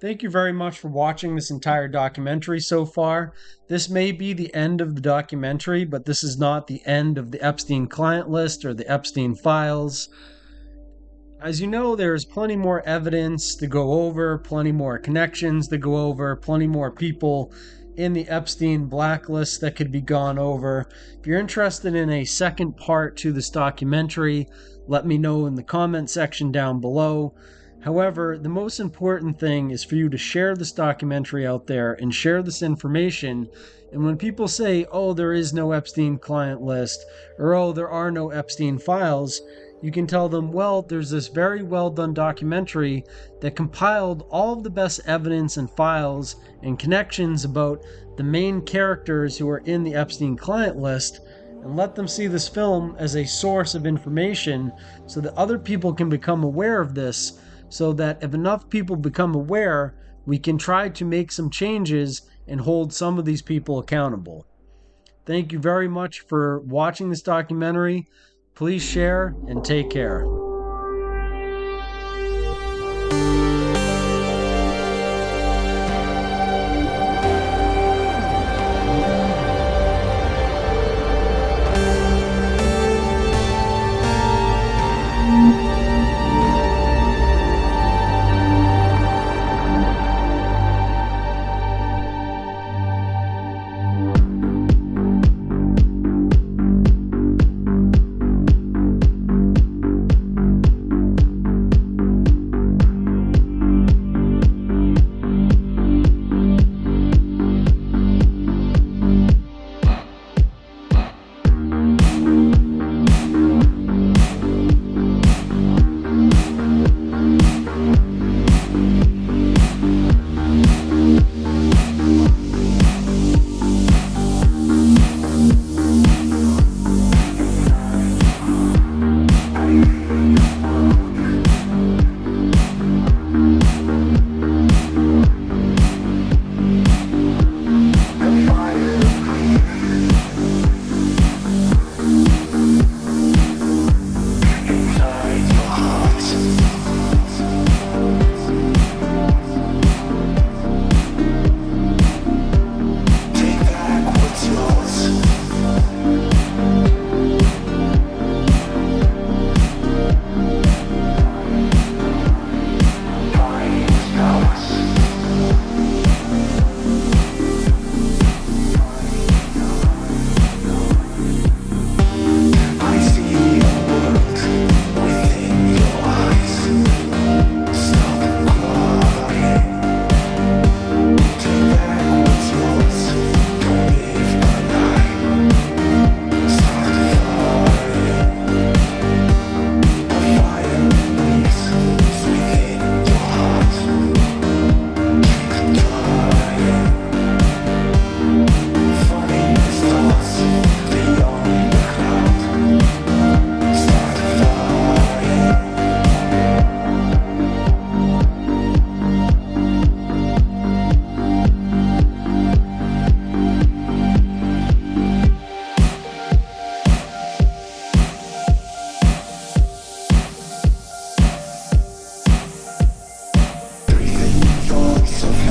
Thank you very much for watching this entire documentary so far. This may be the end of the documentary, but this is not the end of the Epstein client list or the Epstein files. As you know, there's plenty more evidence to go over, plenty more connections to go over, plenty more people in the Epstein blacklist that could be gone over. If you're interested in a second part to this documentary, let me know in the comment section down below. However, the most important thing is for you to share this documentary out there and share this information. And when people say, oh, there is no Epstein client list, or oh, there are no Epstein files, you can tell them, well, there's this very well done documentary that compiled all of the best evidence and files and connections about the main characters who are in the Epstein client list, and let them see this film as a source of information so that other people can become aware of this, so that if enough people become aware, we can try to make some changes and hold some of these people accountable. Thank you very much for watching this documentary. Please share and take care.
Epstein.